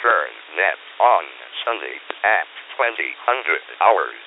return net on Sunday at 2000 hours.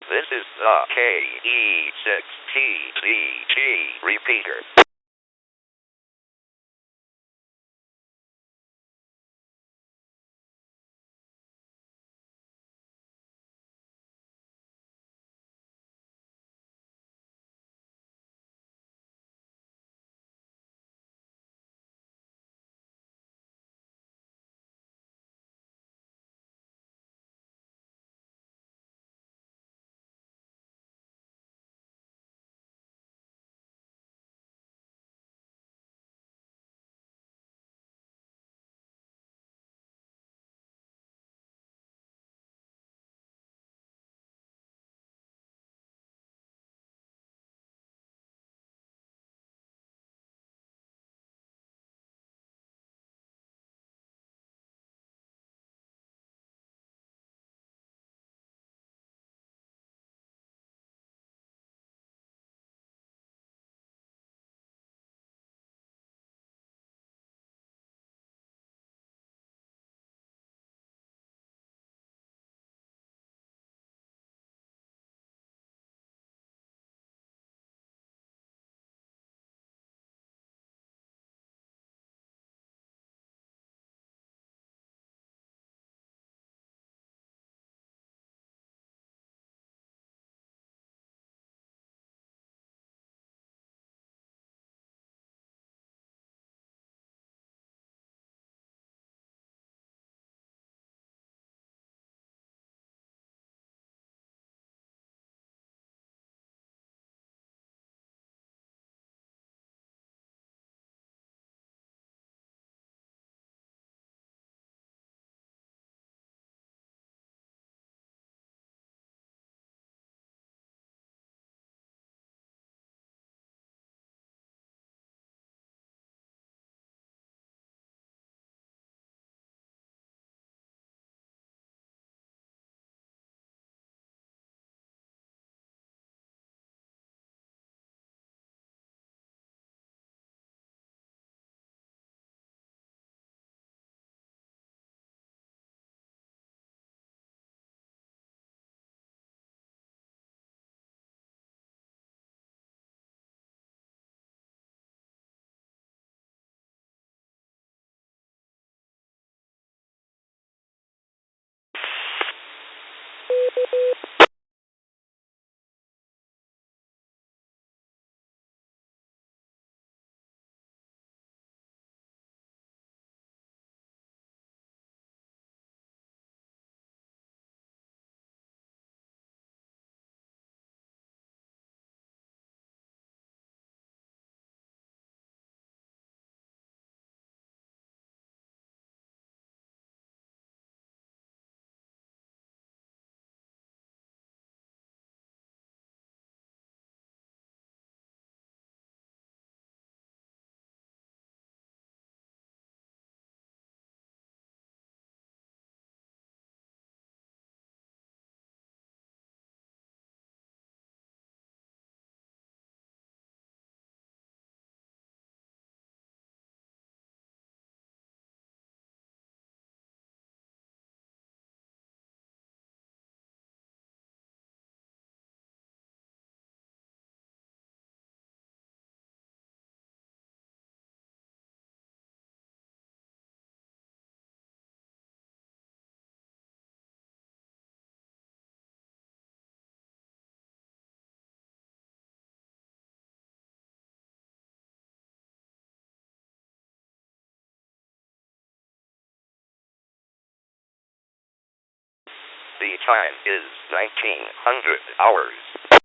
This is the KE6TZG repeater. The time is 1900 hours.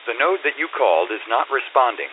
The node that you called is not responding.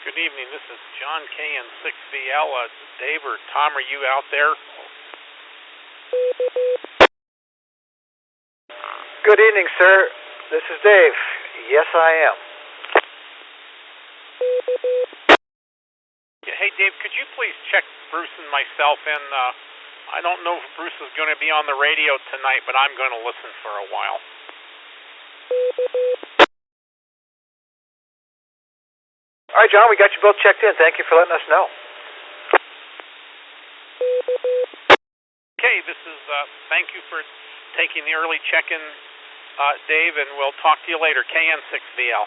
Good evening. This is John KE6TZG. Dave or Tom, are you out there? Good evening, sir. This is Dave. Yes, I am. Yeah, hey, Dave, could you please check Bruce and myself in? I don't know if Bruce is going to be on the radio tonight, but I'm going to listen for a while. All right, John, we got you both checked in. Thank you for letting us know. Okay, this is, thank you for taking the early check-in, Dave, and we'll talk to you later. KN6VL.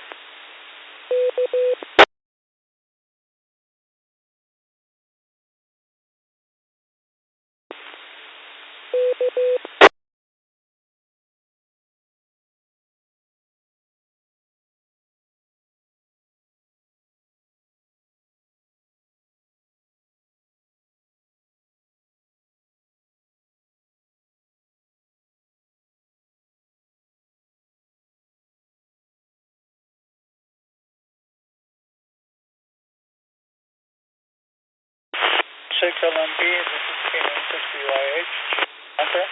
KE6LMP, this is KN6BYH. Enter.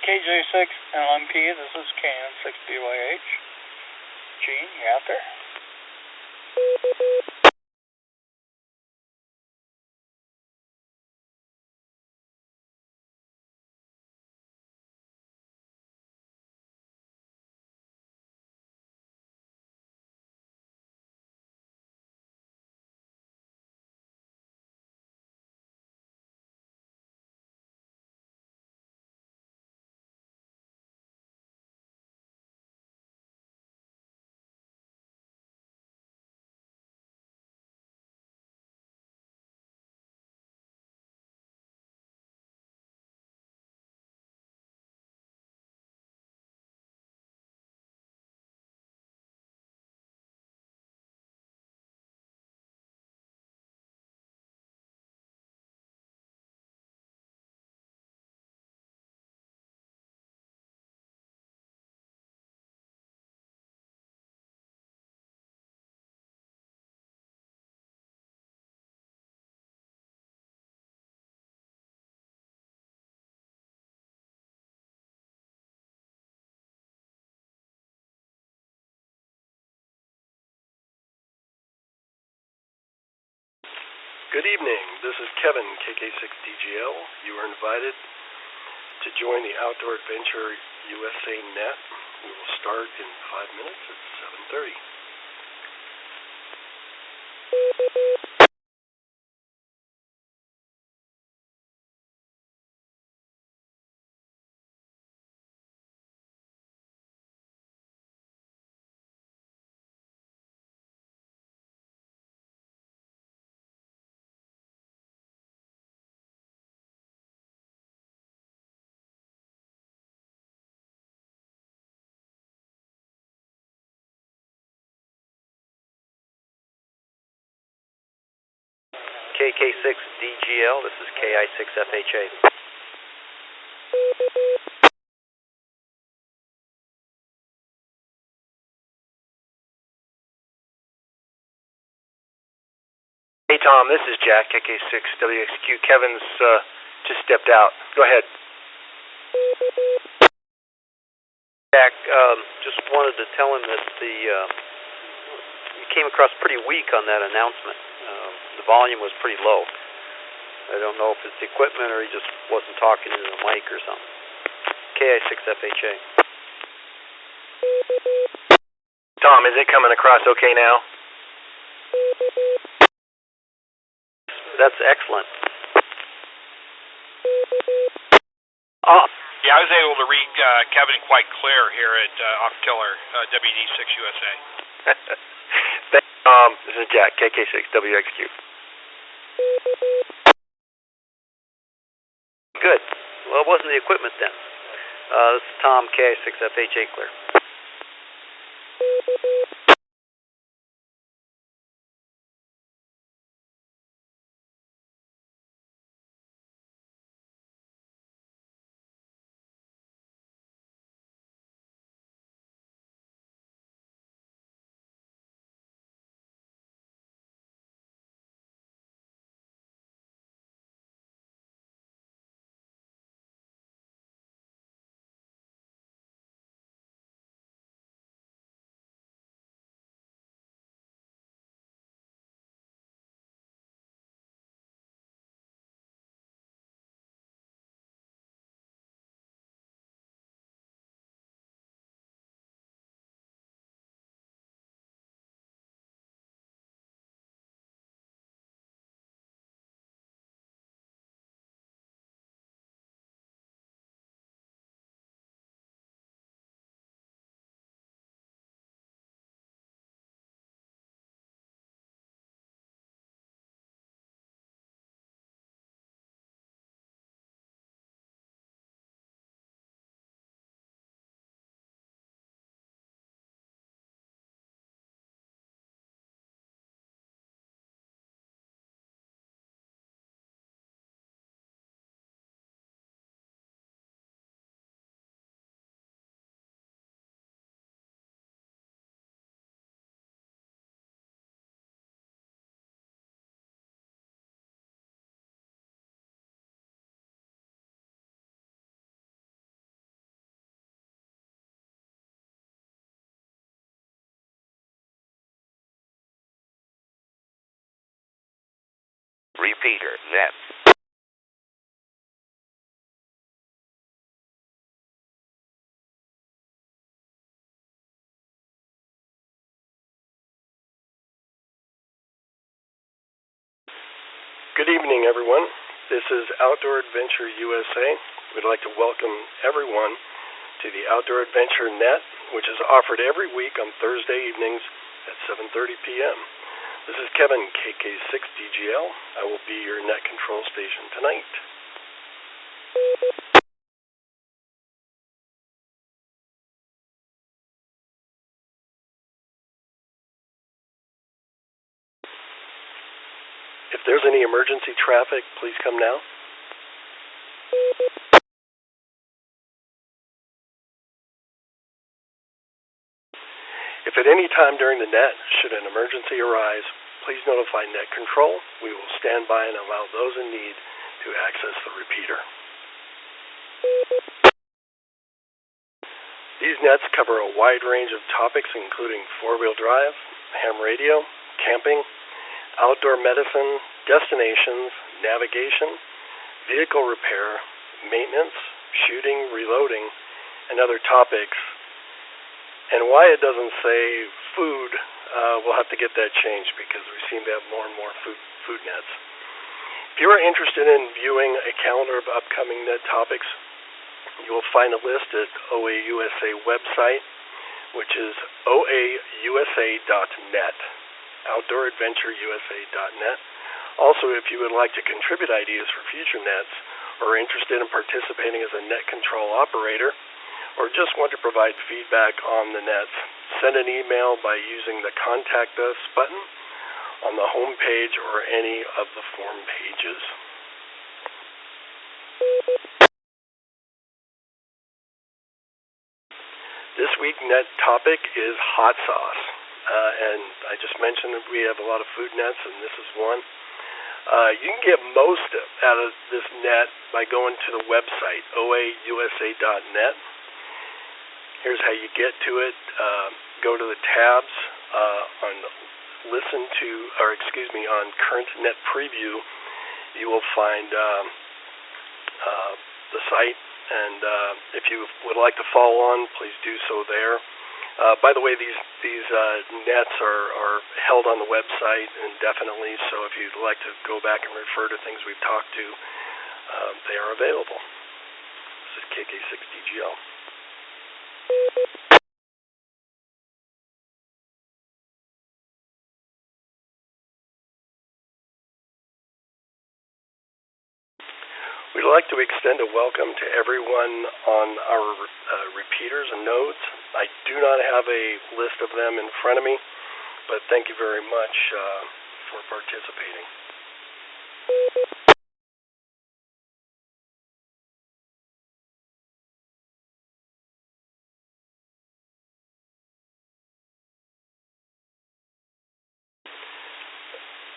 KJ6LMP, this is KN6BYH. Gene, you out there? Good evening. This is Kevin, KK6DGL. You are invited to join the Outdoor Adventure USA Net. We will start in 5 minutes at 7:30. KK6DGL, this is KI6FHA. Hey, Tom, this is Jack, KK6WXQ. Kevin's just stepped out. Go ahead. Jack, just wanted to tell him that you came across pretty weak on that announcement. The volume was pretty low. I don't know if it's the equipment or he just wasn't talking into the mic or something. KE6TZG. Tom, is it coming across okay now? That's excellent. Yeah, I was able to read Kevin quite clear here at Keller WD6 USA. Thanks, Tom. This is Jack, KK6WXQ. Good. Well, it wasn't the equipment then. This is Tom, KE6FHA clear. Repeater net. Good evening, everyone. This is Outdoor Adventure USA. We'd like to welcome everyone to the Outdoor Adventure Net, which is offered every week on Thursday evenings at 7:30 p.m. This is Kevin, KK6DGL. I will be your net control station tonight. If there's any emergency traffic, please come now. If at any time during the net should an emergency arise, please notify net control. We will stand by and allow those in need to access the repeater. These nets cover a wide range of topics including four-wheel drive, ham radio, camping, outdoor medicine, destinations, navigation, vehicle repair, maintenance, shooting, reloading, and other topics. And why it doesn't say food, we'll have to get that changed because we seem to have more and more food nets. If you are interested in viewing a calendar of upcoming net topics, you will find a list at OA USA website, which is oausa.net, outdooradventureusa.net. Also, if you would like to contribute ideas for future nets or are interested in participating as a net control operator, or just want to provide feedback on the nets, send an email by using the Contact Us button on the home page or any of the form pages. This week's net topic is hot sauce. And I just mentioned that we have a lot of food nets, and this is one. You can get most out of this net by going to the website, oausa.net. Here's how you get to it. Go to the tabs on current net preview. you will find the site, and if you would like to follow on, please do so there. By the way, these nets are held on the website indefinitely, so if you'd like to go back and refer to things we've talked to, they are available. This is KK6DGL. We'd like to extend a welcome to everyone on our repeaters and nodes. I do not have a list of them in front of me, but thank you very much for participating.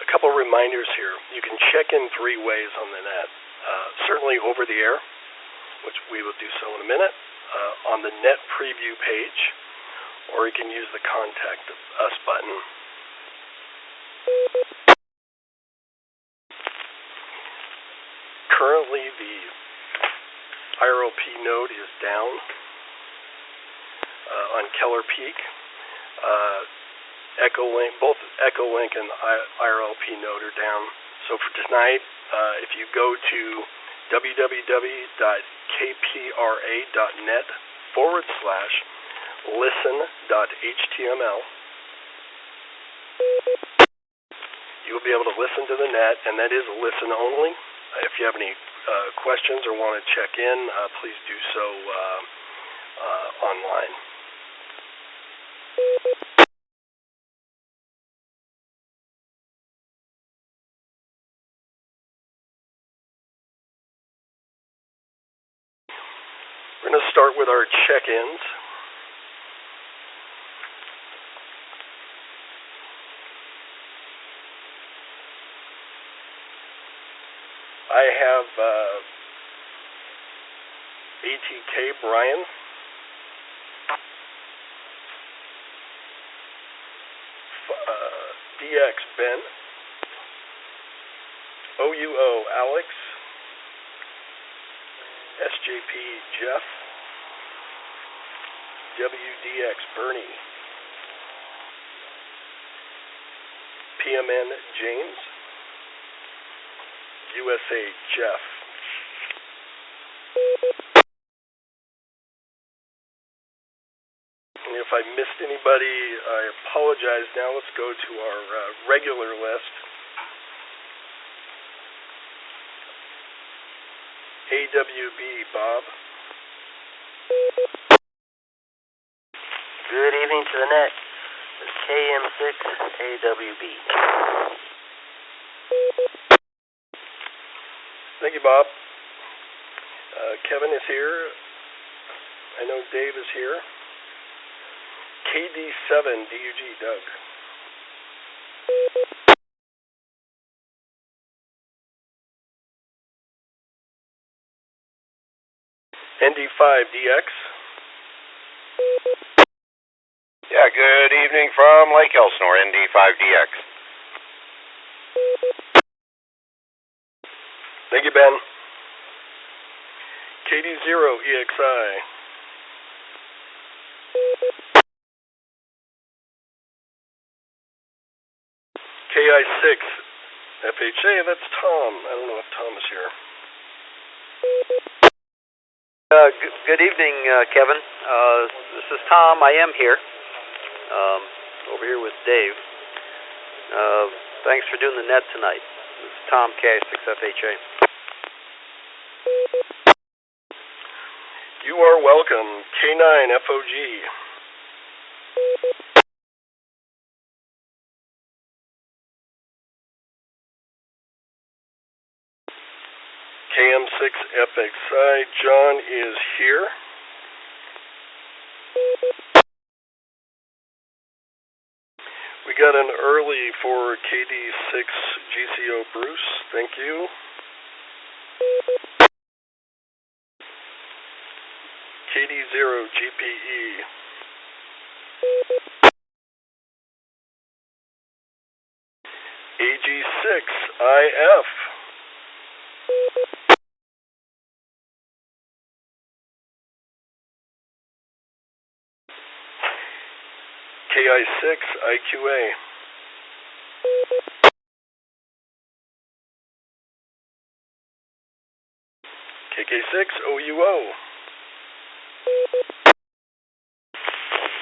A couple reminders here. You can check in 3 ways on the net. Certainly over the air, which we will do so in a minute, on the net preview page, or you can use the Contact Us button. Currently, the IRLP node is down on Keller Peak. EchoLink, both EchoLink and IRLP node are down. So for tonight, if you go to www.kpra.net/listen.html, you will be able to listen to the net, and that is a listen only. If you have any questions or want to check in, please do so online. We're going to start with our check-ins. I have ATK Brian, DX Ben, OUO Alex, SJP Jeff, WDX Bernie, PMN James, USA Jeff. And if I missed anybody, I apologize. Now let's go to our regular list. AWB Bob. Good evening to the net. This is KM6AWB. Thank you, Bob. Kevin is here. I know Dave is here. KD7DUG Doug. ND5DX. Yeah, good evening from Lake Elsinore, ND5DX. Thank you, Ben. KD0EXI. KI6FHA, that's Tom. I don't know if Tom is here. Good evening, Kevin. This is Tom. I am here. Over here with Dave. Thanks for doing the net tonight. This is Tom, KI6FHA. You are welcome. K9FOG. KM6FXI. John is here. We got an early for KD6GCO Bruce. Thank you. KD0GPE. AG6IF. KI6IQA. KK6OUO.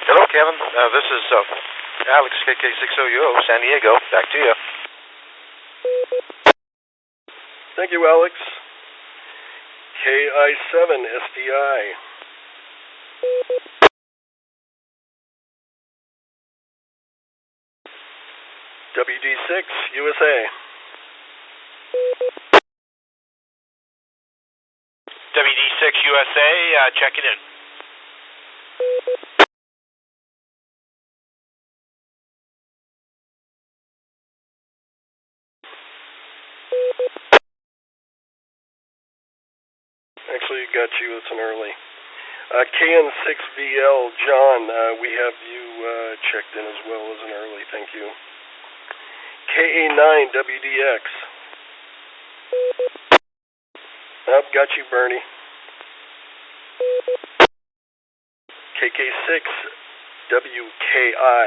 Hello, Kevin. This is Alex, KK6OUO, San Diego. Back to you. Thank you, Alex. KI7SDI. WD6 USA. WD6 USA, checking in. Actually, got you. It's an early. KN6VL, John, we have you checked in as well as an early. Thank you. KA9WDX. Got you, Bernie. KK6WKI.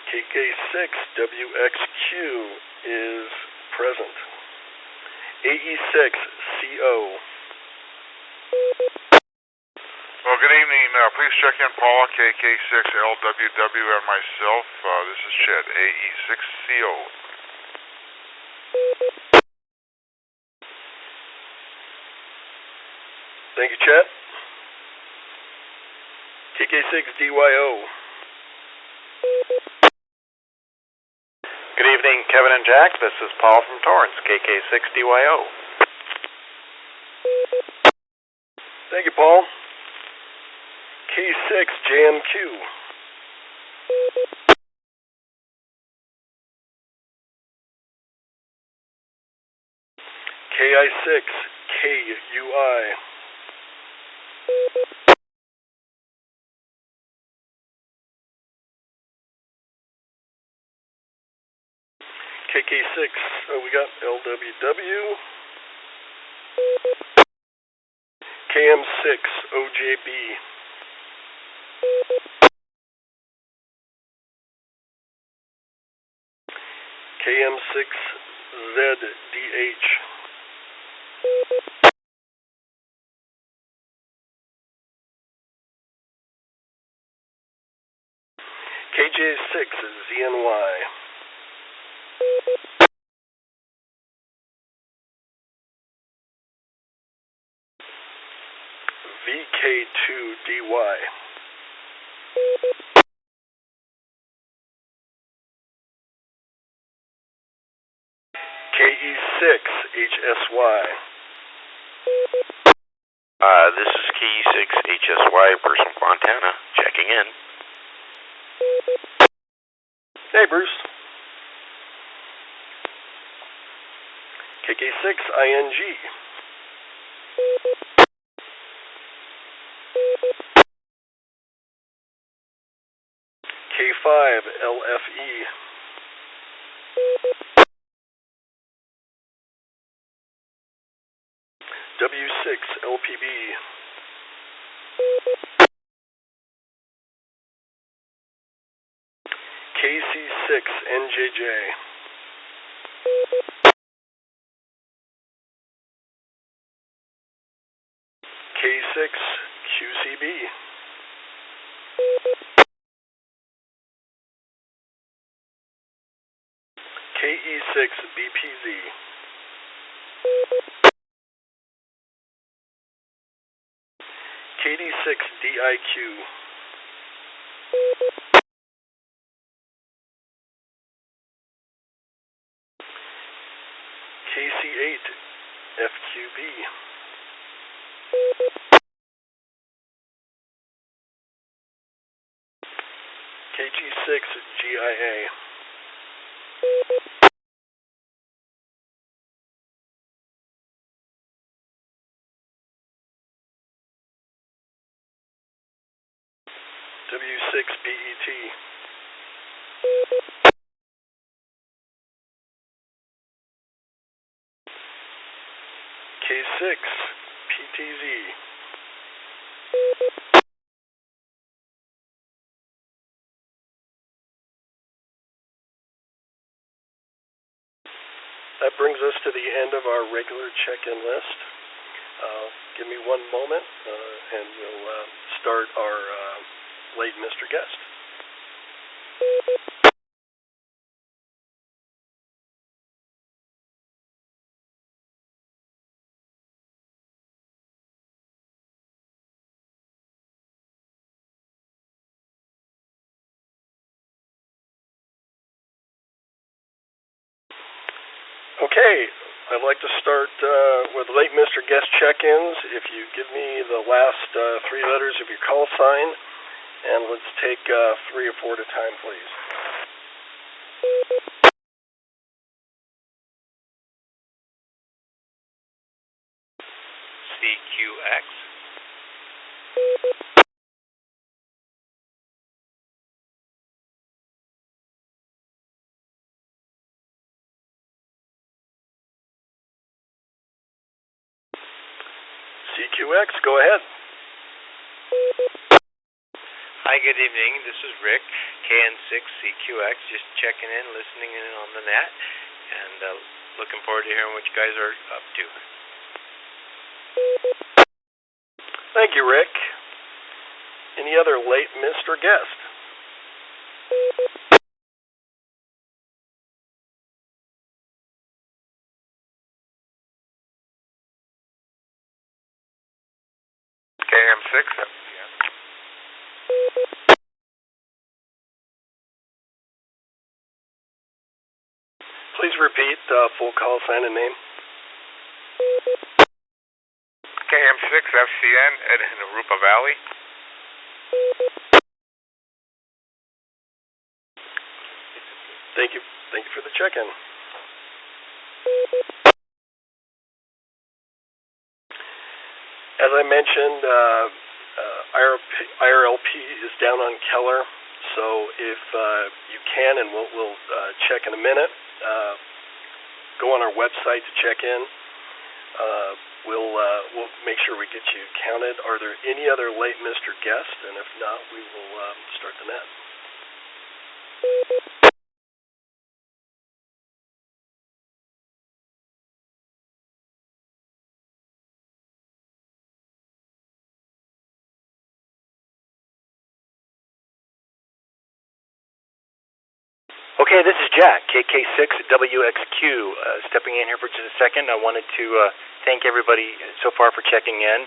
KK6WXQ is present. AE6CO. Well, good evening. Please check in Paula, KK6LWW, and myself. This is Chet, AE6CO. Thank you, Chet. KK6DYO. Good evening, Kevin and Jack. This is Paul from Torrance, KK6DYO. Thank you, Paul. K6JMQ. KI6KUI. KK6, we got LWW. KM6OJB. KM6ZDH. KJ6ZNY. VK2DY. KE6HSY. This is KE6HSY, person from Montana, checking in. Hey, Bruce. KK6ING. K5LFE. W6LPB. KC6NJJ. K6QCB. KE6BPZ. KD6DIQ. KC8FQB. KG6GIA. W6BET. K6PTZ. That brings us to the end of our regular check-in list. Give me one moment, and we'll start our late Mr. Guest. Okay, I'd like to start with late Mr. Guest check-ins. If you give me the last three letters of your call sign, and let's take 3 or 4 at a time, please. CQX. CQX, go ahead. Hi, good evening. This is Rick, KN6CQX, just checking in, listening in on the net, and looking forward to hearing what you guys are up to. Thank you, Rick. Any other late Mr. Guest? KM6. Please repeat full call sign and name. KM6FCN in Arupa Valley. Thank you. Thank you for the check-in. As I mentioned, IRLP is down on Keller, so if you can, and we'll check in a minute, go on our website to check in. We'll make sure we get you counted. Are there any other late Mr. Guest? And if not, we will start the net. Okay, this is Jack, KK6WXQ, stepping in here for just a second. I wanted to thank everybody so far for checking in.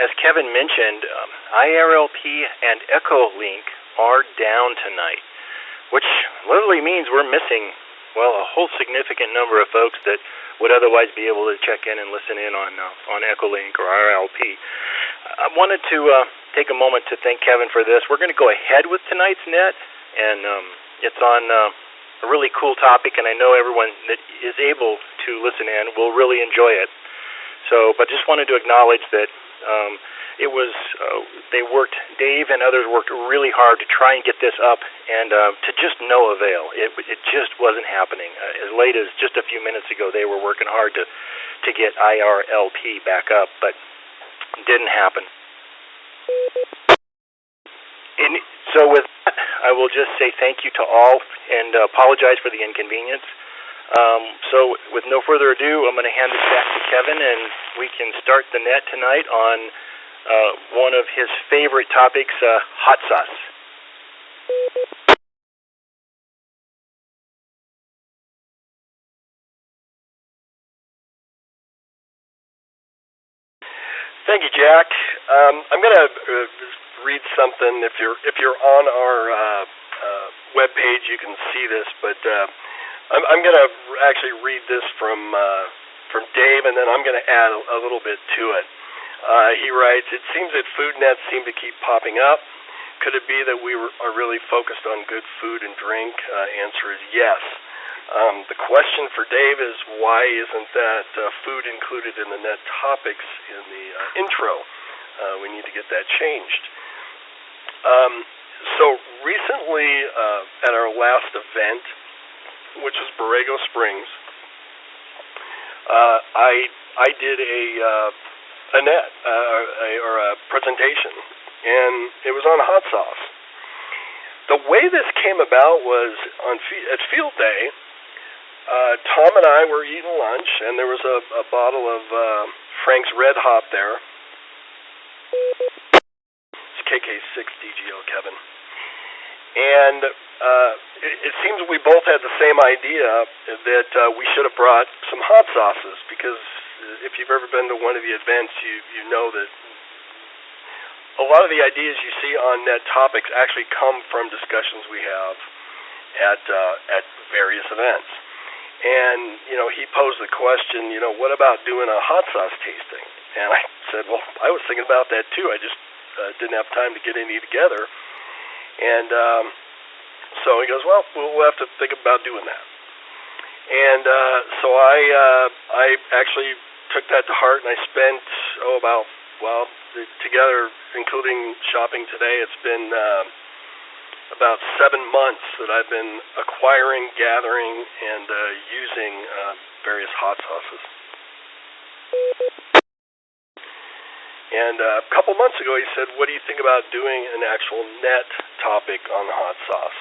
As Kevin mentioned, IRLP and EchoLink are down tonight, which literally means we're missing, well, a whole significant number of folks that would otherwise be able to check in and listen in on EchoLink or IRLP. I wanted to take a moment to thank Kevin for this. We're going to go ahead with tonight's net, and it's on a really cool topic, and I know everyone that is able to listen in will really enjoy it. So, but just wanted to acknowledge that it was, Dave and others worked really hard to try and get this up, and to just no avail. It just wasn't happening. As late as just a few minutes ago, they were working hard to get IRLP back up, but it didn't happen. So with that, I will just say thank you to all and apologize for the inconvenience. So with no further ado, I'm going to hand it back to Kevin, and we can start the net tonight on one of his favorite topics, hot sauce. Thank you, Jack. I'm going to read something. If you're on our web page, you can see this, but I'm going to actually read this from Dave, and then I'm going to add a little bit to it. He writes, "It seems that food nets seem to keep popping up. Could it be that we are really focused on good food and drink? Answer is yes. The question for Dave is, why isn't that food included in the net topics in the intro? We need to get that changed. So recently, at our last event, which was Borrego Springs, I did a net or a presentation, and it was on hot sauce. The way this came about was at field day. Tom and I were eating lunch, and there was a bottle of Frank's Red Hop there. It's KK6TZG, Kevin. And it seems we both had the same idea that we should have brought some hot sauces, because if you've ever been to one of the events, you know that a lot of the ideas you see on net topics actually come from discussions we have at various events. And, he posed the question, what about doing a hot sauce tasting? And I said, well, I was thinking about that too. I just didn't have time to get any together. And so he goes, well, we'll have to think about doing that. And so I actually took that to heart, and I spent, together, including shopping today, it's been about 7 months that I've been acquiring, gathering, and using various hot sauces. And a couple months ago, he said, what do you think about doing an actual net topic on hot sauce?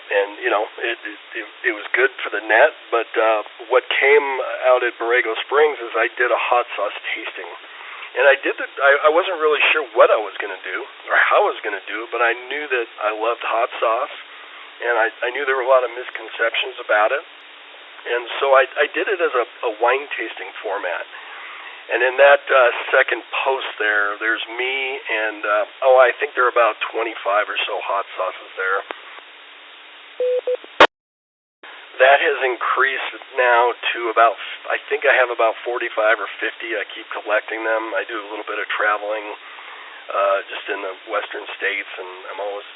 And, it was good for the net, but what came out at Borrego Springs is I did a hot sauce tasting. And I wasn't really sure what I was going to do or how I was going to do it, but I knew that I loved hot sauce, and I knew there were a lot of misconceptions about it. And so I did it as a wine tasting format. And in that second post there's me and, I think there are about 25 or so hot sauces there. That has increased now to about, I think I have about 45 or 50. I keep collecting them. I do a little bit of traveling just in the western states, and I'm always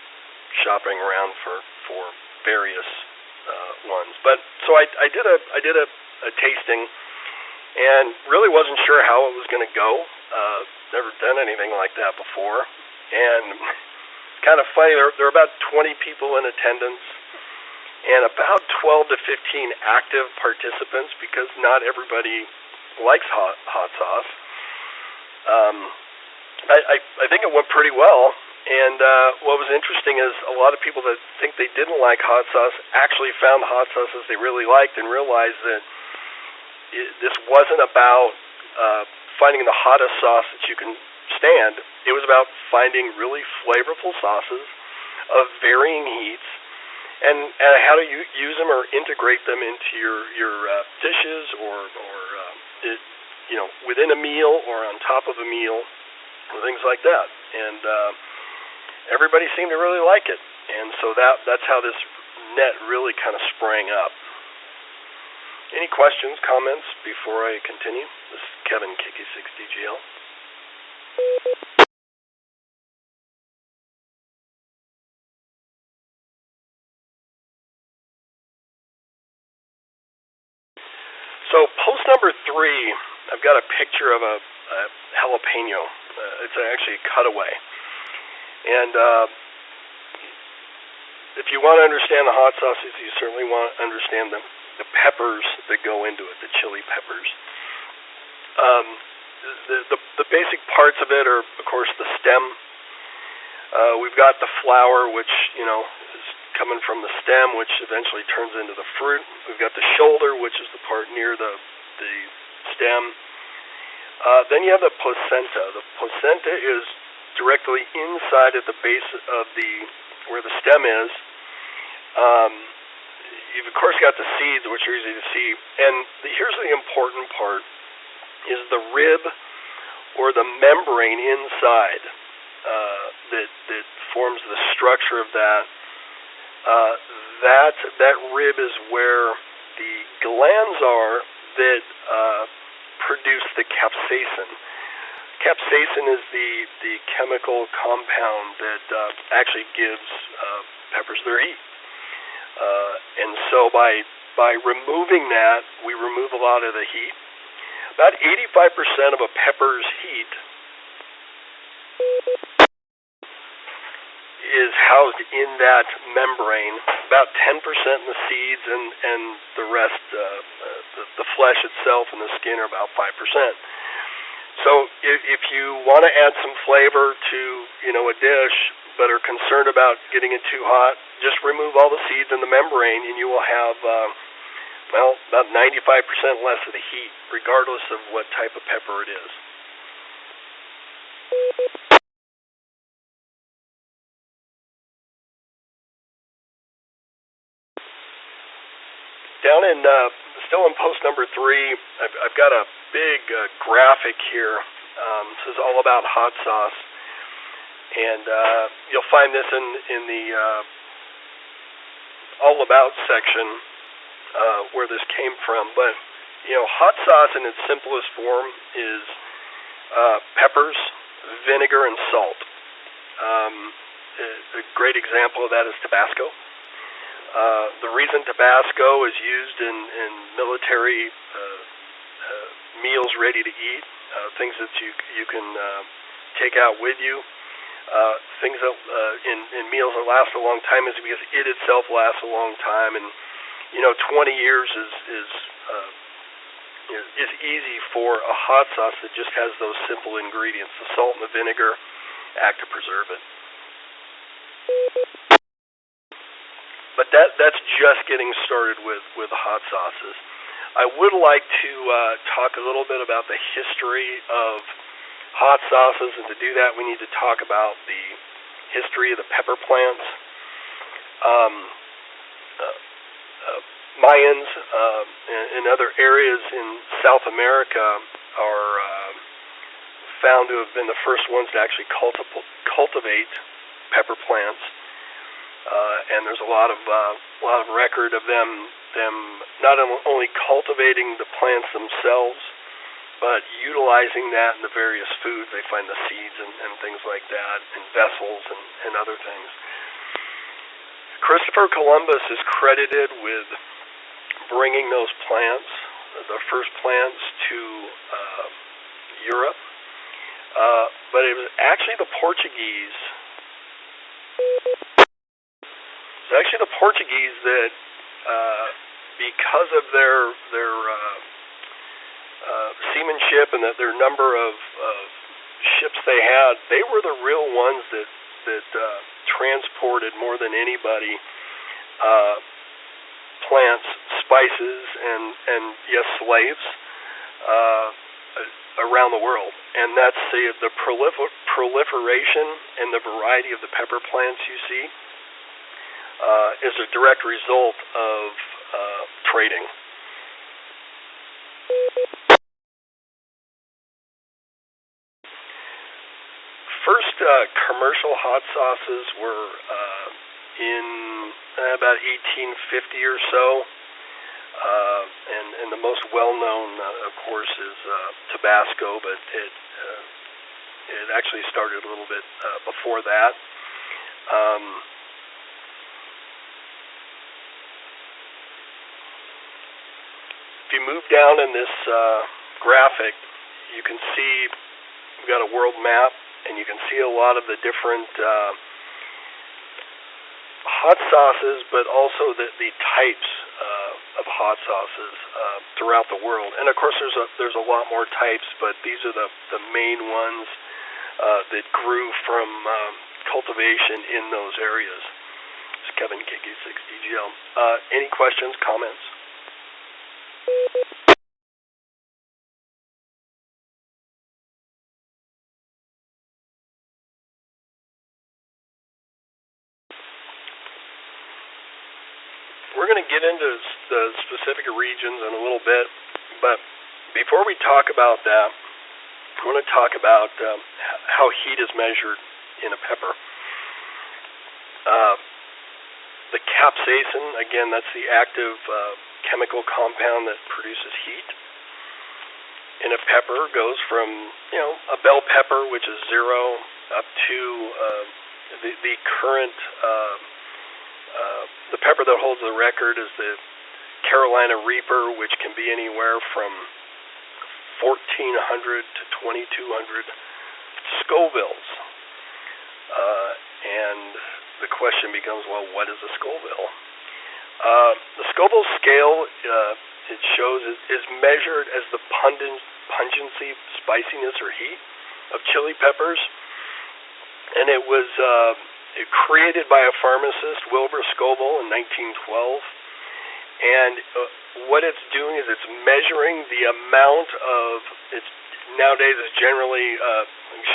shopping around for various ones. But so I did a tasting, and really wasn't sure how it was going to go. Never done anything like that before, and it's kind of funny. There are about 20 people in attendance, and about 12 to 15 active participants, because not everybody likes hot sauce. I think it went pretty well, and what was interesting is a lot of people that think they didn't like hot sauce actually found hot sauces they really liked, and realized that this wasn't about finding the hottest sauce that you can stand. It was about finding really flavorful sauces of varying heats, and how to use them or integrate them into your dishes, or within a meal or on top of a meal, or things like that. And everybody seemed to really like it, and so that's how this net really kind of sprang up. Any questions, comments before I continue? This is Kevin, KK6TZG. So post number 3, I've got a picture of a jalapeno. It's actually a cutaway. And if you want to understand the hot sauces, you certainly want to understand the peppers that go into it, the chili peppers. The basic parts of it are, of course, the stem. We've got the flower, which, is coming from the stem, which eventually turns into the fruit. We've got the shoulder, which is the part near the stem. Then you have the placenta. The placenta is directly inside at the base of where the stem is. You've of course got the seeds, which are easy to see. And here's the important part: is the rib or the membrane inside that forms the structure of that. That rib is where the glands are that produce the capsaicin. Capsaicin is the chemical compound that actually gives peppers their heat. And so by removing that, we remove a lot of the heat. About 85% of a pepper's heat is housed in that membrane, about 10% in the seeds, and the rest, the flesh itself and the skin are about 5%. So if you want to add some flavor to, a dish, but are concerned about getting it too hot, just remove all the seeds in the membrane, and you will have, about 95% less of the heat, regardless of what type of pepper it is. Down in, still in post number 3, I've got a big graphic here. This is all about hot sauce, and you'll find this in the all about section where this came from. But hot sauce in its simplest form is peppers, vinegar, and salt. A great example of that is Tabasco. The reason Tabasco is used in military meals ready to eat, things that you can take out with you, things that in meals that last a long time, is because it itself lasts a long time. And 20 years is easy for a hot sauce that just has those simple ingredients. The salt and the vinegar act to preserve it. But that's just getting started with hot sauces. I would like to talk a little bit about the history of hot sauces, and to do that we need to talk about the history of the pepper plants. Mayans and other areas in South America are found to have been the first ones to actually cultivate pepper plants. And there's a lot of record of them not only cultivating the plants themselves, but utilizing that in the various foods. They find the seeds and things like that in vessels and other things. Christopher Columbus is credited with bringing those plants, the first plants, to Europe, but it was actually the Portuguese. It's actually the Portuguese that, because of their seamanship and their number of ships they had, they were the real ones that transported more than anybody plants, spices, and yes, slaves around the world. And that's the proliferation and the variety of the pepper plants you see. Is a direct result of trading. First commercial hot sauces were in about 1850 or so, and the most well-known, of course, is Tabasco, but it actually started a little bit before that. If you move down in this graphic, you can see we've got a world map, and you can see a lot of the different hot sauces, but also the types of hot sauces throughout the world. And of course, there's a lot more types, but these are the main ones that grew from cultivation in those areas. It's Kevin, KE6TZG. Any questions, comments? We're going to get into the specific regions in a little bit, but before we talk about that, I want to talk about how heat is measured in a pepper. The capsaicin, again, that's the active chemical compound that produces heat in a pepper, goes from a bell pepper, which is 0, up to the current the pepper that holds the record is the Carolina Reaper, which can be anywhere from 1,400 to 2,200 Scovilles. And the question becomes, well, what is a Scoville? The Scoville scale, it shows, is measured as the pungency, spiciness, or heat of chili peppers. And it was created by a pharmacist, Wilbur Scoville, in 1912. And what it's doing is it's measuring the amount of, nowadays it's generally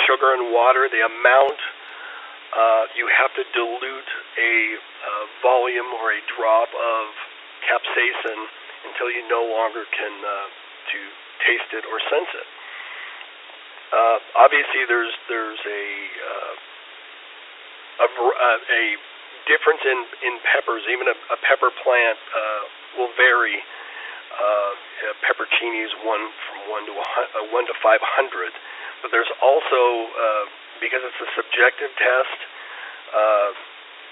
sugar and water, the amount you have to dilute a volume or a drop of capsaicin until you no longer can to taste it or sense it. Obviously, there's a difference in peppers. Even a pepper plant will vary. Peppercini is one to 500, but there's also because it's a subjective test,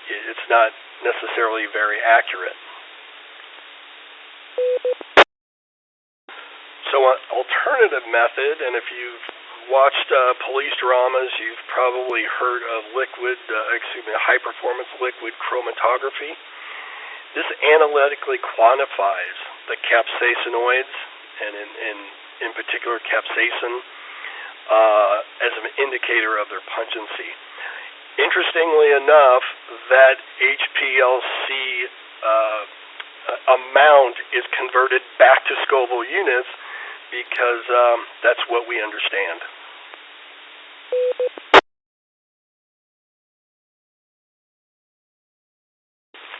it's not necessarily very accurate. So an alternative method, and if you've watched police dramas, you've probably heard of high-performance liquid chromatography. This analytically quantifies the capsaicinoids, and in particular capsaicin, as an indicator of their pungency. Interestingly enough, that HPLC amount is converted back to Scoville units because that's what we understand.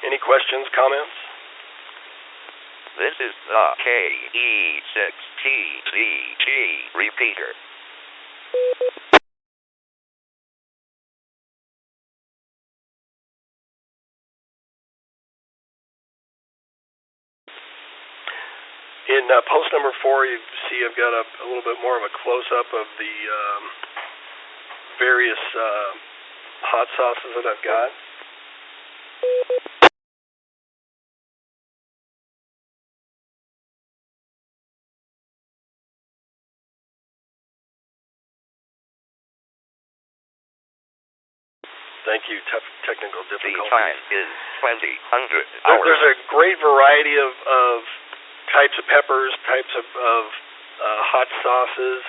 Any questions, comments? This is the KE6TZG repeater. In post number 4, you see I've got a little bit more of a close-up of the various hot sauces that I've got. Thank you. Tough technical difficulties. The time is 2000 hours. There's a great variety of types of peppers, types of hot sauces.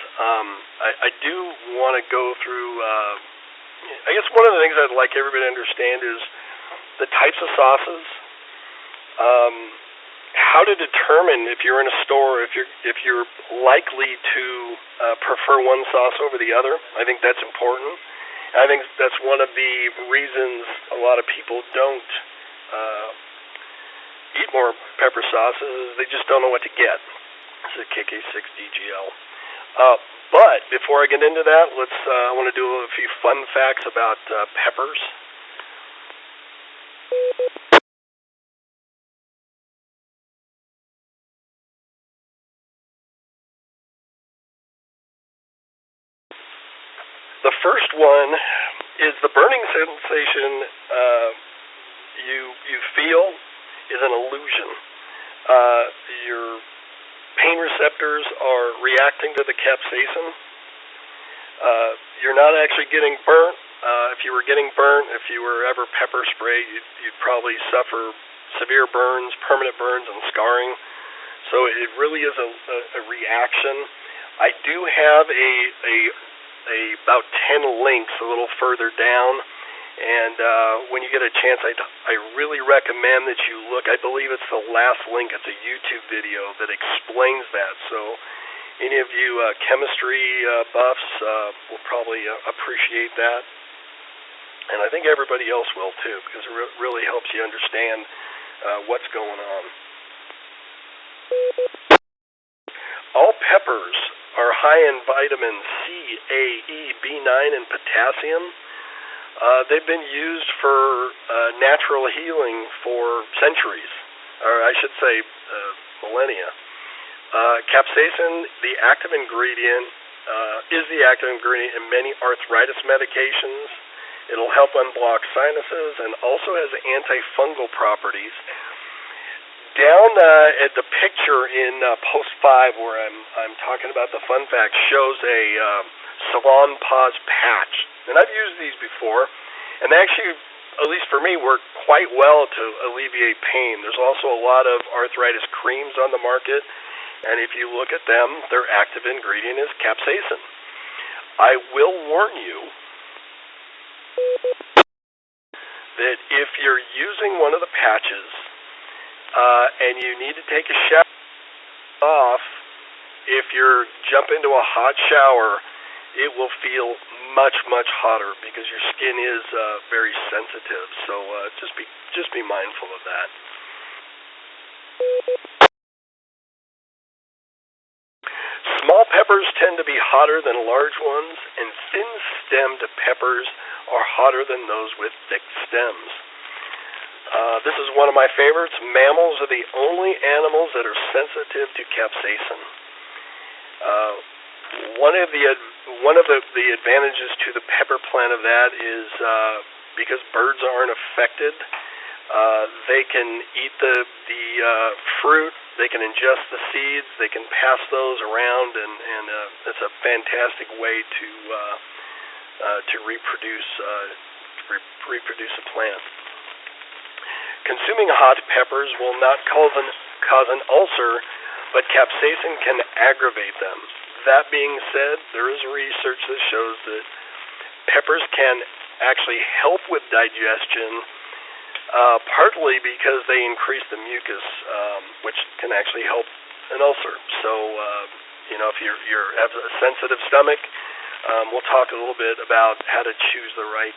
I do want to go through, I guess one of the things I'd like everybody to understand is the types of sauces, how to determine if you're in a store, if you're likely to prefer one sauce over the other. I think that's important. I think that's one of the reasons a lot of people don't eat more pepper sauces. They just don't know what to get. This is KK6DGL. But before I get into that, I want to do a few fun facts about peppers. The first one is the burning sensation you feel is an illusion. Your pain receptors are reacting to the capsaicin. You're not actually getting burnt. If you were getting burnt, if you were ever pepper sprayed, you'd probably suffer severe burns, permanent burns, and scarring. So it really is a reaction. I do have about 10 links a little further down, and when you get a chance, I really recommend that you look. I believe it's the last link. It's a YouTube video that explains that. So any of you chemistry buffs will probably appreciate that, and I think everybody else will too, because it really helps you understand what's going on. All peppers are high in vitamin C, A, E, B9, and potassium. They've been used for natural healing for centuries, or I should say millennia. Capsaicin, the active ingredient, is the active ingredient in many arthritis medications. It'll help unblock sinuses and also has antifungal properties. Down at the picture in post 5 where I'm talking about the fun fact shows a Salon Pause patch. And I've used these before, and they actually at least for me, work quite well to alleviate pain. There's also a lot of arthritis creams on the market, and if you look at them, their active ingredient is capsaicin. I will warn you that if you're using one of the patches and you need to take a shower off, if you jump into a hot shower, it will feel much, much hotter because your skin is very sensitive. So just be mindful of that. Small peppers tend to be hotter than large ones, and thin-stemmed peppers are hotter than those with thick stems. This is one of my favorites. Mammals are the only animals that are sensitive to capsaicin. One of the advantages to the pepper plant of that is because birds aren't affected. They can eat the fruit. They can ingest the seeds. They can pass those around, and it's a fantastic way to reproduce a plant. Consuming hot peppers will not cause an ulcer, but capsaicin can aggravate them. That being said, there is research that shows that peppers can actually help with digestion, partly because they increase the mucus, which can actually help an ulcer. So, if you have a sensitive stomach, we'll talk a little bit about how to choose the right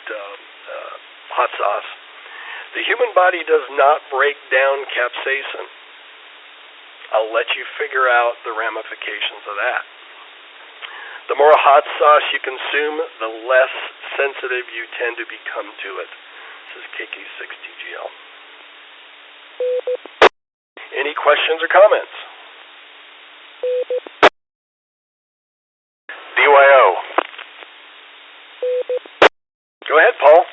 hot sauce. The human body does not break down capsaicin. I'll let you figure out the ramifications of that. The more hot sauce you consume, the less sensitive you tend to become to it. This is KE6TZG. Any questions or comments? DYO. Go ahead, Paul.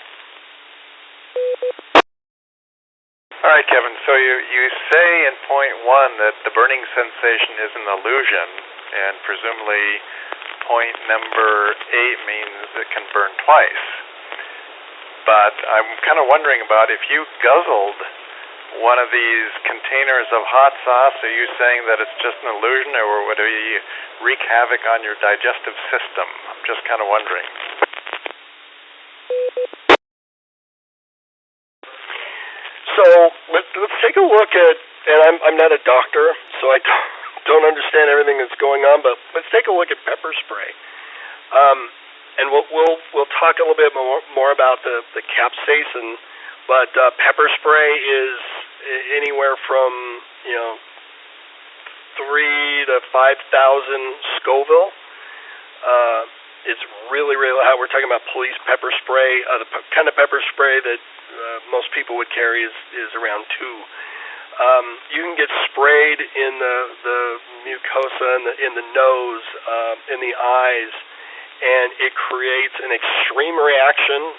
All right, Kevin, so you say in point 1 that the burning sensation is an illusion, and presumably point number 8 means it can burn twice. But I'm kind of wondering about if you guzzled one of these containers of hot sauce, are you saying that it's just an illusion, or would it wreak havoc on your digestive system? I'm just kind of wondering. So let's take a look at, and I'm not a doctor, so I don't understand everything that's going on, but let's take a look at pepper spray. And we'll talk a little bit more about the capsaicin, but pepper spray is anywhere from 3,000 to 5,000 Scoville. It's really hot. We're talking about police pepper spray. The kind of pepper spray that most people would carry is around 2. You can get sprayed in the mucosa, in the nose, in the eyes, and it creates an extreme reaction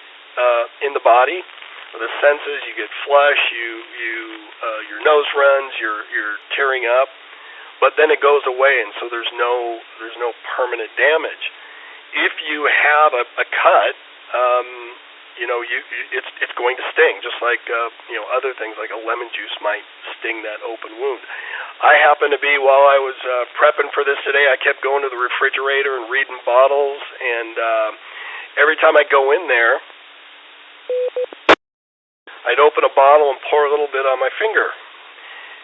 in the body. The senses, you get flush, your nose runs, you're tearing up, but then it goes away, and so there's no permanent damage. If you have a cut, it's going to sting, just like other things like a lemon juice might sting that open wound. I happen to be, while I was prepping for this today, I kept going to the refrigerator and reading bottles, and every time I go in there, I'd open a bottle and pour a little bit on my finger.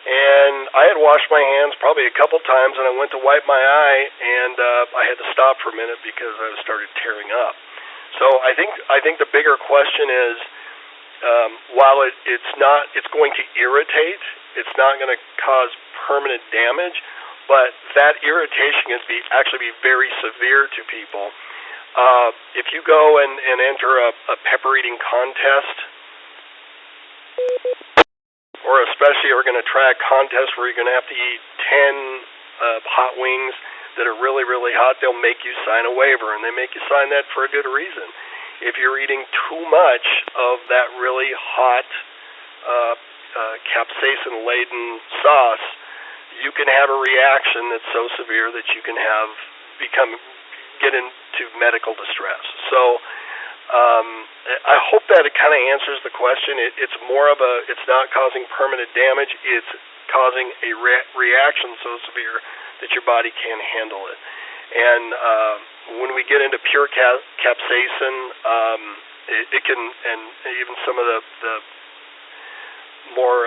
And I had washed my hands probably a couple times, and I went to wipe my eye, and I had to stop for a minute because I started tearing up. So I think the bigger question is, while it's going to irritate, it's not going to cause permanent damage, but that irritation can actually be very severe to people. If you go and enter a pepper eating contest, or especially are going to try a contest where you're going to have to eat 10 hot wings that are really hot, they'll make you sign a waiver, and they make you sign that for a good reason. If you're eating too much of that really hot capsaicin-laden sauce, you can have a reaction that's so severe that you can get into medical distress. So I hope that it kind of answers the question. It's more of it's not causing permanent damage. It's causing a reaction so severe that your body can't handle it. And when we get into pure capsaicin, it can, and even some of the more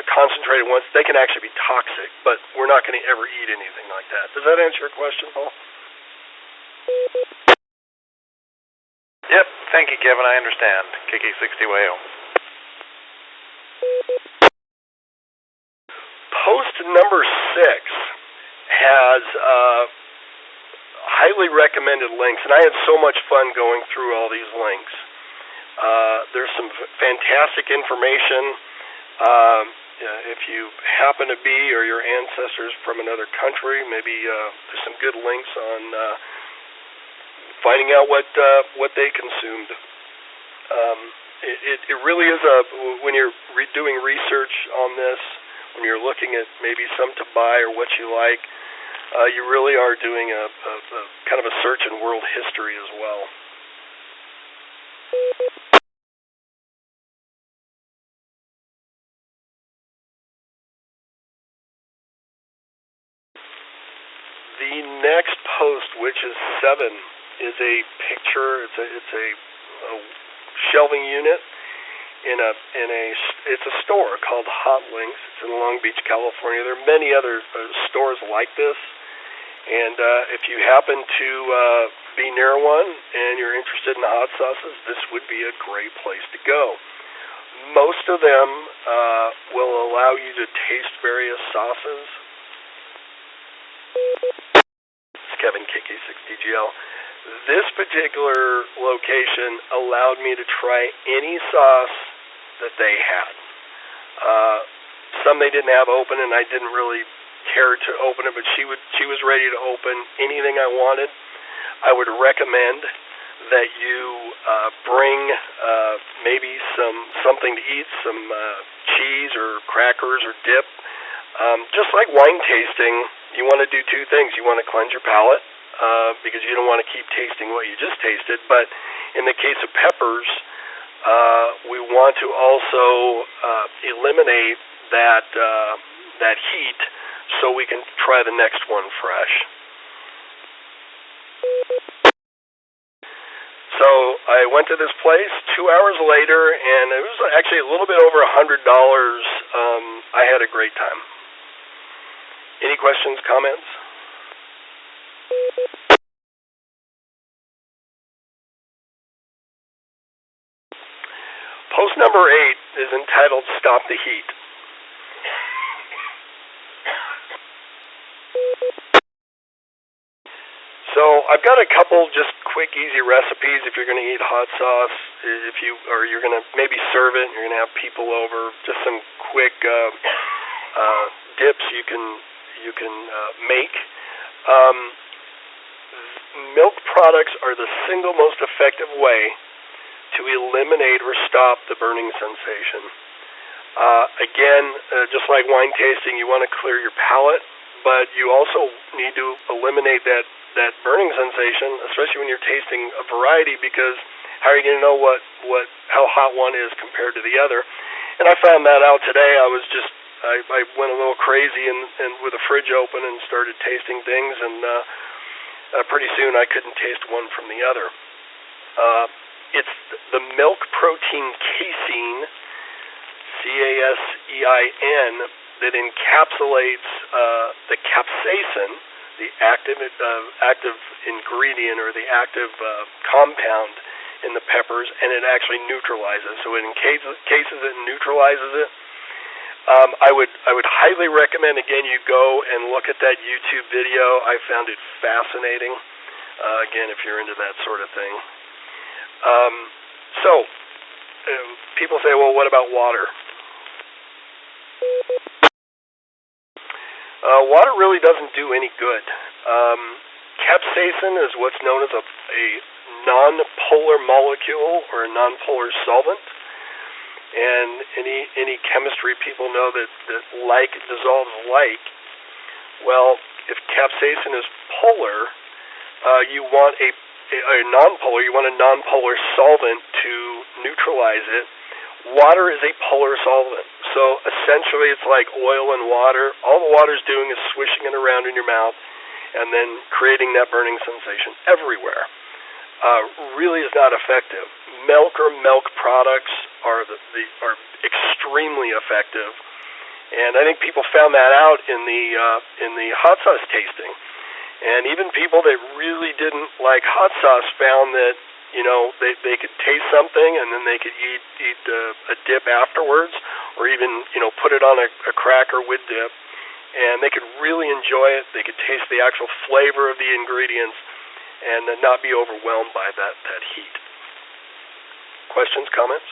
concentrated ones, they can actually be toxic, but we're not going to ever eat anything like that. Does that answer your question, Paul? Yep, thank you, Kevin. I understand. KK6TYO. Post number 6 has highly recommended links, and I had so much fun going through all these links. There's some fantastic information. If you happen to be or your ancestors from another country, maybe there's some good links on finding out what they consumed. It really is when you're doing research on this, when you're looking at maybe some to buy or what you like, you really are doing a kind of a search in world history as well. The next post, which is 7, is a picture. It's a shelving unit it's a store called Hot Links. It's in Long Beach, California. There are many other stores like this, and if you happen to be near one and you're interested in hot sauces, this would be a great place to go. Most of them will allow you to taste various sauces. It's Kevin, KK6TZG. This particular location allowed me to try any sauce that they had. Some they didn't have open, and I didn't really care to open it, but she was ready to open anything I wanted. I would recommend that you bring maybe something to eat, some cheese or crackers or dip. Just like wine tasting, you want to do two things. You want to cleanse your palate, because you don't want to keep tasting what you just tasted. But in the case of peppers, we want to also eliminate that heat so we can try the next one fresh. So I went to this place 2 hours later, and it was actually a little bit over $100. I had a great time. Any questions, comments? Post number 8 is entitled Stop the Heat. So I've got a couple just quick, easy recipes if you're going to eat hot sauce, or you're going to maybe serve it and you're going to have people over. Just some quick dips you can make. Milk products are the single most effective way to eliminate or stop the burning sensation. Again, just like wine tasting, you want to clear your palate, but you also need to eliminate that burning sensation, especially when you're tasting a variety, because how are you going to know how hot one is compared to the other? And I found that out today. I went a little crazy and with the fridge open and started tasting things, and pretty soon I couldn't taste one from the other. It's the milk protein casein, CASEIN, that encapsulates the capsaicin, the active ingredient or the active compound in the peppers, and it actually neutralizes. So it encases it and neutralizes it. I would highly recommend, again, you go and look at that YouTube video. I found it fascinating, again, if you're into that sort of thing. So people say, well, what about water? Water really doesn't do any good. Capsaicin is what's known as a non-polar molecule or a non-polar solvent. And any chemistry people know that like dissolves like. Well, if capsaicin is polar, you want a a nonpolar, you want a nonpolar solvent to neutralize it. Water is a polar solvent. So essentially it's like oil and water. All the water's doing is swishing it around in your mouth and then creating that burning sensation everywhere. Really is not effective. Milk or milk products are extremely effective, and I think people found that out in the hot sauce tasting. And even people that really didn't like hot sauce found that they could taste something and then they could eat a dip afterwards, or even put it on a cracker with dip, and they could really enjoy it. They could taste the actual flavor of the ingredients and not be overwhelmed by that heat. Questions, comments?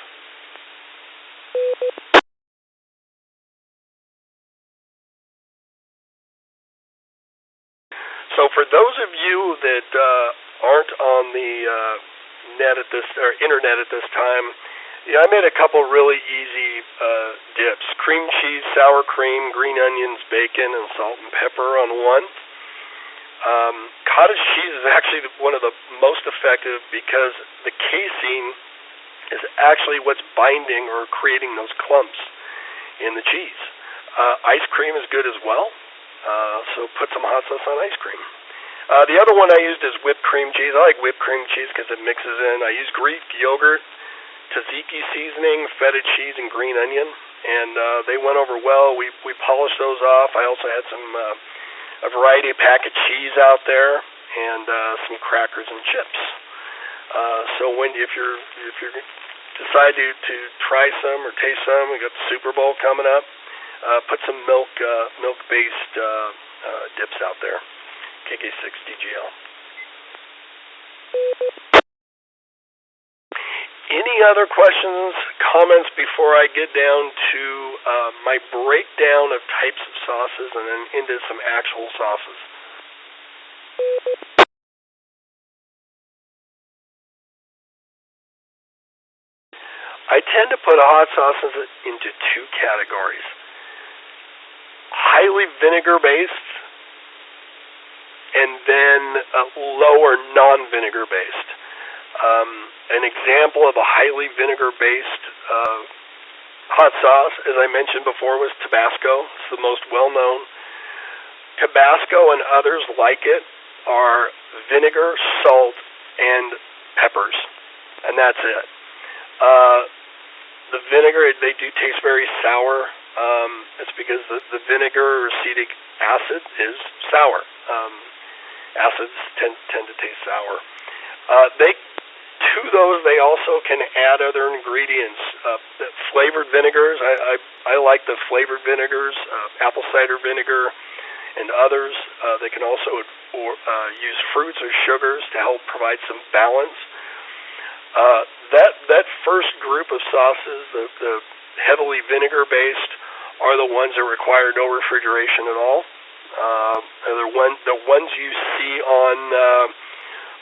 So for those of you that aren't on the net at this or internet at this time, I made a couple really easy dips: cream cheese, sour cream, green onions, bacon, and salt and pepper on one. Cottage cheese is actually one of the most effective because the casein is actually what's binding or creating those clumps in the cheese. Ice cream is good as well, so put some hot sauce on ice cream. The other one I used is whipped cream cheese. I like whipped cream cheese because it mixes in. I use Greek yogurt, tzatziki seasoning, feta cheese, and green onion, and they went over well. We polished those off. I also had a variety of pack of cheese out there, and some crackers and chips. So if you decide to try some or taste some, we got the Super Bowl coming up. Put some milk-based dips out there. KK6TGL. Any other questions, comments before I get down to my breakdown of types of sauces and then into some actual sauces? I tend to put hot sauces into two categories: highly vinegar-based and then lower non-vinegar based. An example of a highly vinegar-based hot sauce, as I mentioned before, was Tabasco. It's the most well-known. Tabasco and others like it are vinegar, salt, and peppers, and that's it. The vinegar, they do taste very sour. It's because the vinegar or acetic acid is sour. Acids tend to taste sour. To those, they also can add other ingredients. Flavored vinegars, I like the flavored vinegars, apple cider vinegar and others. They can also use fruits or sugars to help provide some balance. That first group of sauces, the heavily vinegar-based, are the ones that require no refrigeration at all. The ones you see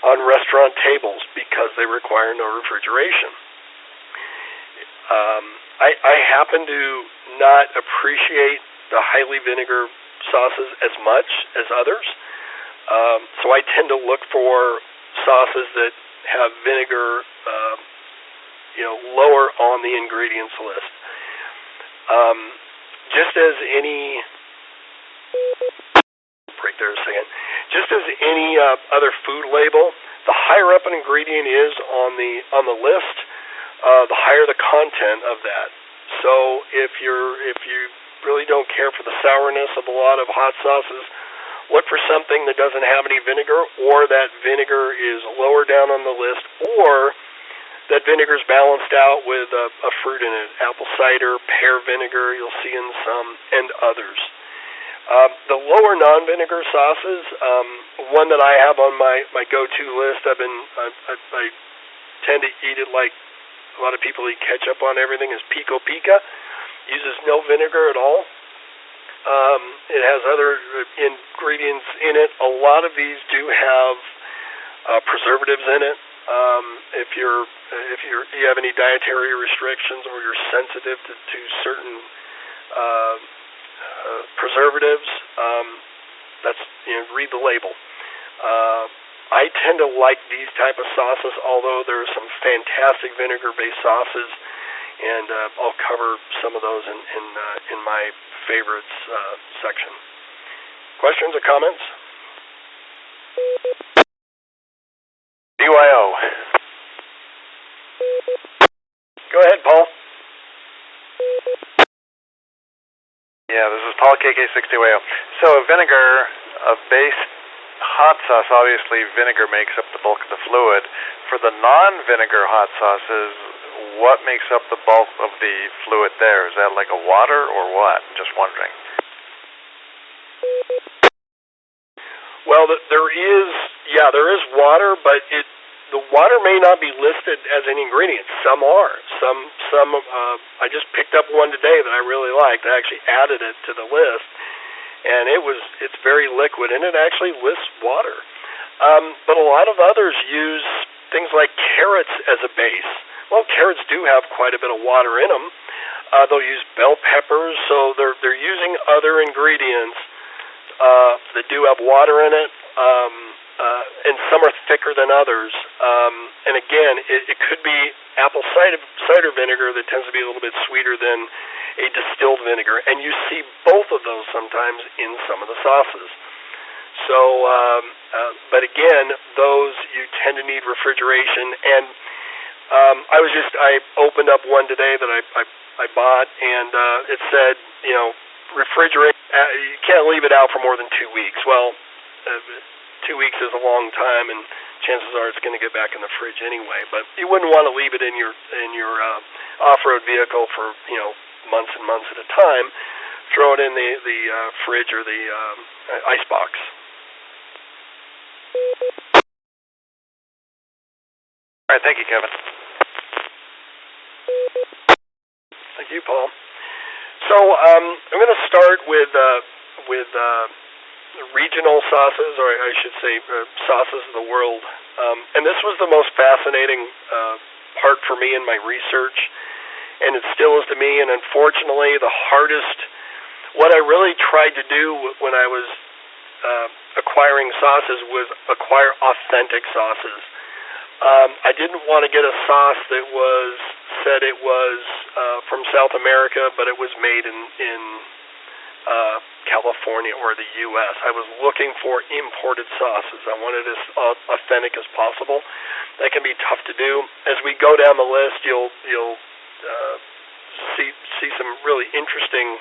on restaurant tables because they require no refrigeration. I happen to not appreciate the highly vinegar sauces as much as others, so I tend to look for sauces that have vinegar, lower on the ingredients list. Just as any other food label, the higher up an ingredient is on the list, the higher the content of that. So if you really don't care for the sourness of a lot of hot sauces, look for something that doesn't have any vinegar, or that vinegar is lower down on the list, or that vinegar is balanced out with a fruit in it. Apple cider, pear vinegar, you'll see in some, and others. The lower non-vinegar sauces, one that I have on my go-to list, I tend to eat it like a lot of people eat ketchup on everything, is pico pica. Uses no vinegar at all. It has other ingredients in it. A lot of these do have preservatives in it. If you have any dietary restrictions or you're sensitive to certain preservatives, read the label. I tend to like these type of sauces, although there are some fantastic vinegar-based sauces, and I'll cover some of those in my favorites section. Questions or comments? BYO. Go ahead, Paul. Yeah, this is Paul, KK6TZG. So a vinegar, a base hot sauce, obviously vinegar makes up the bulk of the fluid. For the non-vinegar hot sauces, what makes up the bulk of the fluid there? Is that like a water or what? Just wondering. Well, there is water, but the water may not be listed as an ingredient. Some are. Some. I just picked up one today that I really liked. I actually added it to the list, and it's very liquid, and it actually lists water. But a lot of others use things like carrots as a base. Well, carrots do have quite a bit of water in them. They'll use bell peppers, so they're using other ingredients that do have water in it, and some are thicker than others. And again, it could be apple cider vinegar that tends to be a little bit sweeter than a distilled vinegar, and you see both of those sometimes in some of the sauces. So, but again, those you tend to need refrigeration. And I opened up one today that I bought, and it said, refrigerate. You can't leave it out for more than 2 weeks. Well, 2 weeks is a long time, and chances are it's going to get back in the fridge anyway. But you wouldn't want to leave it in your off-road vehicle for months and months at a time. Throw it in the fridge or the ice box. All right, thank you, Kevin. Thank you, Paul. So I'm going to start with regional sauces, or I should say sauces of the world. And this was the most fascinating part for me in my research, and it still is to me. And unfortunately, the hardest, what I really tried to do when I was acquiring sauces was acquire authentic sauces. I didn't want to get a sauce that said it was from South America, but it was made in California or the U.S. I was looking for imported sauces. I wanted as authentic as possible. That can be tough to do. As we go down the list, you'll see some really interesting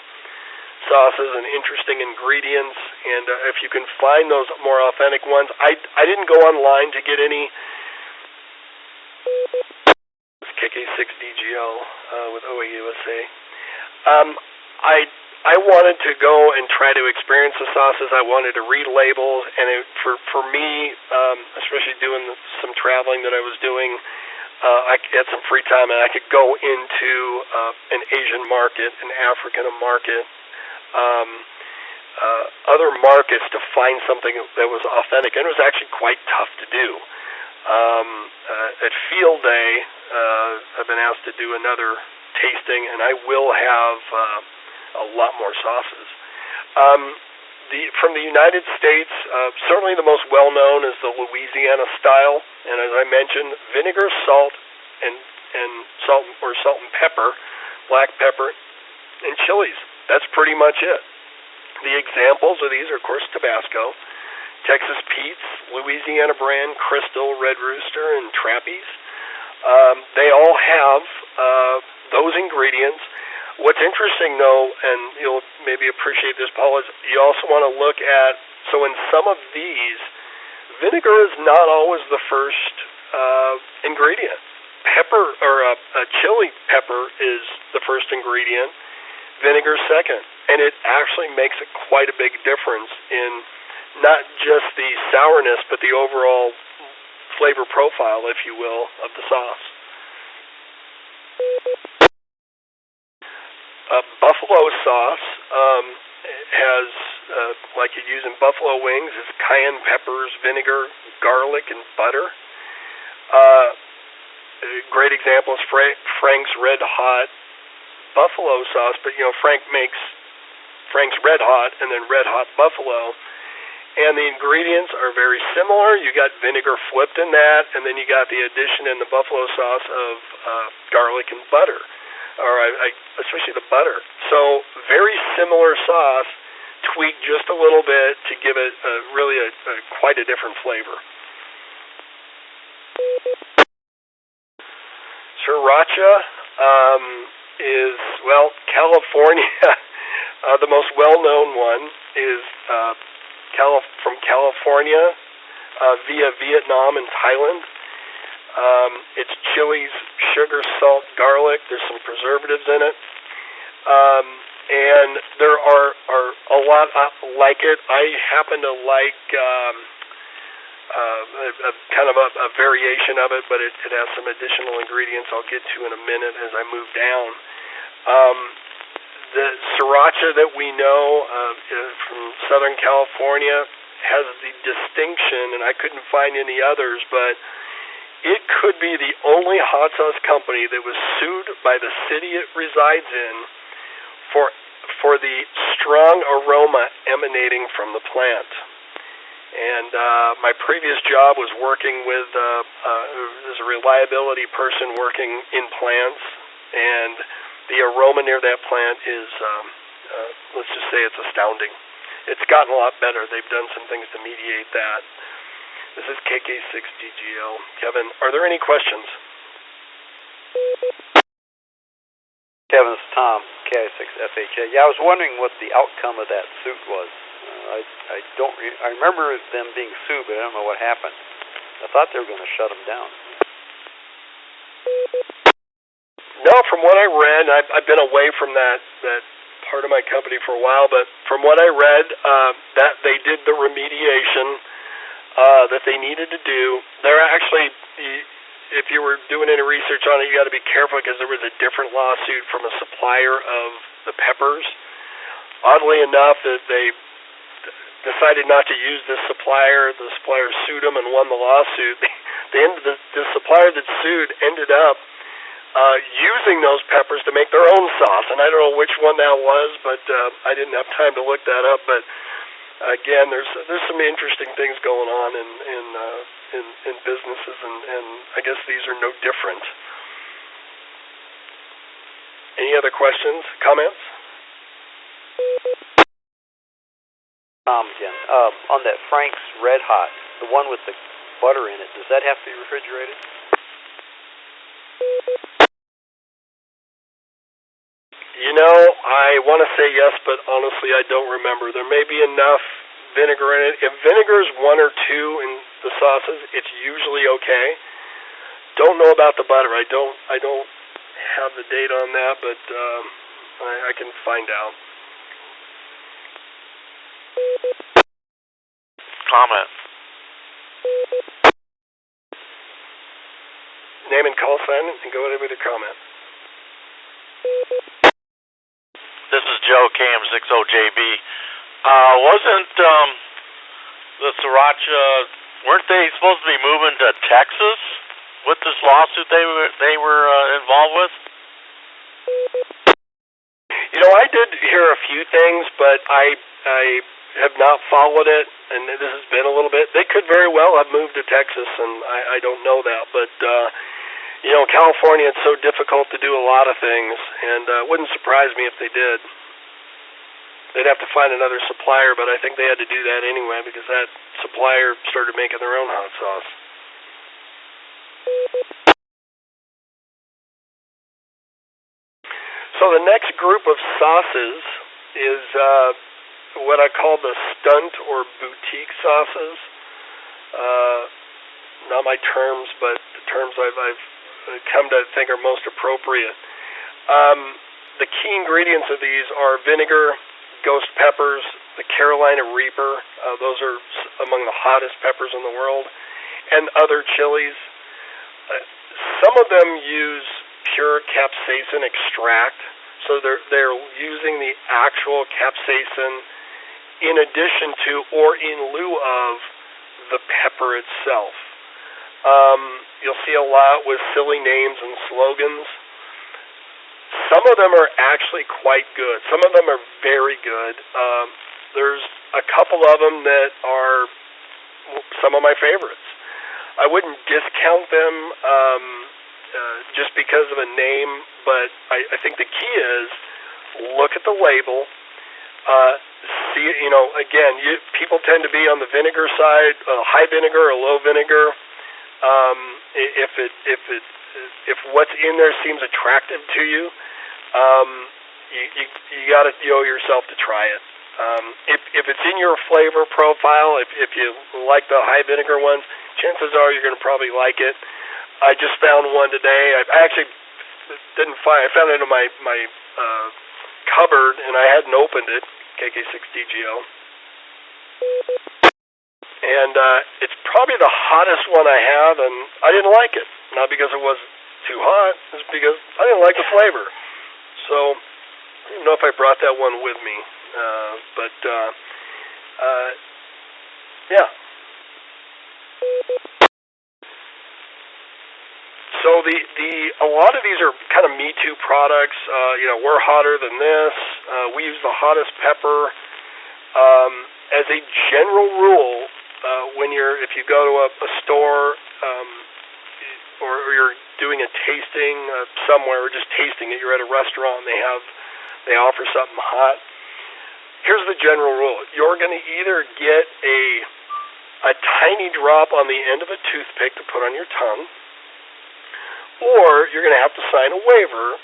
sauces and interesting ingredients. And if you can find those more authentic ones, I didn't go online to get any. KK6DGL with OAUSA. I wanted to go and try to experience the sauces. I wanted to read labels, and for me, especially doing some traveling that I was doing, I had some free time, and I could go into an Asian market, an African market, other markets to find something that was authentic, and it was actually quite tough to do. At Field Day, I've been asked to do another tasting, and I will have a lot more sauces. From the United States, certainly the most well-known is the Louisiana style, and as I mentioned, vinegar, salt, and salt and pepper, black pepper, and chilies. That's pretty much it. The examples of these are, of course, Tabasco, Texas Pete's, Louisiana brand, Crystal, Red Rooster, and Trappies. They all have those ingredients. What's interesting, though, and you'll maybe appreciate this, Paul, is you also want to look at, so in some of these, vinegar is not always the first ingredient. Pepper, or chili pepper is the first ingredient, vinegar second. And it actually makes quite a big difference in not just the sourness, but the overall flavor profile, if you will, of the sauce. Buffalo sauce has, like you use in buffalo wings, is cayenne peppers, vinegar, garlic, and butter. A great example is Frank's Red Hot buffalo sauce, but Frank makes Frank's Red Hot and then Red Hot Buffalo. and the ingredients are very similar. You got vinegar flipped in that, and then you got the addition in the buffalo sauce of garlic and butter, or especially the butter. So very similar sauce, tweaked just a little bit to give it really quite a different flavor. Sriracha is, well, California. The most well-known one is from California via Vietnam and Thailand. It's chilies, sugar, salt, garlic. There's some preservatives in it. And there are a lot like it. I happen to like kind of a variation of it, but it has some additional ingredients I'll get to in a minute as I move down. The sriracha that we know from Southern California has the distinction, and I couldn't find any others, but it could be the only hot sauce company that was sued by the city it resides in for the strong aroma emanating from the plant. And my previous job was working with as a reliability person working in plants, and the aroma near that plant is, let's just say it's astounding. It's gotten a lot better. They've done some things to mediate that. This is KK6DGL. Kevin, are there any questions? Kevin, this is Tom, KE6TZG. Yeah, I was wondering what the outcome of that suit was. I remember them being sued, but I don't know what happened. I thought they were going to shut them down. No, from what I read, I've been away from that part of my company for a while, but from what I read, that they did the remediation that they needed to do. They're actually, if you were doing any research on it, you got to be careful because there was a different lawsuit from a supplier of the peppers. Oddly enough, that they decided not to use this supplier. The supplier sued them and won the lawsuit. The supplier that sued ended up using those peppers to make their own sauce, and I don't know which one that was, but I didn't have time to look that up. But again, there's some interesting things going on in businesses, and I guess these are no different. Any other questions, comments? Tom again. On that Frank's Red Hot, the one with the butter in it, does that have to be refrigerated? You know, I want to say yes, but honestly, I don't remember. There may be enough vinegar in it. If vinegar is 1 or 2 in the sauces, it's usually okay. Don't know about the butter. I don't have the date on that, but I can find out. Comment. Name and call sign, and go ahead with your comment. This is Joe, KM60JB. Wasn't the sriracha, weren't they supposed to be moving to Texas with this lawsuit they were involved with? You know, I did hear a few things, but I have not followed it, and this has been a little bit. They could very well have moved to Texas, and I don't know that, but you know, California, it's so difficult to do a lot of things, and it wouldn't surprise me if they did. They'd have to find another supplier, but I think they had to do that anyway because that supplier started making their own hot sauce. So the next group of sauces is what I call the stunt or boutique sauces. Not my terms, but the terms I've come to think are most appropriate. The key ingredients of these are vinegar, ghost peppers, the Carolina Reaper. Those are among the hottest peppers in the world, and other chilies. Some of them use pure capsaicin extract, so they're using the actual capsaicin in addition to or in lieu of the pepper itself. You'll see a lot with silly names and slogans. Some of them are actually quite good. Some of them are very good. There's a couple of them that are some of my favorites. I wouldn't discount them just because of a name, but I think the key is look at the label. See, again, people tend to be on the vinegar side, high vinegar or low vinegar. If what's in there seems attractive to you, you got to owe yourself to try it. If it's in your flavor profile, if you like the high vinegar ones, chances are you're going to probably like it. I just found one today. I actually didn't find. I found it in my cupboard, and I hadn't opened it. KK6DGL, and it's probably the hottest one I have, and I didn't like it. Not because it was too hot, it's because I didn't like the flavor. So I don't know if I brought that one with me, but yeah. So a lot of these are kind of Me Too products. We're hotter than this. We use the hottest pepper. As a general rule, if you go to a store or you're doing a tasting somewhere, or just tasting it, you're at a restaurant and they offer something hot. Here's the general rule: you're going to either get a tiny drop on the end of a toothpick to put on your tongue, or you're going to have to sign a waiver,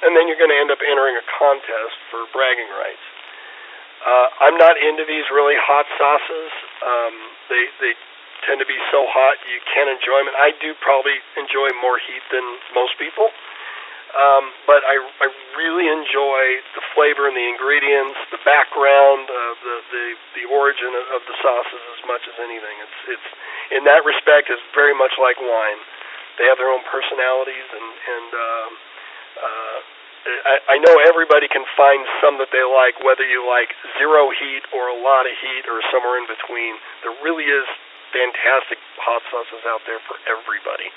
and then you're going to end up entering a contest for bragging rights. I'm not into these really hot sauces. They tend to be so hot you can't enjoy them. And I do probably enjoy more heat than most people, but I really enjoy the flavor and the ingredients, the background, the origin of the sauces as much as anything. It's in that respect, it's very much like wine. They have their own personalities, and I know everybody can find some that they like, whether you like zero heat or a lot of heat or somewhere in between. There really is fantastic hot sauces out there for everybody.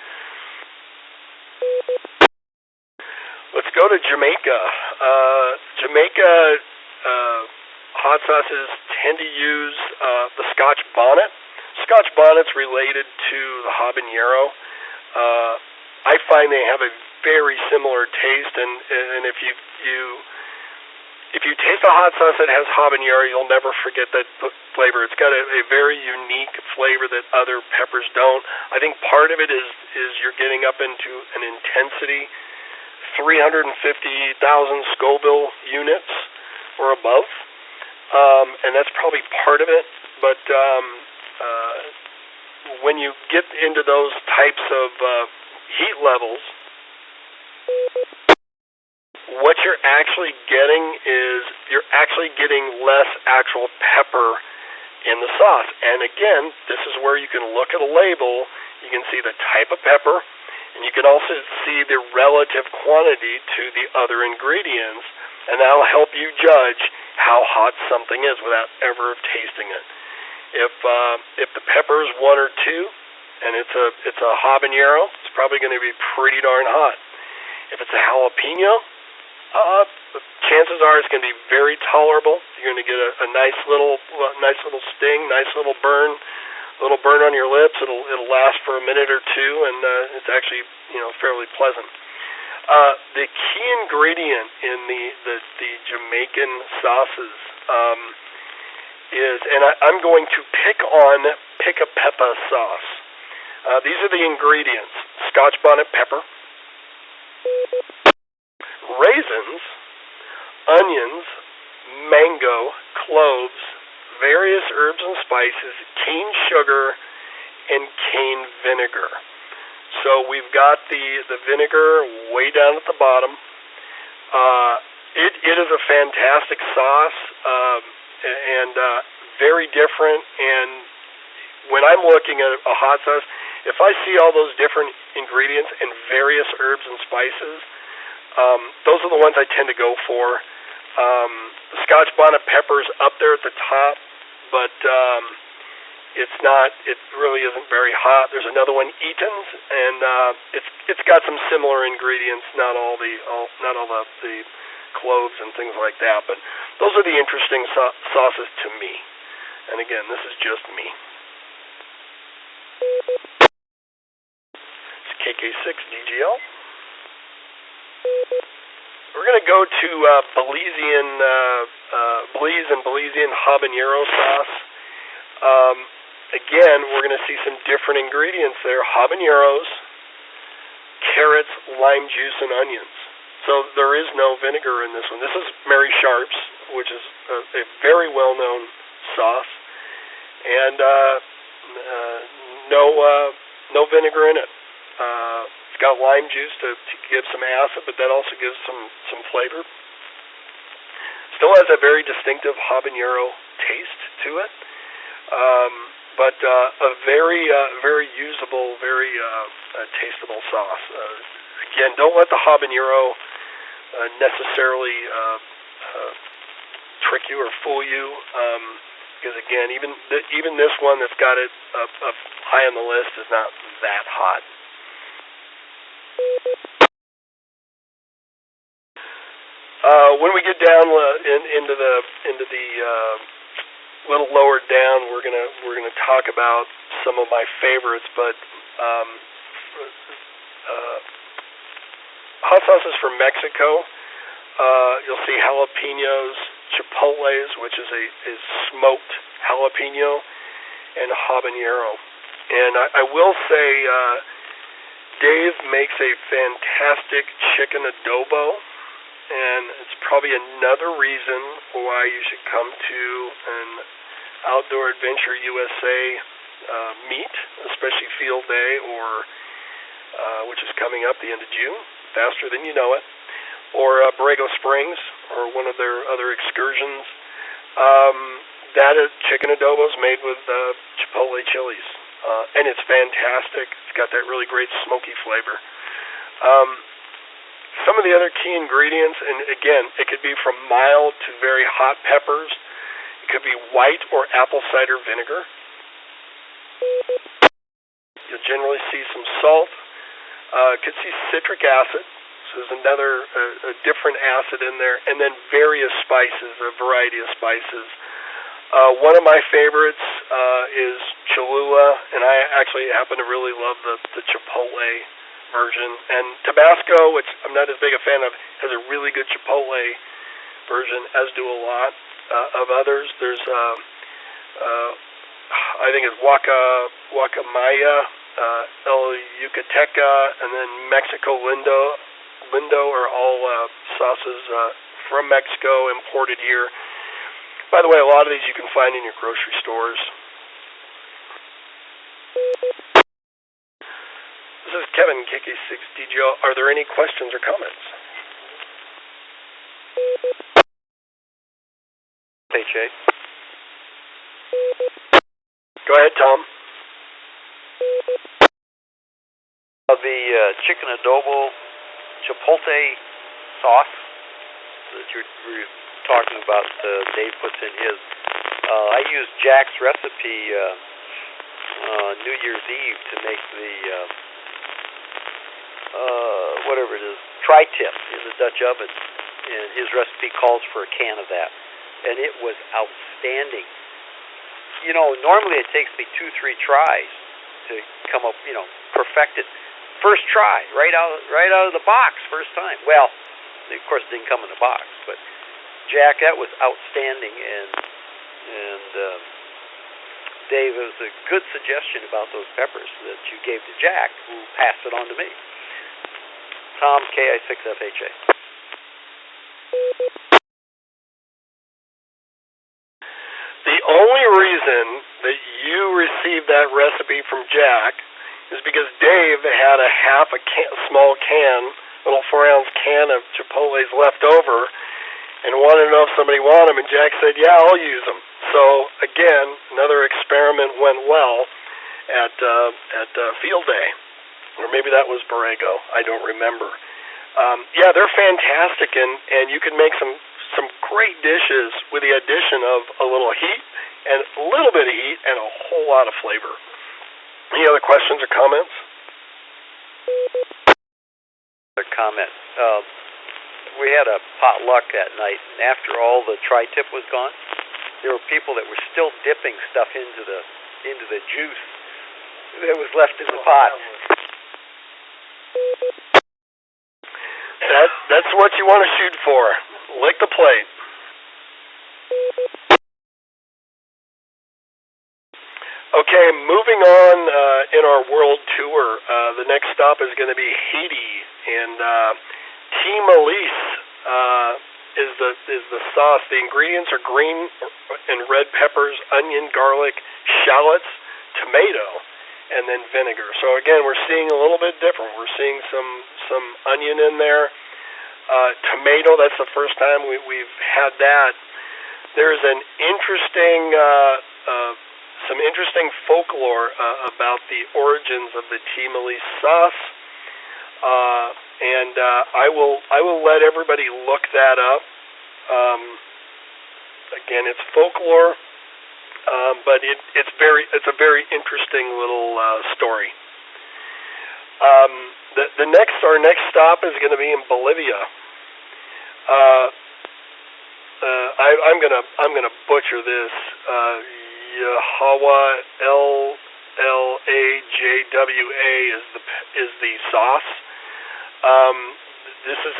Let's go to Jamaica. Jamaica hot sauces tend to use the Scotch bonnet. Scotch bonnet's related to the habanero. I find they have a very similar taste, and if you taste a hot sauce that has habanero, you'll never forget that flavor. It's got a very unique flavor that other peppers don't. I think part of it is you're getting up into an intensity, 350,000 Scoville units or above, and that's probably part of it. But when you get into those types of heat levels, what you're actually getting is you're actually getting less actual pepper in the sauce. And again, this is where you can look at a label, you can see the type of pepper, and you can also see the relative quantity to the other ingredients, and that'll help you judge how hot something is without ever tasting it. If the pepper is 1 or 2, and it's a habanero, it's probably going to be pretty darn hot. If it's a jalapeno, chances are it's going to be very tolerable. You're going to get a nice little sting, nice little burn on your lips. It'll last for a minute or two, and it's actually fairly pleasant. The key ingredient in the Jamaican sauces is, and I'm going to pick a pepper sauce. These are the ingredients: Scotch bonnet pepper, raisins, onions, mango, cloves, various herbs and spices, cane sugar, and cane vinegar. So we've got the vinegar way down at the bottom. It is a fantastic sauce, and very different. And when I'm looking at a hot sauce, if I see all those different ingredients and various herbs and spices, those are the ones I tend to go for. The Scotch bonnet pepper's up there at the top, but it really isn't very hot. There's another one, Eaton's, and it's got some similar ingredients, not all the cloves and things like that, but those are the interesting sauces to me. And again, this is just me. It's KK6DGL. We're going to go to Belize and Belizean habanero sauce. Again, we're going to see some different ingredients there. Habaneros, carrots, lime juice, and onions. So there is no vinegar in this one. This is Mary Sharp's, which is a very well-known sauce, and no vinegar in it. It's got lime juice to give some acid, but that also gives some flavor. Still has a very distinctive habanero taste to it, but a very usable, very tasteable sauce. Again, don't let the habanero necessarily trick you or fool you, because again, even this one that's got it up high on the list is not that hot. When we get down into the little lower down, we're gonna talk about some of my favorites, but hot sauces from Mexico. You'll see jalapenos, chipotles, which is a smoked jalapeno, and habanero. And I will say, Dave makes a fantastic chicken adobo, and it's probably another reason why you should come to an Outdoor Adventure USA meet, especially Field Day, or which is coming up the end of June, faster than you know it, or Borrego Springs, or one of their other excursions. That chicken adobo is made with chipotle chilies, and it's fantastic. It's got that really great smoky flavor. Some of the other key ingredients, and again, it could be from mild to very hot peppers. It could be white or apple cider vinegar. You'll generally see some salt. Could see citric acid. So there's another a different acid in there, and then various spices, a variety of spices. One of my favorites is Cholula, and I actually happen to really love the chipotle version. And Tabasco, which I'm not as big a fan of, has a really good chipotle version, as do a lot of others. There's I think it's Guacamaya, El Yucateca, and then Mexico Lindo are all sauces from Mexico, imported here. By the way, a lot of these you can find in your grocery stores. This is Kevin, KK6TZG. Are there any questions or comments? HA. Go ahead, Tom. The chicken adobo chipotle sauce that you're talking about, Dave puts in his. I used Jack's recipe New Year's Eve to make the whatever it is, tri-tip in the Dutch oven, and his recipe calls for a can of that, and it was outstanding. You know, normally it takes me 2-3 tries to come up, perfect it. First try, right out of the box, first time. Well, of course, it didn't come in a box, but Jack, that was outstanding, and Dave, it was a good suggestion about those peppers that you gave to Jack, who passed it on to me. Tom, KI6FHA. The only reason that you received that recipe from Jack is because Dave had a small can, little 4-ounce can of chipotles left over, and wanted to know if somebody wanted them, and Jack said, yeah, I'll use them. So, again, another experiment went well at Field Day. Or maybe that was Borrego. I don't remember. Yeah, they're fantastic, and you can make some great dishes with the addition of a little heat, and a little bit of heat, and a whole lot of flavor. Any other questions or comments? Other comment. We had a potluck that night, and after all the tri-tip was gone, there were people that were still dipping stuff into the juice that was left in the pot. That's what you want to shoot for. Lick the plate. Okay, moving on in our world tour. The next stop is going to be Haiti, and Timalice is the sauce. The ingredients are green and red peppers, onion, garlic, shallots, tomato, and then vinegar. So again, we're seeing a little bit different. We're seeing some onion in there. Tomato, that's the first time we've had that. There's an interesting some interesting folklore about the origins of the Timalice sauce, and I will let everybody look that up. Again, it's folklore, but it's a very interesting little story. Our next stop is going to be in Bolivia. I'm gonna butcher this. Yahawa LLAJWA is the sauce. This is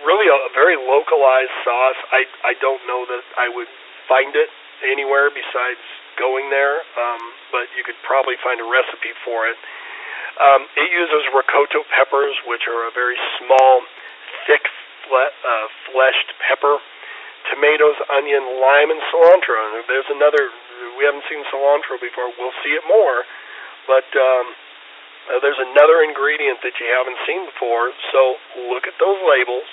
really a very localized sauce. I don't know that I would find it anywhere besides going there, but you could probably find a recipe for it. It uses ricotta peppers, which are a very small, thick, fleshed pepper. Tomatoes, onion, lime, and cilantro. And there's another, we haven't seen cilantro before. We'll see it more, but there's another ingredient that you haven't seen before. So look at those labels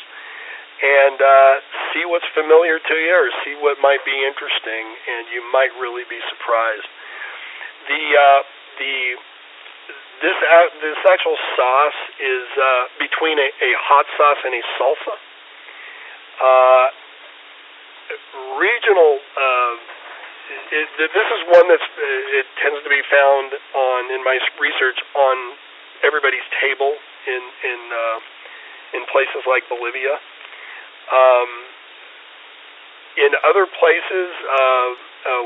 and see what's familiar to you, or see what might be interesting, and you might really be surprised. This actual sauce is between a hot sauce and a salsa. Regional. This is one that's it tends to be found in my research on everybody's table in places like Bolivia. In other places,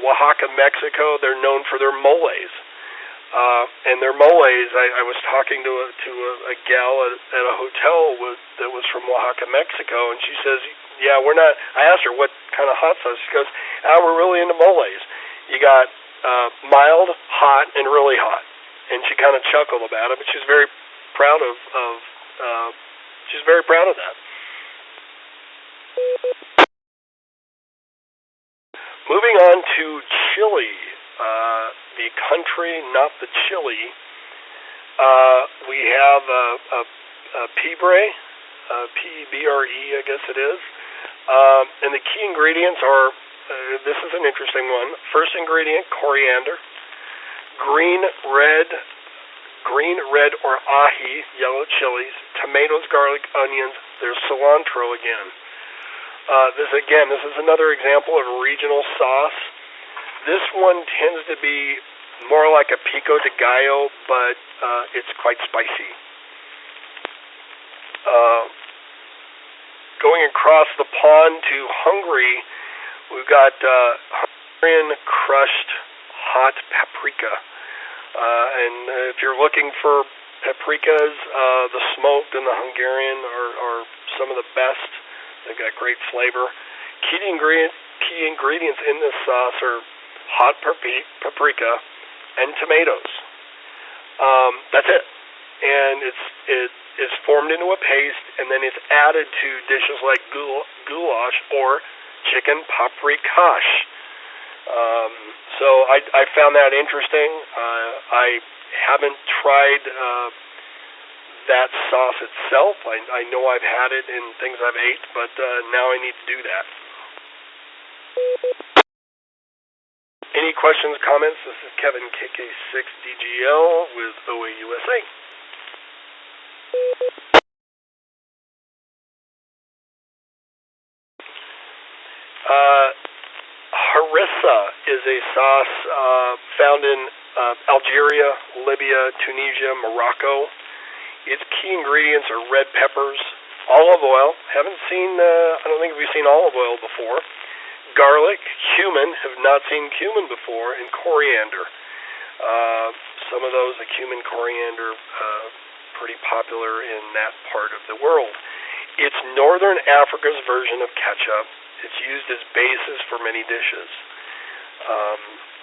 Oaxaca, Mexico, they're known for their moles. And their moles, I was talking to a gal at a hotel that was from Oaxaca, Mexico, and she says, yeah, we're not. I asked her what kind of hot sauce. She goes, we're really into moles. You got mild, hot, and really hot. And she kind of chuckled about it, but she's very proud of that. Moving on to Chile, the country, not the chili. We have a Pebre, P-E-B-R-E, I guess it is. And the key ingredients are, this is an interesting one. First ingredient, coriander. Green, red, or ají, yellow chilies. Tomatoes, garlic, onions. There's cilantro again. This is another example of regional sauce. This one tends to be more like a pico de gallo, but it's quite spicy. Going across the pond to Hungary, we've got Hungarian crushed hot paprika. And if you're looking for paprikas, the smoked and the Hungarian are some of the best. They've got great flavor. Key ingredients in this sauce are hot paprika and tomatoes. That's it. And it's formed into a paste, and then it's added to dishes like goulash or chicken paprikash. So I found that interesting. I haven't tried that sauce itself. I know I've had it in things I've ate, but now I need to do that. Any questions, comments? This is Kevin, KK6DGL with OAUSA. Harissa is a sauce found in Algeria, Libya, Tunisia, Morocco. Its key ingredients are red peppers, olive oil. I don't think we've seen olive oil before. garlic, cumin, have not seen cumin before, and coriander. Some of those, the cumin, coriander, pretty popular in that part of the world. It's Northern Africa's version of ketchup. It's used as basis for many dishes.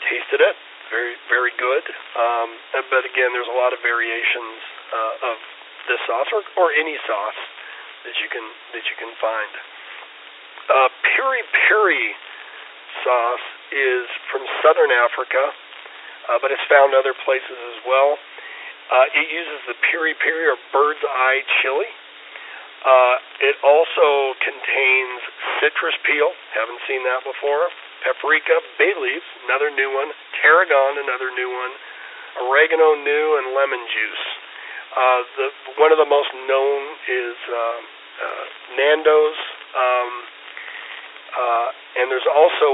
Tasted it, very, very good. But again, there's a lot of variations of this sauce or any sauce that you can find. Piri piri sauce is from Southern Africa, but it's found other places as well. It uses the piri piri or bird's eye chili. It also contains citrus peel, haven't seen that before, paprika, bay leaves, another new one, tarragon, another new one, oregano new, and lemon juice. One of the most known is Nando's, and there's also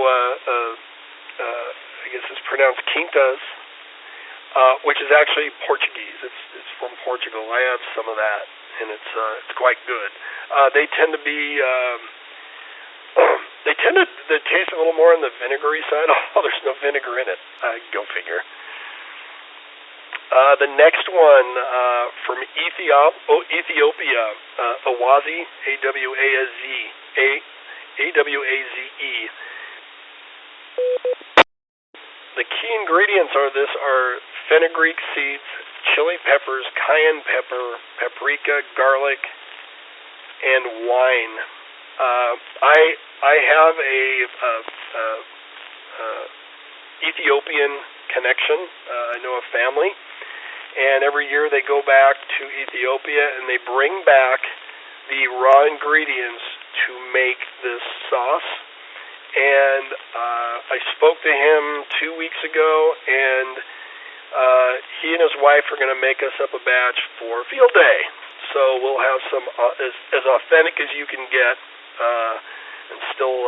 I guess it's pronounced Quintas, which is actually Portuguese. It's from Portugal. I have some of that, and it's quite good. They tend to be they taste a little more on the vinegary side. Oh, there's no vinegar in it. Go figure. The next one from Ethiopia, Awaze, A-W-A-Z-E. The key ingredients are fenugreek seeds, chili peppers, cayenne pepper, paprika, garlic, and wine. I have a Ethiopian connection. I know a family, and every year they go back to Ethiopia and they bring back the raw ingredients to make this sauce. And I spoke to him 2 weeks ago, and he and his wife are going to make us up a batch for field day. So we'll have some as authentic as you can get, and still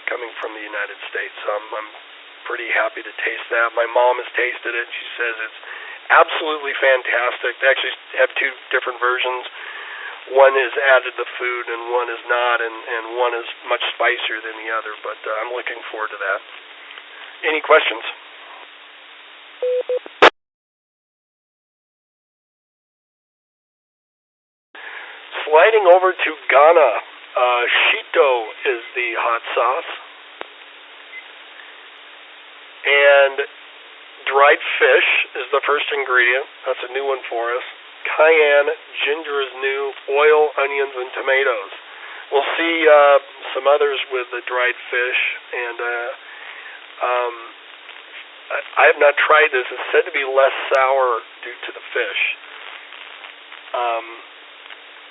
coming from the United States. So I'm pretty happy to taste that. My mom has tasted it. She says it's absolutely fantastic. They actually have two different versions. One is added to food and one is not, and one is much spicier than the other, but I'm looking forward to that. Any questions? Sliding over to Ghana, Shito is the hot sauce, and dried fish is the first ingredient. That's a new one for us. Cayenne, ginger is new, oil, onions, and tomatoes. We'll see some others with the dried fish, and I have not tried this. It's said to be less sour due to the fish.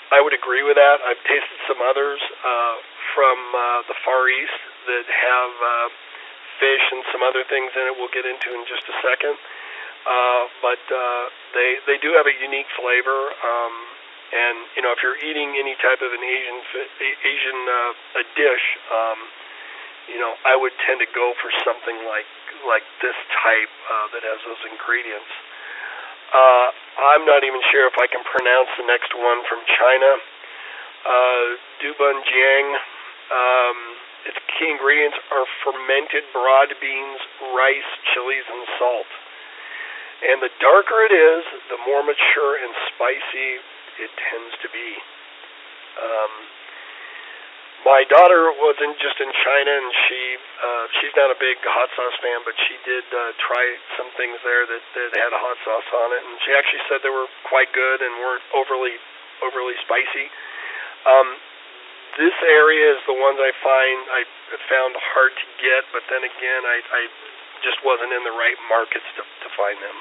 I would agree with that. I've tasted some others from the Far East that have fish and some other things in it we'll get into in just a second. But they do have a unique flavor, and if you're eating any type of an Asian dish, I would tend to go for something like this type that has those ingredients. I'm not even sure if I can pronounce the next one from China. Dubanjiang. Its key ingredients are fermented broad beans, rice, chilies, and salt. And the darker it is, the more mature and spicy it tends to be. My daughter wasn't just in China, and she's not a big hot sauce fan, but she did try some things there that had a hot sauce on it, and she actually said they were quite good and weren't overly spicy. This area is the ones I found hard to get, but then again, I just wasn't in the right markets to find them.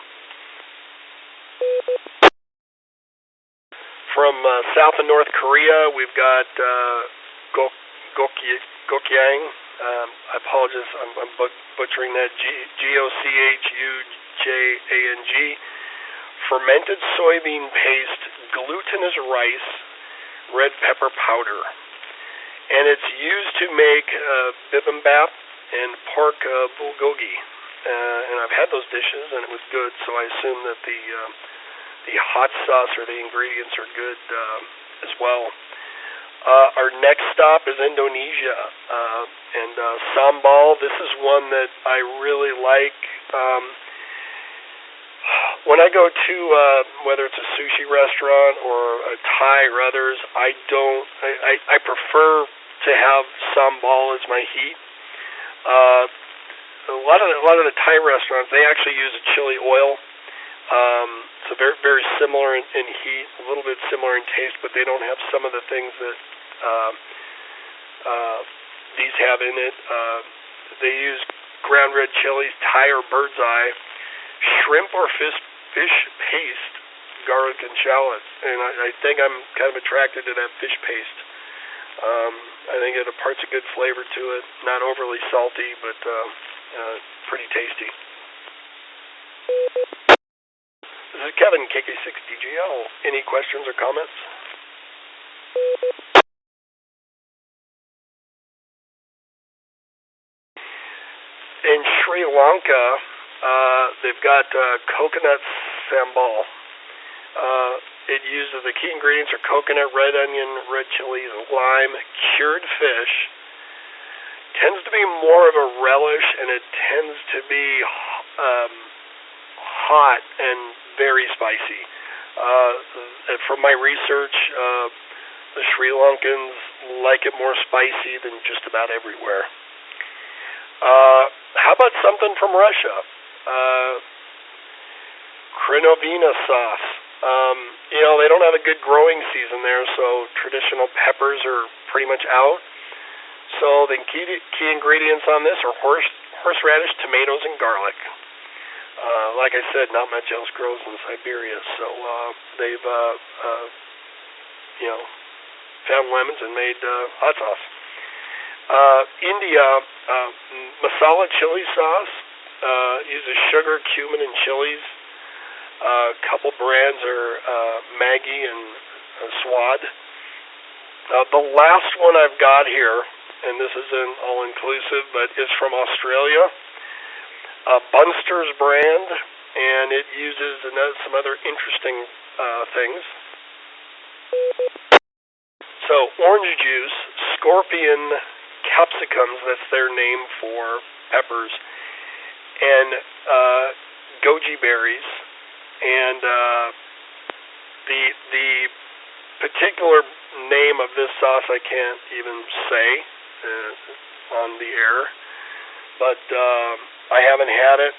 From South and North Korea, we've got Gokyang. I apologize, I'm butchering that. Gochujang. Fermented soybean paste, glutinous rice, red pepper powder. And it's used to make bibimbap and pork bulgogi. And I've had those dishes, and it was good, so I assume that the hot sauce or the ingredients are good as well. Our next stop is Indonesia, and sambal. This is one that I really like. When I go to whether it's a sushi restaurant or a Thai or others, I prefer to have sambal as my heat. A lot of the Thai restaurants, they actually use a chili oil. So very very similar in heat, a little bit similar in taste, but they don't have some of the things that these have in it. They use ground red chilies, Thai or bird's eye, shrimp or fish paste, garlic and shallots, and I think I'm kind of attracted to that fish paste. I think it imparts a good flavor to it, not overly salty, but pretty tasty. This is Kevin, KK6DGL. Any questions or comments? In Sri Lanka, they've got coconut sambal. It uses the key ingredients are coconut, red onion, red chilies, lime, cured fish. Tends to be more of a relish, and it tends to be hot and very spicy. From my research, the Sri Lankans like it more spicy than just about everywhere. How about something from Russia? Krinovina sauce. They don't have a good growing season there, so traditional peppers are pretty much out. So the key ingredients on this are horseradish, tomatoes, and garlic. Like I said, not much else grows in Siberia, so they've found lemons and made hot sauce. India, masala chili sauce, uses sugar, cumin, and chilies. A couple brands are Maggi and Swad. The last one I've got here, and this isn't all-inclusive, but is from Australia, Bunster's brand, and it uses some other interesting things. So orange juice, scorpion capsicums, that's their name for peppers, and goji berries, and the particular name of this sauce I can't even say on the air, but I haven't had it.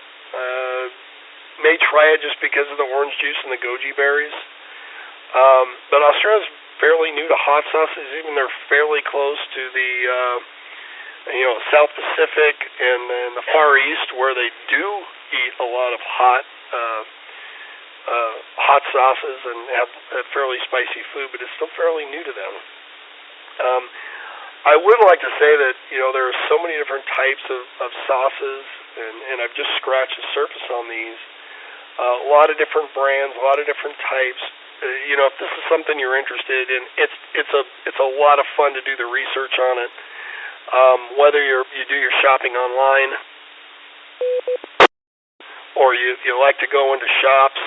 May try it just because of the orange juice and the goji berries. But Australia's fairly new to hot sauces, even they're fairly close to the South Pacific and the Far East, where they do eat a lot of hot sauces and have fairly spicy food, but it's still fairly new to them. I would like to say that there are so many different types of sauces, and I've just scratched the surface on these. A lot of different brands, a lot of different types. If this is something you're interested in, it's a lot of fun to do the research on it. Whether you do your shopping online or you like to go into shops,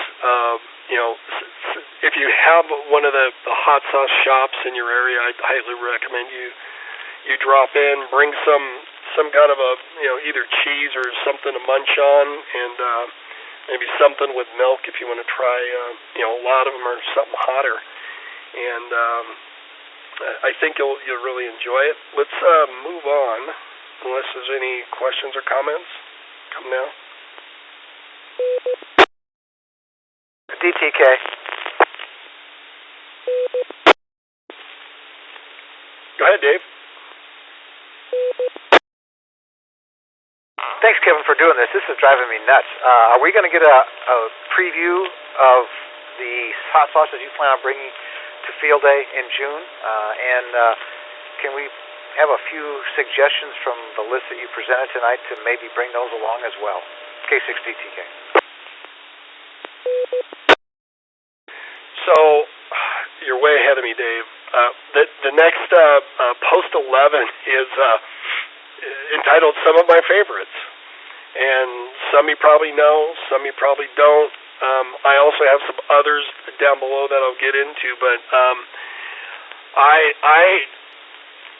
if you have one of the hot sauce shops in your area, I'd highly recommend you drop in, bring some kind of a either cheese or something to munch on, and maybe something with milk if you want to try. A lot of them are something hotter, and I think you'll really enjoy it. Let's move on, unless there's any questions or comments. Come now. DTK. Go ahead, Dave. Thanks, Kevin, for doing this. This is driving me nuts. Are we going to get a preview of the hot sauces you plan on bringing to Field Day in June? And can we have a few suggestions from the list that you presented tonight to maybe bring those along as well? K6DTK. So, you're way ahead of me, Dave. The next Post 11 is entitled Some of My Favorites. And some you probably know, some you probably don't. I also have some others down below that I'll get into, but I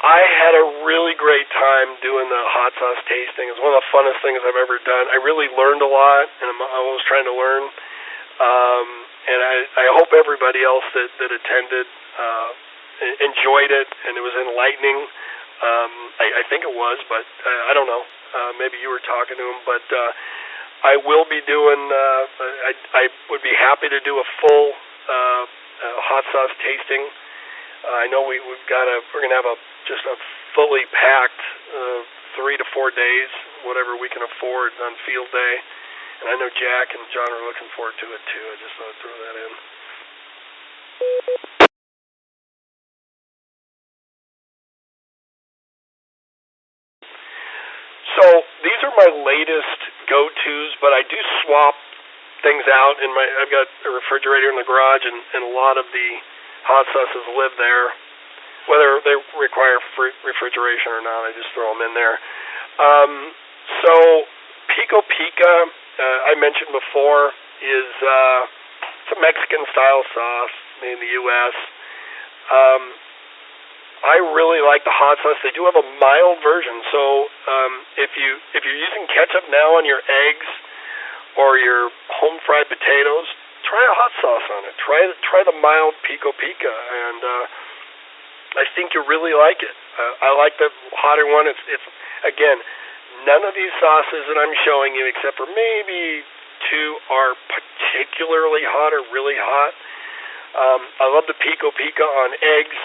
had a really great time doing the hot sauce tasting. It's one of the funnest things I've ever done. I really learned a lot, and I'm always trying to learn. And I hope everybody else that attended enjoyed it, and it was enlightening. I think it was, but I don't know. Maybe you were talking to him, but I will be doing. I would be happy to do a full hot sauce tasting. I know we're gonna have just a fully packed 3 to 4 days, whatever we can afford on field day. And I know Jack and John are looking forward to it too. I just thought I'd throw that in. So these are my latest go-tos, but I do swap things out. I've got a refrigerator in the garage, and a lot of the hot sauces live there. Whether they require refrigeration or not, I just throw them in there. So Pico Pica, I mentioned before, is it's a Mexican-style sauce made in the U.S. I really like the hot sauce. They do have a mild version, so if you're using ketchup now on your eggs or your home-fried potatoes, try a hot sauce on it. Try the mild Pico Pica, and I think you'll really like it. I like the hotter one. It's again, none of these sauces that I'm showing you, except for maybe 2, are particularly hot or really hot. I love the Pico Pica on eggs,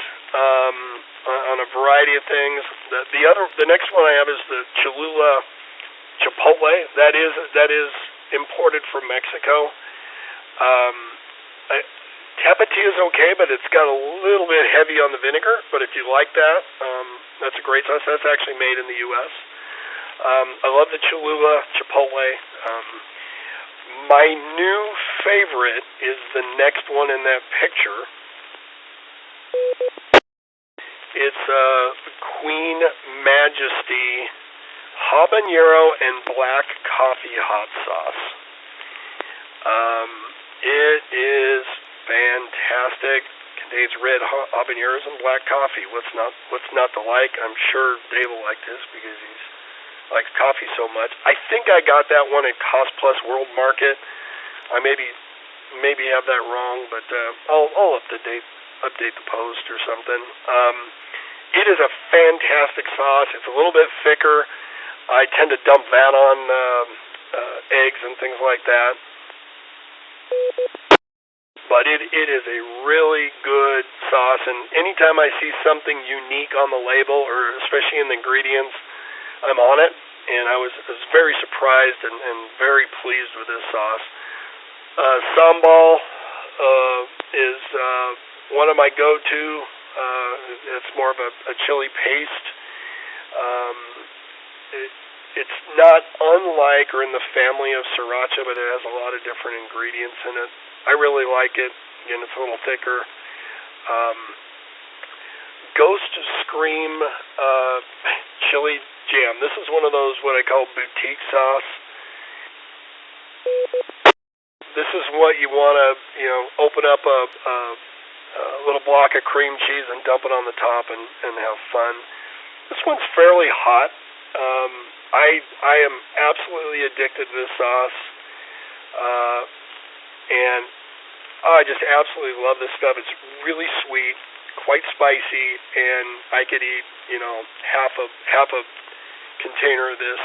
on a variety of things. The next one I have is the Cholula Chipotle. That is imported from Mexico. Tapatía is okay, but it's got a little bit heavy on the vinegar. But if you like that, that's a great sauce. That's actually made in the U.S. I love the Cholula Chipotle. My new favorite is the next one in that picture. It's Queen Majesty habanero and black coffee hot sauce. It is fantastic. Contains red habaneros and black coffee. What's not to like? I'm sure Dave will like this because he likes coffee so much. I think I got that one at Cost Plus World Market. I maybe have that wrong, but I'll update the post or something. It is a fantastic sauce. It's a little bit thicker. I tend to dump that on eggs and things like that. But it is a really good sauce, and anytime I see something unique on the label, or especially in the ingredients, I'm on it, and I was very surprised and very pleased with this sauce. Sambal is one of my go-to. It's more of a chili paste. It's not unlike or in the family of sriracha, but it has a lot of different ingredients in it. I really like it. Again, it's a little thicker. Ghost Scream chili jam. This is one of those what I call boutique sauce. This is what you want to, open up a little block of cream cheese and dump it on the top and have fun. This one's fairly hot. I am absolutely addicted to this sauce. And I just absolutely love this stuff. It's really sweet, quite spicy, and I could eat, half a container of this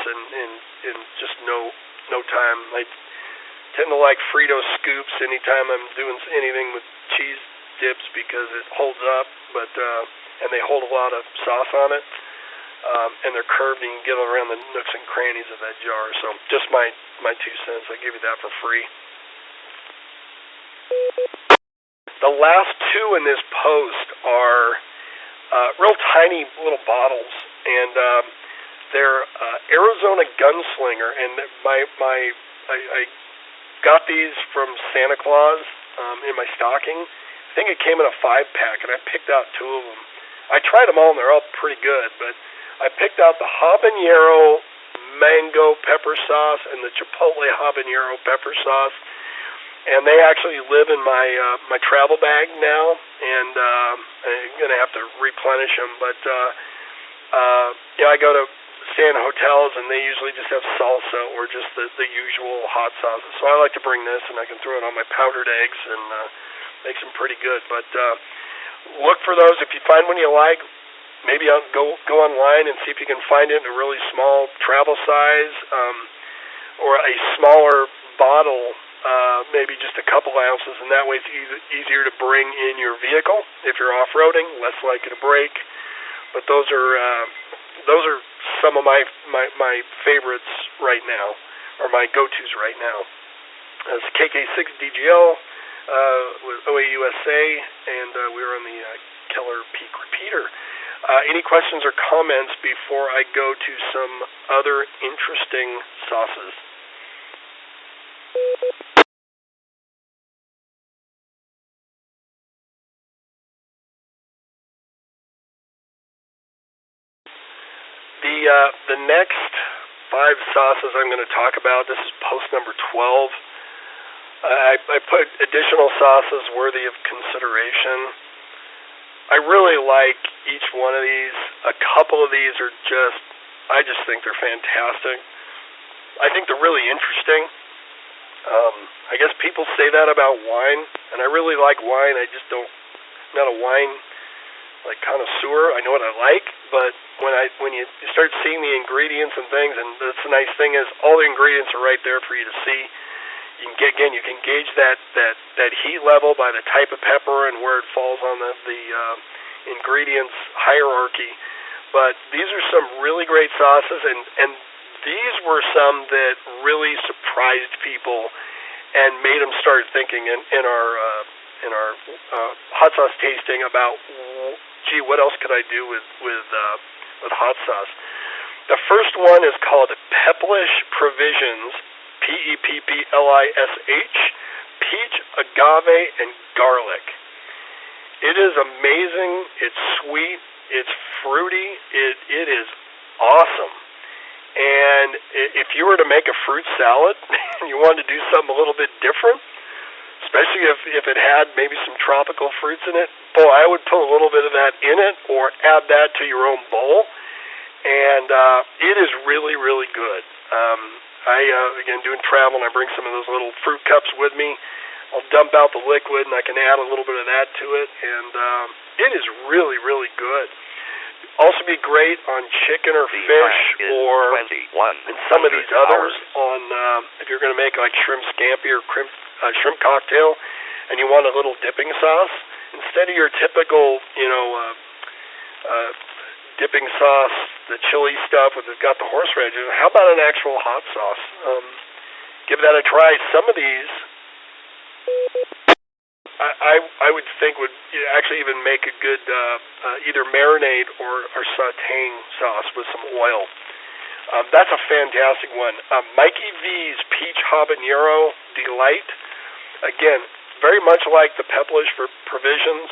in just no time. I tend to like Frito scoops anytime I'm doing anything with cheese dips because it holds up, and they hold a lot of sauce on it, and they're curved and you can get around the nooks and crannies of that jar. So just my 2 cents. I give you that for free. The last 2 in this post are real tiny little bottles, and they're Arizona Gunslinger, and I got these from Santa Claus in my stocking. I think it came in a 5-pack, and I picked out 2 of them. I tried them all, and they're all pretty good, but I picked out the habanero mango pepper sauce and the chipotle habanero pepper sauce. and they actually live in my travel bag now, and I'm going to have to replenish them. But I go to stay in hotels, and they usually just have salsa or just the usual hot sauces. So I like to bring this, and I can throw it on my powdered eggs and makes them pretty good. But look for those. If you find one you like, maybe I'll go online and see if you can find it in a really small travel size, or a smaller bottle, maybe just a couple ounces, and that way it's easier to bring in your vehicle if you're off-roading, less likely to break. But those are some of my favorites right now, or my go-tos right now. It's KK6DGL with OAUSA, and we were on the Keller Peak Repeater. Any questions or comments before I go to some other interesting sauces? The next 5 sauces I'm going to talk about, this is post number 12. I put additional sauces worthy of consideration. I really like each one of these. A couple of these are I just think they're fantastic. I think they're really interesting. I guess people say that about wine, and I really like wine. I'm not a wine connoisseur. I know what I like, but when you start seeing the ingredients and things, and that's the nice thing is all the ingredients are right there for you to see. You can gauge that heat level by the type of pepper and where it falls on the ingredients hierarchy. But these are some really great sauces, and these were some that really surprised people and made them start thinking in our hot sauce tasting about, gee, what else could I do with hot sauce? The first one is called Pepplish Provisions, Pepplish, peach, agave, and garlic. It is amazing. It's sweet. It's fruity. It is awesome. And if you were to make a fruit salad and you wanted to do something a little bit different, especially if it had maybe some tropical fruits in it, boy, I would put a little bit of that in it or add that to your own bowl. And it is really, really good. Again, doing travel, and I bring some of those little fruit cups with me. I'll dump out the liquid, and I can add a little bit of that to it, and it is really, really good. Also be great on chicken or fish, or in some of these others on if you're going to make like shrimp scampi or shrimp cocktail, and you want a little dipping sauce. Instead of your typical, dipping sauce, the chili stuff with it's got the horseradish, how about an actual hot sauce? Give that a try. Some of these I would think would actually even make a good either marinade or sautéing sauce with some oil. That's a fantastic one. Mikey V's Peach Habanero Delight. Again, very much like the Pepplish for Provisions.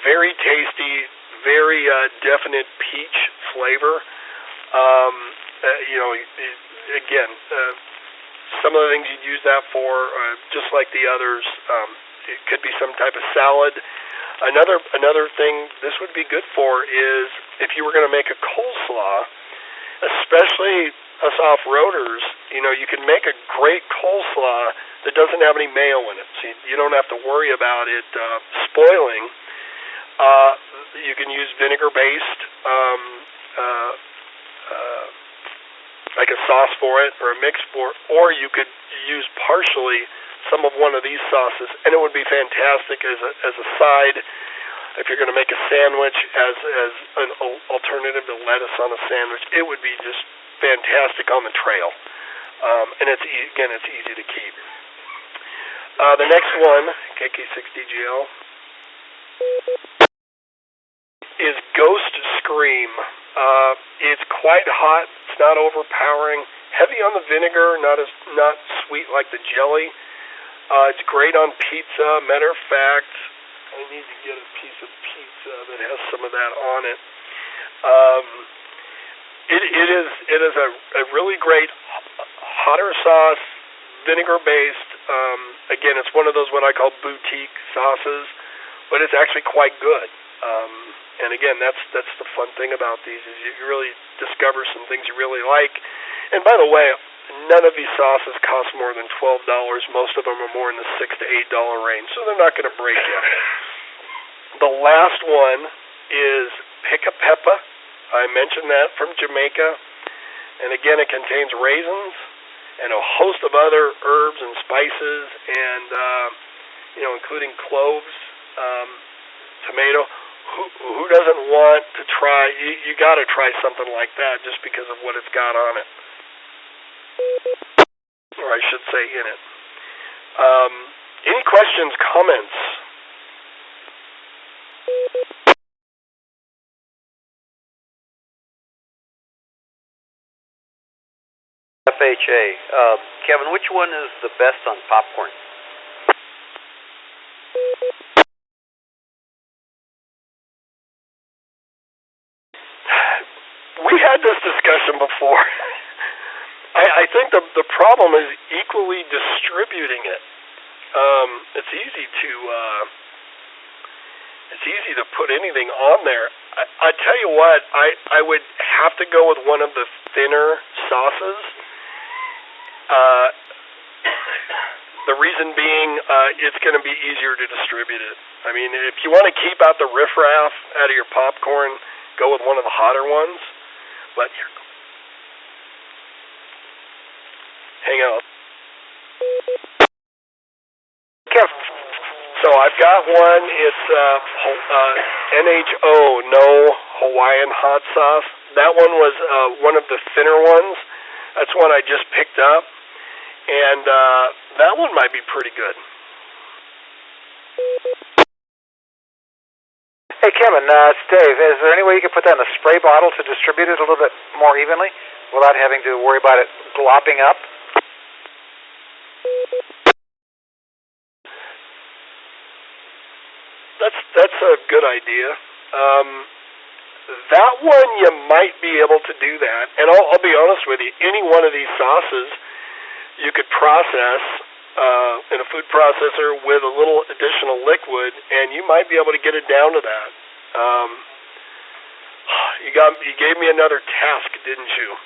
Very tasty, very definite peach flavor. Again, some of the things you'd use that for, just like the others, it could be some type of salad. Another thing this would be good for is if you were going to make a coleslaw, especially us off-roaders, you can make a great coleslaw that doesn't have any mayo in it, so you don't have to worry about it spoiling. You can use vinegar-based, like a sauce for it or a mix for it, or you could use partially some of one of these sauces, and it would be fantastic as a side if you're going to make a sandwich as an alternative to lettuce on a sandwich. It would be just fantastic on the trail, and it's easy to keep. The next one, KK6DGL, is Ghost Scream. It's quite hot. It's not overpowering. Heavy on the vinegar, not sweet like the jelly. It's great on pizza. Matter of fact, I need to get a piece of pizza that has some of that on it. It is a really great hotter sauce, vinegar-based. Again, it's one of those what I call boutique sauces, but it's actually quite good. And again, that's the fun thing about these is you really discover some things you really like. And by the way, none of these sauces cost more than $12. Most of them are more in the $6 to $8 range, so they're not going to break you. The last one is Pica Peppa. I mentioned that from Jamaica. And again, it contains raisins and a host of other herbs and spices, and including cloves, tomato. Who doesn't want to try? You got to try something like that just because of what it's got on it, or I should say in it. Any questions, comments? FHA. Kevin, which one is the best on popcorn? We had this discussion before. I think the problem is equally distributing it. It's easy to put anything on there. I tell you what, I would have to go with one of the thinner sauces. The reason being, it's going to be easier to distribute it. I mean, if you want to keep out the riffraff out of your popcorn, go with one of the hotter ones. But hang on. So I've got one. It's NHO, no Hawaiian hot sauce. That one was one of the thinner ones. That's one I just picked up, and that one might be pretty good. Hey, Kevin, it's Dave. Is there any way you could put that in a spray bottle to distribute it a little bit more evenly without having to worry about it glopping up? That's a good idea. That one you might be able to do that. And I'll be honest with you, any one of these sauces you could process in a food processor with a little additional liquid, and you might be able to get it down to that. You gave me another task, didn't you?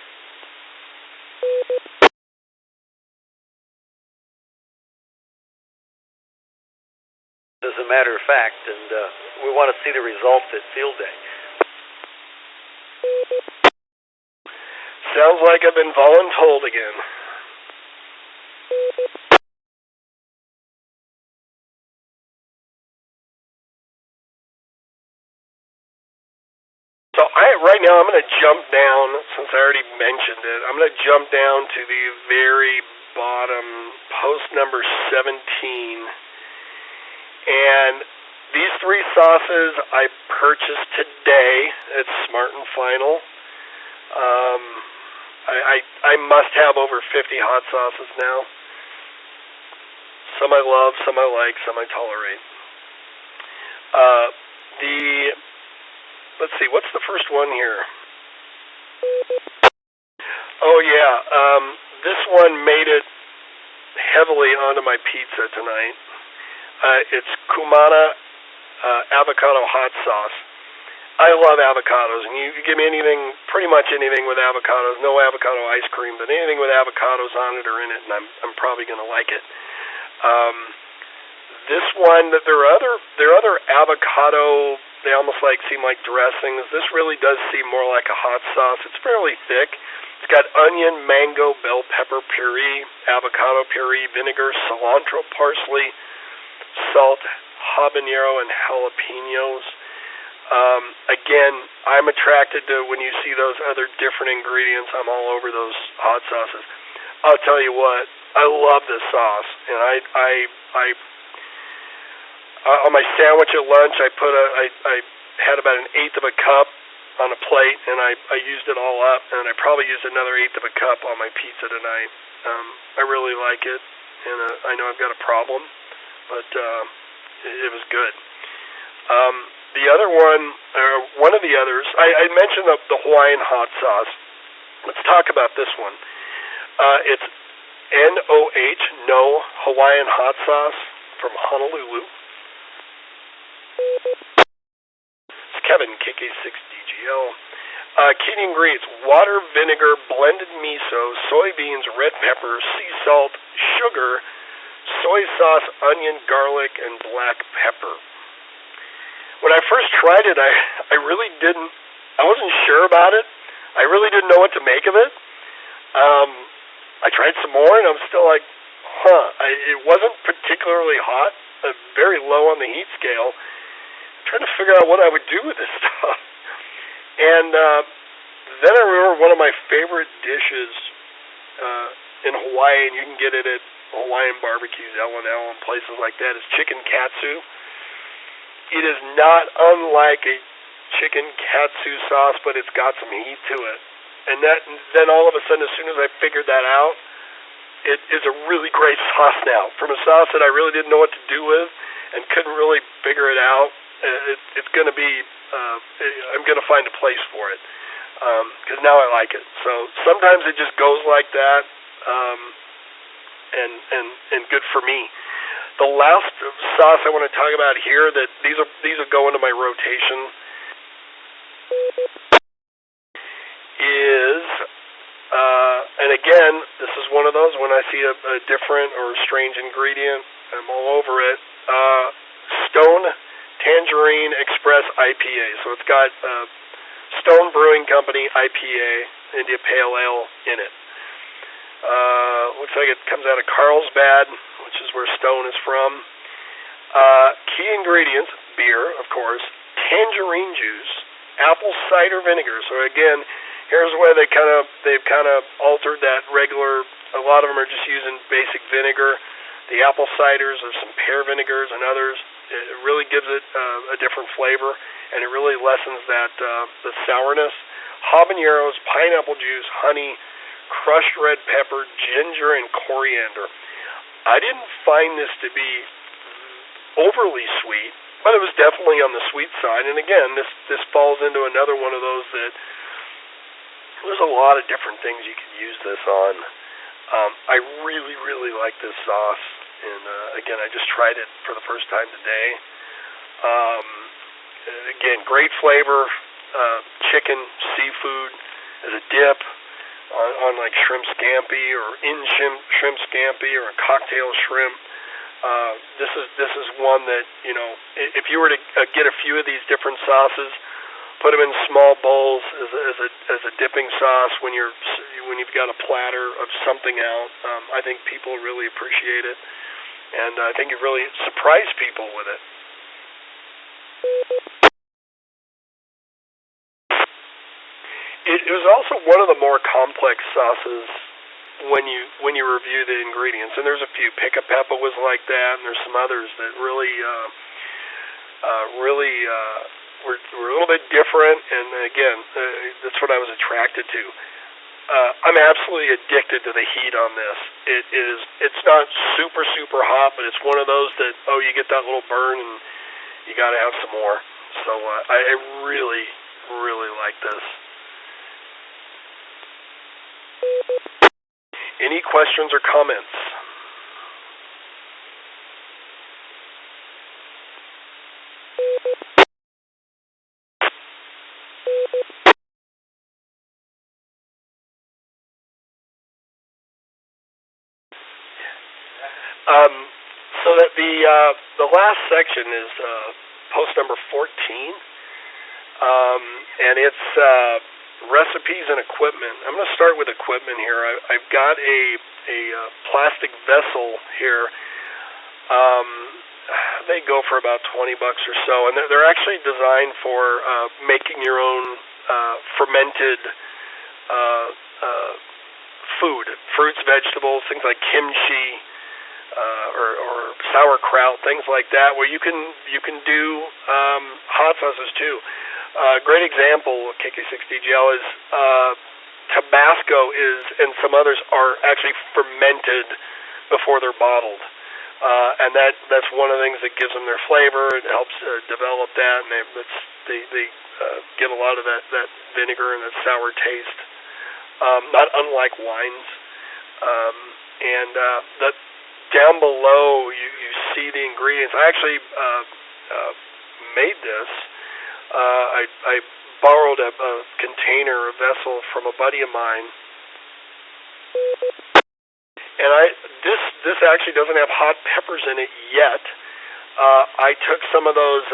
As a matter of fact, and we want to see the results at field day. Sounds like I've been voluntold again. So right now I'm going to jump down, since I already mentioned it, I'm going to jump down to the very bottom, post number 17. And these three sauces I purchased today at Smart and Final. I must have over 50 hot sauces now. Some I love, some I like, some I tolerate. Let's see, what's the first one here? Oh yeah, this one made it heavily onto my pizza tonight. It's Kumana avocado hot sauce. I love avocados, and you give me anything, pretty much anything with avocados. No avocado ice cream, but anything with avocados on it or in it, and I'm probably going to like it. This one, there are other avocado. They almost seem like dressings. This really does seem more like a hot sauce. It's fairly thick. It's got onion, mango, bell pepper puree, avocado puree, vinegar, cilantro, parsley, salt, habanero, and jalapenos. Again, I'm attracted to when you see those other different ingredients. I'm all over those hot sauces. I'll tell you what, I love this sauce, and I on my sandwich at lunch, I had about an eighth of a cup on a plate, and I used it all up, and I probably used another eighth of a cup on my pizza tonight. I really like it, and I know I've got a problem, but it was good. The other one of the others, I mentioned the Hawaiian hot sauce. Let's talk about this one. It's NOH, no Hawaiian hot sauce from Honolulu. It's Kevin, KK6DGL. Key ingredients: water, vinegar, blended miso, soybeans, red pepper, sea salt, sugar, soy sauce, onion, garlic, and black pepper. When I first tried it, I wasn't sure about it. I really didn't know what to make of it. I tried some more, and I'm still like, it wasn't particularly hot, very low on the heat scale. I'm trying to figure out what I would do with this stuff. And then I remember one of my favorite dishes in Hawaii, and you can get it at Hawaiian barbecues, L&L, and places like that, is chicken katsu. It is not unlike a chicken katsu sauce, but it's got some heat to it. And then all of a sudden, as soon as I figured that out, it is a really great sauce now. From a sauce that I really didn't know what to do with and couldn't really figure it out, it's going to be, I'm going to find a place for it, because now I like it. So sometimes it just goes like that, and good for me. The last sauce I want to talk about here, that these will go into my rotation, is, and again, this is one of those, when I see a different or strange ingredient, I'm all over it, Stone Tangerine Express IPA. So it's got Stone Brewing Company IPA, India Pale Ale, in it. Looks like it comes out of Carlsbad, which is where Stone is from. Key ingredients: beer, of course, tangerine juice, apple cider vinegar. So again, here's where they've kind of altered that regular. A lot of them are just using basic vinegar. The apple ciders are some pear vinegars and others. It really gives it a different flavor, and it really lessens that the sourness. Habaneros, pineapple juice, honey, crushed red pepper, ginger, and coriander. I didn't find this to be overly sweet, but it was definitely on the sweet side. And again, this falls into another one of those that there's a lot of different things you could use this on. I really, really like this sauce, and again, I just tried it for the first time today. Again, great flavor, chicken, seafood as a dip on like shrimp scampi or in shrimp scampi or a cocktail shrimp. This is one that, you know, if you were to get a few of these different sauces, put them in small bowls as a dipping sauce when you've got a platter of something out. I think people really appreciate it, and I think it really surprised people with it. It was also one of the more complex sauces when you review the ingredients, and there's a few. Pica Peppa was like that, and there's some others that really were a little bit different, and again, that's what I was attracted to. I'm absolutely addicted to the heat on this. It's not super, super hot, but it's one of those that, you get that little burn, and you got to have some more. So I really, really like this. Any questions or comments? So that the last section is post number 14, and it's recipes and equipment. I'm going to start with equipment here. I've got a plastic vessel here. They go for about $20 or so, and they're actually designed for making your own fermented food, fruits, vegetables, things like kimchi. Or sauerkraut, things like that, where you can do hot sauces too. Great example of KK6DGL is Tabasco and some others are actually fermented before they're bottled, and that's one of the things that gives them their flavor. It helps develop that, and they get a lot of that vinegar and that sour taste, not unlike wines. and that down below you see the ingredients. I actually made this. I borrowed a container, a vessel from a buddy of mine, and this actually doesn't have hot peppers in it yet. I took some of those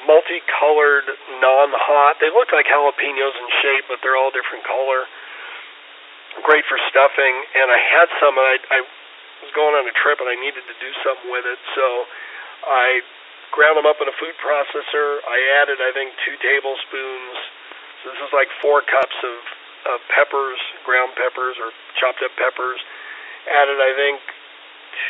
multicolored, non-hot. They look like jalapenos in shape, but they're all different color. Great for stuffing. And I had some. I was going on a trip, and I needed to do something with it, so I ground them up in a food processor. I added, I think, 2 tablespoons. So this is like 4 cups of peppers, ground peppers or chopped up peppers. Added, I think,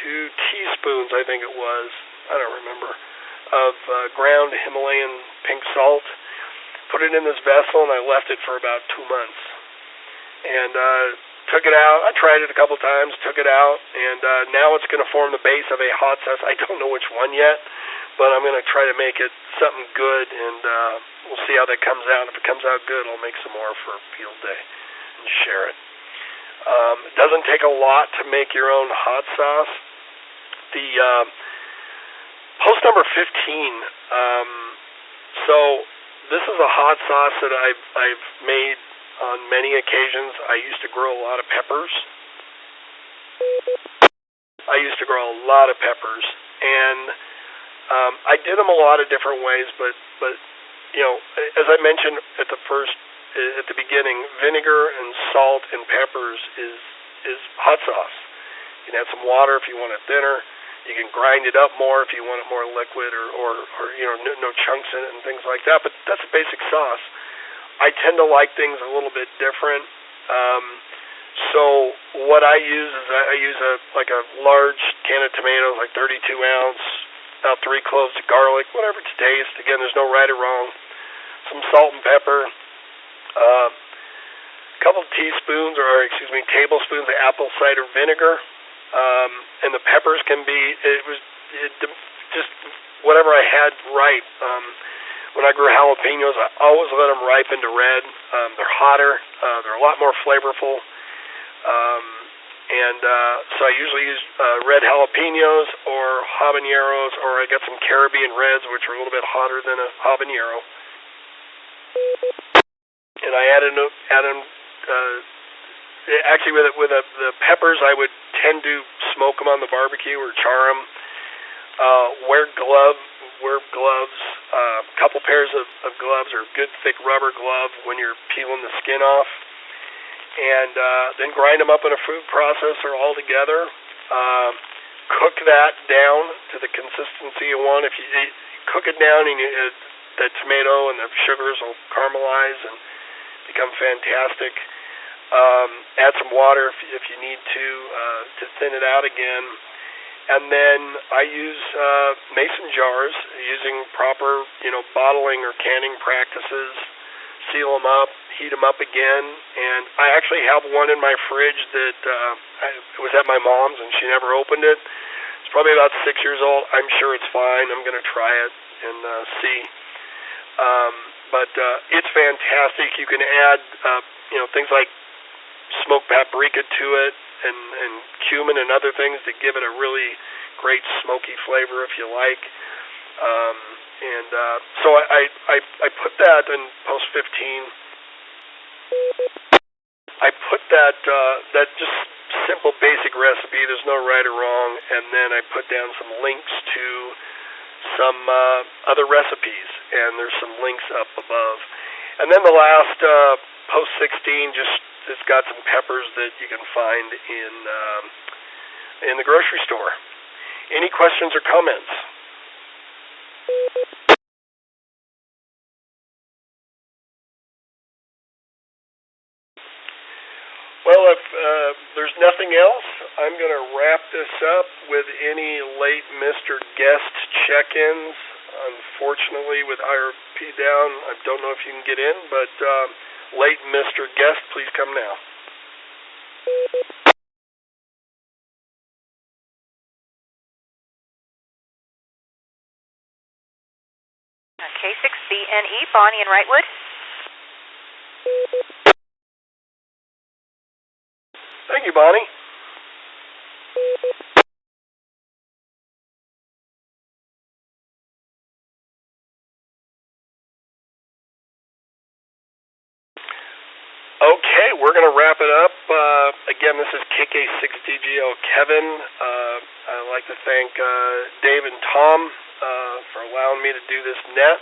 2 teaspoons, I think it was, I don't remember, of ground Himalayan pink salt. Put it in this vessel, and I left it for about 2 months. And took it out. I tried it a couple times, took it out, and now it's going to form the base of a hot sauce. I don't know which one yet, but I'm going to try to make it something good, and we'll see how that comes out. If it comes out good, I'll make some more for field day and share it. It doesn't take a lot to make your own hot sauce. The post number 15. So this is a hot sauce that I've made on many occasions. I used to grow a lot of peppers. And I did them a lot of different ways, but you know, as I mentioned at the beginning, vinegar and salt and peppers is hot sauce. You can add some water if you want it thinner. You can grind it up more if you want it more liquid, or you know, no chunks in it and things like that. But that's a basic sauce. I tend to like things a little bit different. So what I use is I use a large can of tomatoes, like 32 ounce, about 3 cloves of garlic, whatever to taste. Again, there's no right or wrong. Some salt and pepper. A couple of tablespoons of apple cider vinegar. And the peppers can be, just whatever I had ripe. When I grew jalapenos, I always let them ripen to red. They're hotter. They're a lot more flavorful. So I usually use red jalapenos or habaneros, or I got some Caribbean reds, which are a little bit hotter than a habanero. And I add them. Actually, with the peppers, I would tend to smoke them on the barbecue or char them. Wear gloves. Couple pairs of gloves, or good thick rubber glove when you're peeling the skin off. And then grind them up in a food processor all together. Cook that down to the consistency you want. If you cook it down, and that tomato and the sugars will caramelize and become fantastic. Add some water if you need to thin it out again. And then I use mason jars using proper, bottling or canning practices. Seal them up, heat them up again, and I actually have one in my fridge that it was at my mom's, and she never opened it. It's probably about 6 years old. I'm sure it's fine. I'm going to try it and see. But it's fantastic. You can add, things like smoked paprika to it, and cumin and other things that give it a really great smoky flavor if you like. So I put that in post 15. I put that just simple basic recipe. There's no right or wrong, and then I put down some links to some other recipes, and there's some links up above. And then the last post 16 it's got some peppers that you can find in the grocery store. Any questions or comments? Well, if there's nothing else, I'm going to wrap this up with any late Mr. Guest check-ins. Unfortunately, with IRP down, I don't know if you can get in, but late Mr. Guest, please come now. K6CNE, Bonnie and Wrightwood. Thank you, Bonnie. Okay, we're going to wrap it up. Again, this is KK6TGL Kevin. I'd like to thank Dave and Tom for allowing me to do this net.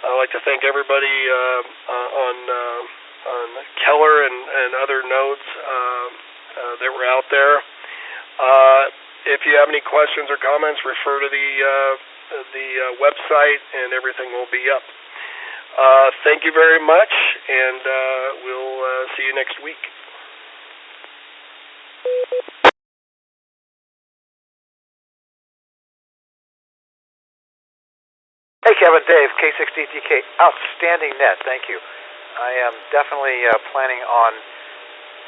I'd like to thank everybody on Keller and other nodes that were out there. If you have any questions or comments, refer to the website, and everything will be up. Thank you very much, and we'll see you next week. Hey, Kevin, Dave, K6TZG, outstanding net, thank you. I am definitely planning on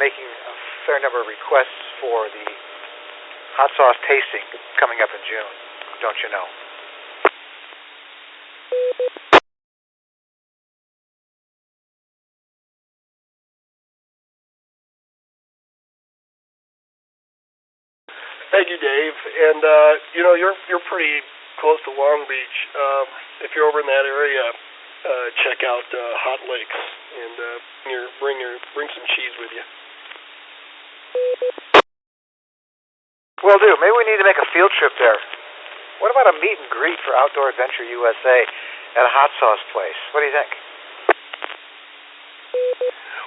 making a fair number of requests for the hot sauce tasting coming up in June, don't you know? Thank you, Dave. And you're pretty close to Long Beach. If you're over in that area, check out Hot Lakes and bring some cheese with you. Will do. Maybe we need to make a field trip there. What about a meet and greet for Outdoor Adventure USA at a hot sauce place? What do you think?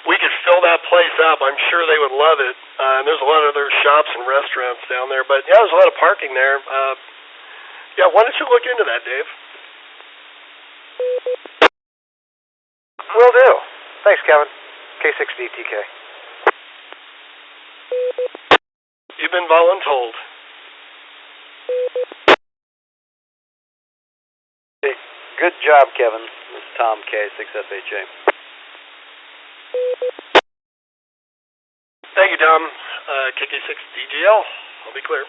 We could fill that place up. I'm sure they would love it. And there's a lot of other shops and restaurants down there. But yeah, there's a lot of parking there. Why don't you look into that, Dave? Will do. Thanks, Kevin. K6DTK. You've been voluntold. Hey, good job, Kevin. This is Tom, KE6TZG. Thank you, Tom. KK6DGL. I'll be clear.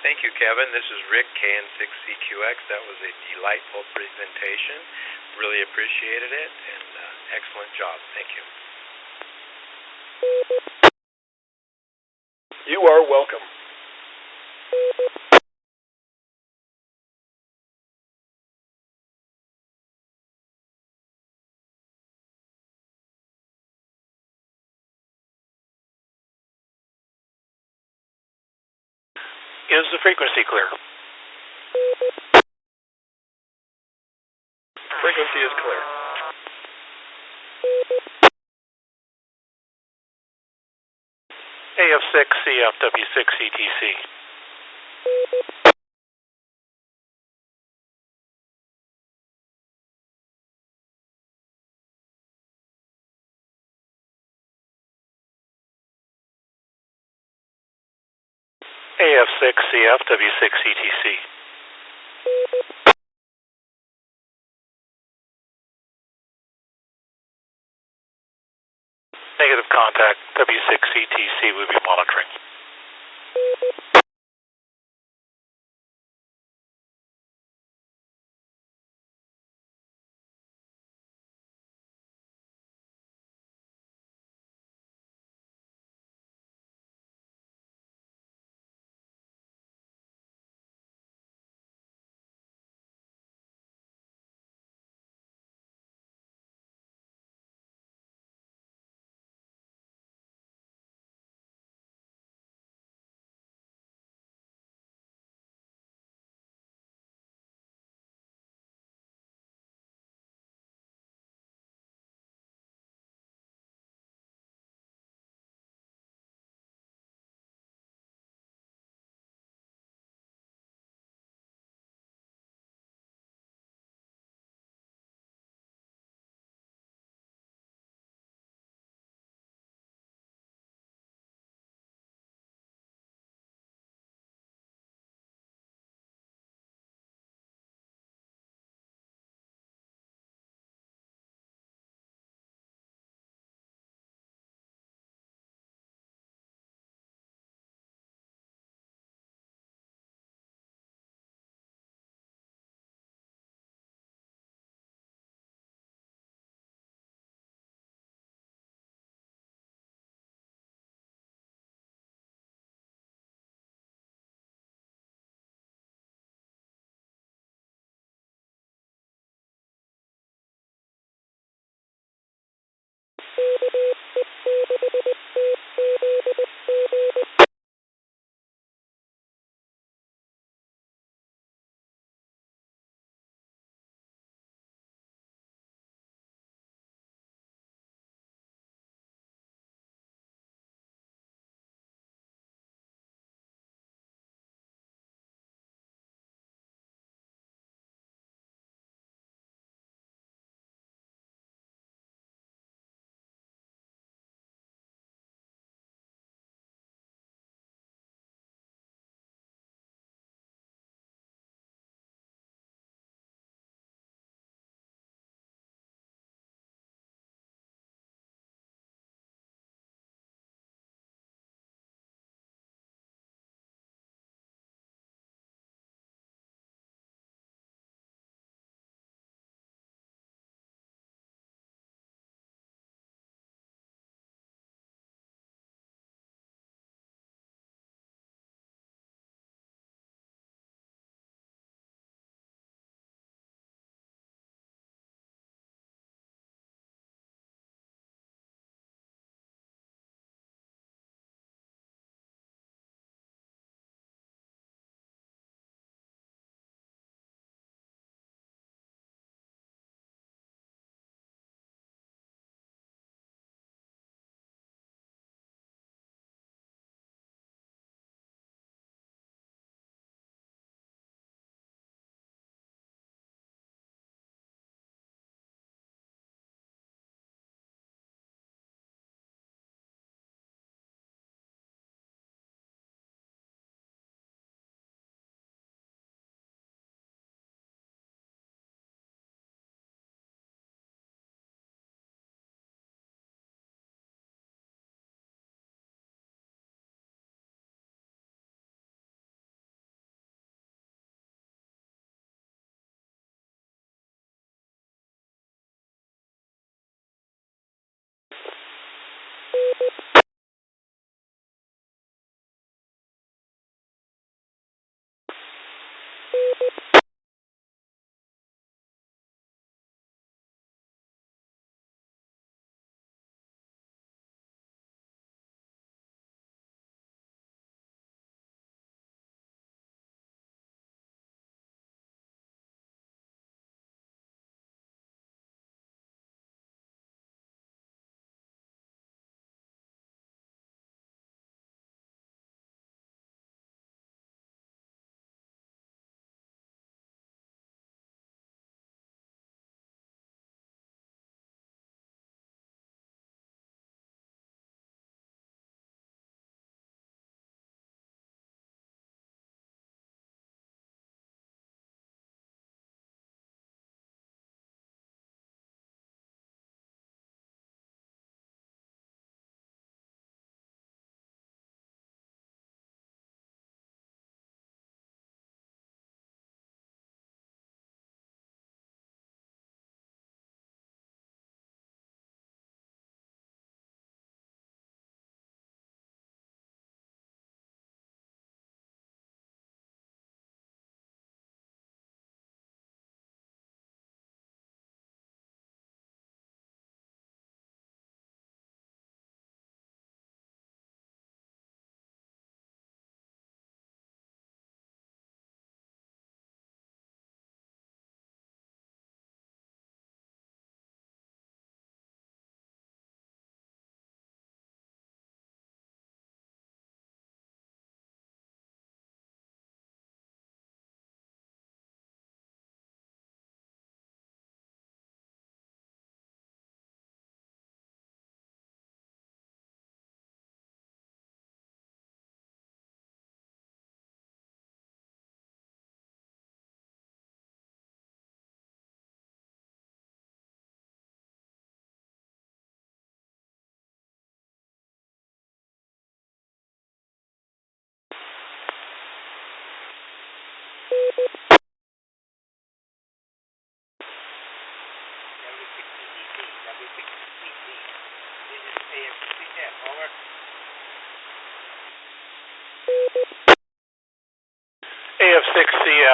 Thank you, Kevin. This is Rick, KN6CQX. That was a delightful presentation. Really appreciated it, and excellent job. Thank you. You are welcome. Is the frequency clear? Frequency is clear. AF6CFW6ETC. AF6CFW6ETC. Negative contact. W6ETC will be monitoring.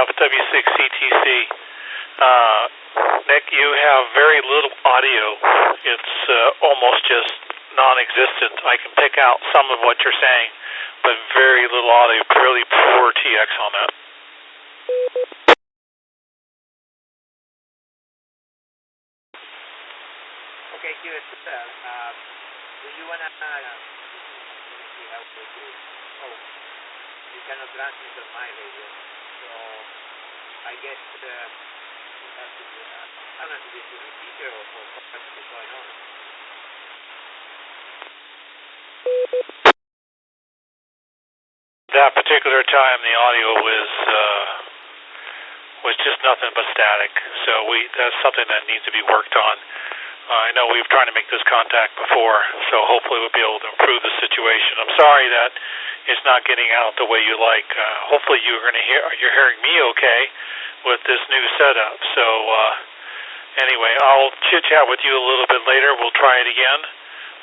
have W6CTC. Nick, you have very little audio. It's almost just non-existent. I can pick out some of what you're saying, but very little audio, really poor TX on that. Okay, good. Do you want to see how to do it? Oh, you cannot transmit on my radio, so I guess you have to do I don't know if it's a repeater or what's going on. That particular time, the audio was just nothing but static. So that's something that needs to be worked on. I know we've tried to make this contact before, so hopefully we'll be able to improve the situation. I'm sorry that it's not getting out the way you like. Hopefully you're hearing me okay with this new setup. So anyway, I'll chit chat with you a little bit later. We'll try it again.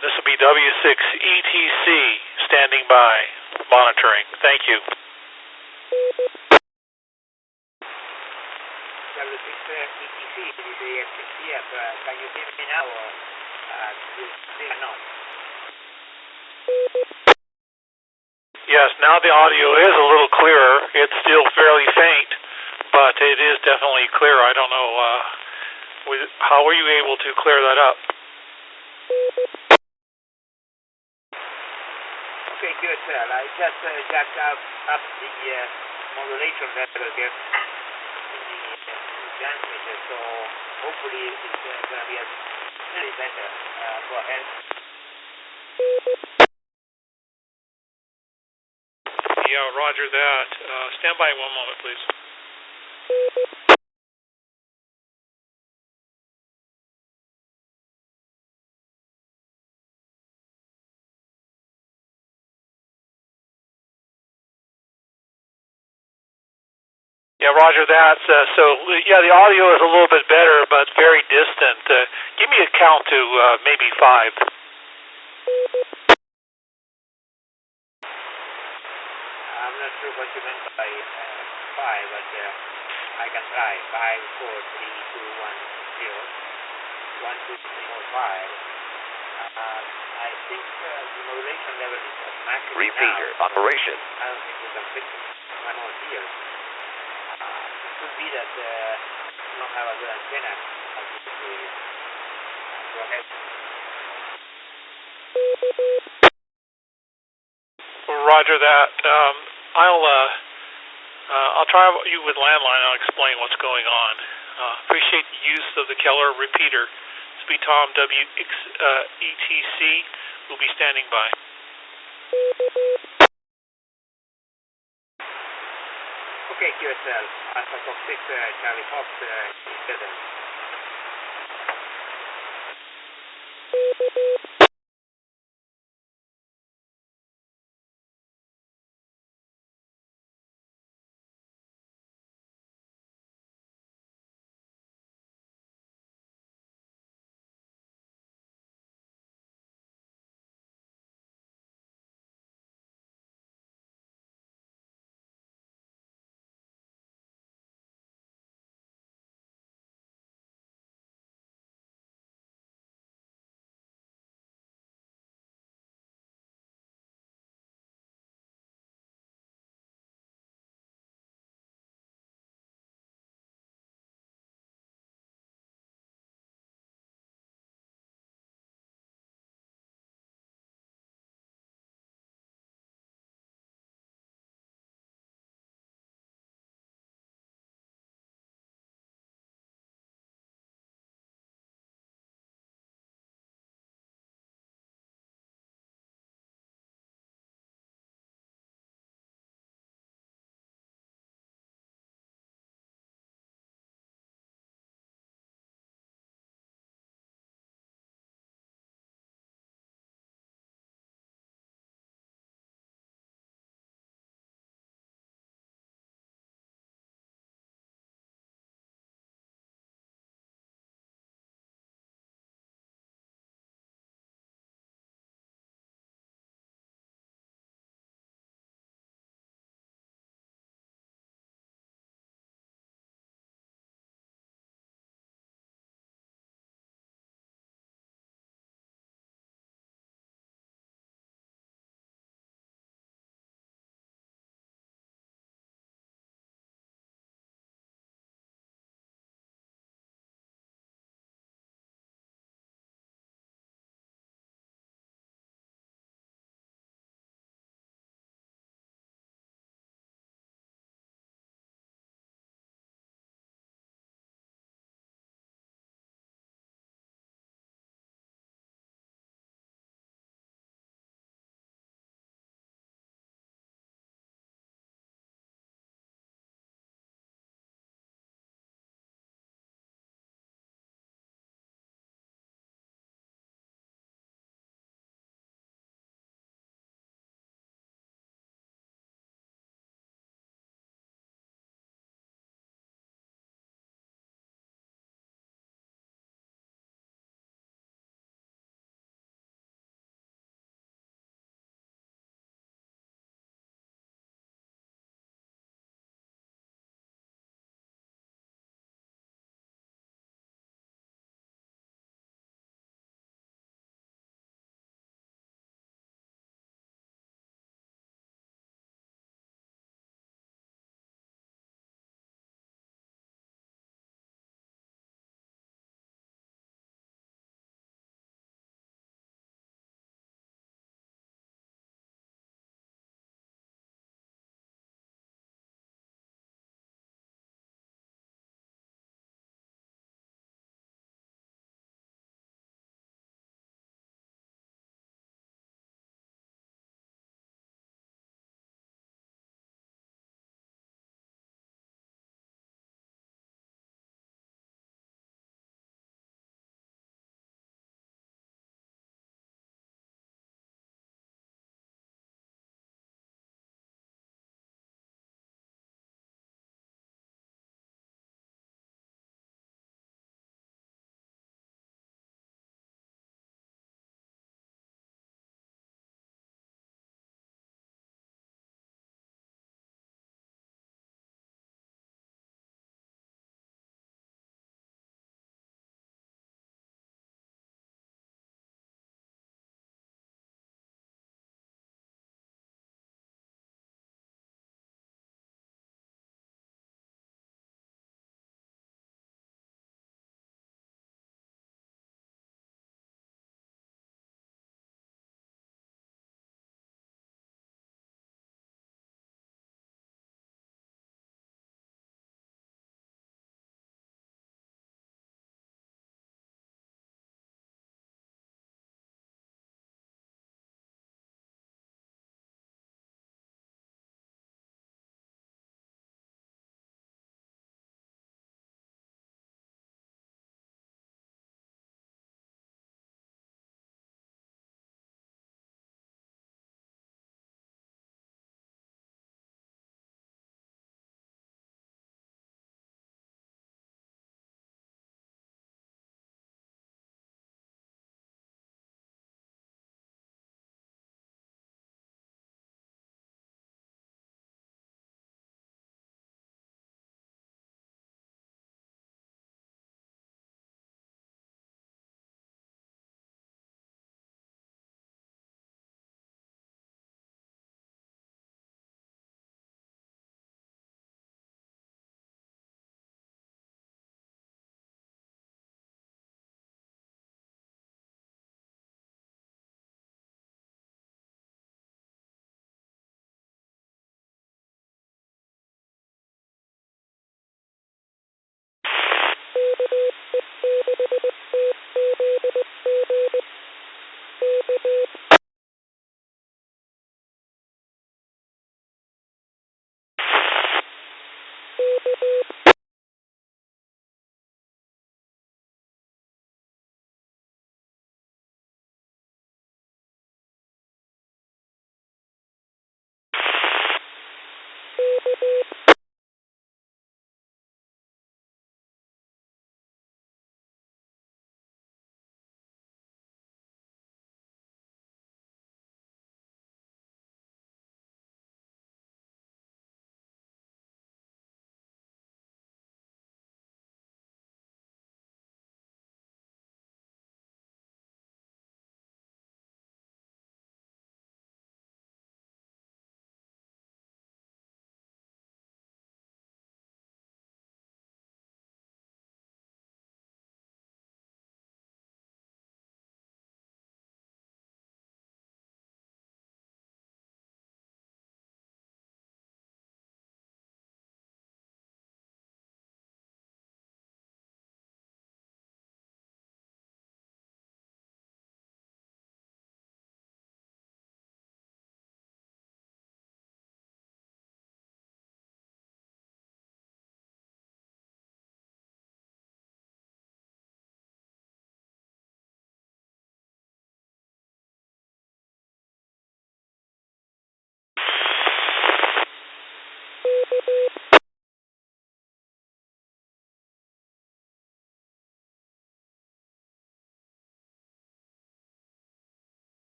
This will be W6ETC standing by, monitoring. Thank you. W6ETC, the XCF, can you hear me now or not? Yes, now the audio is a little clearer. It's still fairly faint, but it is definitely clear. I don't know, how were you able to clear that up? Okay, good, sir. I just jacked up the modulation level here in the transmitter, so hopefully it's going to be a little better. Go ahead. Yeah, roger that. Stand by 1 moment, please. Yeah, roger that. Yeah, the audio is a little bit better, but very distant. Give me a count to maybe 5. I'm not sure what you meant by 5, but I can try. 5, 4, 3, 2, 1, 0. 1, 2, 3, 4, 5. I think the modulation level is at maximum Repeater now. operation. I don't think we can fix it manual here. It could be that you don't have a good antenna. Go ahead. Roger that. I'll try you with landline. I'll explain what's going on. Appreciate the use of the Keller Repeater. This will be Tom W6ETC. Will be standing by. Okay, QSL. Alpha Fox 6, Charlie Fox 7.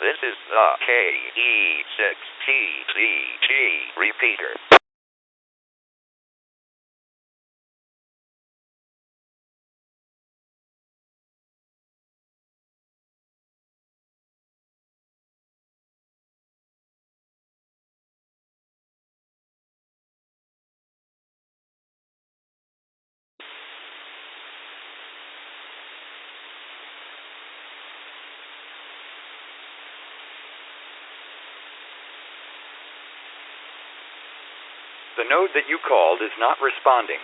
This is the KE6TZG repeater. The node that you called is not responding.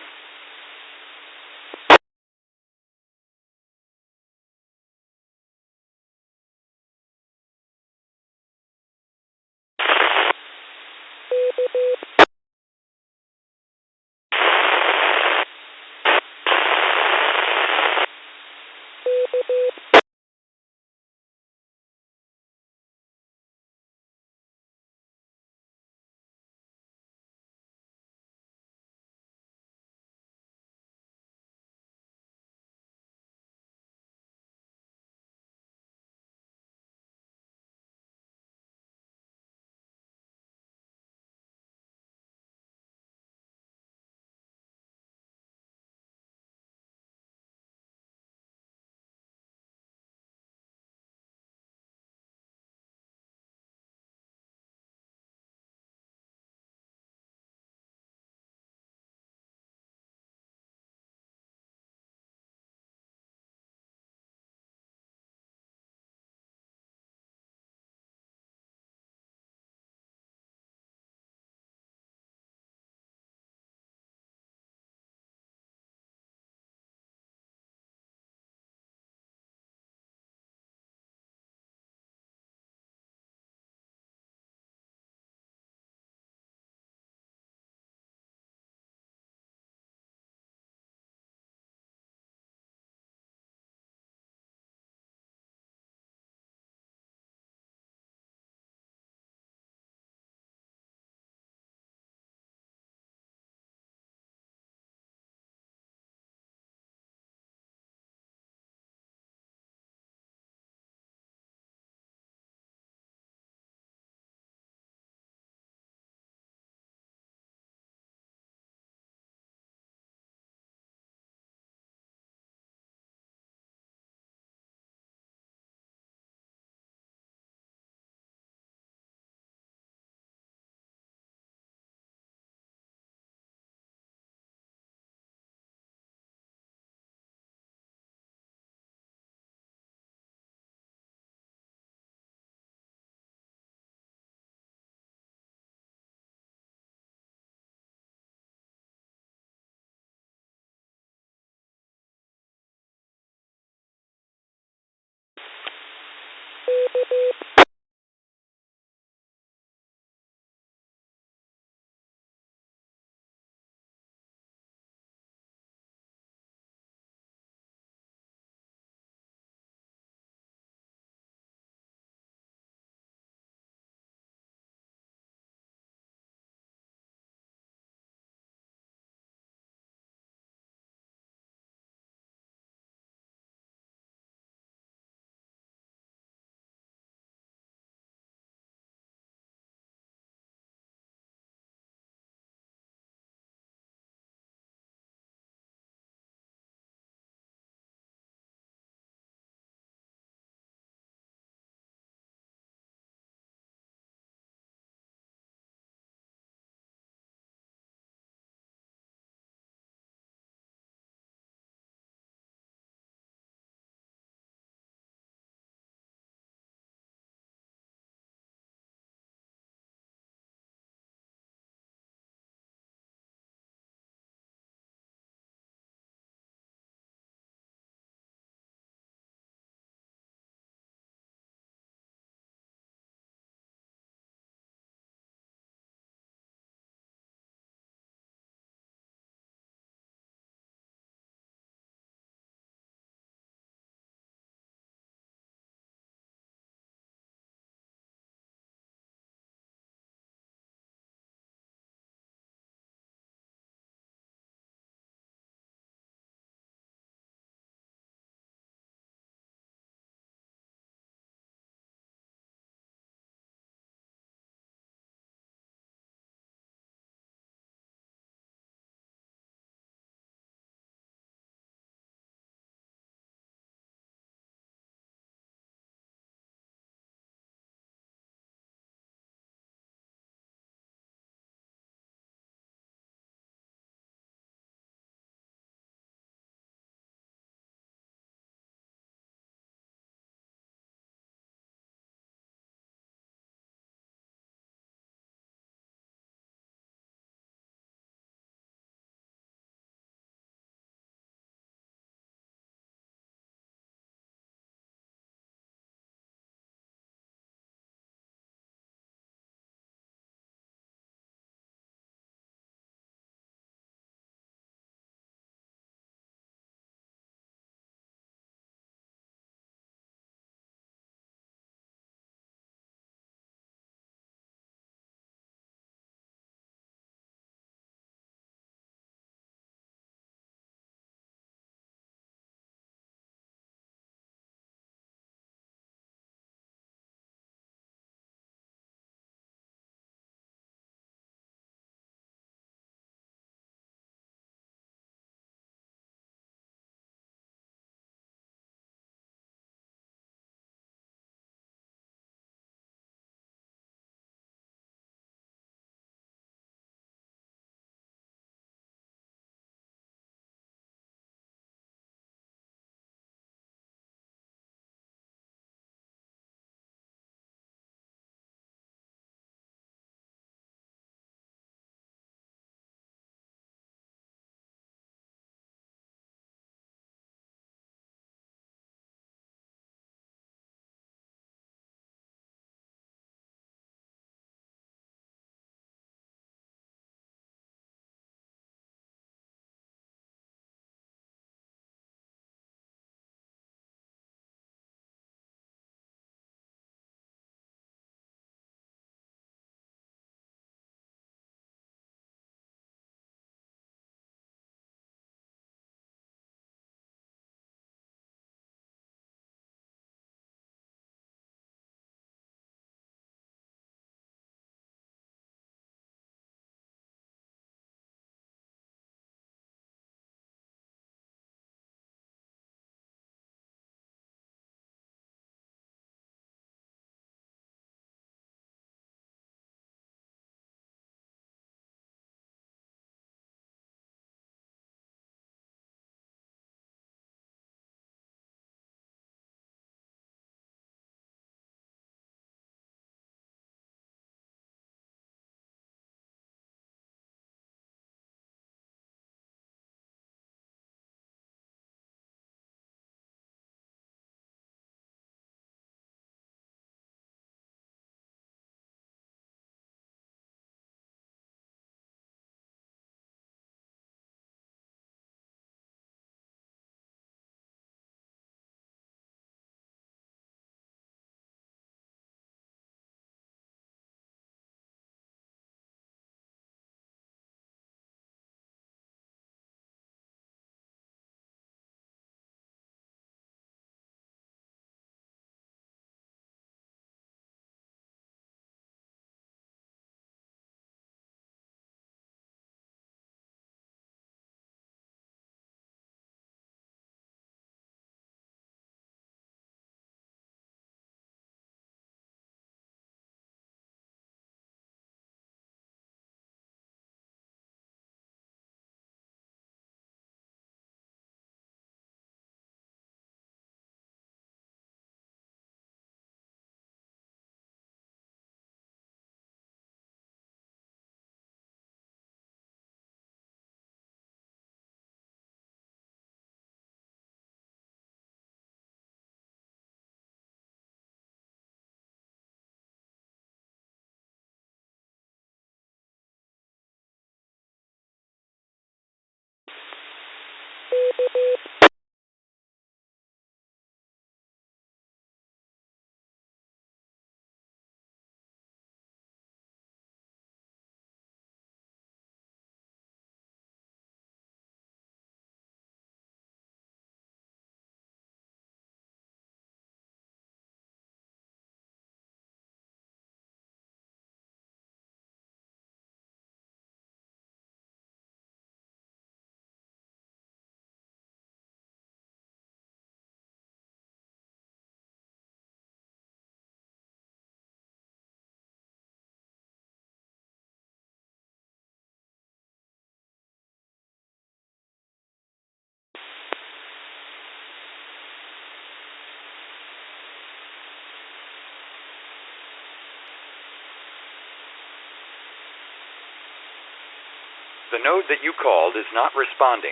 The node that you called is not responding.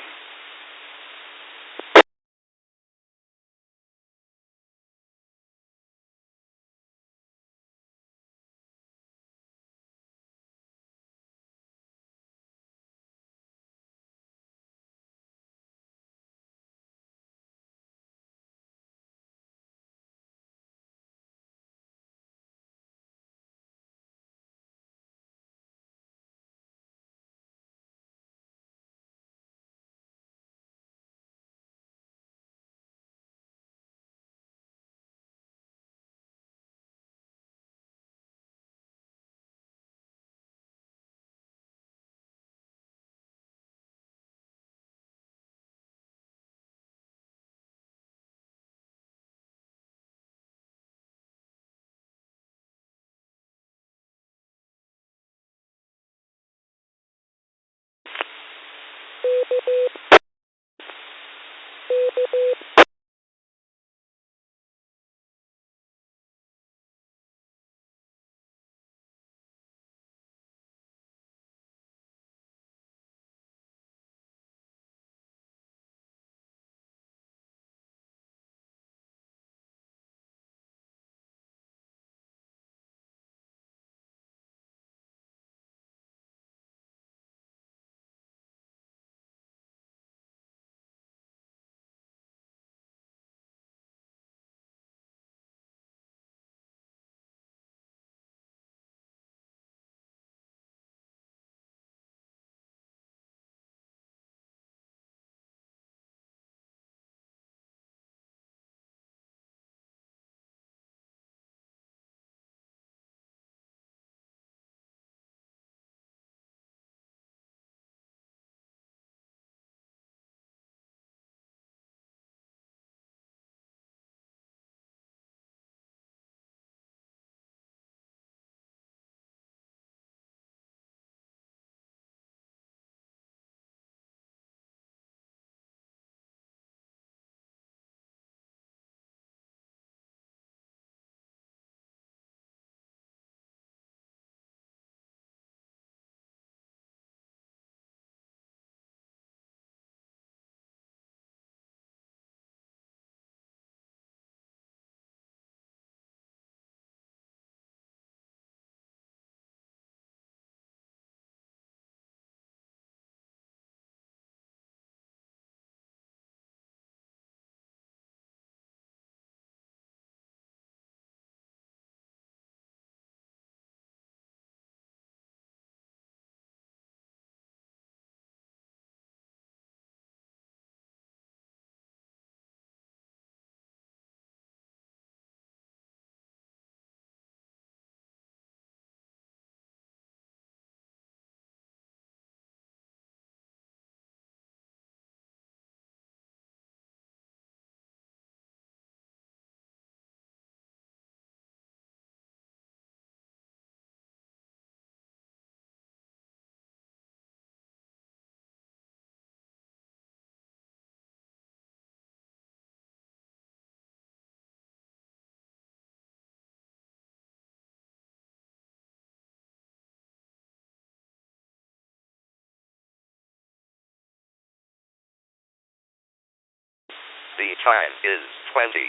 The time is 2200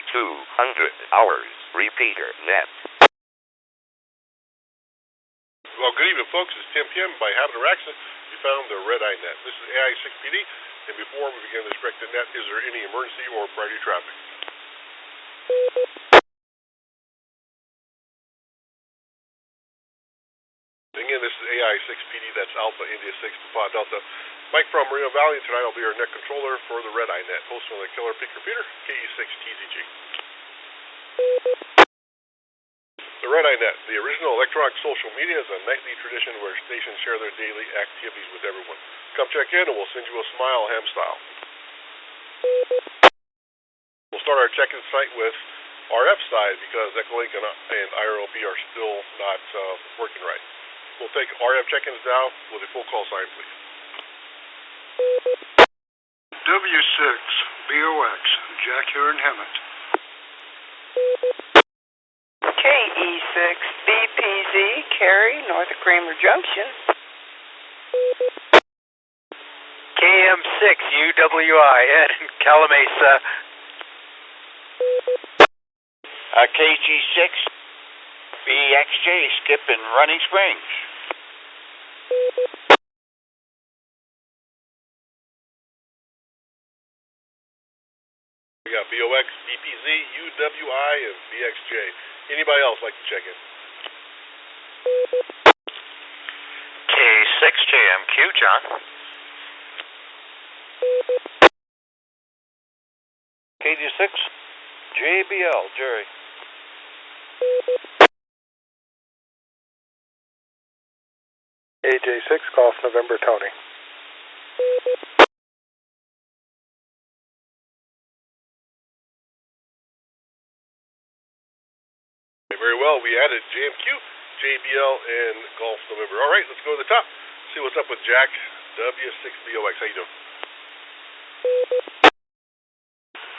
hours. Repeater net. Well, good evening, folks. It's 10 p.m. By habit or accident, you found the red eye net. This is AI6PD, and before we begin this corrected net, is there any emergency or priority traffic? Again, this is AI6PD, that's Alpha India 6 Papa Delta. Mike from Moreno Valley, and tonight I'll be your net controller for the red eye net, hosted on the Keller Peak Repeater, KE6TZG. The Red Eye Net, the original electronic social media, is a nightly tradition where stations share their daily activities with everyone. Come check in and we'll send you a smile, ham style. We'll start our check-in site with RF side because EchoLink and IRLP are still not working right. We'll take RF check-ins now with a full call sign, please. W6, BOX, Jack here in Hemet. KE6BPZ, Cary, north of Kramer Junction. KM6UWI in Calamasa. KG6BXJ Skip in Running Springs. We got BOX, BPZ, UWI, and BXJ. Anybody else like to check in? K6JMQ, John. KG6JBL, Jerry. AJ6 Golf November, Tony. Very well. We added JMQ, JBL, and Golf November. All right, let's go to the top. See what's up with Jack W6BOX. How you doing?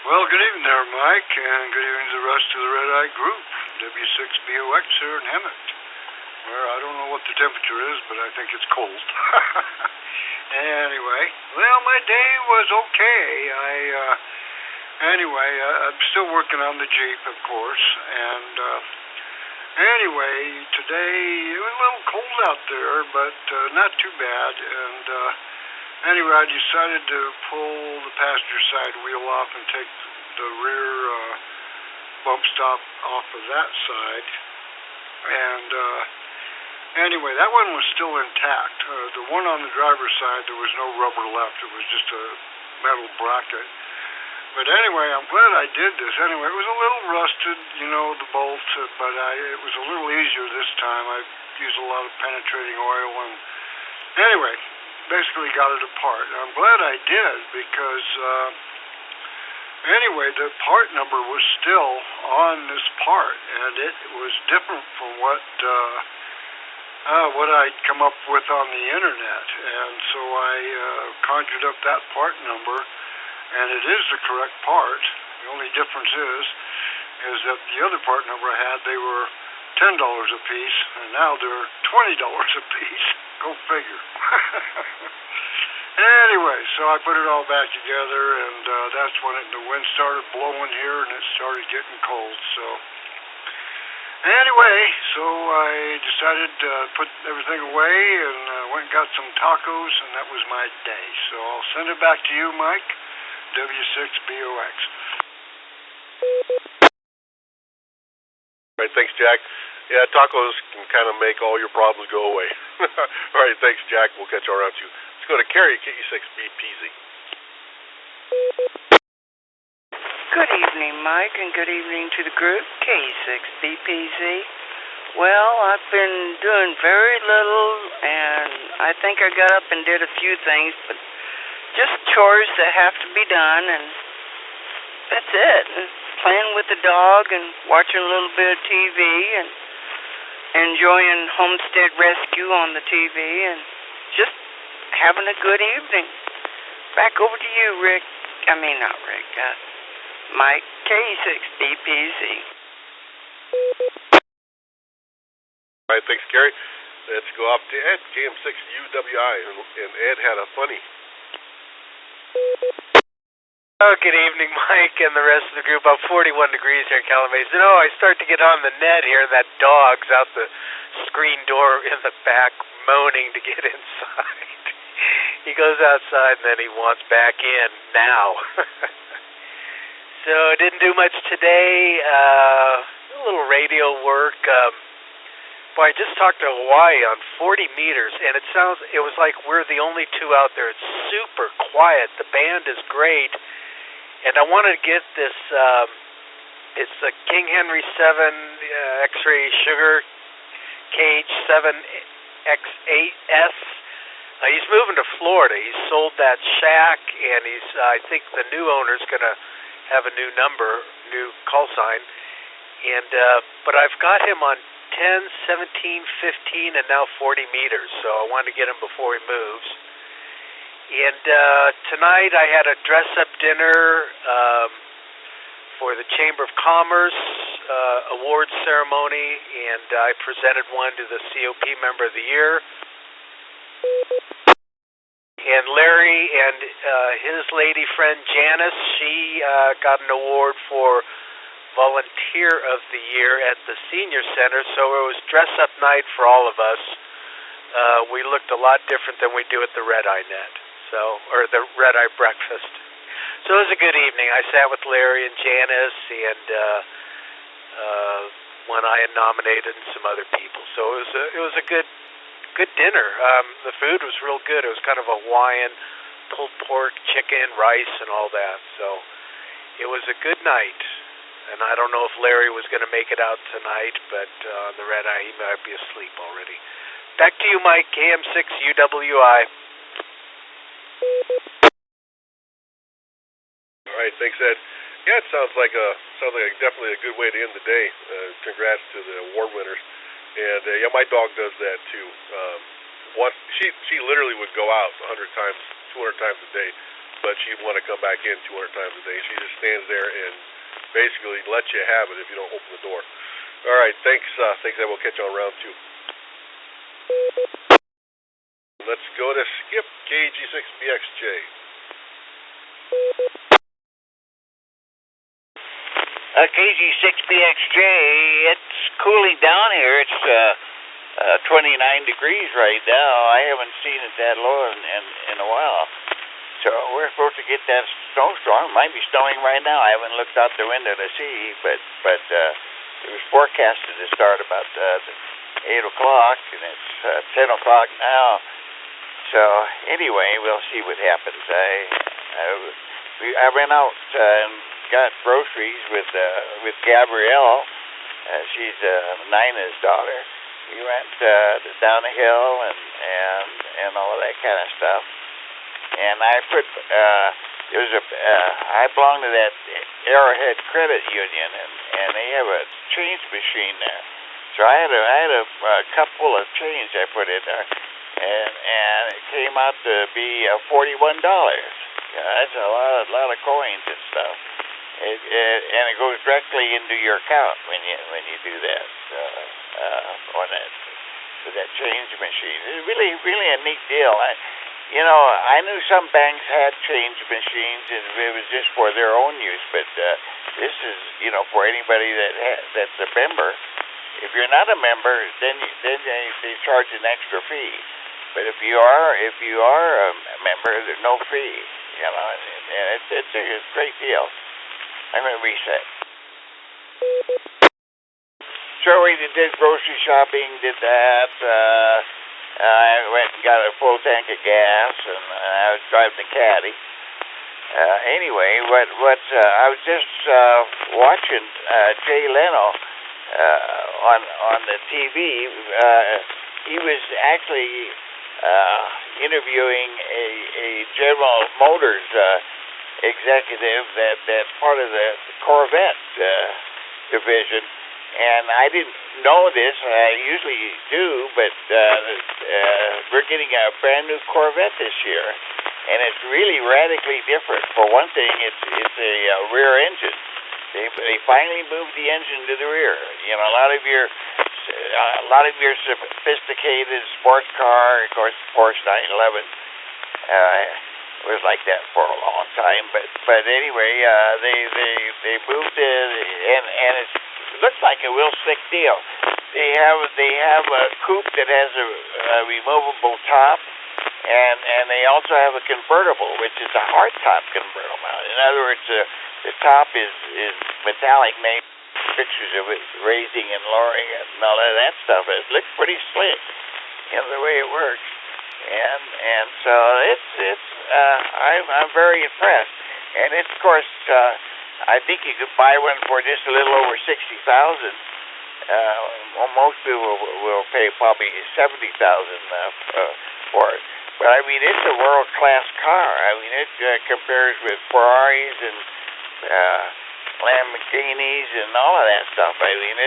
Well, good evening there, Mike, and good evening to the rest of the Red Eye group. W6BOX here in Hemet. Well, I don't know what the temperature is, but I think it's cold. Anyway, well, my day was okay. I'm still working on the Jeep, of course, and anyway, today it was a little cold out there, but not too bad, and anyway, I decided to pull the passenger side wheel off and take the rear bump stop off of that side, and anyway, that one was still intact. The one on the driver's side, there was no rubber left. It was just a metal bracket. But anyway, I'm glad I did this. Anyway, it was a little rusted, the bolt, but it was a little easier this time. I used a lot of penetrating oil, and anyway, basically got it apart. And I'm glad I did because, anyway, the part number was still on this part, and it was different from what I'd come up with on the internet. And so I conjured up that part number, and it is the correct part. The only difference is that the other part number I had, they were $10 a piece, and now they're $20 a piece. Go figure. Anyway, so I put it all back together, and that's when the wind started blowing here, and it started getting cold. So anyway, so I decided to put everything away and went and got some tacos, and that was my day. So I'll send it back to you, Mike, W6BOX. All right, thanks, Jack. Yeah, tacos can kind of make all your problems go away. All right, thanks, Jack. We'll catch you around too. Let's go to Carrie, KE6BPZ. Good evening, Mike, and good evening to the group, KE6BPZ. Well, I've been doing very little, and I think I got up and did a few things, but just chores that have to be done, and that's it. And playing with the dog and watching a little bit of TV and enjoying Homestead Rescue on the TV and just having a good evening. Back over to you, Rick. I mean, not Rick. Mike, KE6BPZ. All right, thanks, Gary. Let's go up to Ed, KM6UWI, and Ed had a funny. Oh, good evening, Mike, and the rest of the group. About 41 degrees here in Calamasa. I start to get on the net here, and that dog's out the screen door in the back moaning to get inside. He goes outside, and then he wants back in now. So didn't do much today. A little radio work. Boy, I just talked to Hawaii on 40 meters, and it was like we're the only two out there. It's super quiet. The band is great, and I wanted to get this. It's a King Henry 7 X-ray sugar KH7X8S. He's moving to Florida. He sold that shack, and I think the new owner's going to have a new number, new call sign. And but I've got him on 10, 17, 15, and now 40 meters. So I wanted to get him before he moves. And tonight I had a dress-up dinner for the Chamber of Commerce awards ceremony, and I presented one to the COP Member of the Year. And Larry and his lady friend Janice, she got an award for Volunteer of the Year at the Senior Center, so it was dress-up night for all of us. We looked a lot different than we do at the Red Eye Net, or the Red Eye Breakfast. So it was a good evening. I sat with Larry and Janice and one I had nominated and some other people. So it was a good dinner. The food was real good. It was kind of a Hawaiian, pulled pork, chicken, rice, and all that. So it was a good night. And I don't know if Larry was going to make it out tonight, but on the Red Eye, he might be asleep already. Back to you, Mike, KM6UWI. All right, thanks, Ed. Yeah, it sounds like definitely a good way to end the day. Congrats to the award winners. And yeah, my dog does that too. She literally would go out 100 times, 200 times a day, but she'd want to come back in 200 times a day. She just stands there and basically lets you have it if you don't open the door. All right, thanks. Thanks. I will catch you on round 2. Let's go to Skip, KG6BXJ. KG6BXJ, it's cooling down here. It's 29 degrees right now. I haven't seen it that low in a while. So we're supposed to get that snowstorm. It might be snowing right now. I haven't looked out the window to see, but it was forecasted to start about 8 o'clock, and it's 10 o'clock now. So anyway, we'll see what happens. I went out and got groceries with Gabrielle. She's Nina's daughter. We went down the hill and all of that kind of stuff. And I put I belong to that Arrowhead Credit Union, and they have a change machine there. So I had a cup full of change I put in there, and it came out to be $41. That's a lot of coins and stuff. And it goes directly into your account when you do that on that change machine. It's really a neat deal. I knew some banks had change machines and it was just for their own use, but this is for anybody that's a member. If you're not a member, then they charge an extra fee. But if you are a member, there's no fee. And it's a great deal. I'm going to reset. So we did grocery shopping, did that. I went and got a full tank of gas, and I was driving the caddy. Anyway, I was just watching Jay Leno on the TV. He was actually interviewing a General Motors executive that's part of the Corvette division. And I didn't know this, I usually do, but we're getting a brand new Corvette this year, and it's really radically different. For one thing, it's a rear engine. They finally moved the engine to the rear. A lot of your sophisticated sports car, of course, Porsche 911 was like that for a long time. But anyway, they moved it, and it looks like a real slick deal. They have a coupe that has a removable top, and they also have a convertible, which is a hardtop convertible. In other words, the top is metallic, made pictures of it raising and lowering it and all of that stuff. It looks pretty slick, the way it works. And so I'm very impressed. And it's, of course, I think you could buy one for just a little over $60,000. Most people will pay probably $70,000 for it. But I mean, it's a world-class car. I mean, it compares with Ferraris and Lamborghinis and all of that stuff. I mean,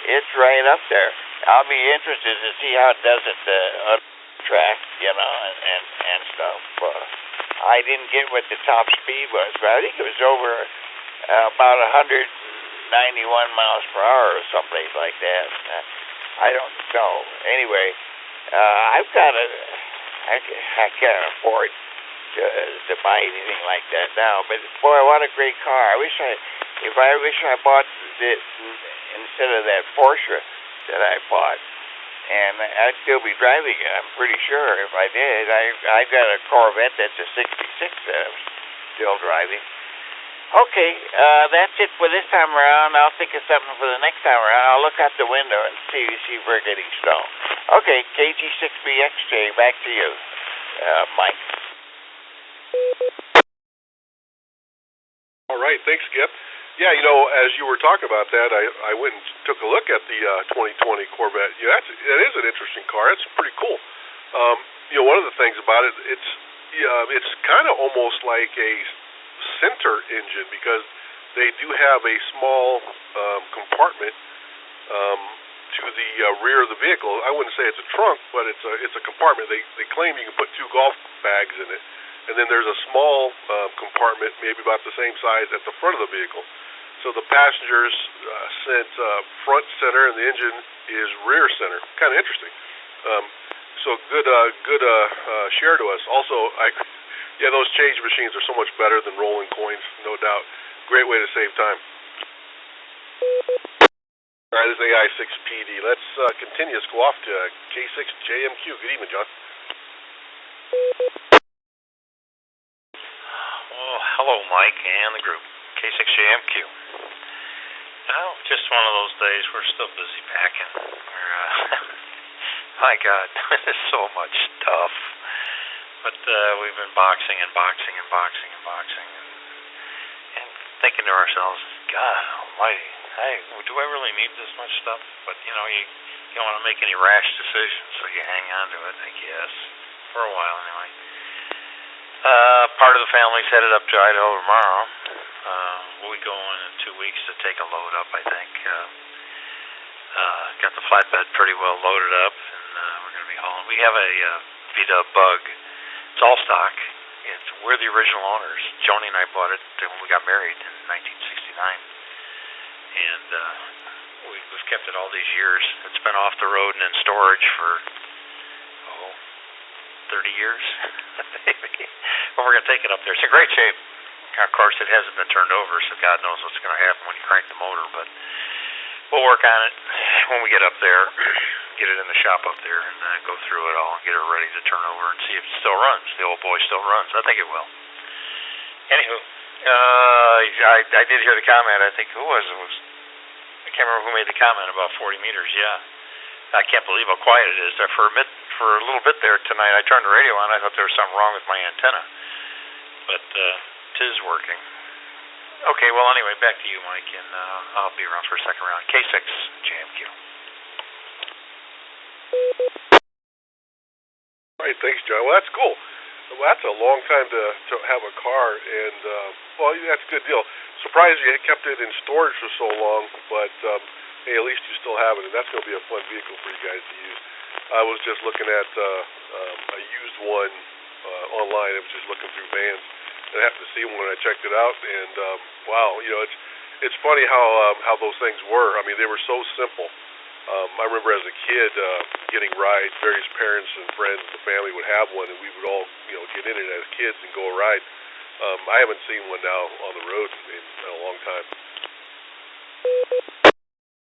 it's right up there. I'll be interested to see how it does at the track, and stuff. I didn't get what the top speed was, but I think it was over about 191 miles per hour or someplace like that. I don't know. Anyway, I've got I can't afford to buy anything like that now. But boy, what a great car! I wish I bought this instead of that Porsche that I bought, and I'd still be driving it. I'm pretty sure if I did. I got a Corvette that's a '66 that I'm still driving. Okay, that's it for this time around. I'll think of something for the next time around. I'll look out the window and see if we're getting snow. Okay, KG6BXJ, back to you, Mike. All right, thanks, Skip. Yeah, you know, as you were talking about that, I went and took a look at the 2020 Corvette. Yeah, that is an interesting car. It's pretty cool. You know, one of the things about it, it's kind of almost like a center engine because they do have a small compartment to the rear of the vehicle. I wouldn't say it's a trunk, but it's a compartment. They claim you can put 2 golf bags in it, and then there's a small compartment, maybe about the same size, at the front of the vehicle. So the passengers sit front center, and the engine is rear center. Kind of interesting. So good share to us. Also, yeah, those change machines are so much better than rolling coins, no doubt. Great way to save time. All right, this is AI6PD. Let's continue. Let's go off to K6JMQ. Good evening, John. Well, hello, Mike and the group. K6JMQ. Oh, just one of those days. We're still busy packing. My God, there's so much stuff. But we've been boxing and thinking to ourselves, God almighty, do I really need this much stuff? But, you know, you don't want to make any rash decisions, so you hang on to it, I guess, for a while anyway. Part of the family's headed up to Idaho tomorrow. We'll be going in 2 weeks to take a load up, I think. Got the flatbed pretty well loaded up, and we're going to be hauling. We have a VW Bug. It's all stock. We're the original owners. Joni and I bought it when we got married in 1969, and we've kept it all these years. It's been off the road and in storage for 30 years, maybe. But we're going to take it up there. It's in great shape. Of course, it hasn't been turned over, so God knows what's going to happen when you crank the motor, but we'll work on it when we get up there, get it in the shop up there, and go through it all and get it ready to turn over and see if it still runs. The old boy still runs. I think it will. Anywho, I did hear the comment. I think, who was it? I can't remember who made the comment about 40 meters. Yeah. I can't believe how quiet it is. For a little bit there tonight, I turned the radio on. I thought there was something wrong with my antenna. But it is working. Okay, well, anyway, back to you, Mike, and I'll be around for a second round. K6JMQ. All right, thanks, John. Well, that's cool. Well, that's a long time to have a car, and, well, that's a good deal. Surprised you kept it in storage for so long, but, hey, at least you still have it, and that's going to be a fun vehicle for you guys to use. I was just looking at a used one online. I was just looking through vans. I happened to see one when I checked it out, and wow, you know, it's funny how those things were. I mean, they were so simple. I remember as a kid getting rides. Various parents and friends of the family would have one, and we would all, you know, get in it as kids and go a ride. I haven't seen one now on the road in a long time.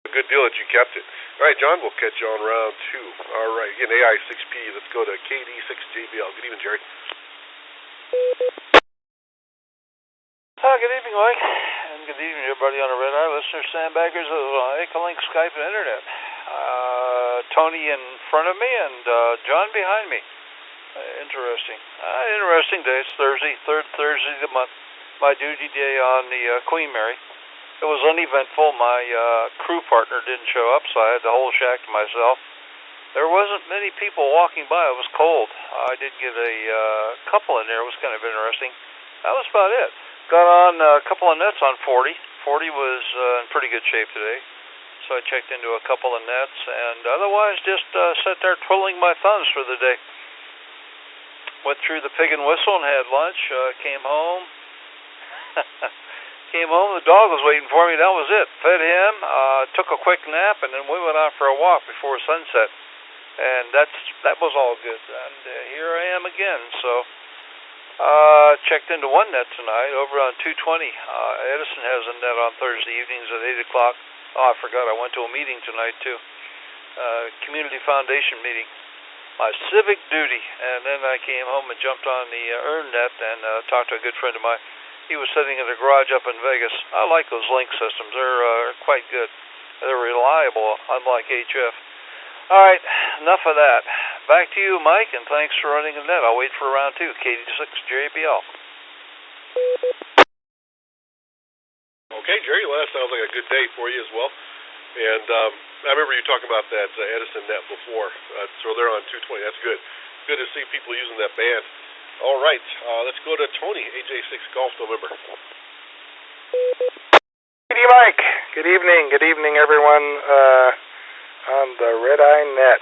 A good deal that you kept it. All right, John, we'll catch you on round 2. All right, again, AI6P. Let's go to KD6JBL. Good evening, Jerry. Good evening, Mike, and good evening, everybody on the Red Eye, listeners, sandbaggers of EchoLink, Skype, and Internet. Tony in front of me and John behind me. Interesting. Interesting day. It's Thursday, third Thursday of the month. My duty day on the Queen Mary. It was uneventful. My crew partner didn't show up, so I had the whole shack to myself. There wasn't many people walking by. It was cold. I did get a couple in there. It was kind of interesting. That was about it. Got on a couple of nets on 40. 40 was in pretty good shape today. So I checked into a couple of nets and otherwise just sat there twiddling my thumbs for the day. Went through the Pig and Whistle and had lunch. Came home. Came home. The dog was waiting for me. That was it. Fed him. Took a quick nap and then we went out for a walk before sunset. and that was all good. And here I am again. So checked into one net tonight over on 220. Edison has a net on Thursday evenings at 8 o'clock. Oh, I forgot. I went to a meeting tonight too. Community Foundation meeting. My civic duty, and then I came home and jumped on the EarnNet and talked to a good friend of mine. He was sitting in a garage up in Vegas. I like those link systems. They're quite good. They're reliable, unlike HF. All right, enough of that. Back to you, Mike, and thanks for running the net. I'll wait for round 2, KE6TZG. Okay, Jerry, well, that sounds like a good day for you as well. And I remember you talking about that Edison net before. So they're on 220. That's good. Good to see people using that band. All right, let's go to Tony, AJ6 Golf November. Hey, Mike. Good evening. Good evening, everyone on the Red Eye Net.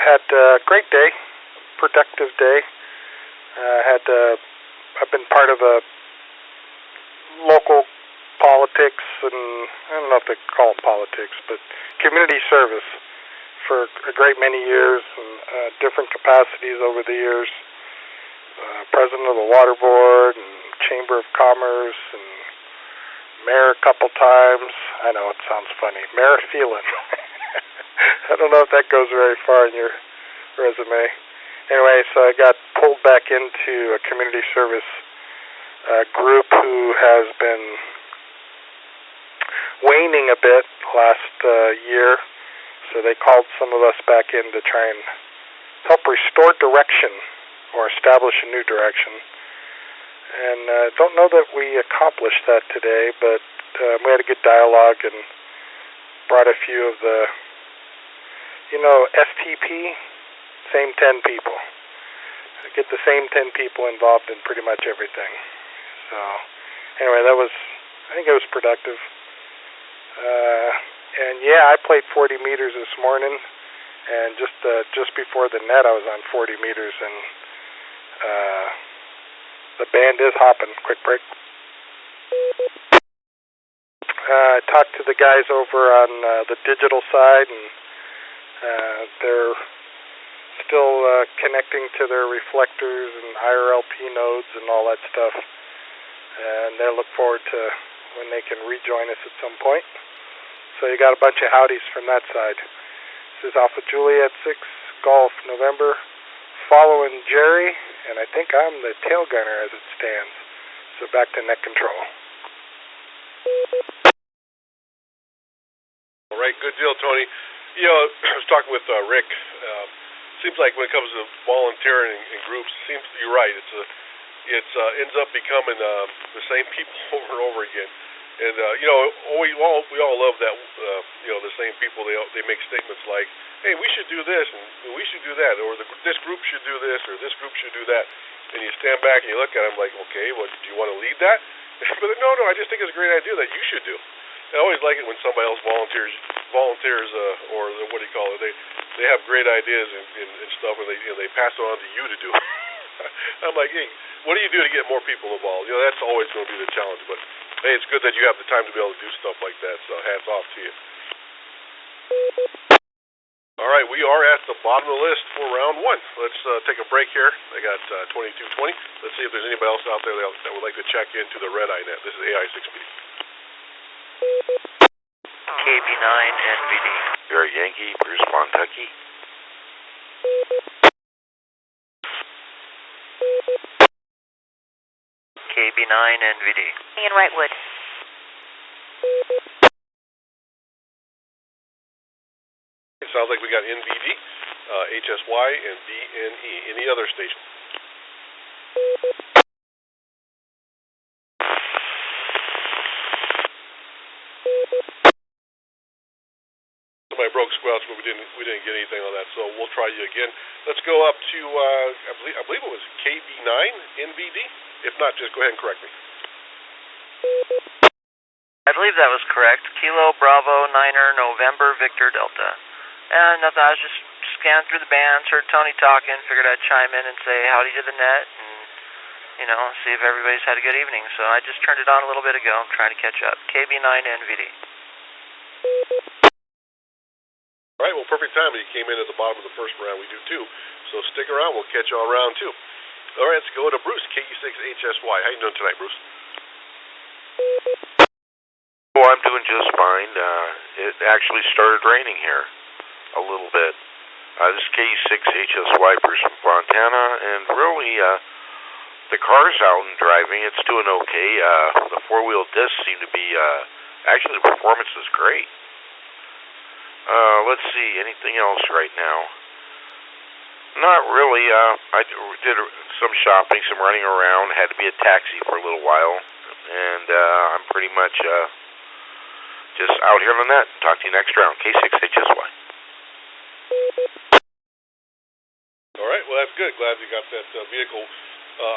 Had a great day, productive day. I've been part of a local politics, and I don't know if they call it politics, but community service for a great many years, and different capacities over the years. President of the Water Board and Chamber of Commerce and mayor a couple times. I know it sounds funny. Mayor Phelan. I don't know if that goes very far in your resume. Anyway, so I got pulled back into a community service group who has been waning a bit last year. So they called some of us back in to try and help restore direction or establish a new direction. And I don't know that we accomplished that today, but we had a good dialogue and brought a few of the, STP, same 10 people. Get the same 10 people involved in pretty much everything. So anyway, I think it was productive. And yeah, I played 40 meters this morning, and just before the net I was on 40 meters, and the band is hopping. Quick break. I talked to the guys over on the digital side, and they're still connecting to their reflectors and IRLP nodes and all that stuff, and they look forward to when they can rejoin us at some point. So you got a bunch of howdies from that side. This is Alpha Juliet 6 Golf November, following Jerry, and I think I'm the tail gunner as it stands. So back to net control. All right, good deal, Tony. I was talking with Rick. Seems like when it comes to volunteering in groups, you're right. It ends up becoming the same people over and over again. And we all love that. The same people. They make statements like, "Hey, we should do this, and we should do that," or "This group should do this, or this group should do that." And you stand back and you look at them like, "Okay, well, do you want to lead that?" But no, I just think it's a great idea that you should do. I always like it when somebody else volunteers, or what do you call it? They have great ideas and stuff, and they pass it on to you to do. I'm like, hey, what do you do to get more people involved? That's always going to be the challenge. But hey, it's good that you have the time to be able to do stuff like that. So hats off to you. All right, we are at the bottom of the list for round 1. Let's take a break here. I got 22:20. Let's see if there's anybody else out there that would like to check into the Red Eye Net. This is AI6B. KB9 NVD. You're a Yankee, Bruce Montucky. KB9 NVD. Ian Wrightwood. It sounds like we got NVD, HSY, and DNE. Any other station? Somebody broke squelch, but we didn't get anything on that, so we'll try you again. Let's go up to I believe it was KB9 NVD. If not, just go ahead and correct me. I believe that was correct. Kilo Bravo Niner November Victor Delta. And nothing. I was just scanning through the bands, heard Tony talking, figured I'd chime in and say howdy to the net, and see if everybody's had a good evening. So I just turned it on a little bit ago. I'm trying to catch up. KB9 NVD. All right, well, perfect timing. You came in at the bottom of the first round. We do too. So stick around. We'll catch you on round 2. All right, let's go to Bruce, KE6HSY. How you doing tonight, Bruce? Oh, I'm doing just fine. It actually started raining here a little bit. This is KE6HSY, Bruce from Fontana, and really, the car's out and driving. It's doing okay. The four-wheel discs seem to be, actually the performance is great. Let's see, anything else right now? Not really. I did some shopping, some running around, had to be a taxi for a little while, and I'm pretty much just out here on the net. Talk to you next round. K6HSY. All right, well, that's good. Glad you got that vehicle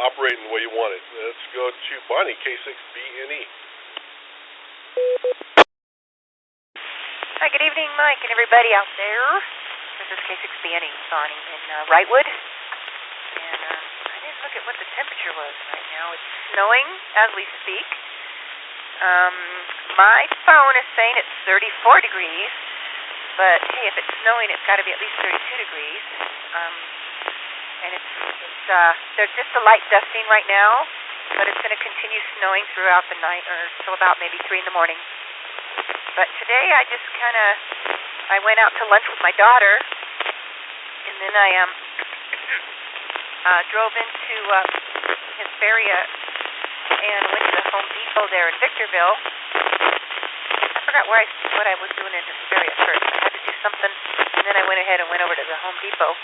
operating the way you want it. Let's go to Bonnie, K6BNE. Hi, good evening, Mike, and everybody out there. This is K6BNE, Bonnie in Wrightwood. And I didn't look at what the temperature was right now. It's snowing as we speak. My phone is saying it's 34 degrees, but hey, if it's snowing, it's got to be at least 32 degrees. And there's just a light dusting right now, but it's going to continue snowing throughout the night or till about maybe 3 in the morning. But today I went out to lunch with my daughter, and then I drove into Hesperia and went to the Home Depot there in Victorville. I forgot what I was doing in Hesperia first. I had to do something, and then I went ahead and went over to the Home Depot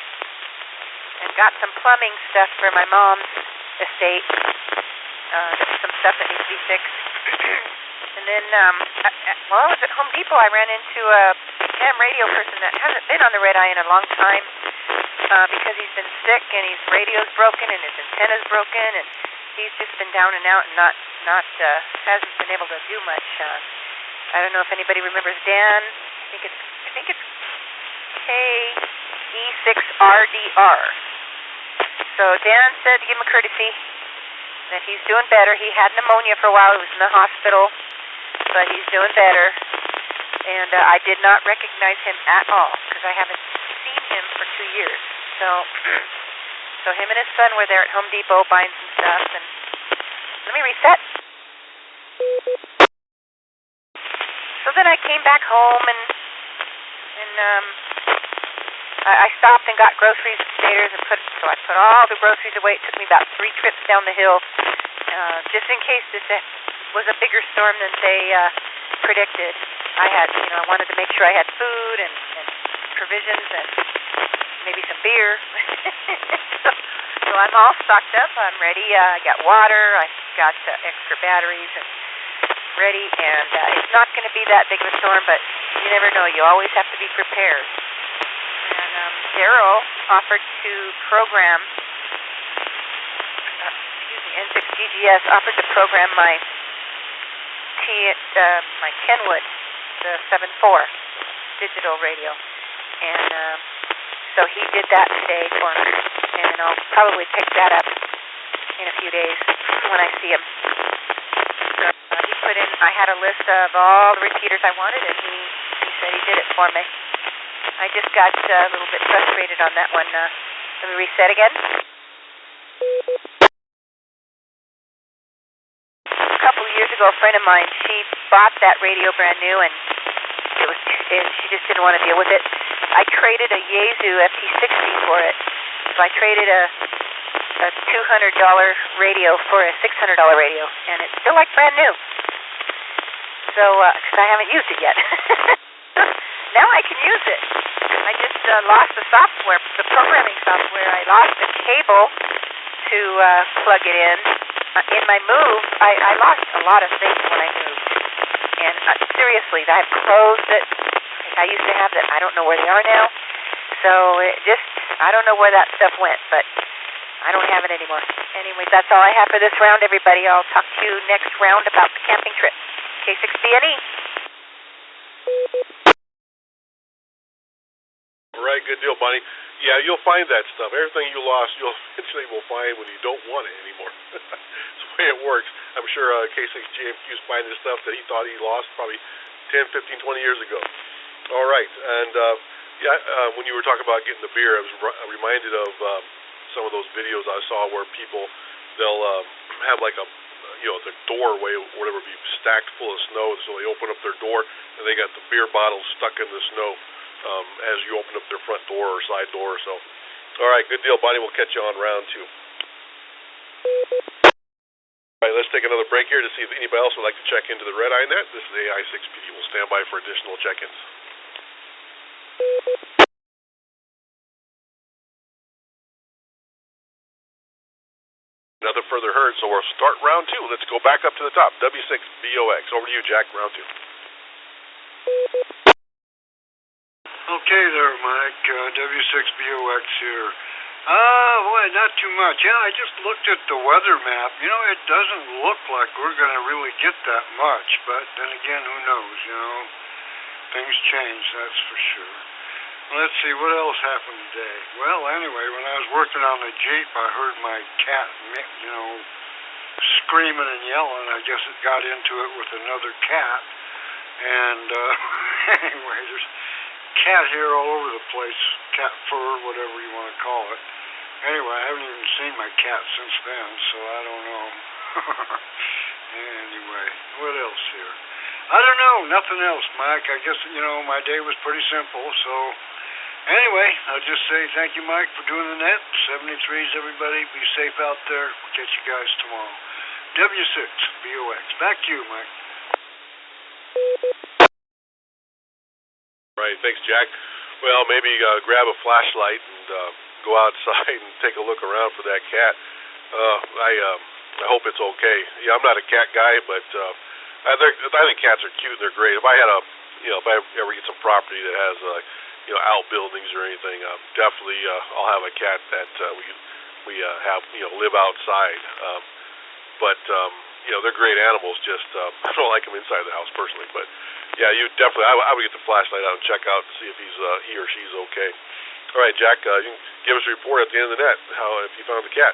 and got some plumbing stuff for my mom's estate. Some stuff that needs to be fixed. And then while I was at Home Depot, I ran into a ham radio person that hasn't been on the Red Eye in a long time because he's been sick and his radio's broken and his antenna's broken, and he's just been down and out and not hasn't been able to do much. I don't know if anybody remembers Dan. I think it's KE6TZG. So Dan said to give him a courtesy that he's doing better. He had pneumonia for a while. He was in the hospital, but he's doing better. And I did not recognize him at all because I haven't seen him for 2 years. So him and his son were there at Home Depot buying some stuff. And let me reset. So then I came back home and I stopped and got groceries upstairs and I put all the groceries away. It took me about 3 trips down the hill, just in case this was a bigger storm than they predicted. I wanted to make sure I had food and provisions and maybe some beer. So I'm all stocked up. I'm ready. I got water. I got extra batteries and ready. And it's not going to be that big of a storm, but you never know. You always have to be prepared. Daryl offered to program, N6GGS offered to program my Kenwood, the 7.4 digital radio, and so he did that today for me, and I'll probably pick that up in a few days when I see him. So he put in, I had a list of all the repeaters I wanted, and he said he did it for me. I just got a little bit frustrated on that one. Let me reset again. A couple of years ago, a friend of mine, she bought that radio brand new, and she just didn't want to deal with it. I traded a Yaesu FT60 for it. So I traded a $200 radio for a $600 radio, and it's still like brand new. So, because I haven't used it yet. Now I can use it. I just lost the software, the programming software. I lost the cable to plug it in. In my move, I lost a lot of things when I moved. And seriously, I've closed it. I used to have that. I don't know where they are now. So I don't know where that stuff went, but I don't have it anymore. Anyways, that's all I have for this round, everybody. I'll talk to you next round about the camping trip. K6BNE. Right, good deal, Bonnie. Yeah, you'll find that stuff. Everything you lost, you'll eventually will find when you don't want it anymore. That's the way it works. I'm sure K6JMQ's finding stuff that he thought he lost probably 10, 15, 20 years ago. All right, and Yeah, when you were talking about getting the beer, I was reminded of some of those videos I saw where people, they'll have like a, the doorway or whatever be stacked full of snow, so they open up their door and they got the beer bottles stuck in the snow as you open up their front door or side door. So, all right, good deal, Bonnie. We'll catch you on round 2. All right, let's take another break here to see if anybody else would like to check into the red eye net. This is AI6PD. We'll stand by for additional check-ins. Nothing further heard, so we'll start round 2. Let's go back up to the top. W6BOX. Over to you, Jack, round 2. Okay there, Mike. W6BOX here. Boy, not too much. Yeah, I just looked at the weather map. It doesn't look like we're going to really get that much, but then again, who knows, Things change, that's for sure. Let's see, what else happened today? Well, anyway, when I was working on the Jeep, I heard my cat, screaming and yelling. I guess it got into it with another cat. And anyway, there's cat hair all over the place, cat fur, whatever you want to call it. Anyway, I haven't even seen my cat since then, so I don't know. Anyway, what else here? I don't know, nothing else, Mike. I guess, my day was pretty simple, so anyway, I'll just say thank you, Mike, for doing the net. 73s, everybody. Be safe out there. We'll catch you guys tomorrow. W6BOX. Back to you, Mike. Right, thanks, Jack. Well, maybe grab a flashlight and go outside and take a look around for that cat. I hope it's okay. Yeah, I'm not a cat guy, but I think cats are cute and they're great. If I had if I ever get some property that has outbuildings or anything, definitely I'll have a cat that we have live outside. But they're great animals. Just I don't like them inside the house personally, but yeah, you definitely. I would get the flashlight out and check out and see if he or she's okay. All right, Jack, you can give us a report at the end of the net if you found the cat.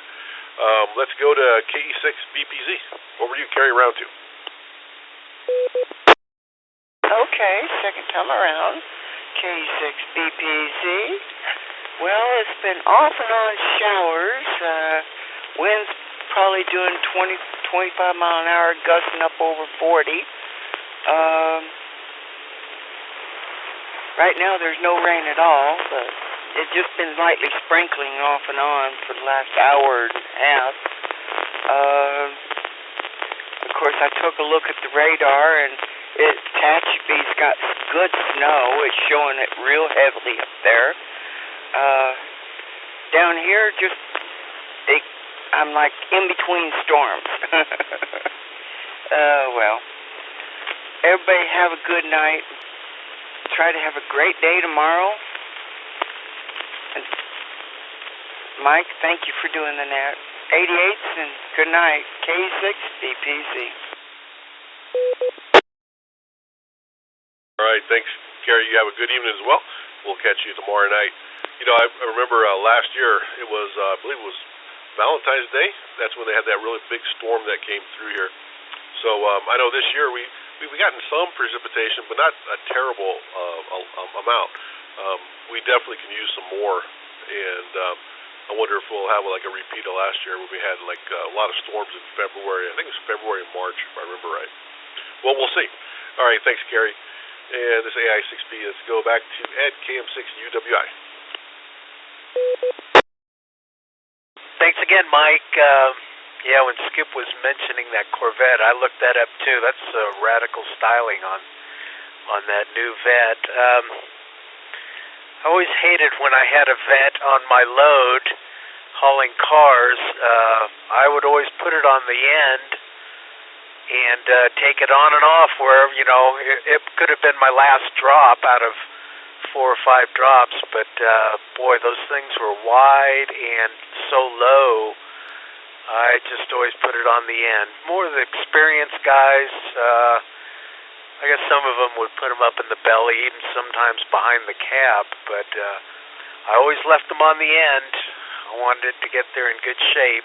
Let's go to KE6BPZ. Over to you, Carrie, round 2. Okay, second time around. KE6BPZ. Well, it's been off and on showers. Wind's probably doing 20, 25 mile an hour, gusting up over 40. Right now there's no rain at all, but it's just been lightly sprinkling off and on for the last hour and a half. Of course, I took a look at the radar, and Tehachapi's got good snow. It's showing it real heavily up there. Down here, I'm like in between storms. Well, everybody have a good night. Try to have a great day tomorrow. And Mike, thank you for doing the net. 88s and good night. KE6BPZ. All right, thanks, Carrie. You have a good evening as well. We'll catch you tomorrow night. I remember last year, it was, I believe it was Valentine's Day. That's when they had that really big storm that came through here. So I know this year we've gotten some precipitation, but not a terrible amount. We definitely can use some more, and I wonder if we'll have like a repeat of last year when we had like a lot of storms in February. I think it was February and March, if I remember right. Well, we'll see. All right, thanks, Carrie. And this AI6B, let's go back to Ed, KM6UWI. Thanks again, Mike. Yeah, when Skip was mentioning that Corvette, I looked that up too. That's radical styling on that new vet. I always hated when I had a vet on my load hauling cars. I would always put it on the end and take it on and off wherever, it could have been my last drop out of 4 or 5 drops, but boy, those things were wide and so low. I just always put it on the end. More of the experienced guys, I guess some of them would put them up in the belly, even sometimes behind the cab, but I always left them on the end. I wanted it to get there in good shape.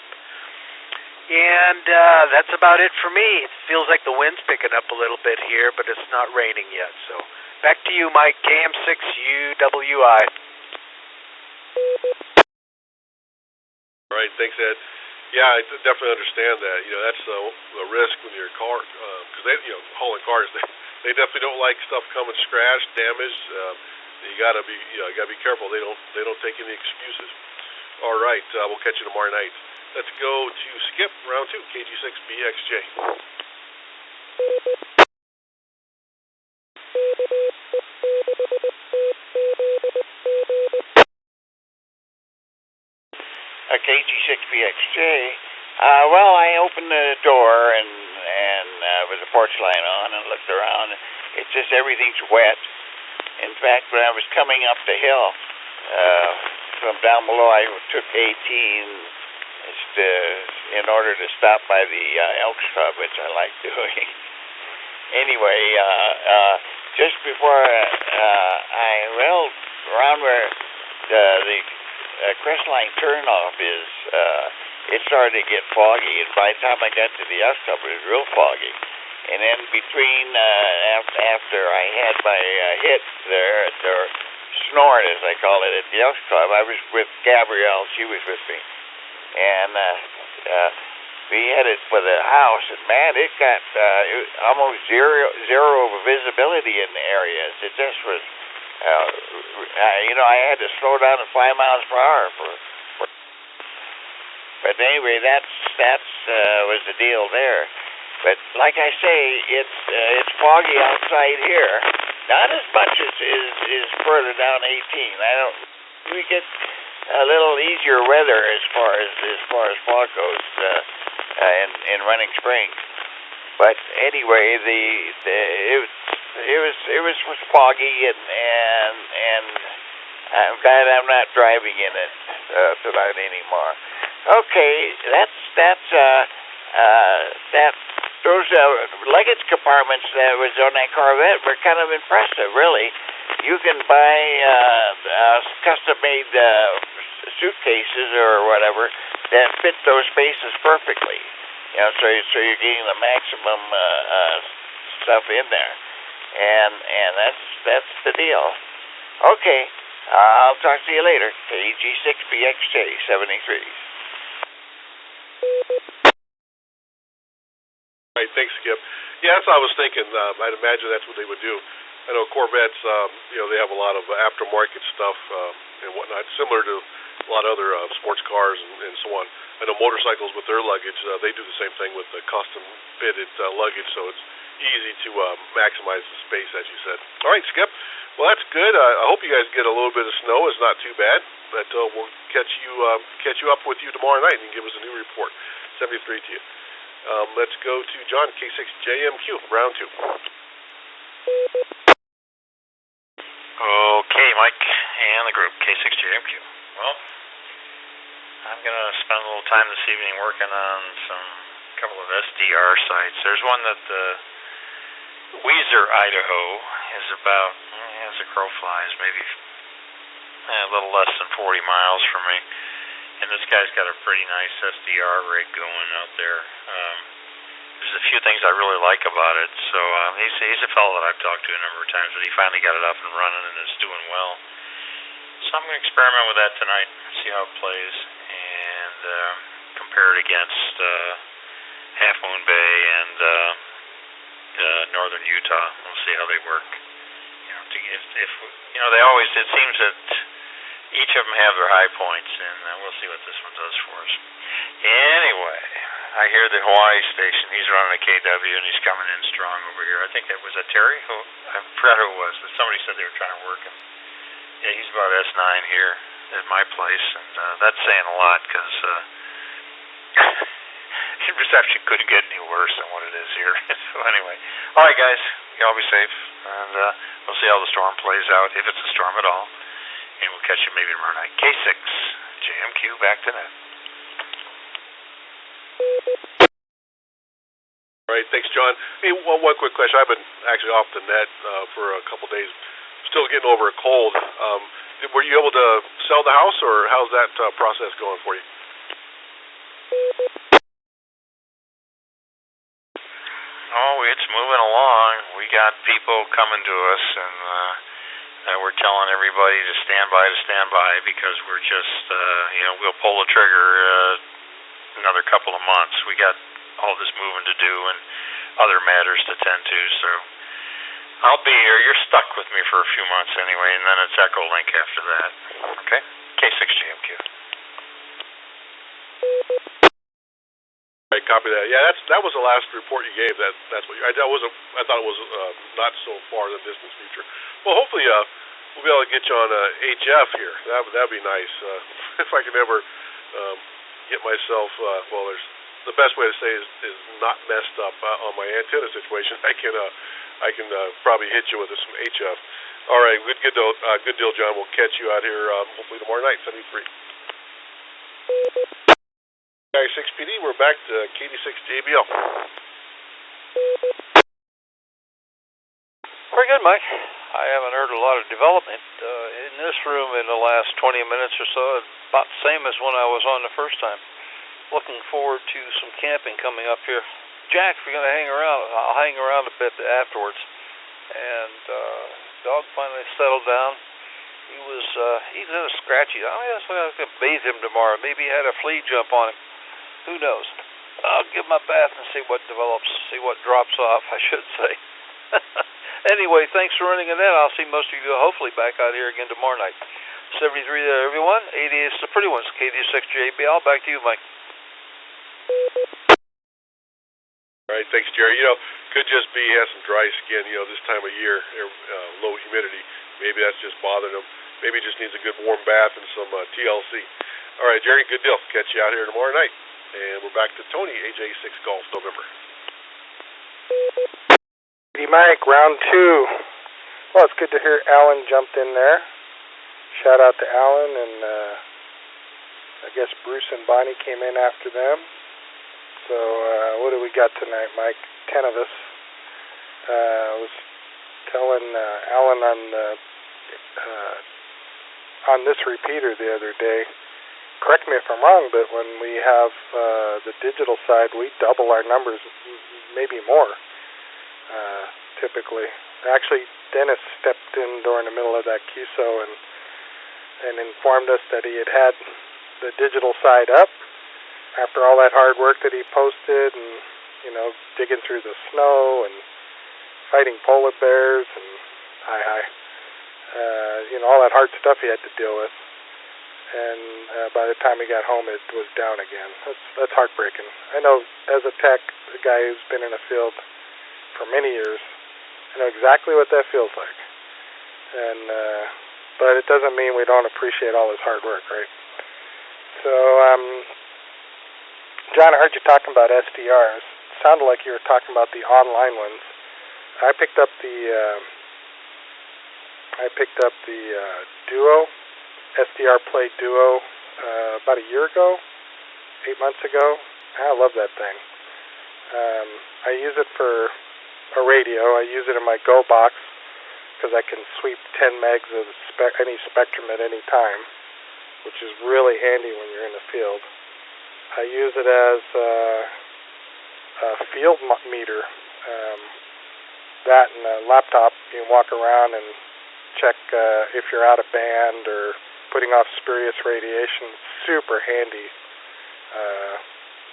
And that's about it for me. It feels like the wind's picking up a little bit here, but it's not raining yet. So Back to you, Mike, KM6UWI. All right, thanks, Ed. Yeah, I definitely understand that. You know, that's the risk when you're car, because they, you know, hauling cars, they definitely don't like stuff coming scratched, damaged. You gotta be careful. They don't take any excuses. All right, we'll catch you tomorrow night. Let's go to Skip, round 2, KG6BXJ. KG6BXJ. Well, I opened the door and with the porch light on and looked around. It's just everything's wet. In fact, when I was coming up the hill from down below, I took 18 in order to stop by the Elks Club, which I like doing. Anyway, just before around where the Crestline turnoff is, it started to get foggy, and by the time I got to the Elks Club, it was real foggy. And then between, after I had my hit there, or snort as I call it, at the Elks Club, I was with Gabrielle, she was with me. And we headed for the house, and man, it got almost zero visibility in the areas. It just was, I had to slow down to 5 miles per hour but anyway, that's was the deal there. But like I say, it's foggy outside here. Not as much as is further down 18. We get a little easier weather as far as fog goes in Running Springs. But anyway, it was foggy, and I'm glad I'm not driving in it tonight anymore. Okay, those luggage compartments that was on that Corvette were kind of impressive, really. You can buy custom-made suitcases or whatever that fit those spaces perfectly. You know, so you're getting the maximum stuff in there, and that's the deal. Okay, I'll talk to you later. KG6BXJ 73. Right, thanks, Skip. Yeah, that's what I was thinking. I'd imagine that's what they would do. I know Corvettes, they have a lot of aftermarket stuff and whatnot, similar to a lot of other sports cars and so on. I know motorcycles with their luggage, they do the same thing with the custom-fitted luggage, so it's easy to maximize the space, as you said. All right, Skip. Well, that's good. I hope you guys get a little bit of snow. It's not too bad, but we'll catch you up with you tomorrow night and give us a new report. 73 to you. Let's go to John, K6JMQ, round 2. Okay, Mike and the group, K6JMQ. Well, I'm going to spend a little time this evening working on a couple of SDR sites. There's one that Weiser, Idaho, is about, as a crow flies, maybe a little less than 40 miles from me. And this guy's got a pretty nice SDR rig going out there. There's a few things I really like about it. So he's a fellow that I've talked to a number of times, but he finally got it up and running and is doing well. So I'm going to experiment with that tonight, see how it plays, and compare it against Half Moon Bay and northern Utah. We'll see how they work. They always, it seems that each of them have their high points, and we'll see what this one does for us. Anyway, I hear the Hawaii station. He's running a KW, and he's coming in strong over here. I think that was Terry. I forgot who it was. Somebody said they were trying to work him. Yeah, he's about S9 here at my place, and that's saying a lot because reception couldn't get any worse than what it is here. So anyway, all right, guys, y'all be safe, and we'll see how the storm plays out, if it's a storm at all. And we'll catch you maybe tomorrow night. K6JMQ, back to net. All right, thanks, John. Hey, one quick question. I've been actually off the net for a couple days, still getting over a cold. Were you able to sell the house, or how's that process going for you? Oh, it's moving along. We got people coming to us, and we're telling everybody to stand by because we're just, we'll pull the trigger another couple of months. We got all this moving to do and other matters to tend to, so I'll be here. You're stuck with me for a few months anyway, and then it's EchoLink after that. Okay? K6TZG. Right, copy that. Yeah, that was the last report you gave. That's what I thought it was not so far in the distant future. Well, hopefully we'll be able to get you on HF here. That'd be nice. If I can ever get myself there's the best way to say is not messed up on my antenna situation. I can probably hit you with some HF. All right, good deal, John. We'll catch you out here hopefully tomorrow night, 73. KE6PD, we're back to KD6JBL. Very good, Mike. I haven't heard a lot of development in this room in the last 20 minutes or so. About the same as when I was on the first time. Looking forward to some camping coming up here. Jack, if you're going to hang around, I'll hang around a bit afterwards. And dog finally settled down. He's in a scratchy. I mean, I'm going to bathe him tomorrow. Maybe he had a flea jump on him. Who knows? I'll give him a bath and see what develops, see what drops off, I should say. Anyway, thanks for running in that. I'll see most of you hopefully back out here again tomorrow night. 73 there, everyone. 88 is the pretty ones. KD6JBL. Back to you, Mike. All right, thanks, Jerry. Could just be he has some dry skin, this time of year, low humidity. Maybe that's just bothering him. Maybe he just needs a good warm bath and some TLC. All right, Jerry, good deal. Catch you out here tomorrow night. And we're back to Tony, AJ6 Golf November. Mike, round 2. Well, it's good to hear Alan jumped in there. Shout out to Alan, and I guess Bruce and Bonnie came in after them. So what do we got tonight, Mike? 10 of us. I was telling Alan on this repeater the other day, correct me if I'm wrong, but when we have the digital side, we double our numbers, maybe more, typically. Actually, Dennis stepped in during the middle of that QSO and informed us that he had the digital side up after all that hard work that he posted and, digging through the snow and fighting polar bears and all that hard stuff he had to deal with. And by the time he got home, it was down again. That's heartbreaking. I know as a tech, a guy who's been in a field for many years, I know exactly what that feels like. And but it doesn't mean we don't appreciate all his hard work, right? So, John, I heard you talking about SDRs. It sounded like you were talking about the online ones. I picked up the Duo. SDR Play Duo about a year ago, 8 months ago. I love that thing. I use it for a radio. I use it in my Go box because I can sweep 10 megs of any spectrum at any time, which is really handy when you're in the field. I use it as a field meter. That and a laptop, you can walk around and check if you're out of band or putting off spurious radiation. Super handy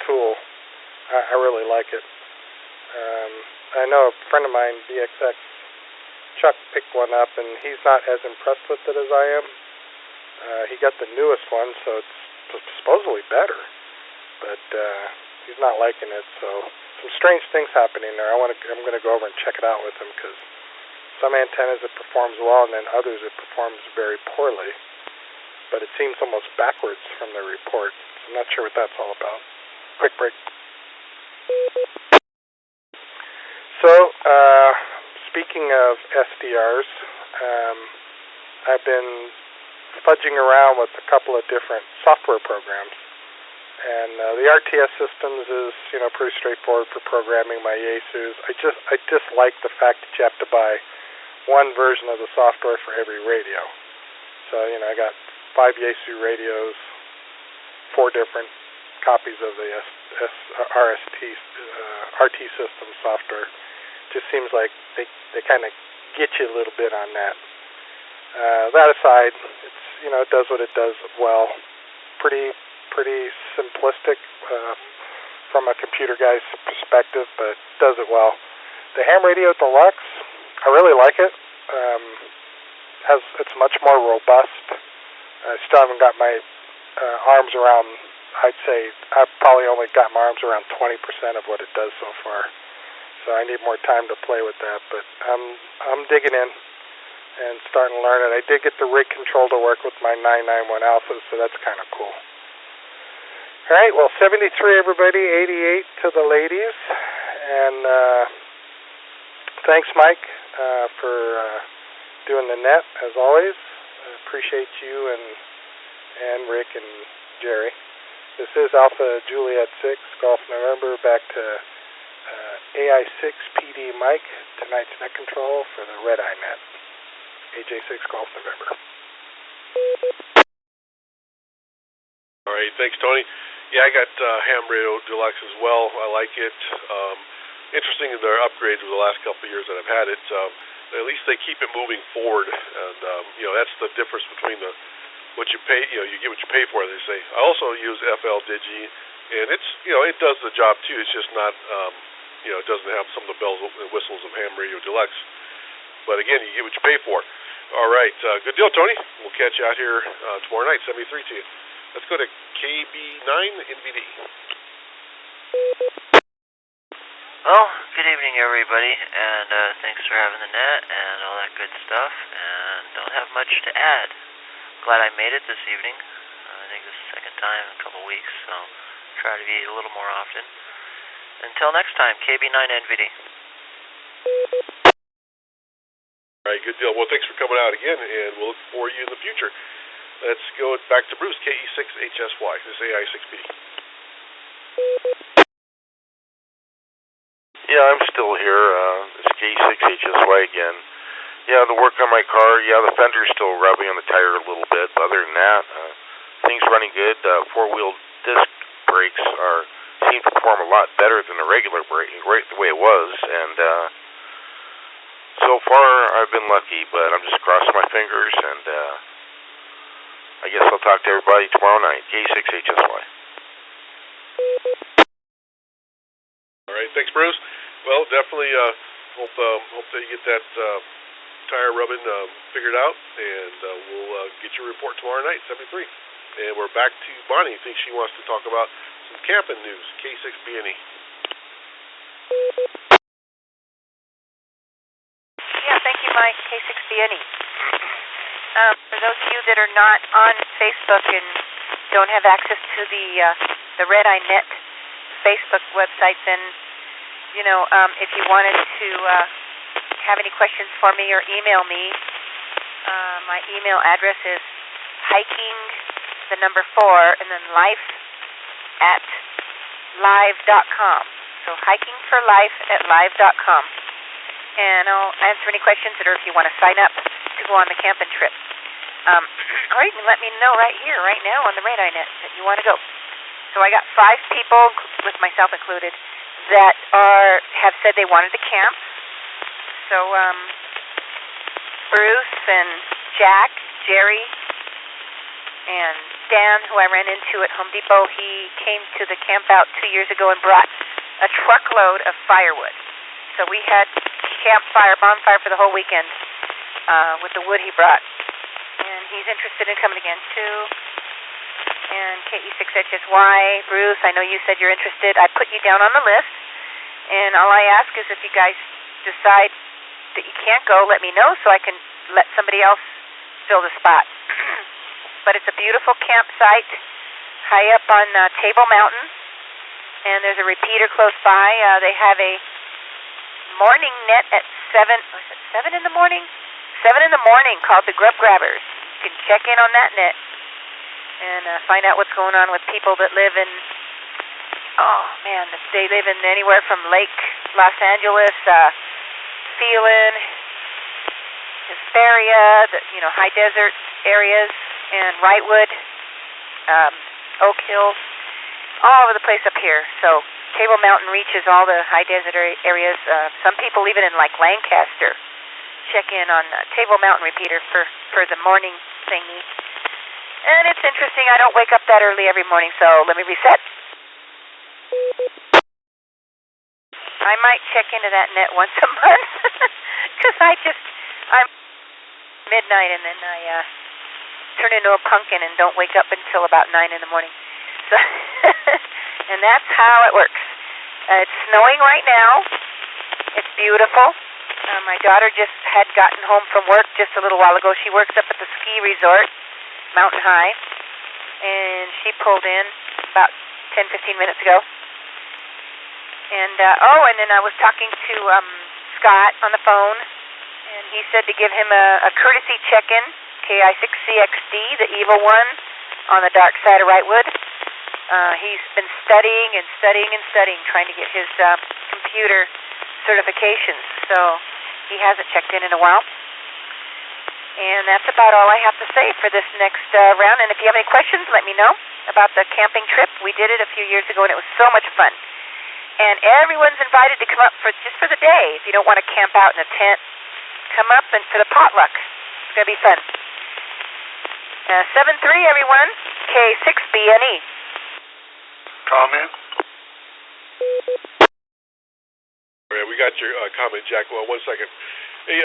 tool. I really like it. I know a friend of mine, VXX, Chuck, picked one up, and he's not as impressed with it as I am. He got the newest one, so it's supposedly better, but he's not liking it. So some strange things happening there. I'm going to go over and check it out with him because some antennas it performs well, and then others it performs very poorly. But it seems almost backwards from the report. So I'm not sure what that's all about. Quick break. So, speaking of SDRs, I've been fudging around with a couple of different software programs. And the RTS systems is, pretty straightforward for programming my Yaesus. I just like the fact that you have to buy one version of the software for every radio. So, I got 5 Yaesu radios, 4 different copies of the RST RT system software. Just seems like they kind of get you a little bit on that. That aside, it's, you know, it does what it does well. Pretty simplistic from a computer guy's perspective, but does it well. The Ham Radio Deluxe, I really like it. It's much more robust. I still haven't got my arms around. I'd say I've probably only got my arms around 20% of what it does so far. So I need more time to play with that. But I'm digging in and starting to learn it. I did get the rig control to work with my 991 Alpha, so that's kind of cool. All right, well, 73 everybody, 88 to the ladies, and thanks, Mike, for doing the net as always. I appreciate you and Rick and Jerry. This is Alpha Juliet 6, Golf November, back to AI6 PD Mike, tonight's net control for the Red Eye net. AJ6 Golf November. All right, thanks, Tony. Yeah, I got Ham Radio Deluxe as well. I like it. Interesting in their upgrades over the last couple of years that I've had it. At least they keep it moving forward, and you know, that's the difference between what you pay. You know, you get what you pay for, they say. I also use FL Digi, and it's, you know, it does the job too. It's just not, you know, it doesn't have some of the bells and whistles of Ham Radio Deluxe. But again, you get what you pay for. All right, good deal, Tony. We'll catch you out here tomorrow night, 73 to you. Let's go to KB9 NVD. Well, good evening, everybody, and thanks for having the net and all that good stuff, and don't have much to add. Glad I made it this evening. I think this is the second time in a couple weeks, so try to be a little more often. Until next time, KB9 NVD. All right, good deal. Well, thanks for coming out again, and we'll look for you in the future. Let's go back to Bruce, KE6HSY. This is AI6PD. Yeah, I'm still here. It's KE6HSY again. Yeah, the work on my car, yeah, the fender's still rubbing on the tire a little bit. But other than that, things running good. Four-wheel disc brakes seem to perform a lot better than the regular brake, right the way it was. And so far, I've been lucky, but I'm just crossing my fingers, and I guess I'll talk to everybody tomorrow night. KE6HSY. All right, thanks, Bruce. Well, definitely hope that you get that tire rubbing figured out, and we'll get your report tomorrow night, 73. And we're back to Bonnie. I think she wants to talk about some camping news, K6BNE. Yeah, thank you, Mike, K6BNE. For those of you that are not on Facebook and don't have access to the Red Eye Net Facebook website, then, you know, if you wanted to have any questions for me or email me, my email address is hiking4 and then life@live.com. So hikingforlife@live.com. And I'll answer any questions, or if you want to sign up to go on the camping trip. Or you can let me know right here, right now on the Red Eye Net that you want to go. So I got 5 people, with myself included, that have said they wanted to camp. So Bruce and Jack, Jerry, and Dan, who I ran into at Home Depot, he came to the camp out 2 years ago and brought a truckload of firewood. So we had bonfire for the whole weekend with the wood he brought. And he's interested in coming again too. And KE6HSY, Bruce, I know you said you're interested. I put you down on the list. And all I ask is if you guys decide that you can't go, let me know so I can let somebody else fill the spot. But it's a beautiful campsite high up on Table Mountain. And there's a repeater close by. They have a morning net at 7 in the morning? 7 in the morning, called the Grub Grabbers. You can check in on that net and find out what's going on with people that live in, they live in anywhere from Lake Los Angeles, Phelan, Hesperia, high desert areas, and Wrightwood, Oak Hills, all over the place up here. So Table Mountain reaches all the high desert areas. Some people even in like Lancaster check in on Table Mountain Repeater for the morning thingy. And it's interesting, I don't wake up that early every morning, so let me reset. I might check into that net once a month because I'm midnight and then I turn into a pumpkin and don't wake up until about 9 in the morning. So and that's how it works. It's snowing right now. It's beautiful. My daughter just had gotten home from work just a little while ago. She works up at the ski resort, Mountain High, and she pulled in about 10-15 minutes ago. And and then I was talking to Scott on the phone, and he said to give him a courtesy check-in, KE6TZG, the evil one, on the dark side of Wrightwood. He's been studying and studying and studying, trying to get his computer certifications, so he hasn't checked in a while. And that's about all I have to say for this next round. And if you have any questions, let me know about the camping trip. We did it a few years ago, and it was so much fun. And everyone's invited to come up just for the day. If you don't want to camp out in a tent, come up and for the potluck. It's going to be fun. 7-3, everyone. K6BNE. Comment? All right, we got your comment, Jack. Well, 1 second. Hey,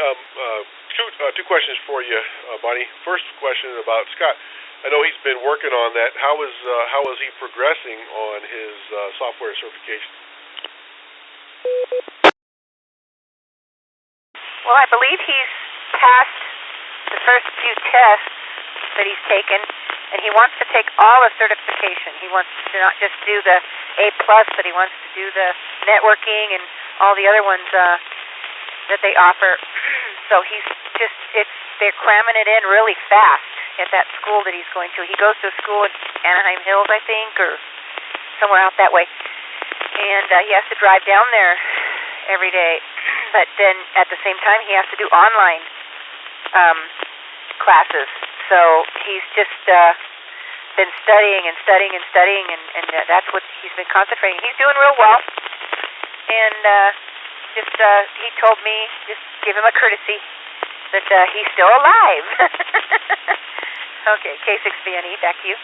two questions for you, Bonnie. First question about Scott. I know he's been working on that. How is he progressing on his software certification? Well, I believe he's passed the first few tests that he's taken, and he wants to take all the certification. He wants to not just do the A+, but he wants to do the networking and all the other ones that they offer. So they're cramming it in really fast at that school that he's going to. He goes to a school in Anaheim Hills, I think, or somewhere out that way. And he has to drive down there every day. But then at the same time, he has to do online classes. So he's just been studying and studying and studying, and that's what he's been concentrating. He's doing real well. And he told me, just give him a courtesy that he's still alive. Okay, K6BNE, back to you.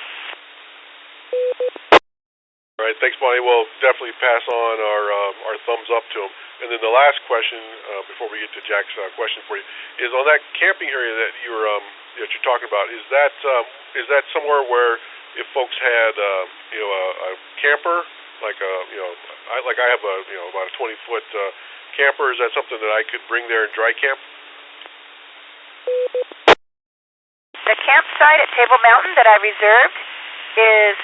All right, thanks, Bonnie. We'll definitely pass on our thumbs up to him. And then the last question, before we get to Jack's question for you, is on that camping area that you're talking about. Is that somewhere where if folks had a camper, like I have about a 20-foot camper, is that something that I could bring there and dry camp? The campsite at Table Mountain that I reserved is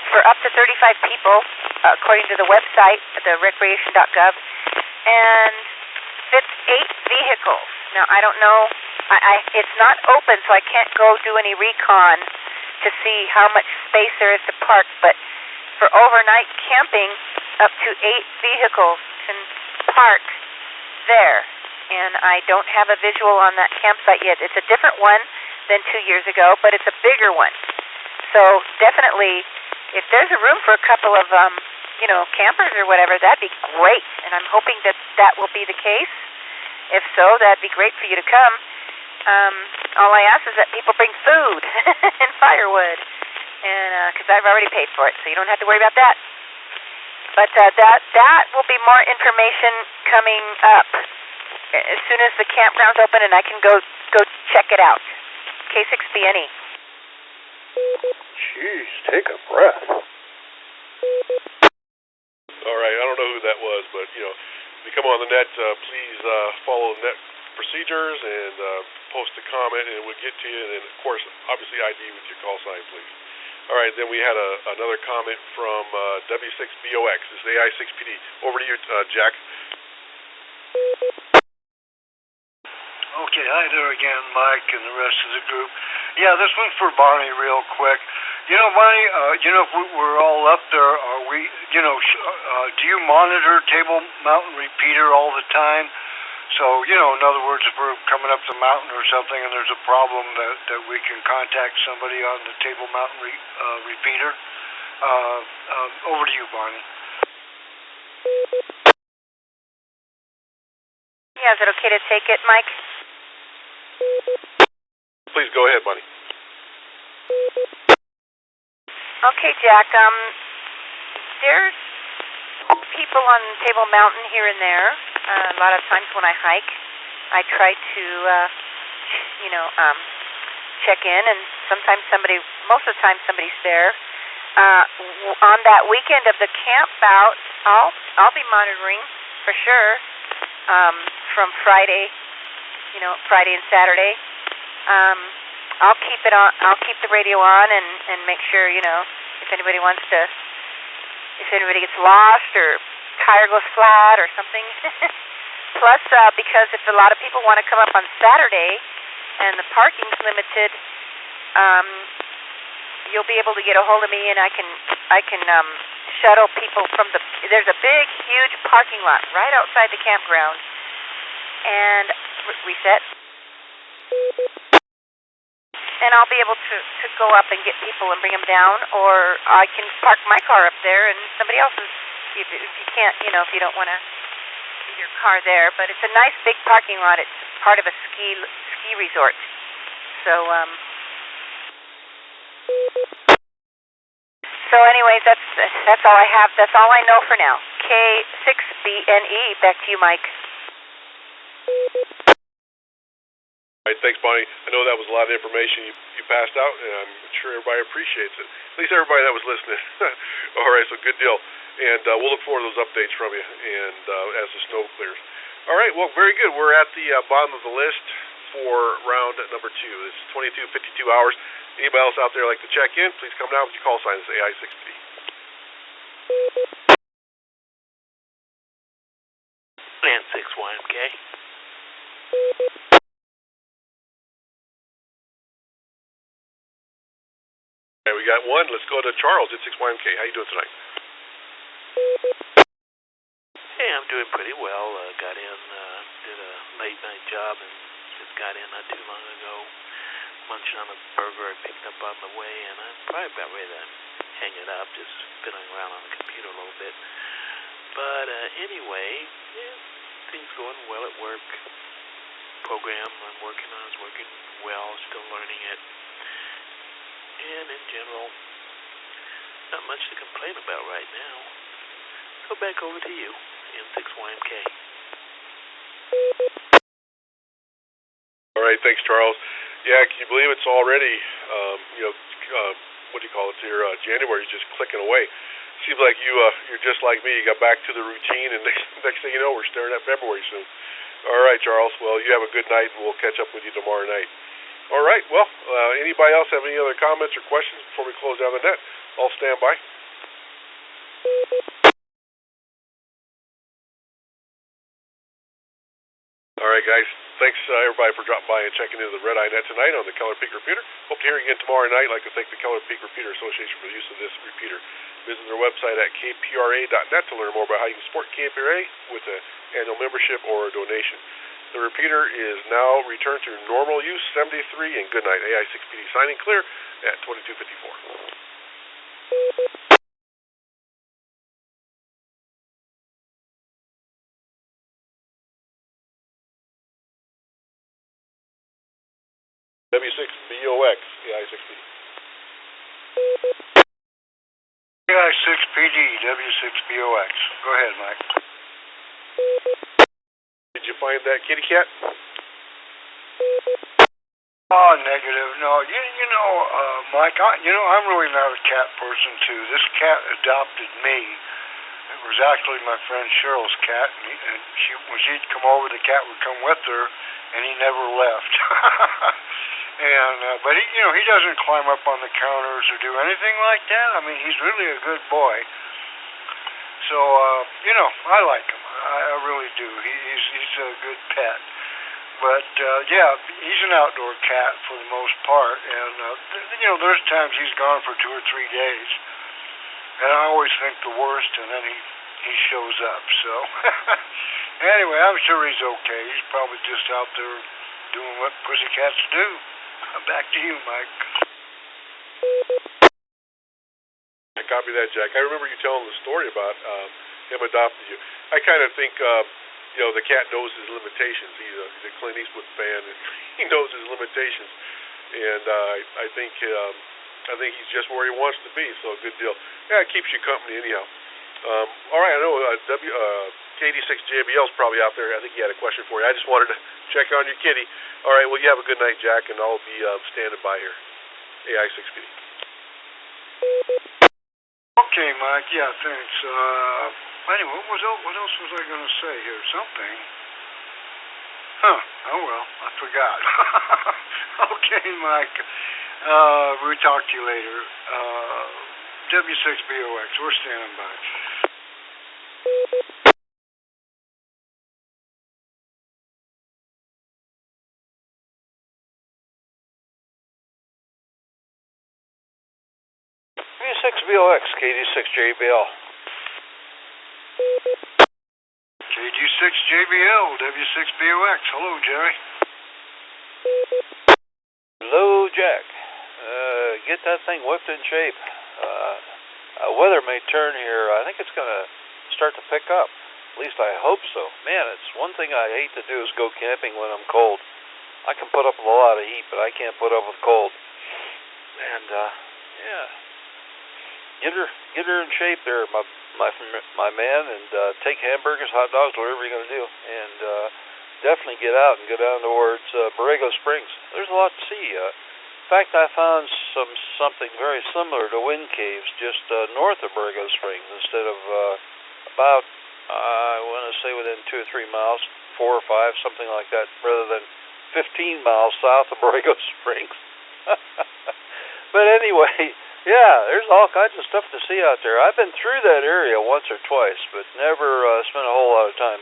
for up to 35 people, according to the website, the recreation.gov, and fits 8 vehicles. Now, I don't know, it's not open, so I can't go do any recon to see how much space there is to park, but for overnight camping, up to 8 vehicles can park there. And I don't have a visual on that campsite yet. It's a different one than 2 years ago, but it's a bigger one. So definitely, if there's a room for a couple of, campers or whatever, that'd be great. And I'm hoping that will be the case. If so, that'd be great for you to come. All I ask is that people bring food and firewood, and because I've already paid for it, so you don't have to worry about that. But that will be more information coming up as soon as the campground's open, and I can go check it out. K6BNE. Jeez, take a breath. All right, I don't know who that was, but if you come on the net, please follow net procedures and post a comment, and we'll get to you. And then, of course, obviously ID with your call sign, please. All right, then we had another comment from W6BOX. This is AI6PD. Over to you, Jack. Okay, hi there again, Mike and the rest of the group. Yeah, this one's for Bonnie real quick. Bonnie, if we're all up there, are we, do you monitor Table Mountain Repeater all the time? So, in other words, if we're coming up the mountain or something and there's a problem that we can contact somebody on the Table Mountain Repeater. Over to you, Bonnie. Yeah, is it okay to take it, Mike? Please go ahead, Bunny. Okay, Jack. There's people on Table Mountain here and there. A lot of times when I hike, I try to, check in, and most of the time somebody's there. On that weekend of the camp out, I'll be monitoring for sure. From Friday and Saturday. I'll keep it on. I'll keep the radio on and make sure if anybody gets lost or tire goes flat or something. Plus, because if a lot of people want to come up on Saturday and the parking's limited, you'll be able to get a hold of me, and I can shuttle people from there's a big, huge parking lot right outside the campground, and reset. And I'll be able to go up and get people and bring them down, or I can park my car up there and somebody else's, if you can't, if you don't want to leave your car there. But it's a nice big parking lot. It's part of a ski resort. So anyways, that's all I have. That's all I know for now. K6BNE. Back to you, Mike. All right, thanks, Bonnie. I know that was a lot of information you passed out, and I'm sure everybody appreciates it. At least everybody that was listening. All right, so good deal. And we'll look forward to those updates from you and as the snow clears. All right, well, very good. We're at the bottom of the list for round number 2. It's 22:52 hours. Anybody else out there like to check in, please come down with your call sign. It's AI6PD. And 6YMK. Okay, we got one. Let's go to Charles at 6YMK. How you doing tonight? Hey, I'm doing pretty well. Got in, did a late night job, and just got in not too long ago. Munching on a burger I picked up on the way, and I'm probably about ready to hang it up, just fiddling around on the computer a little bit. But anyway, yeah, things going well at work. Program I'm working on is working well, still learning it. And in general, not much to complain about right now. So back over to you, M6YMK. All right, thanks, Charles. Yeah, can you believe it's already, what do you call it here, January is just clicking away. Seems like you're just like me. You got back to the routine, and next thing you know, we're staring at February soon. All right, Charles. Well, you have a good night, and we'll catch up with you tomorrow night. All right. Well, anybody else have any other comments or questions before we close down the net? I'll stand by. All right, guys. Thanks, everybody, for dropping by and checking into the Red Eye Net tonight on the Keller Peak Repeater. Hope to hear you again tomorrow night. I'd like to thank the Keller Peak Repeater Association for the use of this repeater. Visit their website at KPRA.net to learn more about how you can support KPRA with an annual membership or a donation. The repeater is now returned to normal use, 73, and good night. AI6PD signing clear at 22:54. W6BOX, AI6PD. AI6PD, W6BOX. Go ahead, Mike. Did you find that kitty cat? Oh, negative. No, Mike, I'm really not a cat person, too. This cat adopted me. It was actually my friend Cheryl's cat, and when she'd come over, the cat would come with her, and he never left. But he doesn't climb up on the counters or do anything like that. I mean, he's really a good boy. So, I like him. I really do. He's a good pet. But, he's an outdoor cat for the most part. And, there's times he's gone for 2 or 3 days. And I always think the worst, and then he shows up. So, anyway, I'm sure he's okay. He's probably just out there doing what pussycats do. Back to you, Mike. I copy that, Jack. I remember you telling the story about him adopting you. I kind of think the cat knows his limitations. He's a Clint Eastwood fan, and he knows his limitations. And I think he's just where he wants to be. So good deal. Yeah, it keeps you company anyhow. All right, I know KD6JBL's probably out there. I think he had a question for you. I just wanted to check on your kitty. All right, well, you have a good night, Jack, and I'll be standing by here. AI6PD. Okay, Mike. Yeah, thanks. Anyway, what else was I going to say here? Something. Huh. Oh, well, I forgot. Okay, Mike. We'll talk to you later. W6BOX, we're standing by. W6BOX, KD6JBL. KD6JBL, W6BOX. Hello, Jerry. Hello, Jack. Get that thing whipped in shape. Weather may turn here. I think it's going to start to pick up. At least I hope so. Man, it's one thing I hate to do is go camping when I'm cold. I can put up with a lot of heat, but I can't put up with cold. And yeah, get her in shape there, my man, and take hamburgers, hot dogs, whatever you're going to do, and definitely get out and go down towards Borrego Springs. There's a lot to see. In fact, I found something very similar to wind caves just north of Borrego Springs instead of about, I want to say within 2 or 3 miles, 4 or 5, something like that, rather than 15 miles south of Borrego Springs. But anyway, yeah, there's all kinds of stuff to see out there. I've been through that area once or twice, but never spent a whole lot of time.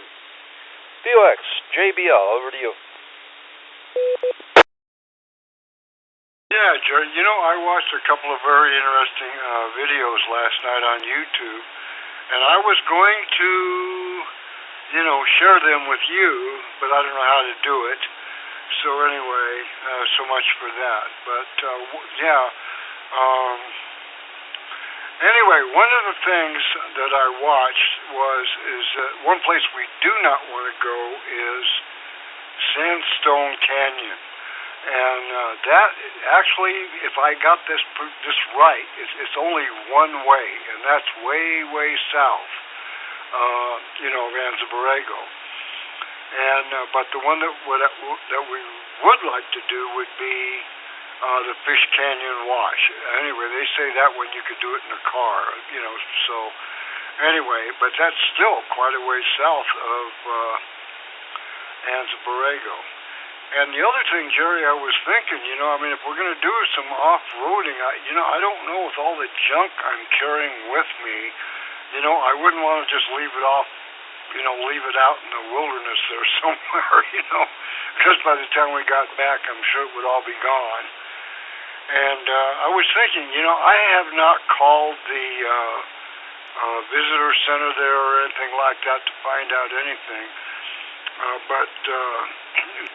BOX, JBL, over to you. Yeah, Jerry, I watched a couple of very interesting videos last night on YouTube, and I was going to, share them with you, but I don't know how to do it. So anyway, so much for that. But, anyway, one of the things that I watched is one place we do not want to go is Sandstone Canyon. And that actually, if I got this right, it's only one way, and that's way south, Ranza Borrego. And but the one that we would like to do would be the Fish Canyon Wash. Anyway, they say that one you could do it in a car, So anyway, but that's still quite a ways south of Ranza Borrego. And the other thing, Jerry, I was thinking, if we're going to do some off-roading, I don't know with all the junk I'm carrying with me, I wouldn't want to just leave it off, leave it out in the wilderness there somewhere, because by the time we got back, I'm sure it would all be gone. And I was thinking, I have not called the visitor center there or anything like that to find out anything. But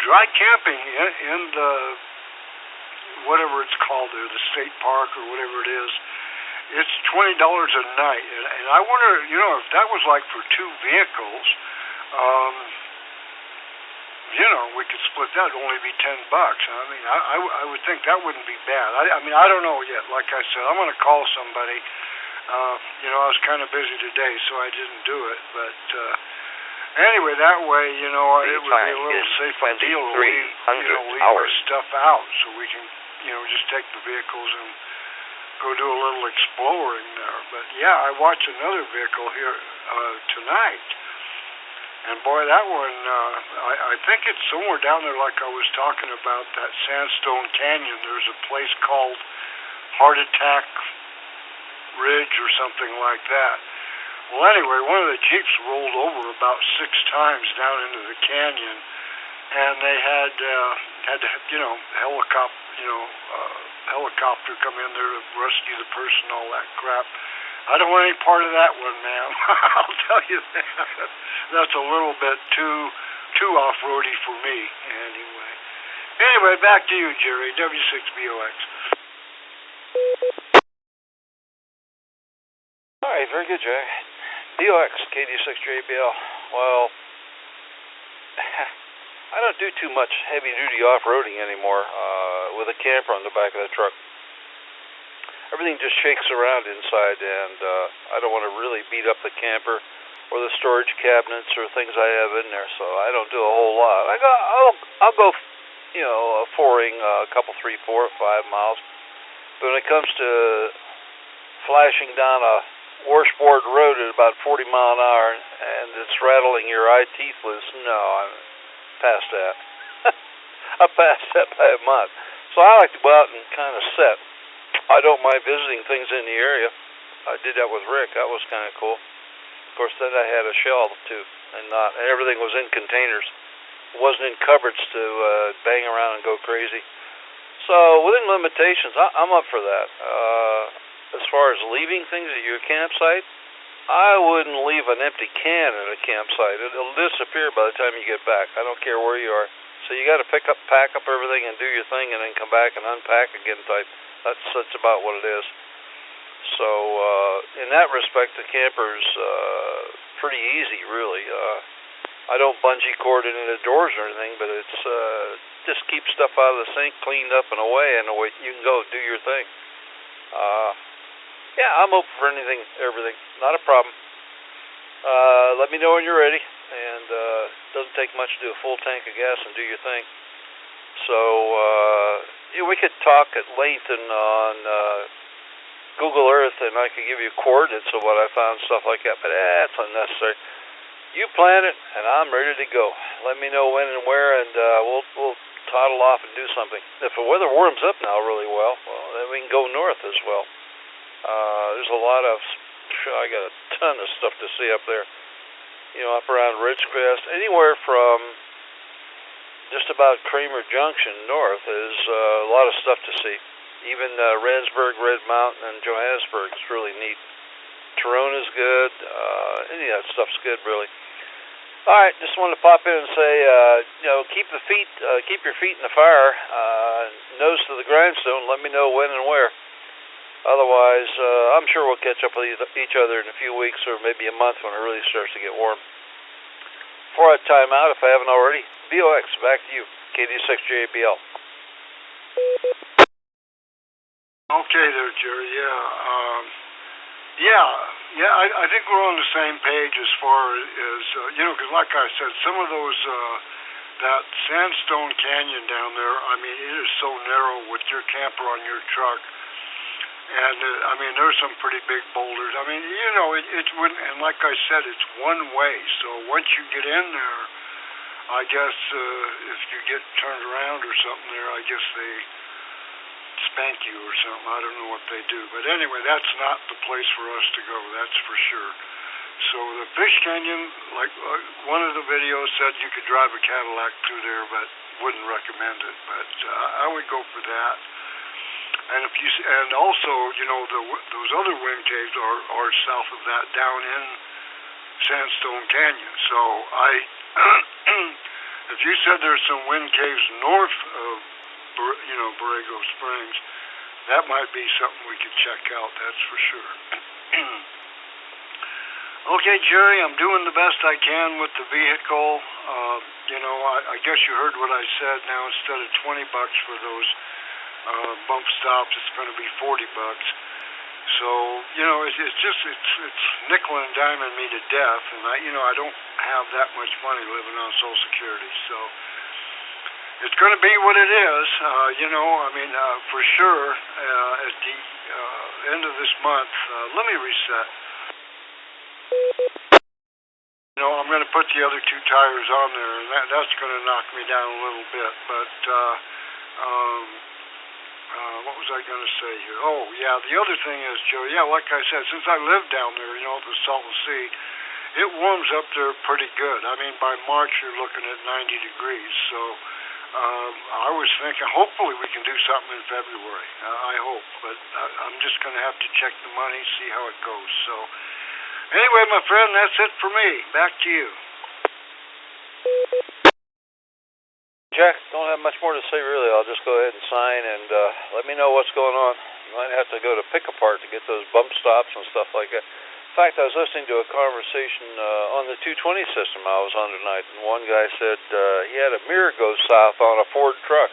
dry camping in the whatever it's called there, the state park or whatever it is, it's $20 a night. And I wonder, if that was like for 2 vehicles, we could split that. It'd only be $10. I mean, I would think that wouldn't be bad. I don't know yet. Like I said, I'm going to call somebody. I was kind of busy today, so I didn't do it. But anyway, that way, it would be a little safer deal to leave our stuff out so we can, just take the vehicles and go do a little exploring there. But yeah, I watched another vehicle here tonight. And boy, that one, I think it's somewhere down there like I was talking about, that Sandstone Canyon. There's a place called Heart Attack Ridge or something like that. Well, anyway, one of the Jeeps rolled over about 6 times down into the canyon, and they had to, helicopter come in there to rescue the person, all that crap. I don't want any part of that one, ma'am. I'll tell you that. That's a little bit too off-roady for me, anyway. Anyway, back to you, Jerry, W6BOX. All right, very good, Jack. BOX, KD6JBL. Well, I don't do too much heavy-duty off-roading anymore with a camper on the back of the truck. Everything just shakes around inside, and I don't want to really beat up the camper or the storage cabinets or things I have in there, so I don't do a whole lot. I'll go, foraying a couple, 3, 4, 5 miles. But when it comes to flashing down a washboard road at about 40 mile an hour and it's rattling your eye teeth loose, no, I'm past that. I passed that by a month. So I like to go out and kind of set. I don't mind visiting things in the area. I did that with Rick. That was kind of cool. Of course, then I had a shell too, and everything was in containers. It wasn't in cupboards to bang around and go crazy. So within limitations, I'm up for that. As far as leaving things at your campsite, I wouldn't leave an empty can at a campsite. It'll disappear by the time you get back. I don't care where you are. So you got to pack up everything and do your thing, and then come back and unpack again. That's about what it is. So in that respect, the camper's pretty easy, really. I don't bungee cord it into doors or anything, but it's just keep stuff out of the sink, cleaned up and away, and away you can go do your thing. Yeah, I'm open for anything, everything. Not a problem. Let me know when you're ready, and it doesn't take much to do a full tank of gas and do your thing. So we could talk at length on Google Earth, and I could give you coordinates of what I found, stuff like that, but that's unnecessary. You plan it, and I'm ready to go. Let me know when and where, and we'll toddle off and do something. If the weather warms up now really well, then we can go north as well. There's a lot of, I got a ton of stuff to see up there. Up around Ridgecrest, anywhere from just about Kramer Junction north is a lot of stuff to see. Even Rendsburg, Red Mountain, and Johannesburg is really neat. Toronto's good. Any of that stuff's good, really. All right, just wanted to pop in and say, keep your feet in the fire, nose to the grindstone. Let me know when and where. Otherwise, I'm sure we'll catch up with each other in a few weeks or maybe a month when it really starts to get warm. Before I time out, if I haven't already, BOX, back to you, KD6JBL. Okay there, Jerry. I think we're on the same page as far as, because like I said, some of those, that sandstone canyon down there, it is so narrow with your camper on your truck. And, there's some pretty big boulders. It wouldn't, and like I said, it's one way. So once you get in there, I guess if you get turned around or something there, I guess they spank you or something. I don't know what they do. But anyway, that's not the place for us to go, that's for sure. So the Fish Canyon, like one of the videos said you could drive a Cadillac through there, but wouldn't recommend it. But I would go for that. And also, those other wind caves are south of that, down in Sandstone Canyon. So if you said there's some wind caves north of, Borrego Springs, that might be something we could check out. That's for sure. Okay, Jerry, I'm doing the best I can with the vehicle. I guess you heard what I said. Now instead of $20 for those bump stops, it's going to be $40. So it's nickel and diming me to death, and I don't have that much money living on Social Security, so it's going to be what it is. For sure. At the end of this month, let me reset. I'm going to put the other 2 tires on there, and that's going to knock me down a little bit, but what was I going to say here? Oh, yeah, the other thing is, Joe, like I said, since I live down there, the Salton Sea, it warms up there pretty good. By March, you're looking at 90 degrees, so I was thinking, hopefully we can do something in February. I hope, but I'm just going to have to check the money, see how it goes. So, anyway, my friend, that's it for me. Back to you. Jack, don't have much more to say, really. I'll just go ahead and sign, and let me know what's going on. You might have to go to Pick Apart to get those bump stops and stuff like that. In fact, I was listening to a conversation on the 220 system I was on tonight, and one guy said he had a mirror go south on a Ford truck,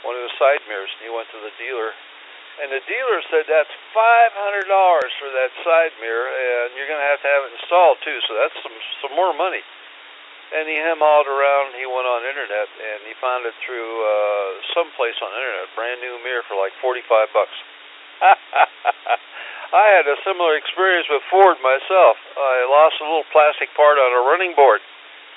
one of the side mirrors, and he went to the dealer. And the dealer said that's $500 for that side mirror, and you're going to have it installed too. So that's some more money. And he hemawed around. He went on internet and he found it through some place on internet, brand new mirror for like $45. I had a similar experience with Ford myself. I lost a little plastic part on a running board.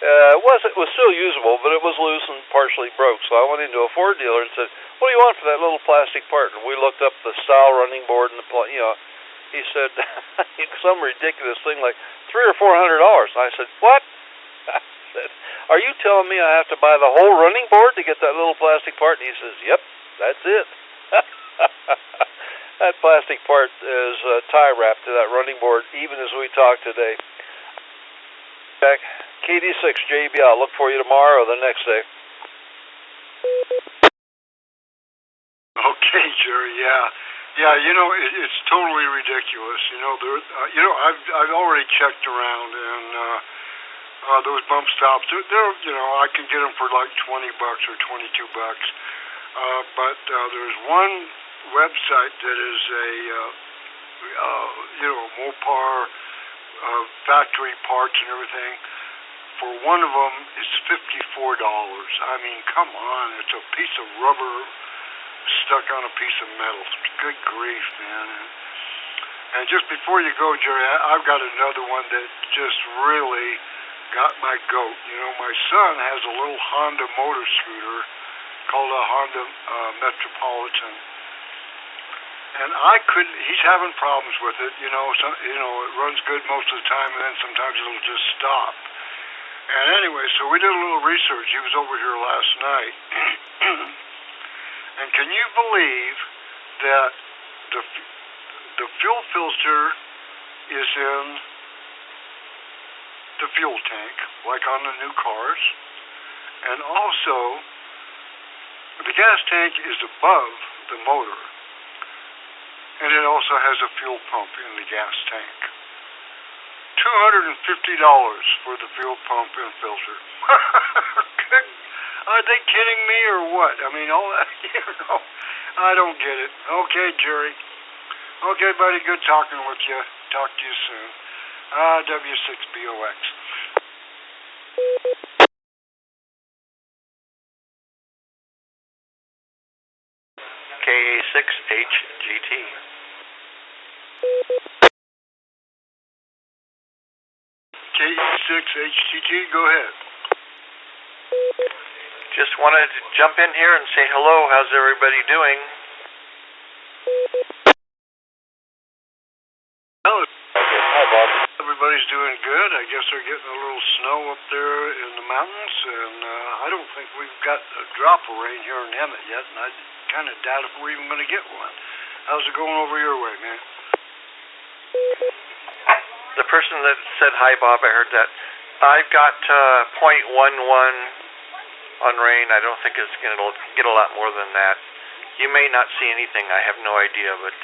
It was still usable, but it was loose and partially broke. So I went into a Ford dealer and said, "What do you want for that little plastic part?" And we looked up the style running board and he said some ridiculous thing like $300 or $400. And I said, "What?" I said, "Are you telling me I have to buy the whole running board to get that little plastic part?" And he says, "Yep, that's it." That plastic part is tie wrapped to that running board, even as we talk today. Back, KD6JB, I'll look for you tomorrow or the next day. Okay, Jerry. Yeah. It's totally ridiculous. I've already checked around, and those bump stops, they're I can get them for like $20 or $22. But there's one website that is a Mopar factory parts and everything. For one of them, it's $54. I mean, come on, it's a piece of rubber stuck on a piece of metal. Good grief, man. And just before you go, Jerry, I've got another one that just really got my goat. My son has a little Honda motor scooter called a Honda Metropolitan. And he's having problems with it, it runs good most of the time, and then sometimes it'll just stop. And anyway, so we did a little research. He was over here last night. And can you believe that the fuel filter is in the fuel tank, like on the new cars? And also, the gas tank is above the motor. And it also has a fuel pump in the gas tank. $250 for the fuel pump and filter. Are they kidding me or what? I mean, all that, I don't get it. Okay, Jerry. Okay, buddy, good talking with you. Talk to you soon. W6BOX. KE6TZG. KE6TZG, go ahead. Just wanted to jump in here and say hello. How's everybody doing? Hello. Hi, Bob. Everybody's doing good. I guess they're getting a little snow up there in the mountains, and I don't think we've got a drop of rain here in Emmett yet, and I kind of doubt if we're even going to get one. How's it going over your way, man? The person that said hi, Bob, I heard that. I've got .11 on rain. I don't think it's going to get a lot more than that. You may not see anything. I have no idea, but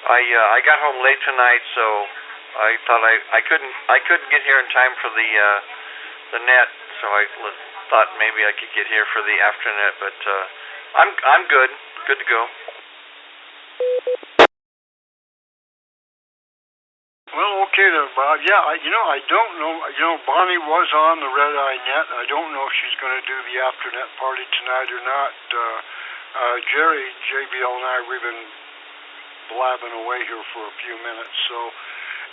I got home late tonight, so I thought I couldn't get here in time for the net, so I thought maybe I could get here for the afternet, but I'm good to go. Well, okay then, Bob. Yeah, I don't know. Bonnie was on the Red Eye Net. I don't know if she's going to do the afternet party tonight or not. Jerry, JBL, and I, we've been blabbing away here for a few minutes. So,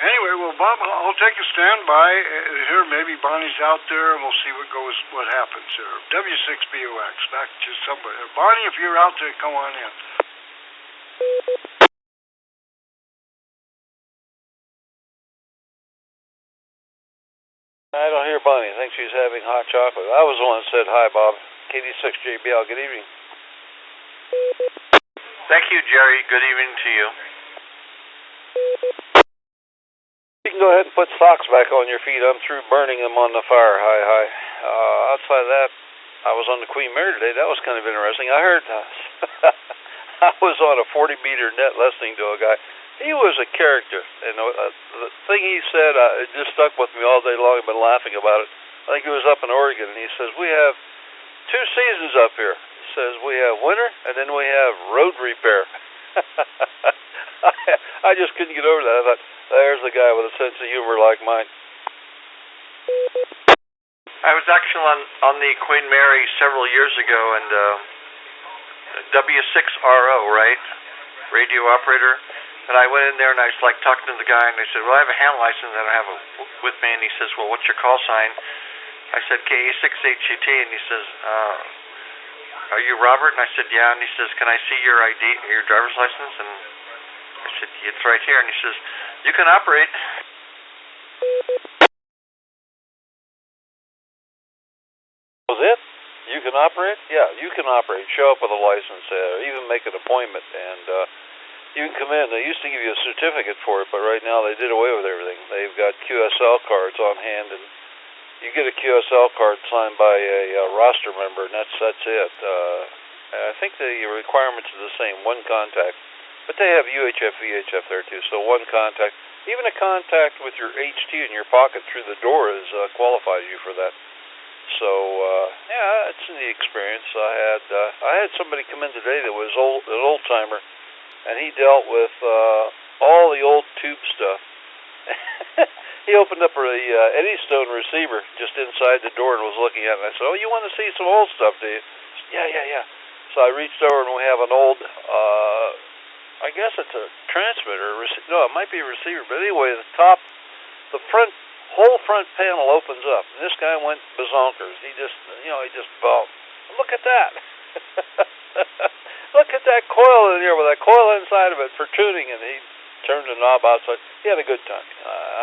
anyway, well, Bob, I'll take a standby here. Maybe Bonnie's out there, and we'll see what happens here. W6BOX, back to somebody. Bonnie, if you're out there, come on in. I don't hear Bonnie. I think she's having hot chocolate. I was the one that said hi, Bob. KD6JBL, good evening. Thank you, Jerry. Good evening to you. You can go ahead and put socks back on your feet. I'm through burning them on the fire. Hi. Outside of that, I was on the Queen Mary today. That was kind of interesting. I heard I was on a 40-meter net listening to a guy. He was a character. You know, the thing he said, it just stuck with me all day long. I've been laughing about it. I think he was up in Oregon, and he says, we have 2 seasons up here. He says, we have winter, and then we have road repair. I just couldn't get over that. I thought, there's a guy with a sense of humor like mine. I was actually on the Queen Mary several years ago, and W6RO, right? Radio operator. And I went in there and I was like talking to the guy, and I said, well, I have a hand license, I don't have it with me. And he says, well, what's your call sign? I said, KE6TZG, and he says, are you Robert? And I said, yeah. And he says, can I see your ID, your driver's license? And I said, it's right here. And he says, you can operate. Was it? You can operate? Yeah, you can operate. Show up with a license, even make an appointment, and you can come in. They used to give you a certificate for it, but right now they did away with everything. They've got QSL cards on hand, and you get a QSL card signed by a roster member, and that's it. I think the requirements are the same, 1 contact. But they have UHF, VHF there too, so 1 contact. Even a contact with your HT in your pocket through the door is qualifies you for that. So yeah, it's in the experience. I had somebody come in today that was an old timer, and he dealt with all the old tube stuff. He opened up a Eddystone receiver just inside the door and was looking at it. And I said, "Oh, you want to see some old stuff, do you?" Yeah. So I reached over and we have an old, I guess it's a transmitter. No, it might be a receiver. But anyway, the whole front panel opens up. And this guy went bazonkers. He just bawled. Look at that. Look at that coil in here with that coil inside of it for tuning. And he turned the knob outside. He had a good time.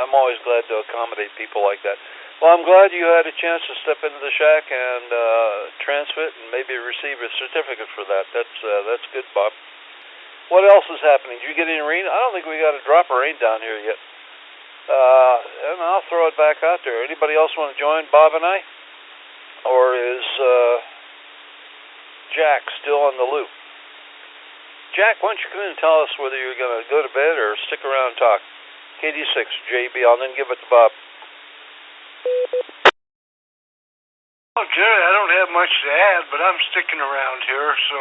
I'm always glad to accommodate people like that. Well, I'm glad you had a chance to step into the shack and transmit and maybe receive a certificate for that. That's good, Bob. What else is happening? Did you get any rain? I don't think we got a drop of rain down here yet. And I'll throw it back out there. Anybody else want to join Bob and I? Or is Jack still on the loop? Jack, why don't you come in and tell us whether you're going to go to bed or stick around and talk. KD6JB, I'll then give it to Bob. Well, Jerry, I don't have much to add, but I'm sticking around here. So,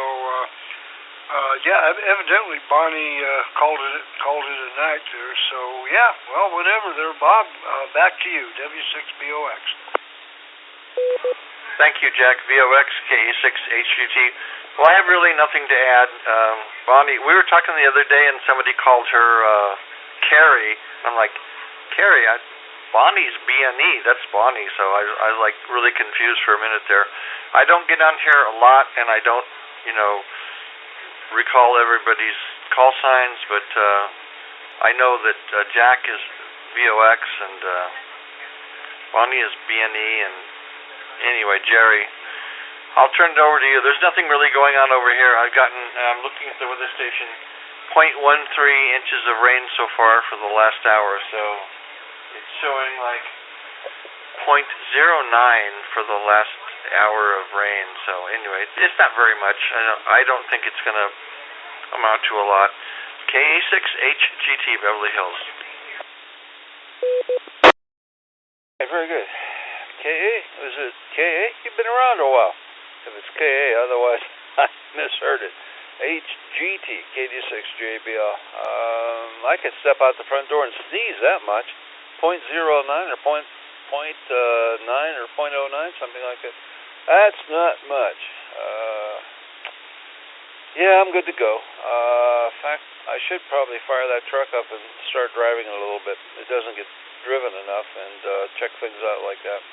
yeah, evidently Bonnie called it a night there. So, yeah, well, whenever there, Bob, back to you, W6BOX. Thank you, Jack. VOX, KE6HGT. Well, I have really nothing to add. Bonnie, we were talking the other day, and somebody called her Carrie. I'm like, Carrie, Bonnie's BNE. That's Bonnie. So I was like really confused for a minute there. I don't get on here a lot, and I don't, recall everybody's call signs, but I know that Jack is VOX and Bonnie is BNE, and anyway, Jerry, I'll turn it over to you. There's nothing really going on over here. I'm looking at the weather station, 0.13 inches of rain so far for the last hour, so it's showing like 0.09 for the last hour of rain. So anyway, it's not very much. I don't think it's going to amount to a lot. KE6HGT, Beverly Hills. Hey, very good. KA? Is it KA? You've been around a while. If it's KA, otherwise I misheard it. HGT, KD6JBL. I could step out the front door and sneeze that much. 0.09 or 0.9 or 0.09, something like that. That's not much. Yeah, I'm good to go. In fact, I should probably fire that truck up and start driving it a little bit. It doesn't get driven enough, and check things out like that.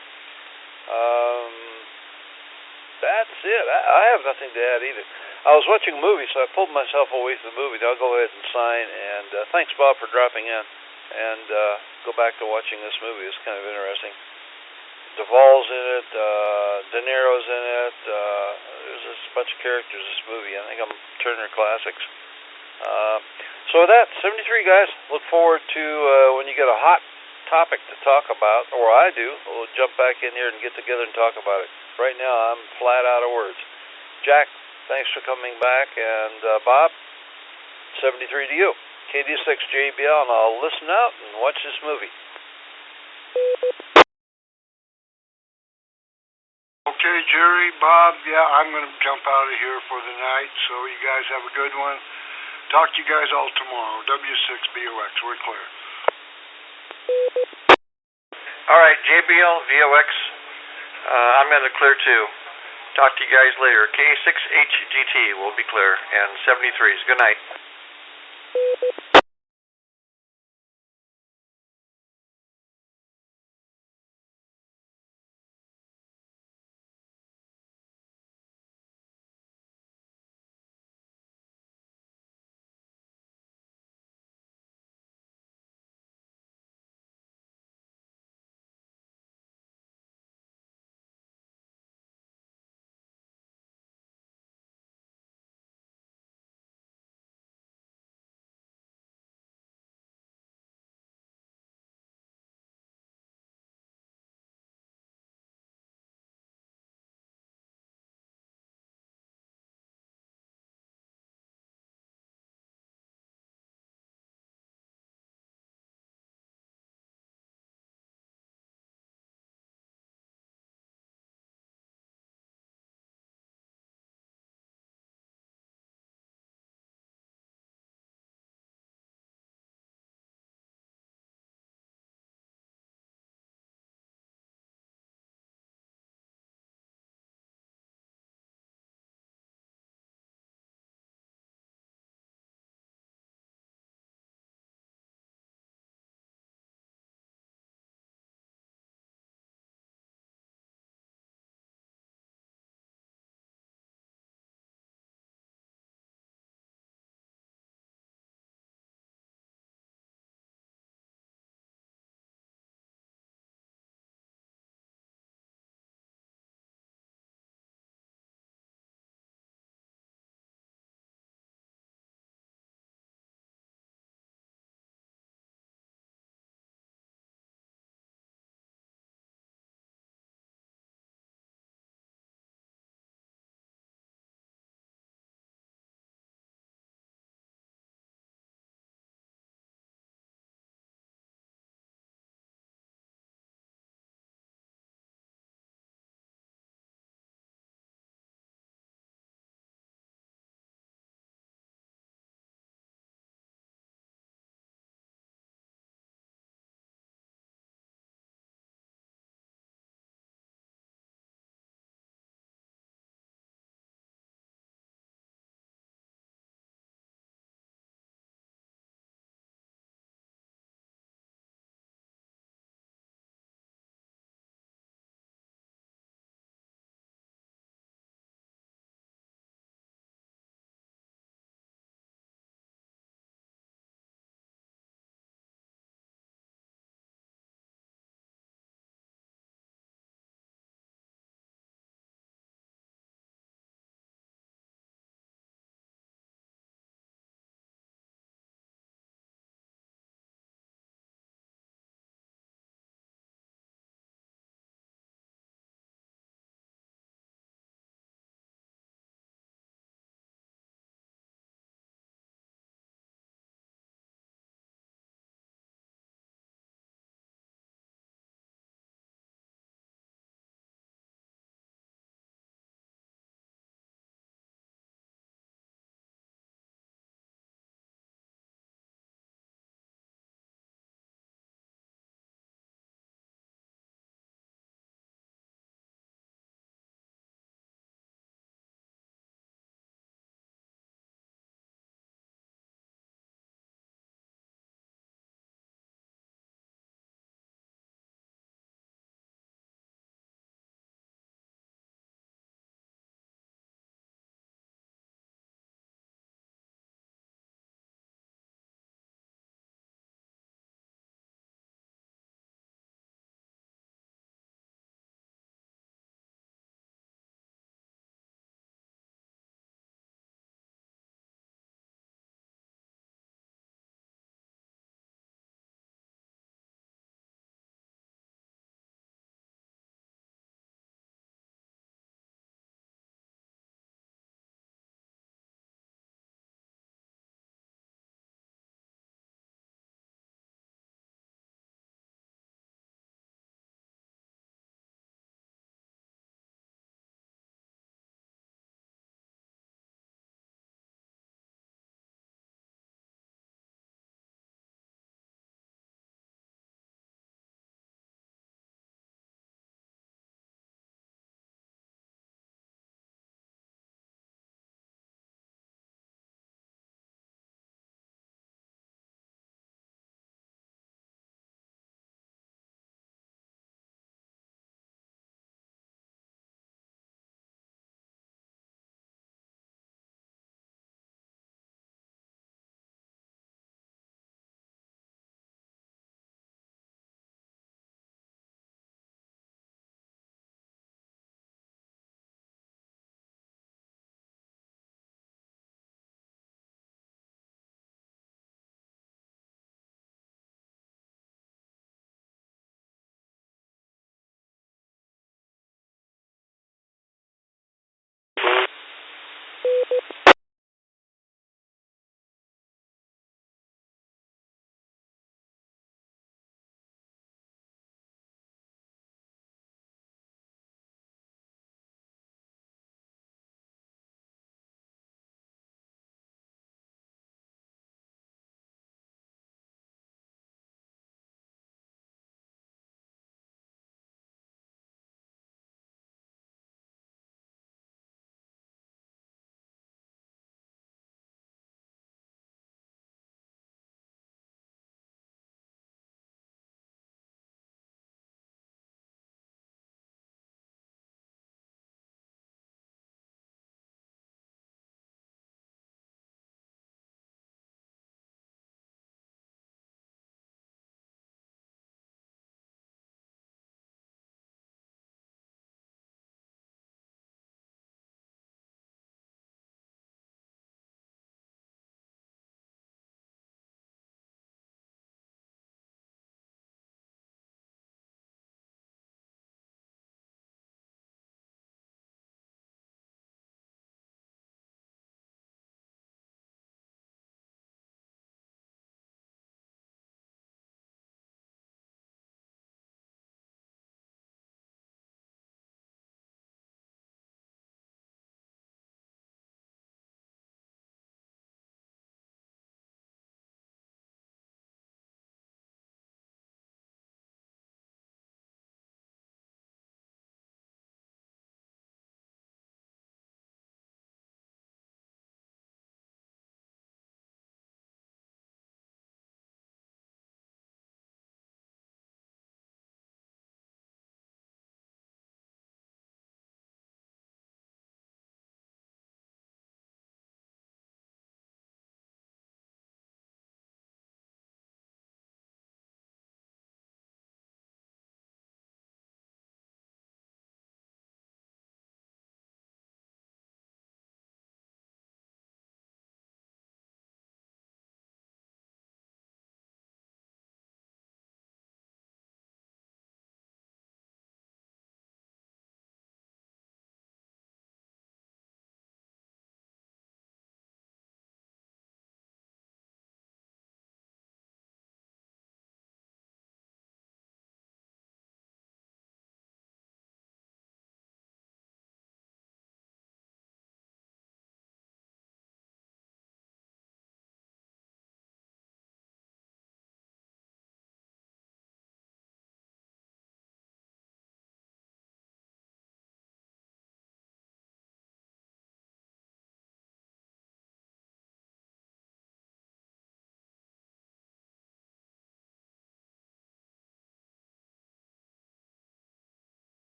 That's it. I have nothing to add either. I was watching a movie, so I pulled myself away from the movie. I'll go ahead and sign, and thanks, Bob, for dropping in, and go back to watching this movie. It's kind of interesting. Duvall's in it, De Niro's in it, there's just a bunch of characters in this movie. I think I'm Turner Classics. So with that, 73 guys, look forward to when you get a hot topic to talk about, or I do, we'll jump back in here and get together and talk about it. Right now, I'm flat out of words. Jack, thanks for coming back, and Bob, 73 to you. KD6JBL, and I'll listen out and watch this movie. Okay, Jerry, Bob, yeah, I'm going to jump out of here for the night, so you guys have a good one. Talk to you guys all tomorrow. W6BOX, we're clear. All right, JBL, VOX, I'm going to clear too. Talk to you guys later. KE6HGT will be clear, and 73s. Good night.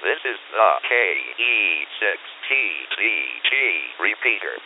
This is the KE6TZG repeater.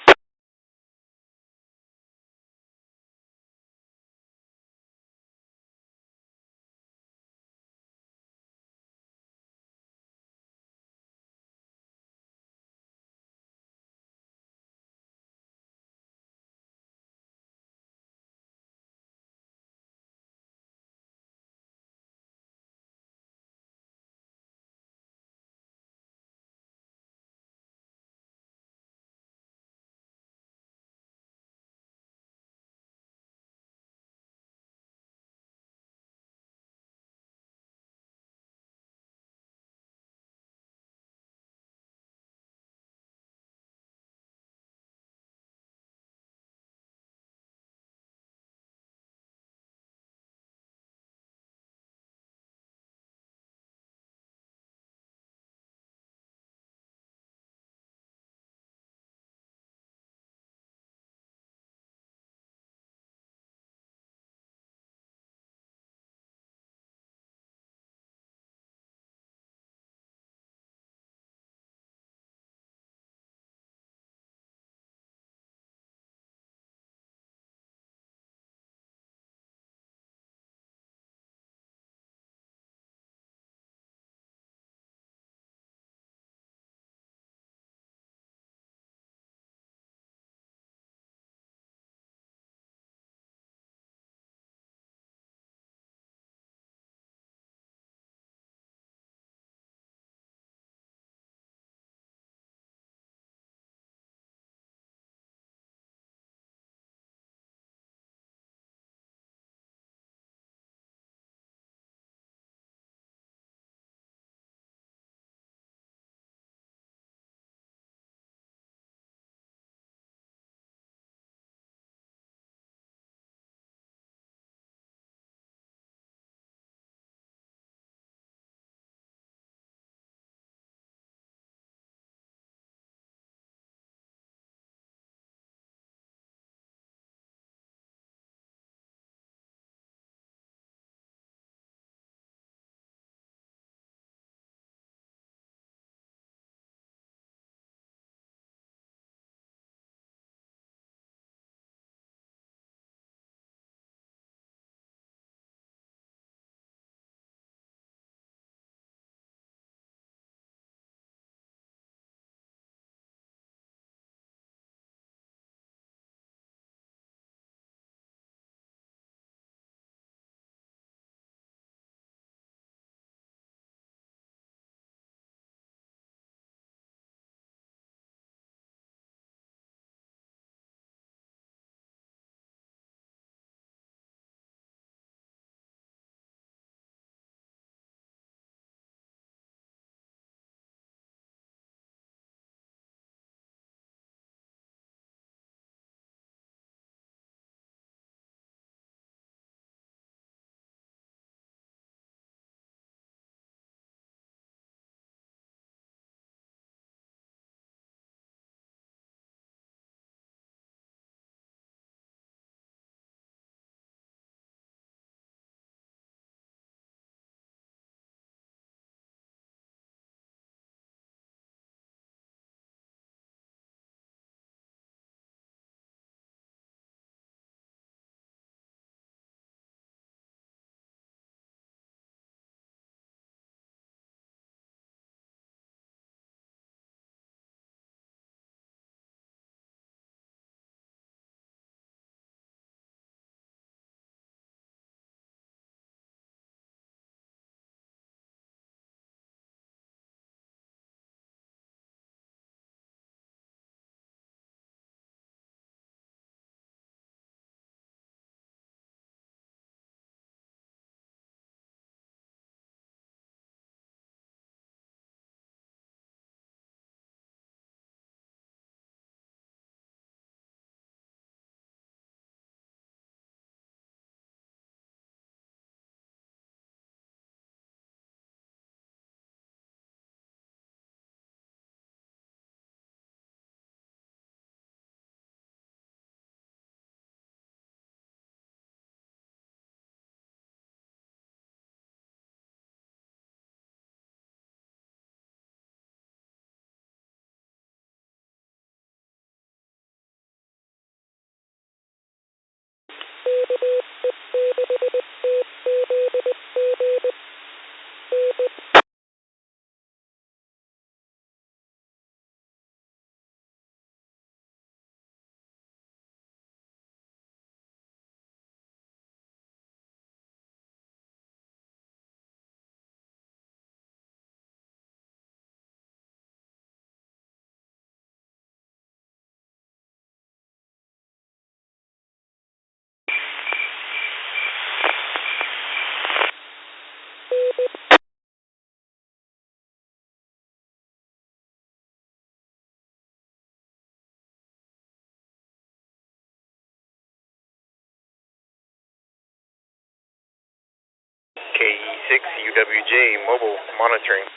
KE6UWJ mobile monitoring.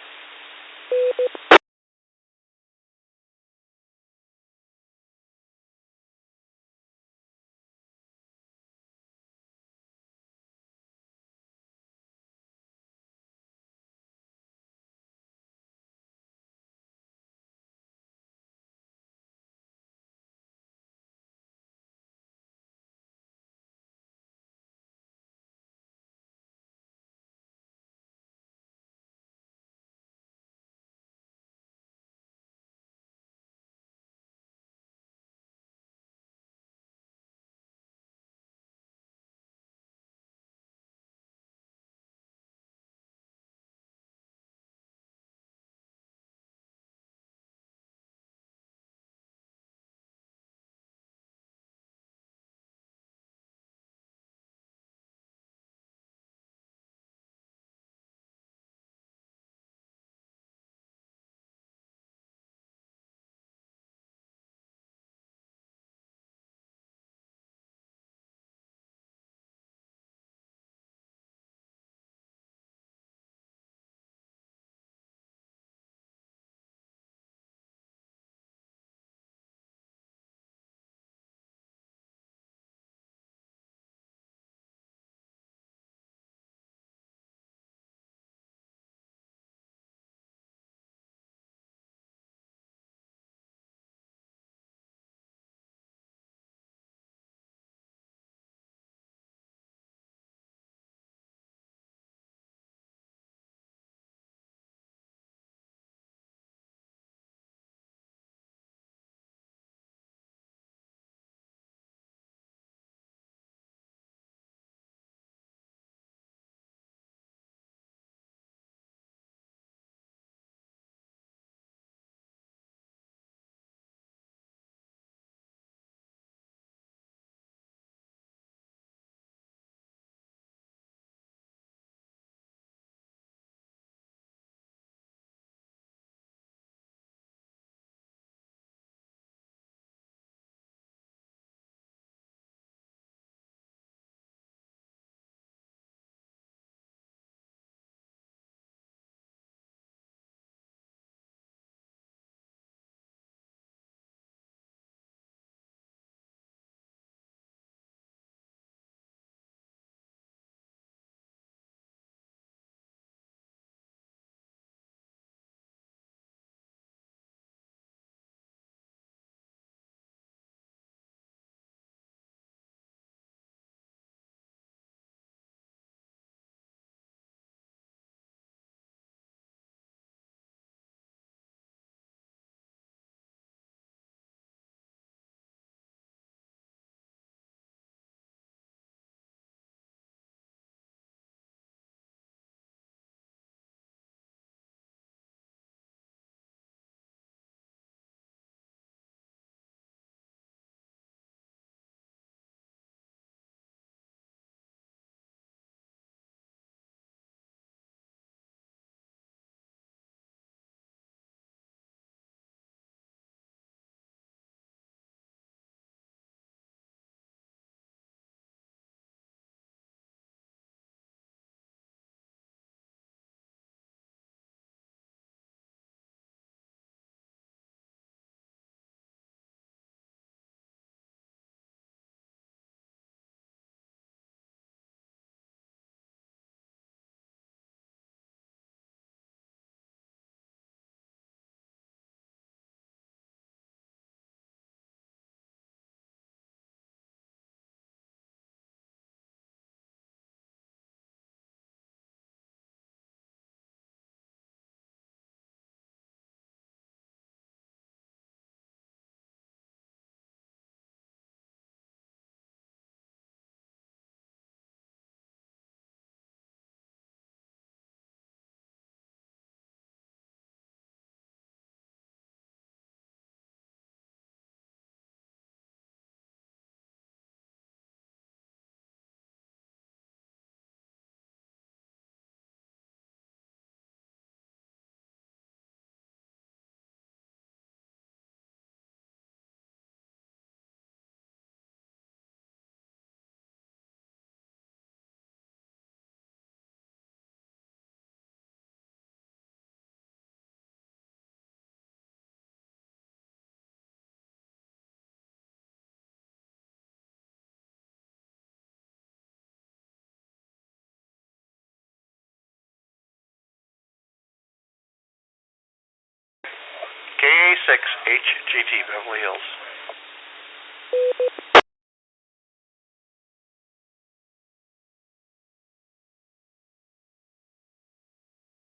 KE6HGT, Beverly Hills.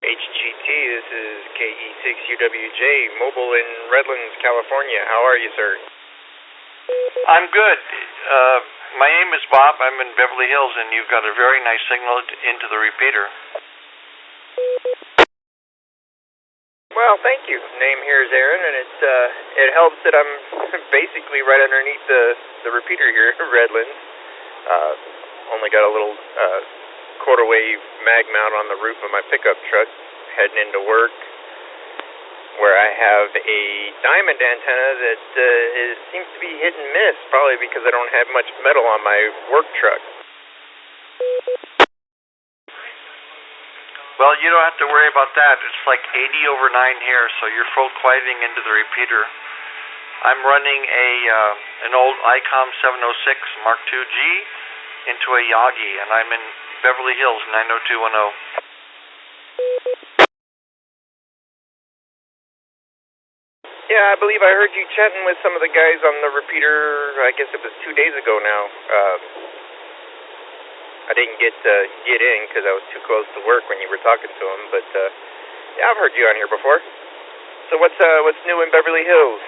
HGT, this is KE6UWJ, mobile in Redlands, California. How are you, sir? I'm good. My name is Bob. I'm in Beverly Hills, and you've got a very nice signal into the repeater. Well, thank you. Name here is Aaron, and it helps that I'm basically right underneath the repeater here in Redlands. Only got a little quarter wave mag mount on the roof of my pickup truck heading into work, where I have a diamond antenna that seems to be hit and miss, probably because I don't have much metal on my work truck. Well, you don't have to worry about that. It's like 80 over 9 here, so you're full quieting into the repeater. I'm running an old ICOM 706 Mark II-G into a Yagi, and I'm in Beverly Hills, 90210. Yeah, I believe I heard you chatting with some of the guys on the repeater, I guess it was 2 days ago now. I didn't get in because I was too close to work when you were talking to them, but yeah, I've heard you on here before. So what's new in Beverly Hills?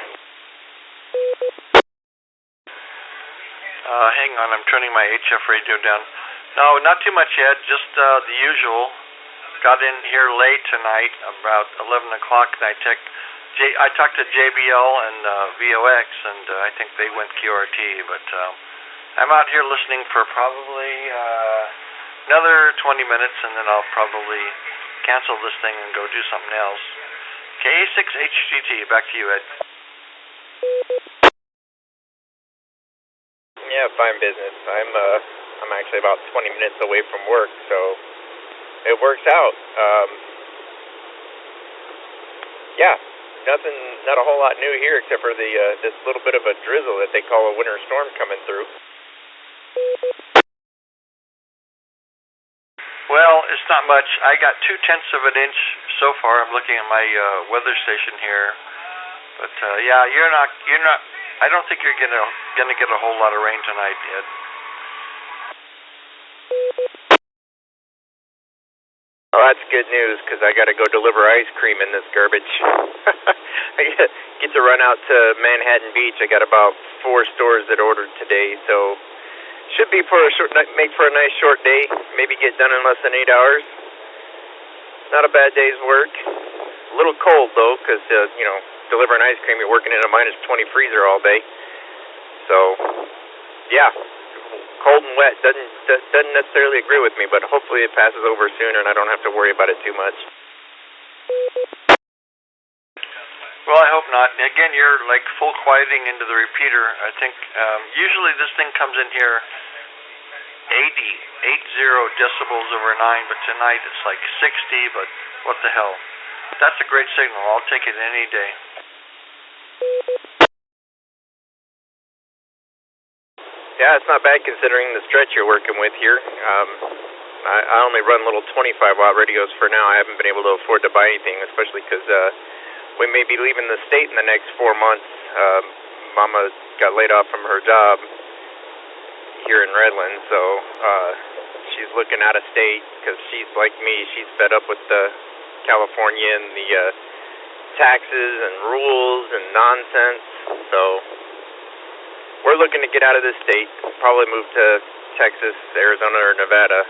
Hang on, I'm turning my HF radio down. No, not too much yet, just the usual. Got in here late tonight, about 11 o'clock, and I talked to JBL and VOX, and I think they went QRT, but I'm out here listening for probably another 20 minutes, and then I'll probably cancel this thing and go do something else. KE6HGT, back to you, Ed. Yeah, fine business. I'm actually about 20 minutes away from work, so it works out. Yeah, not a whole lot new here except for this little bit of a drizzle that they call a winter storm coming through. Well, it's not much. I got 0.2 of an inch so far. I'm looking at my weather station here, but yeah, you're not. I don't think you're gonna get a whole lot of rain tonight, Ed. Oh, that's good news, because I got to go deliver ice cream in this garbage. I get to run out to Manhattan Beach. I got about 4 stores that ordered today, so should be make for a nice short day. Maybe get done in less than 8 hours. Not a bad day's work. A little cold though, because delivering ice cream, you're working in a -20 freezer all day. So, yeah. Cold and wet doesn't necessarily agree with me, but hopefully it passes over sooner and I don't have to worry about it too much. Well, I hope not. Again, you're like full quieting into the repeater. I think usually this thing comes in here 80 decibels over 9, but tonight it's like 60, but what the hell. That's a great signal. I'll take it any day. Yeah, it's not bad considering the stretch you're working with here. I only run little 25-watt radios for now. I haven't been able to afford to buy anything, especially because we may be leaving the state in the next 4 months. Mama got laid off from her job here in Redlands, so she's looking out of state because she's like me. She's fed up with the California and the taxes and rules and nonsense. So we're looking to get out of this state, probably move to Texas, Arizona, or Nevada.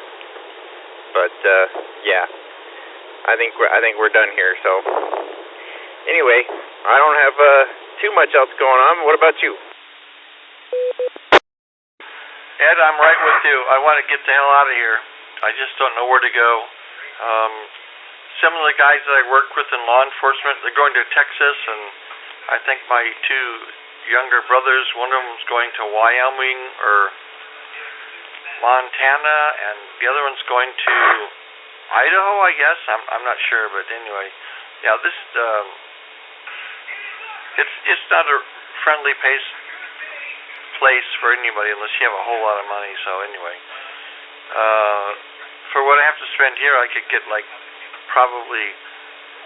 But yeah, I think we're done here. So anyway, I don't have too much else going on. What about you? Ed, I'm right with you. I want to get the hell out of here. I just don't know where to go. Some of the guys that I work with in law enforcement, they're going to Texas, and I think my 2 younger brothers, one of them's going to Wyoming or Montana, and the other one's going to Idaho, I guess. I'm not sure, but anyway, yeah, this it's not a friendly place for anybody unless you have a whole lot of money. So anyway, for what I have to spend here, I could get like probably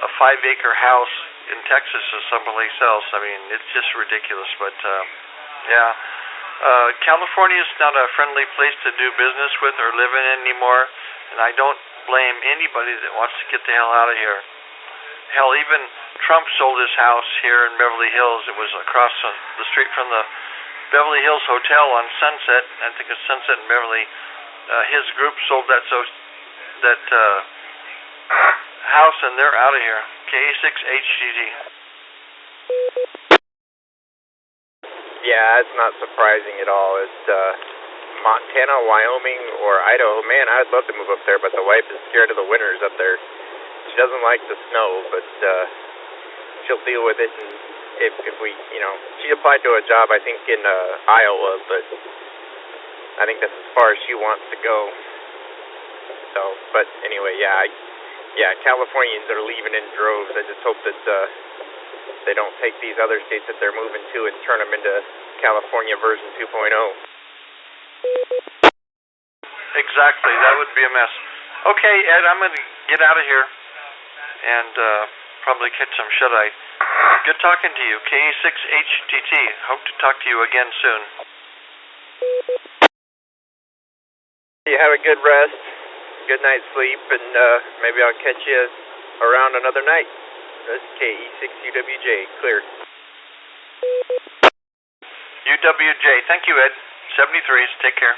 a 5-acre house in Texas or someplace else. I mean, it's just ridiculous. But yeah, California is not a friendly place to do business with or live in anymore, and I don't blame anybody that wants to get the hell out of here. Hell, even Trump sold his house here in Beverly Hills. It was across the street from the Beverly Hills Hotel on Sunset. I think it's Sunset and Beverly. His group sold that house, and they're out of here. KE6TZG. Yeah, it's not surprising at all. It's Montana, Wyoming, or Idaho. Man, I'd love to move up there, but the wife is scared of the winters up there. She doesn't like the snow, but she'll deal with it. And if we, she applied to a job, I think, in Iowa, but I think that's as far as she wants to go. So, but anyway, yeah, Californians are leaving in droves. I just hope that they don't take these other states that they're moving to and turn them into California version 2.0. Exactly, that would be a mess. Okay, Ed, I'm going to get out of here and probably catch some shut-eye. Good talking to you. KE6HTT. Hope to talk to you again soon. You have a good rest, good night's sleep, and maybe I'll catch you around another night. That's KE6UWJ, clear. UWJ. Thank you, Ed. 73s. Take care.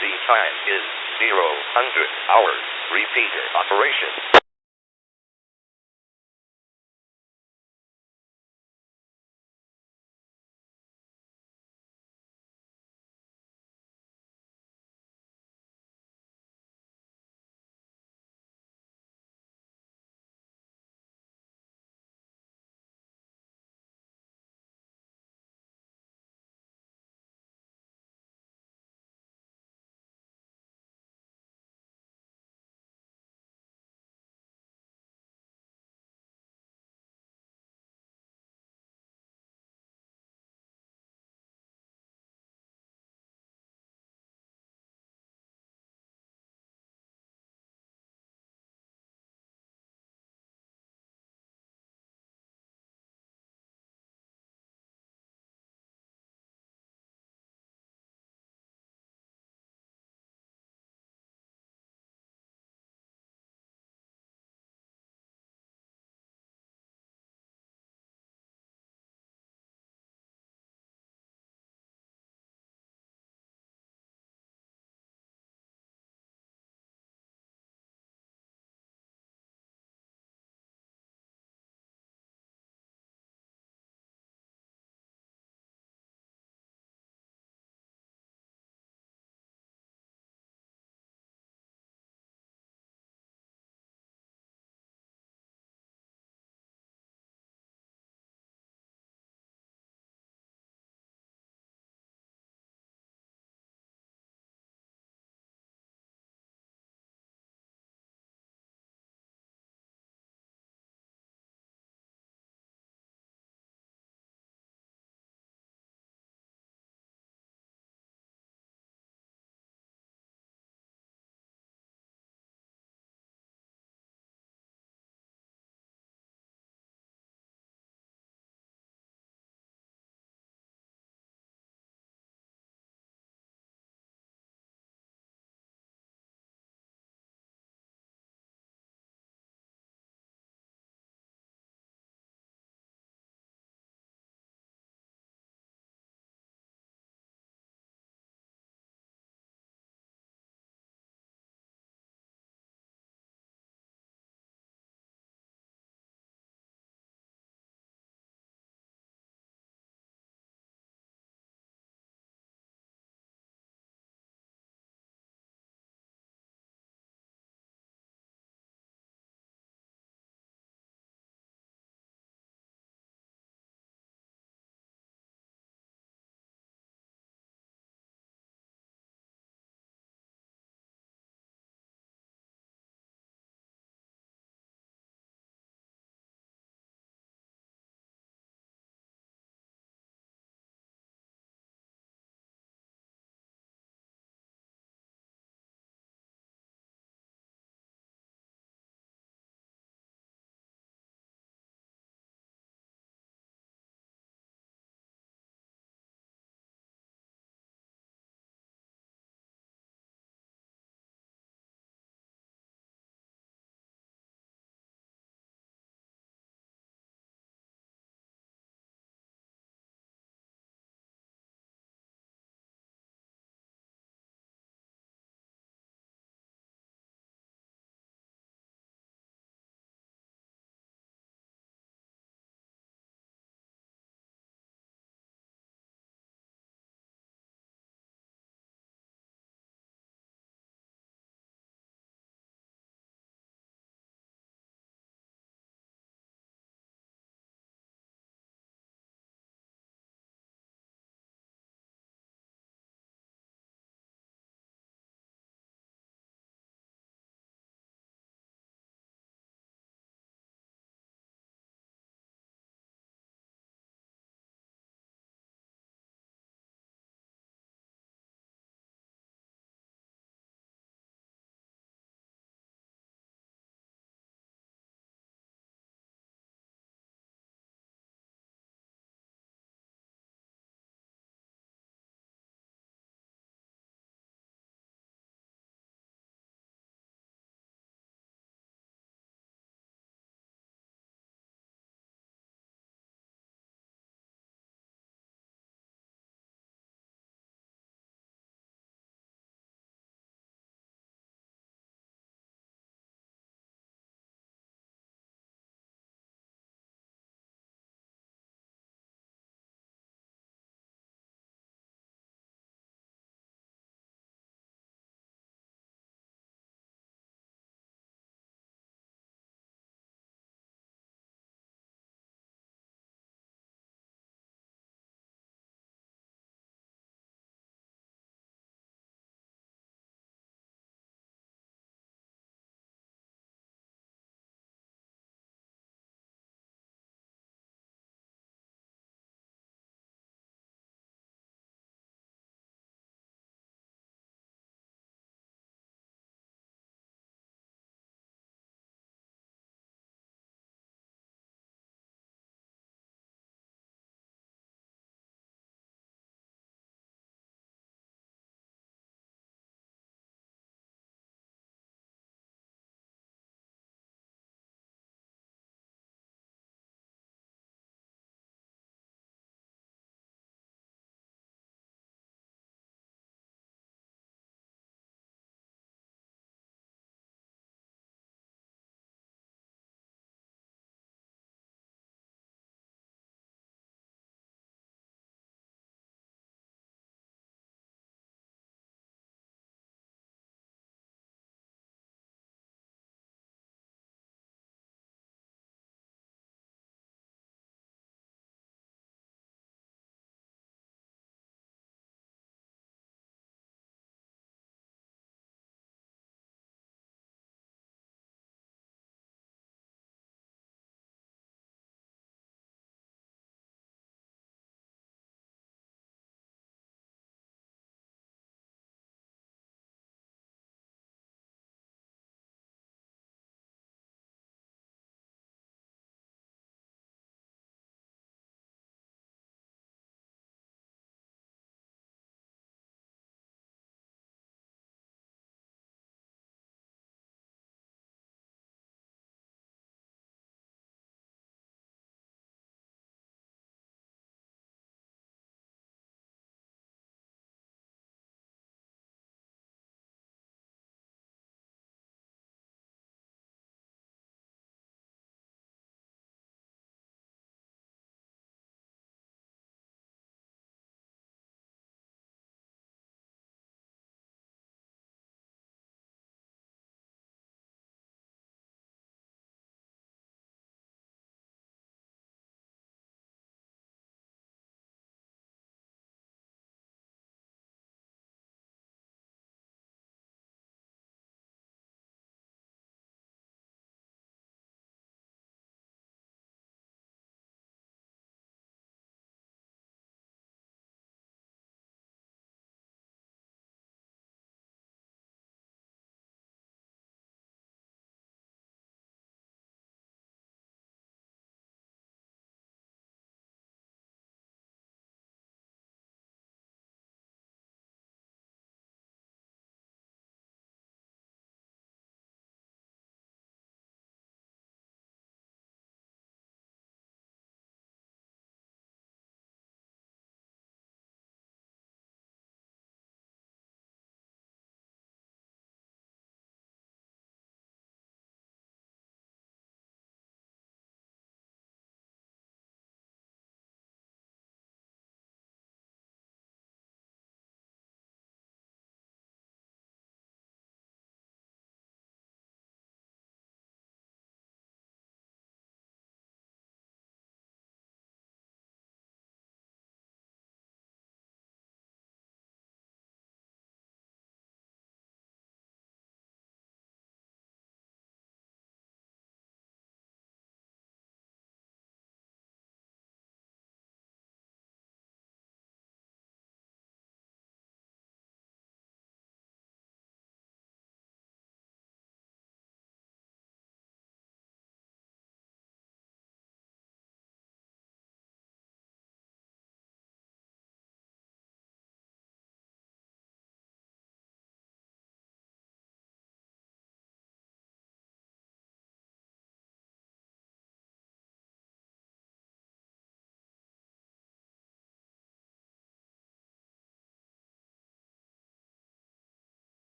The time is 0000 hours. Repeater operation.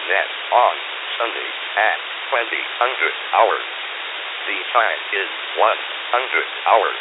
net on Sunday at 2000 hours. The time is 100 hours.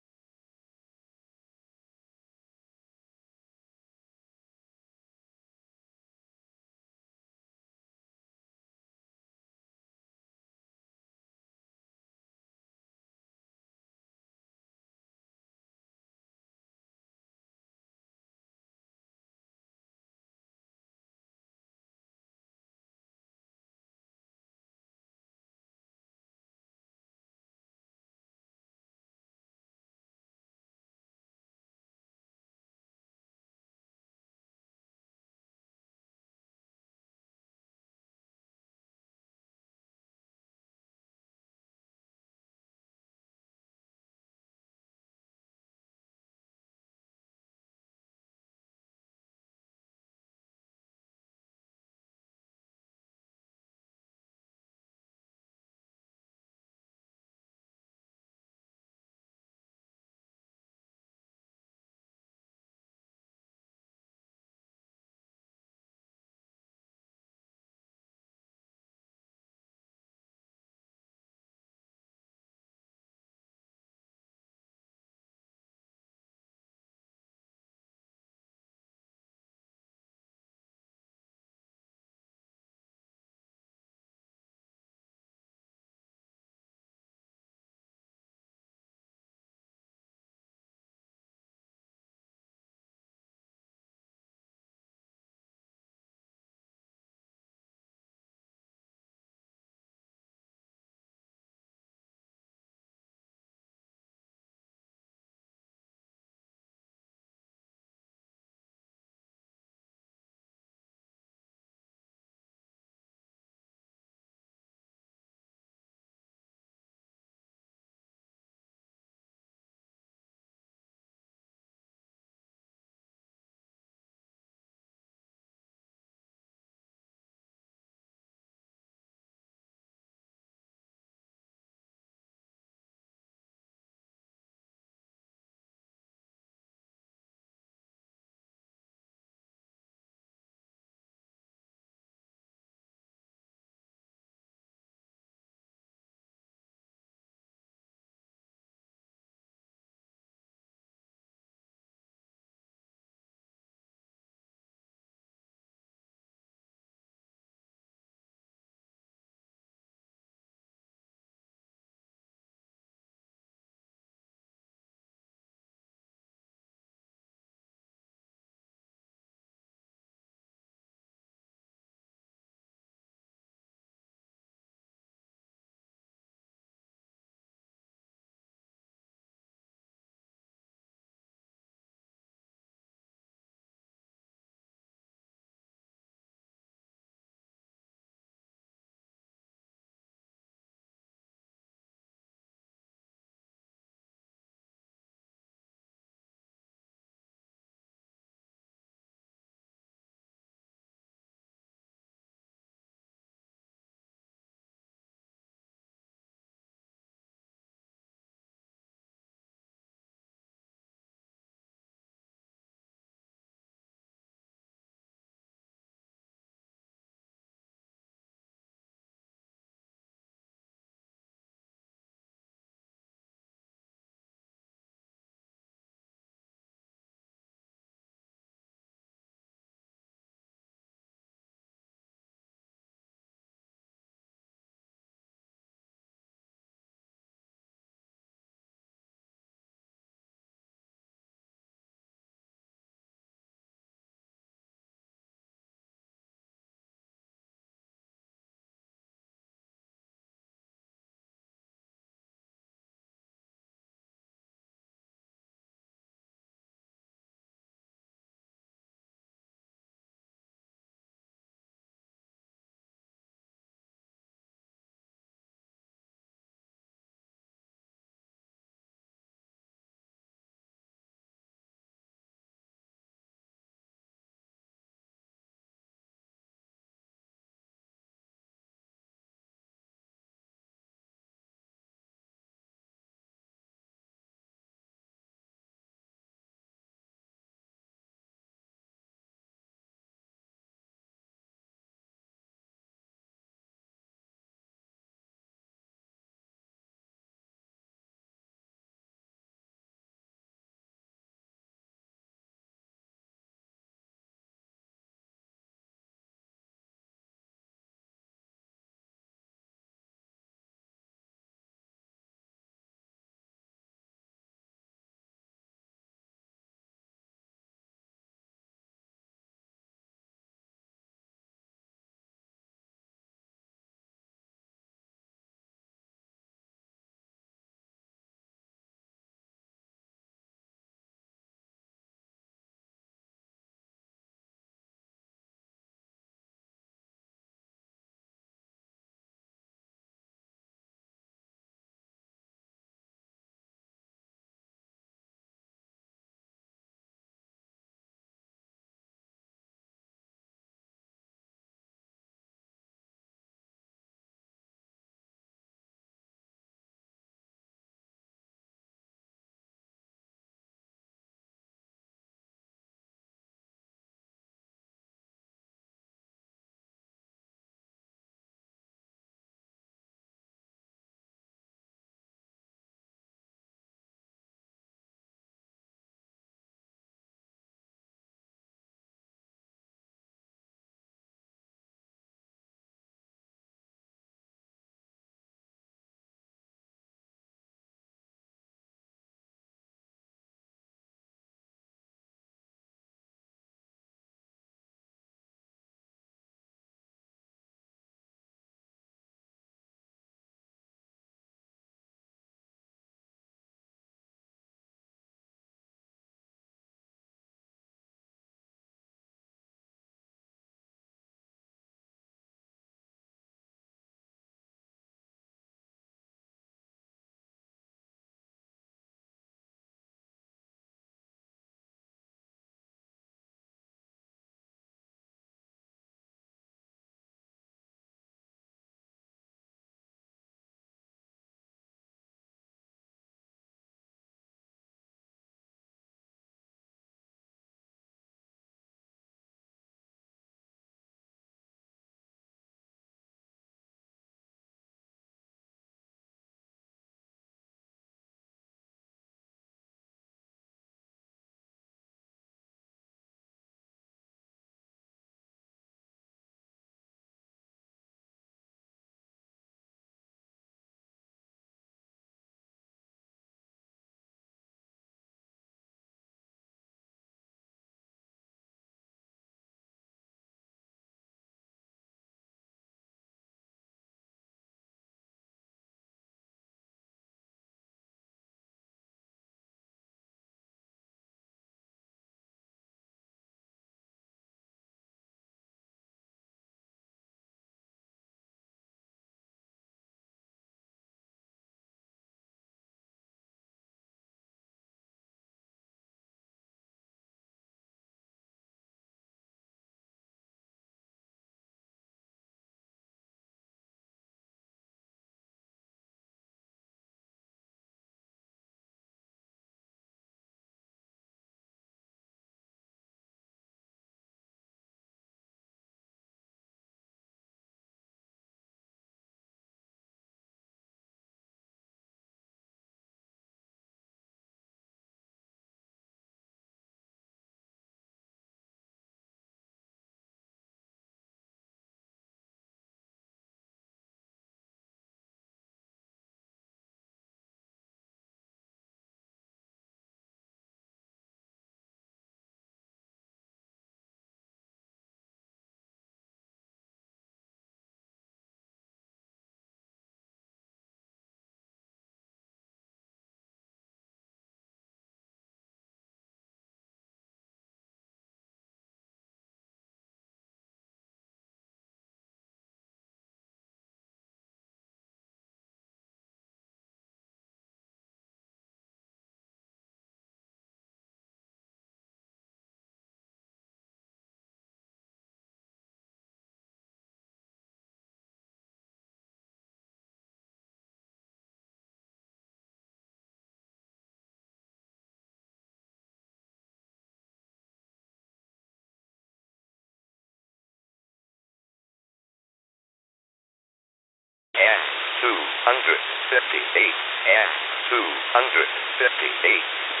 258 and 258.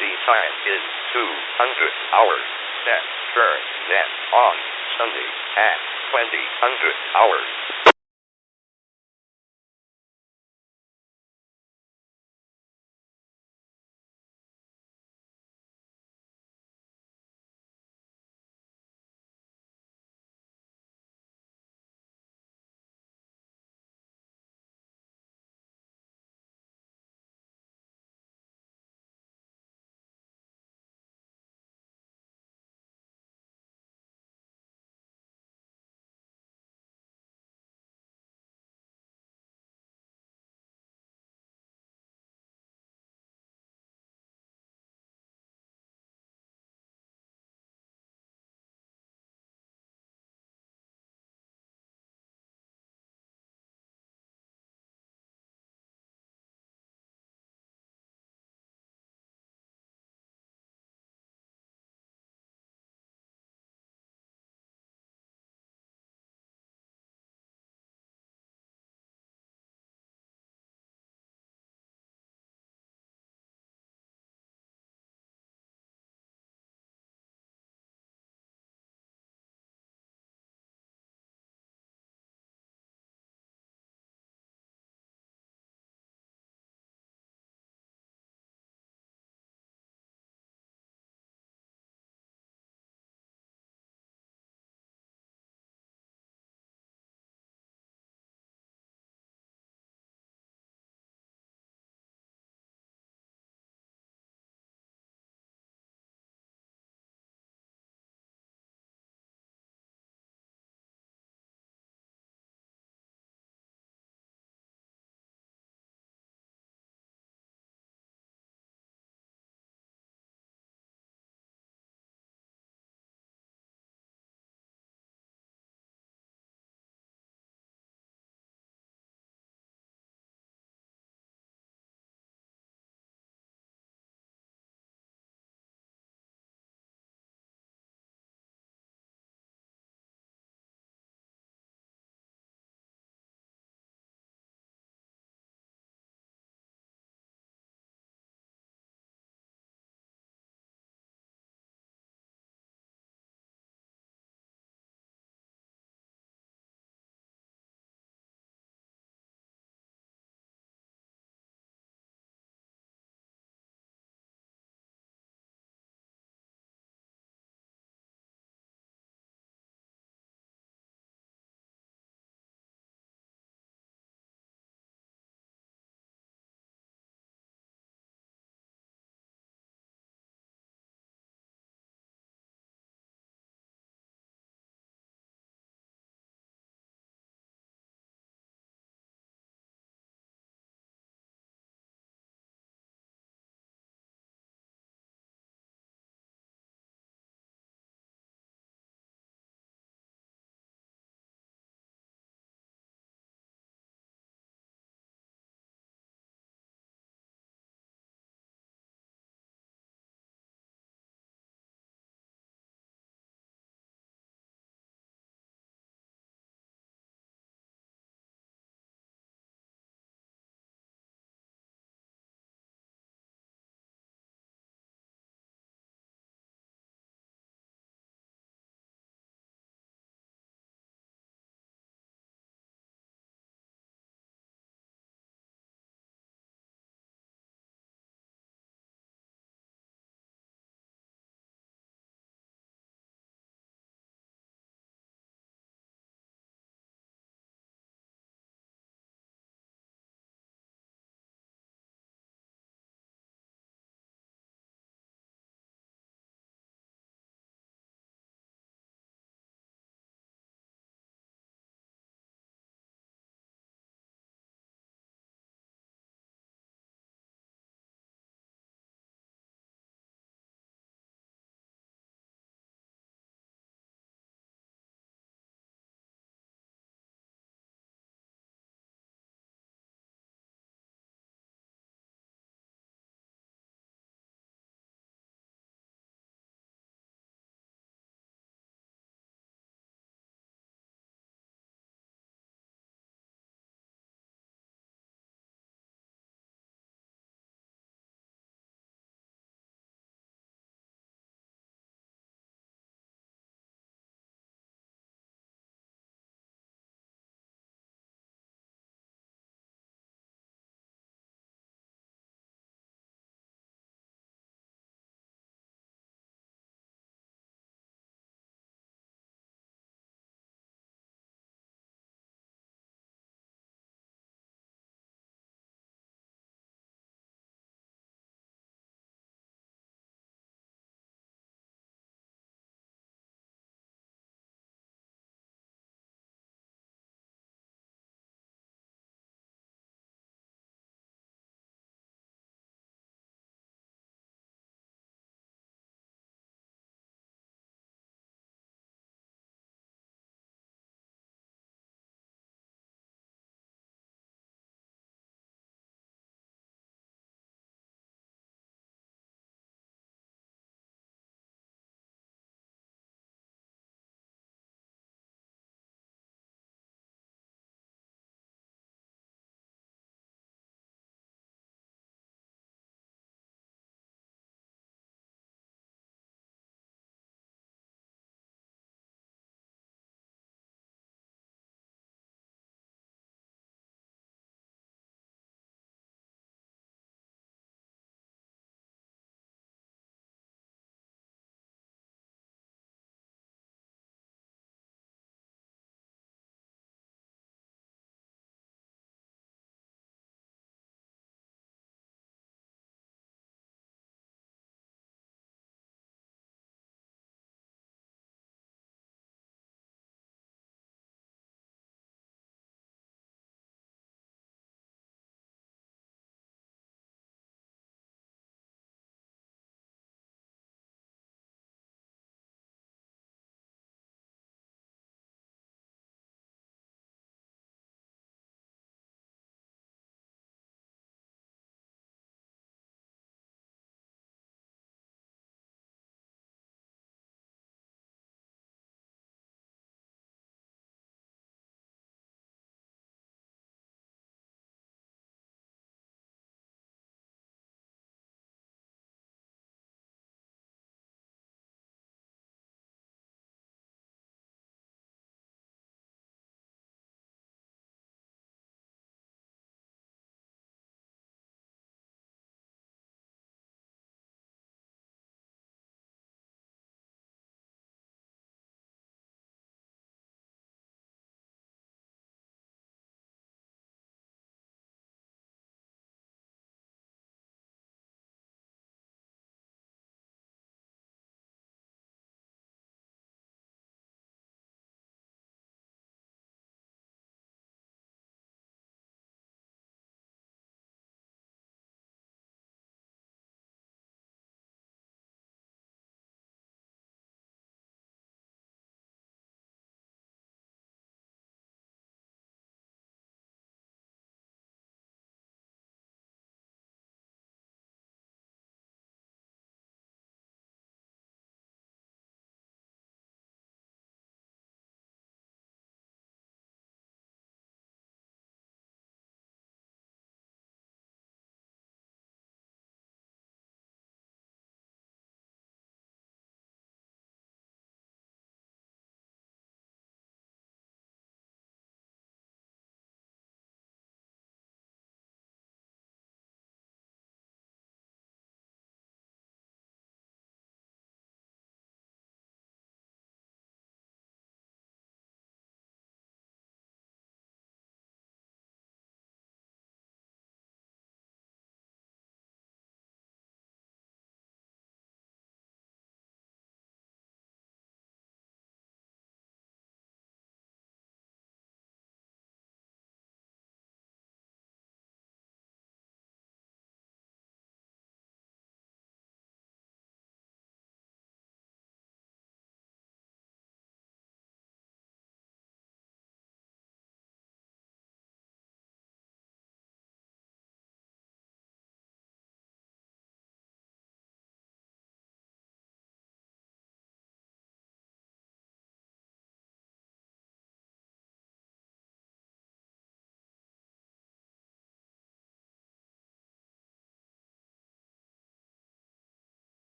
The time is 200 hours set for then on Sunday at 2000 hours.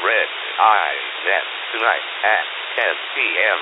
Red Eye Net tonight at 10 p.m.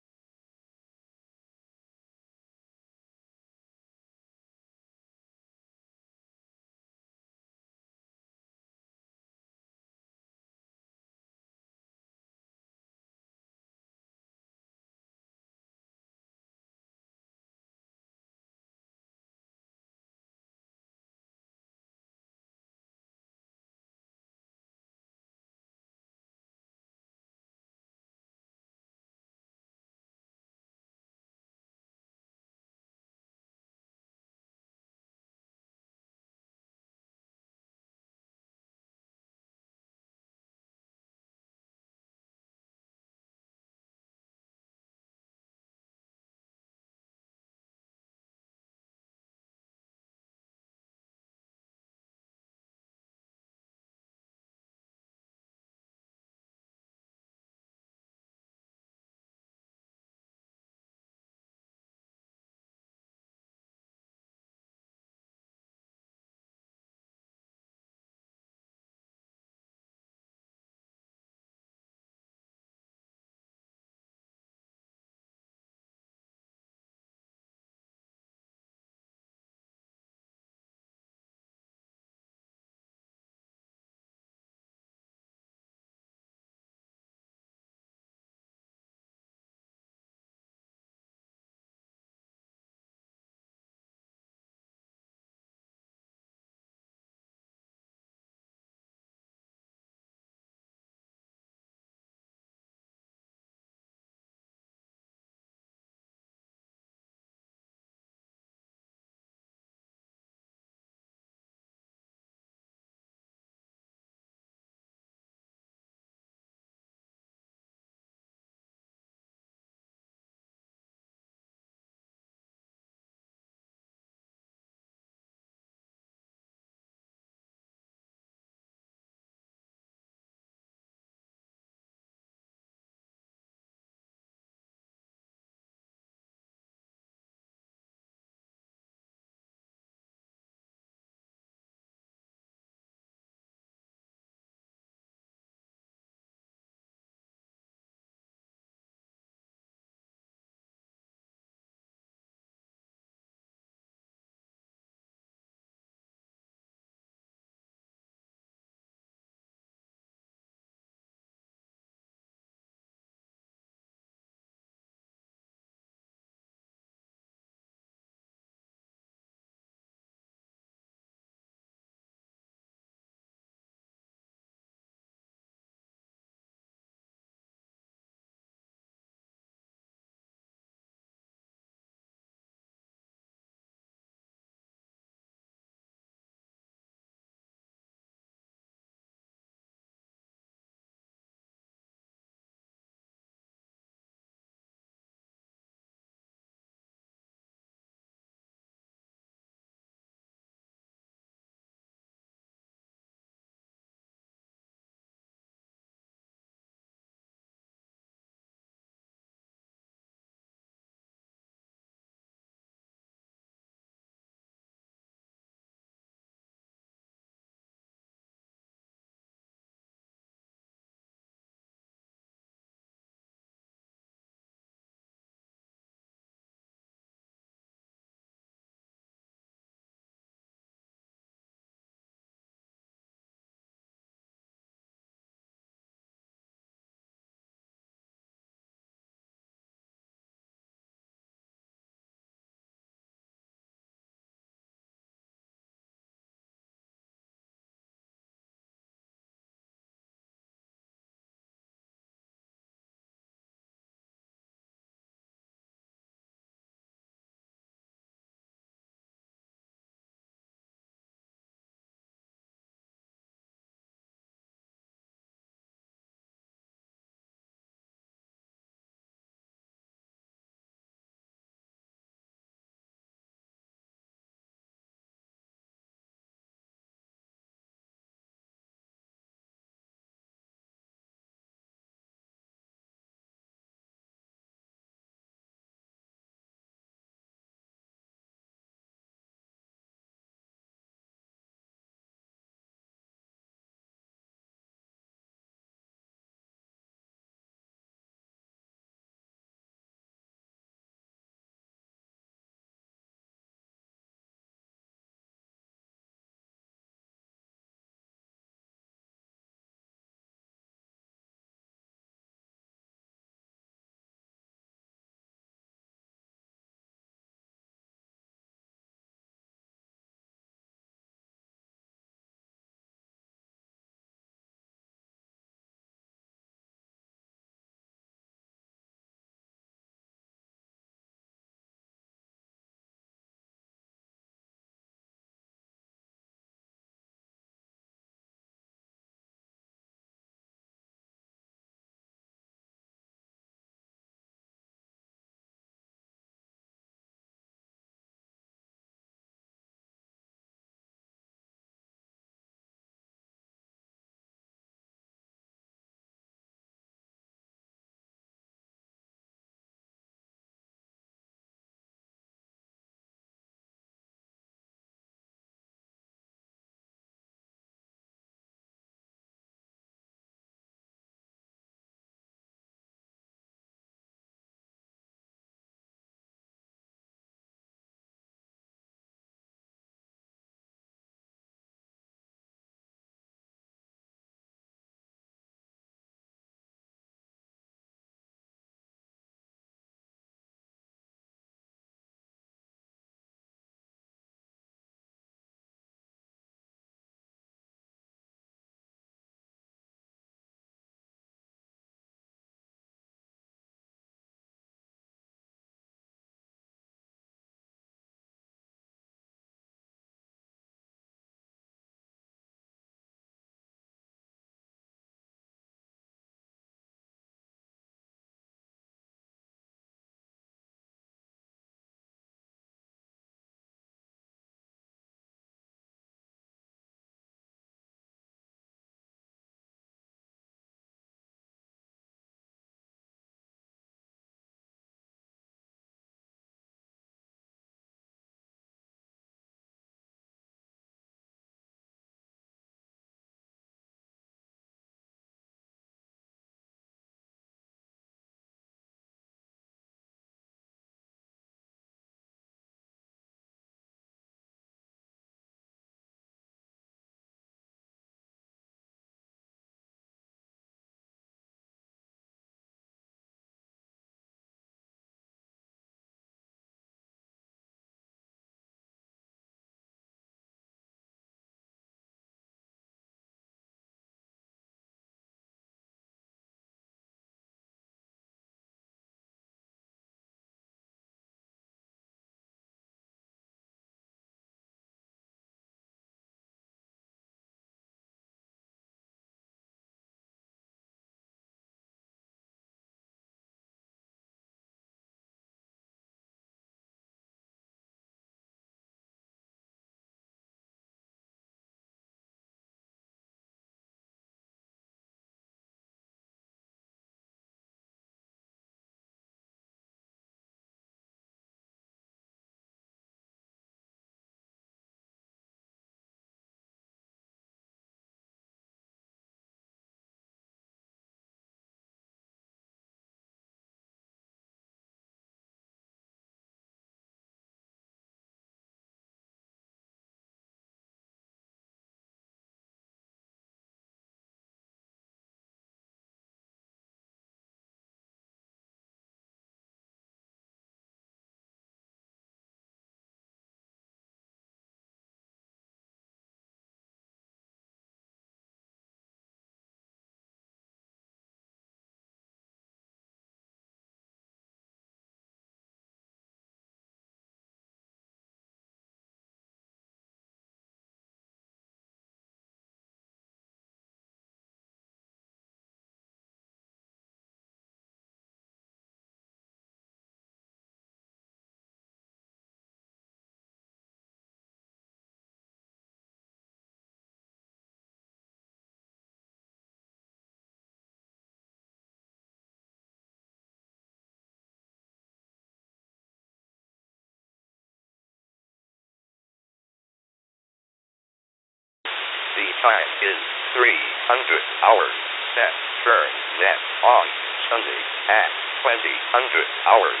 time is 300 hours. Set turn net on Sunday at 2000 hours.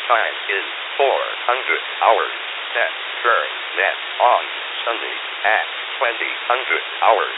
time is 400 hours. Set current net on Sunday at 2000 hours.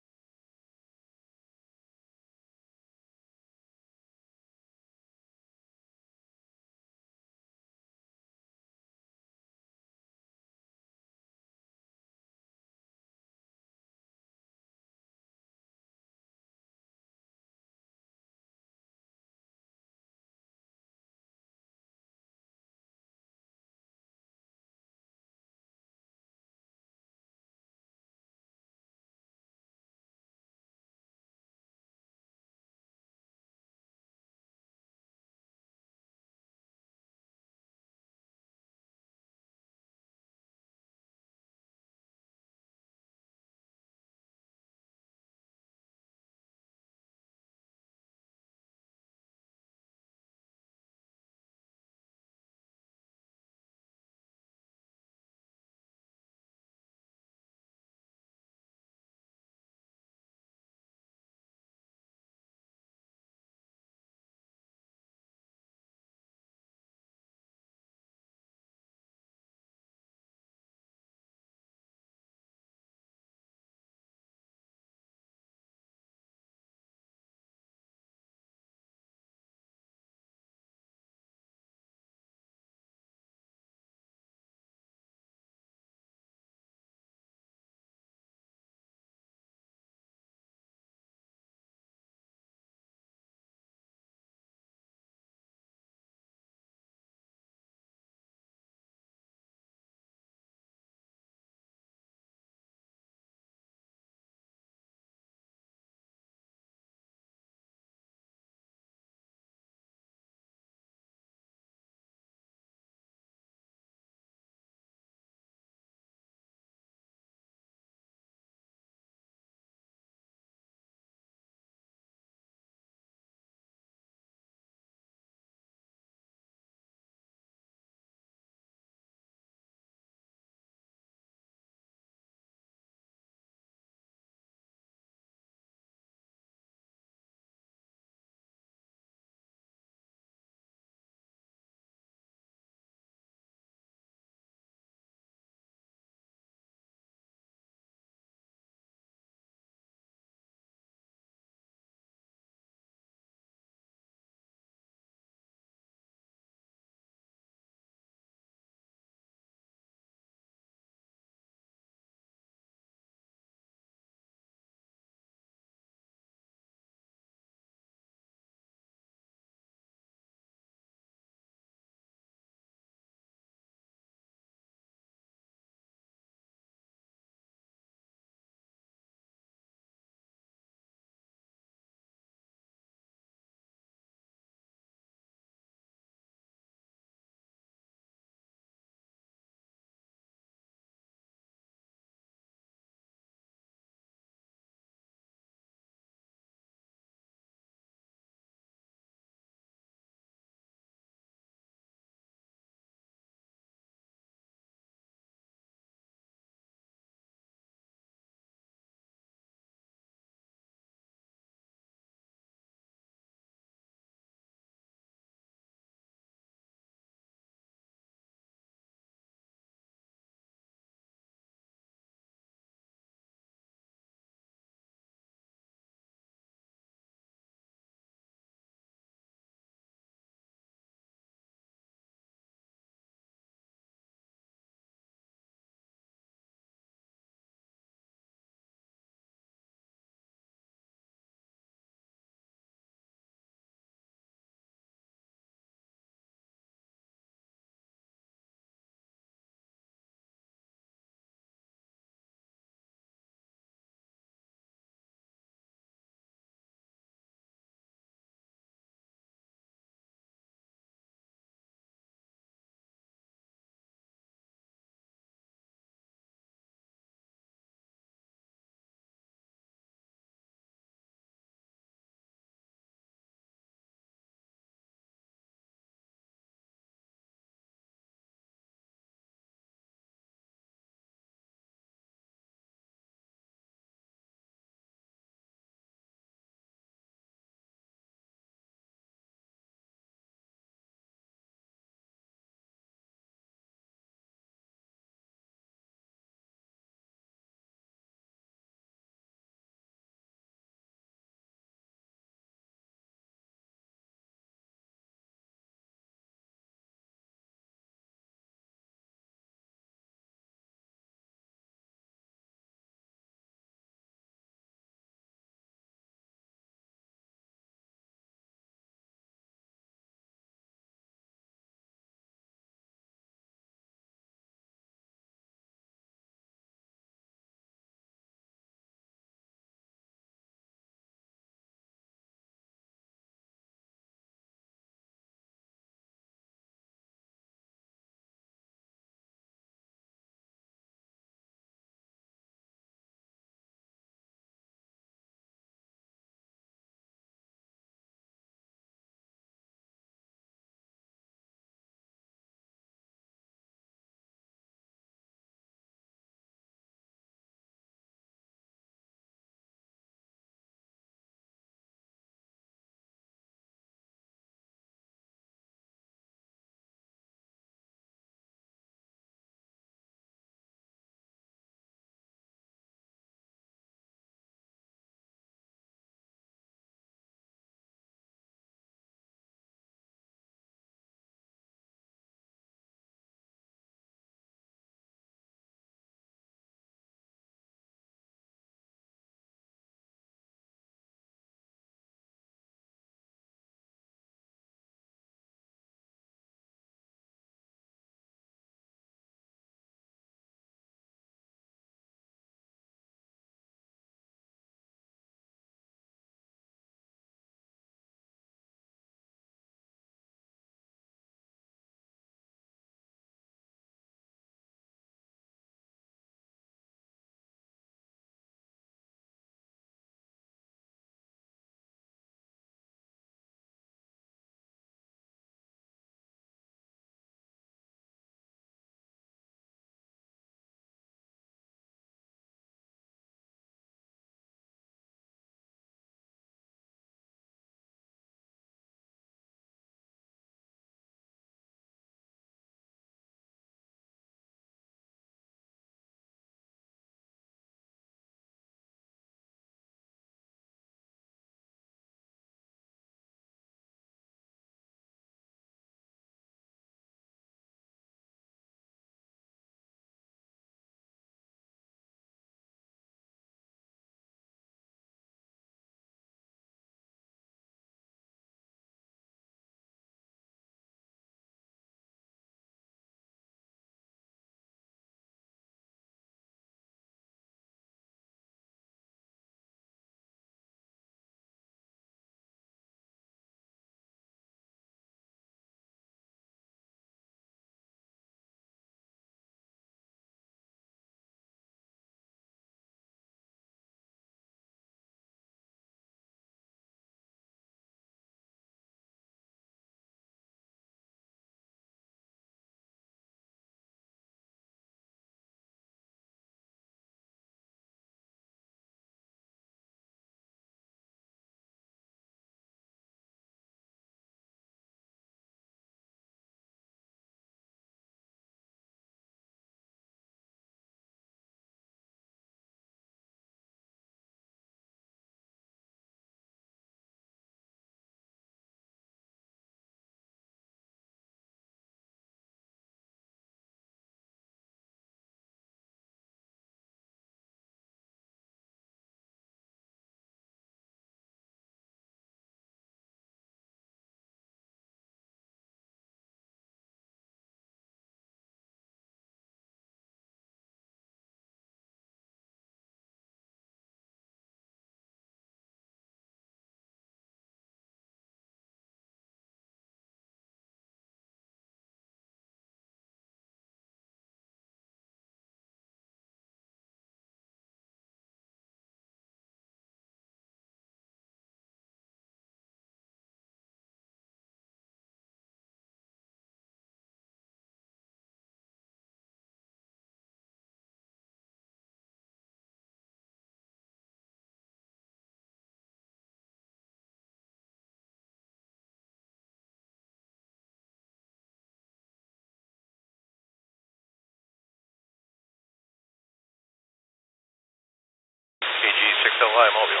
Y Mobile.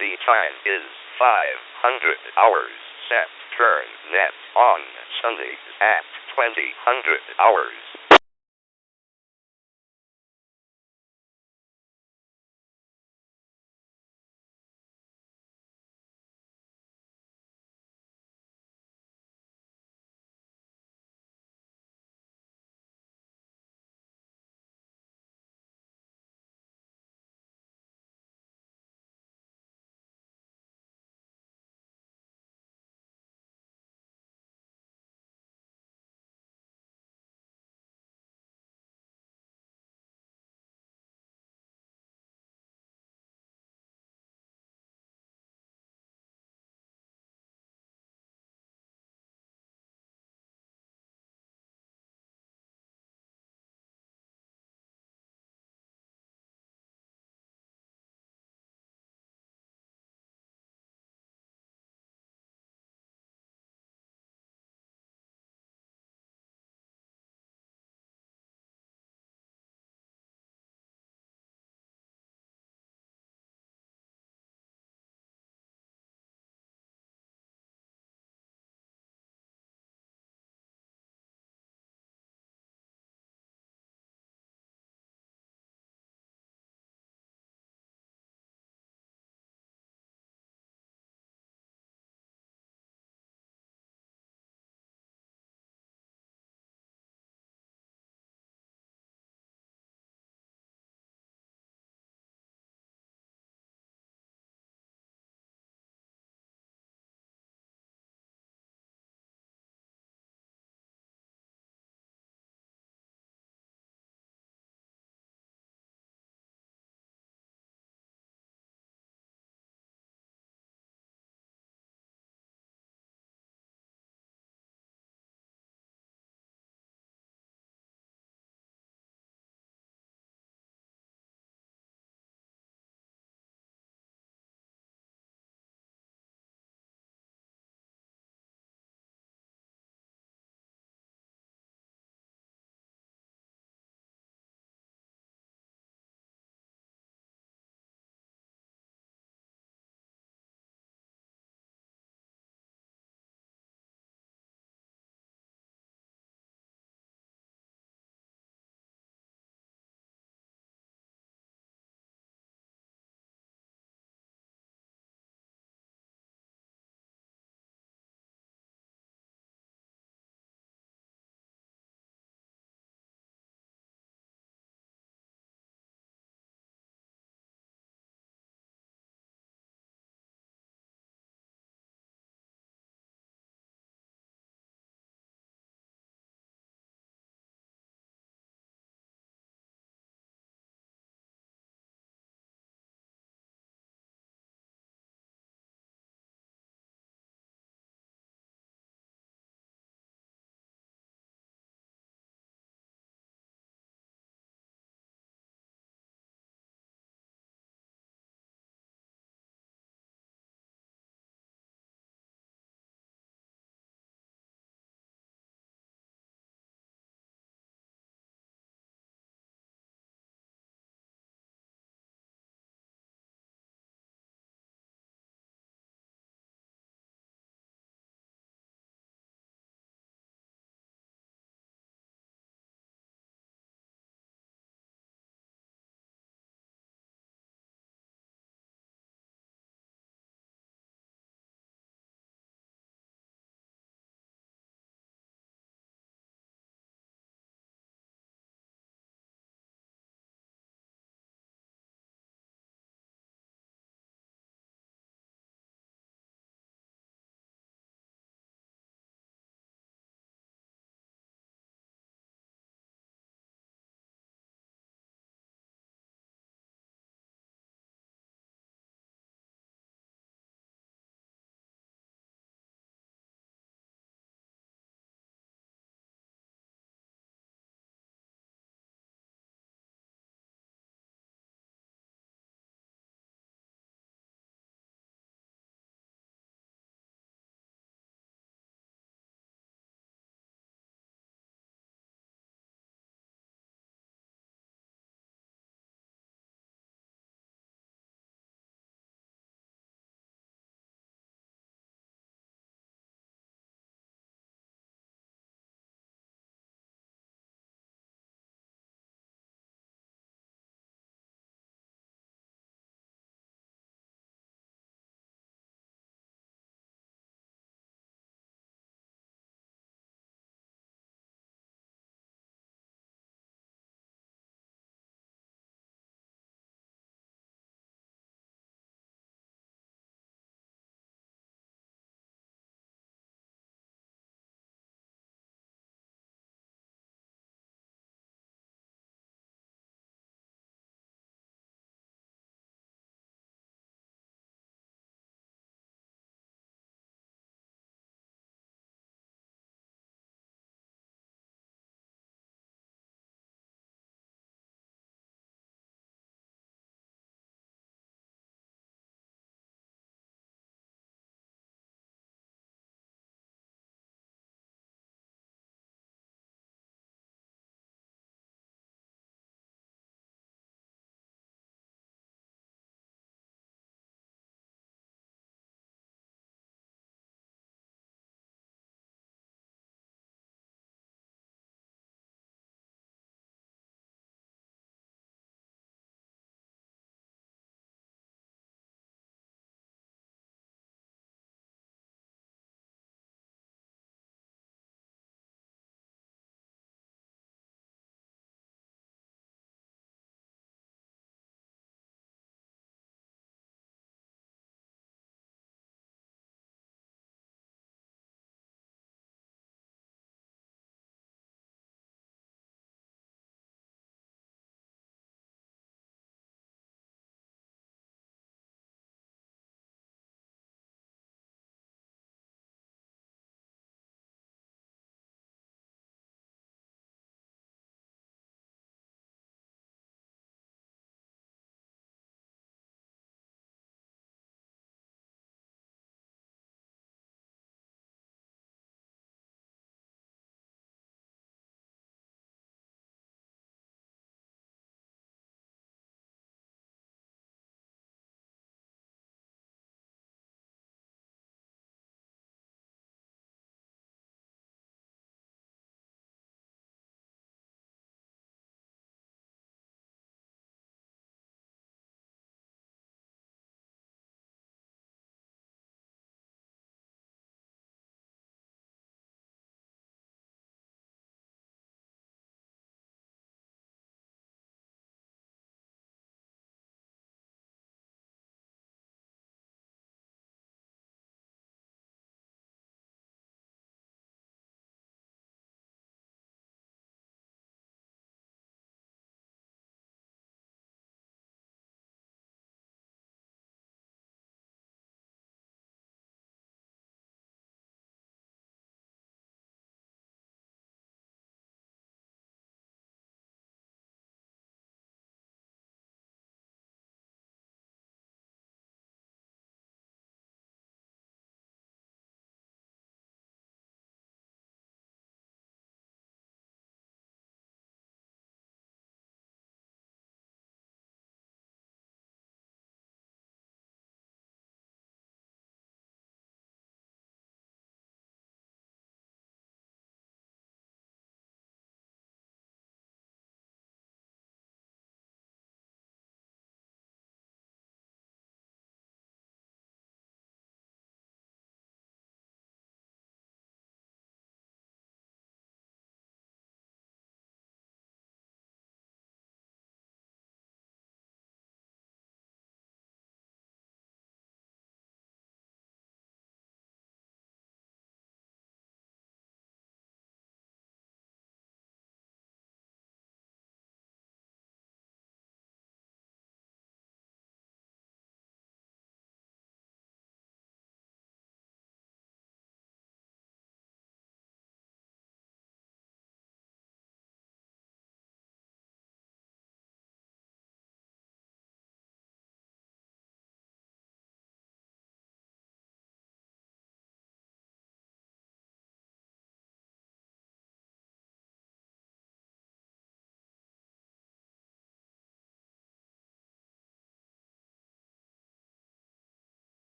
The time is 500 hours. Set turn net on Sundays at 2000 hours.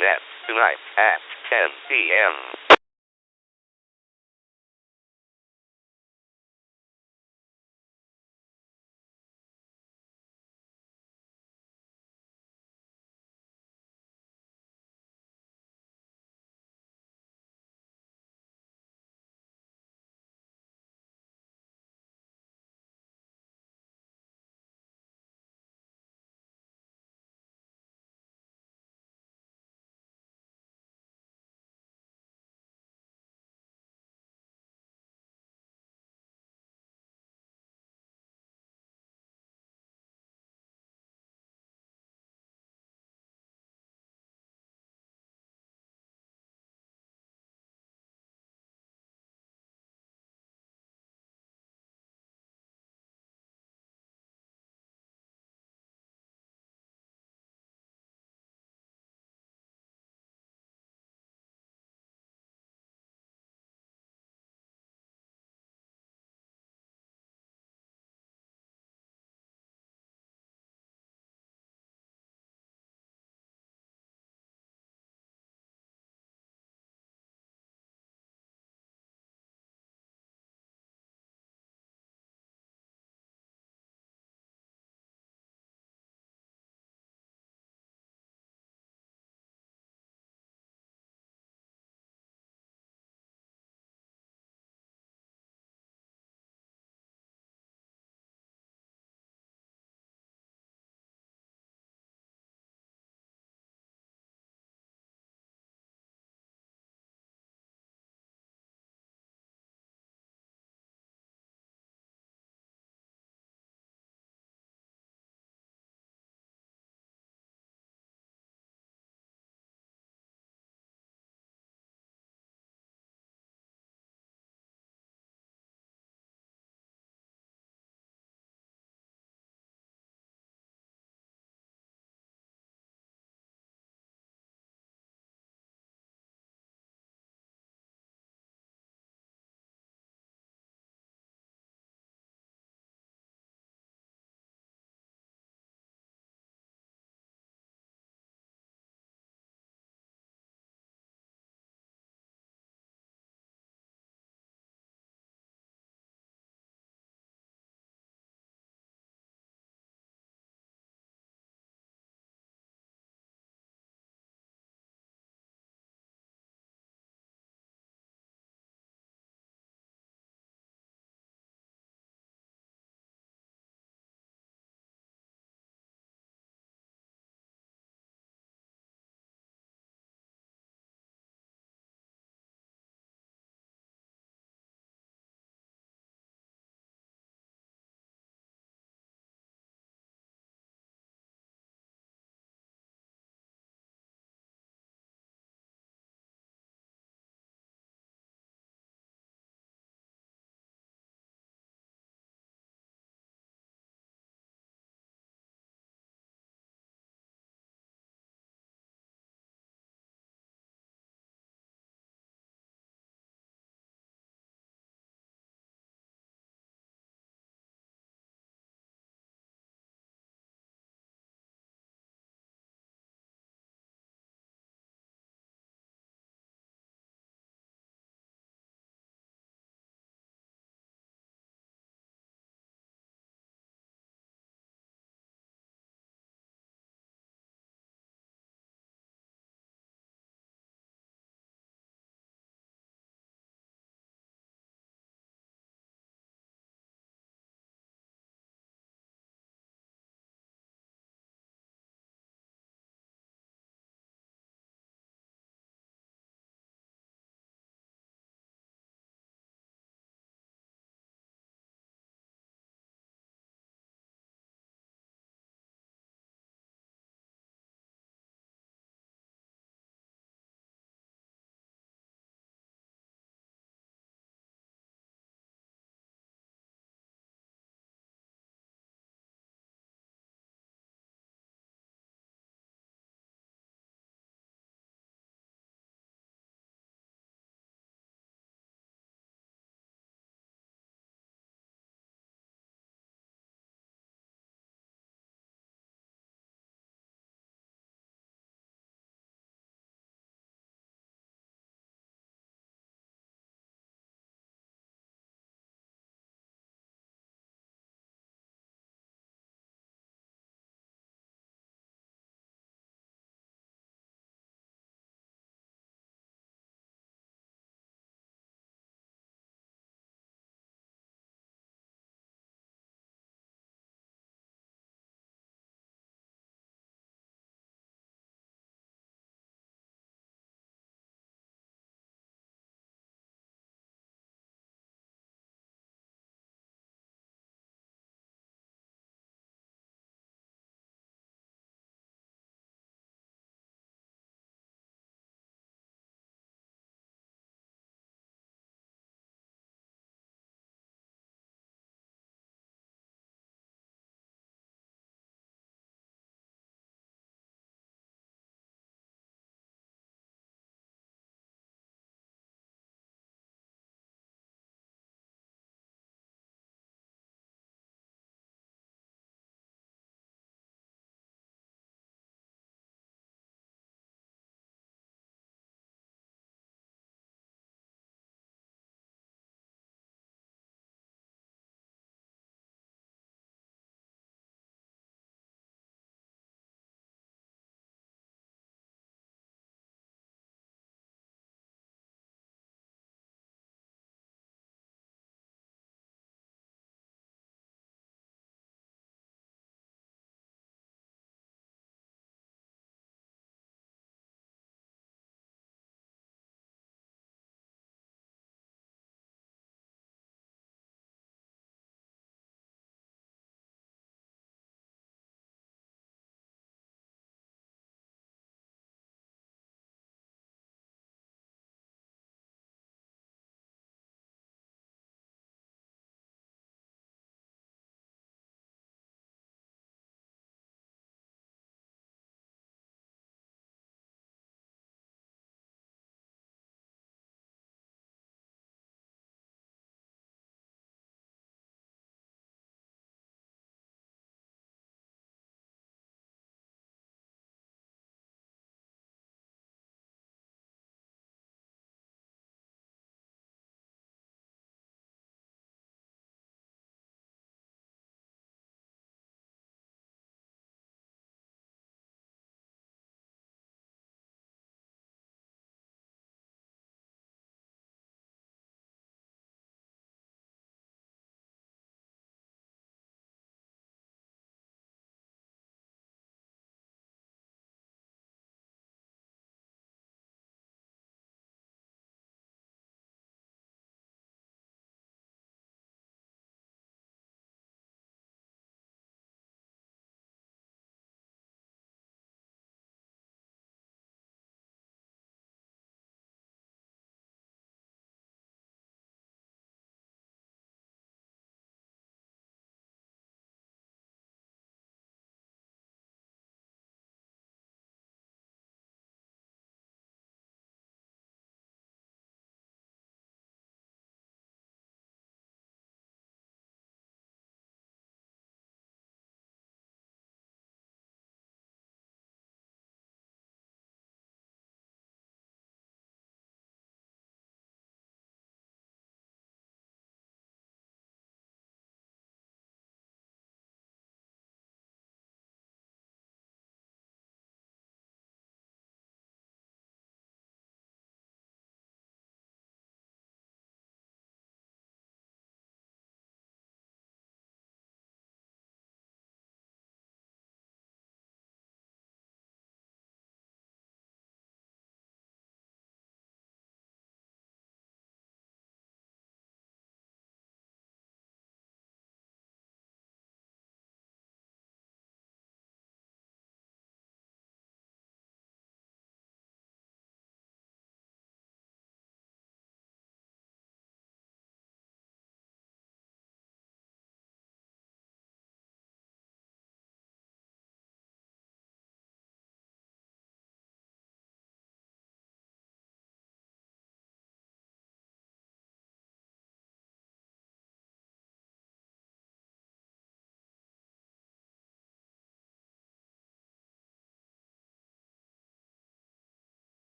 net tonight at 10 p.m.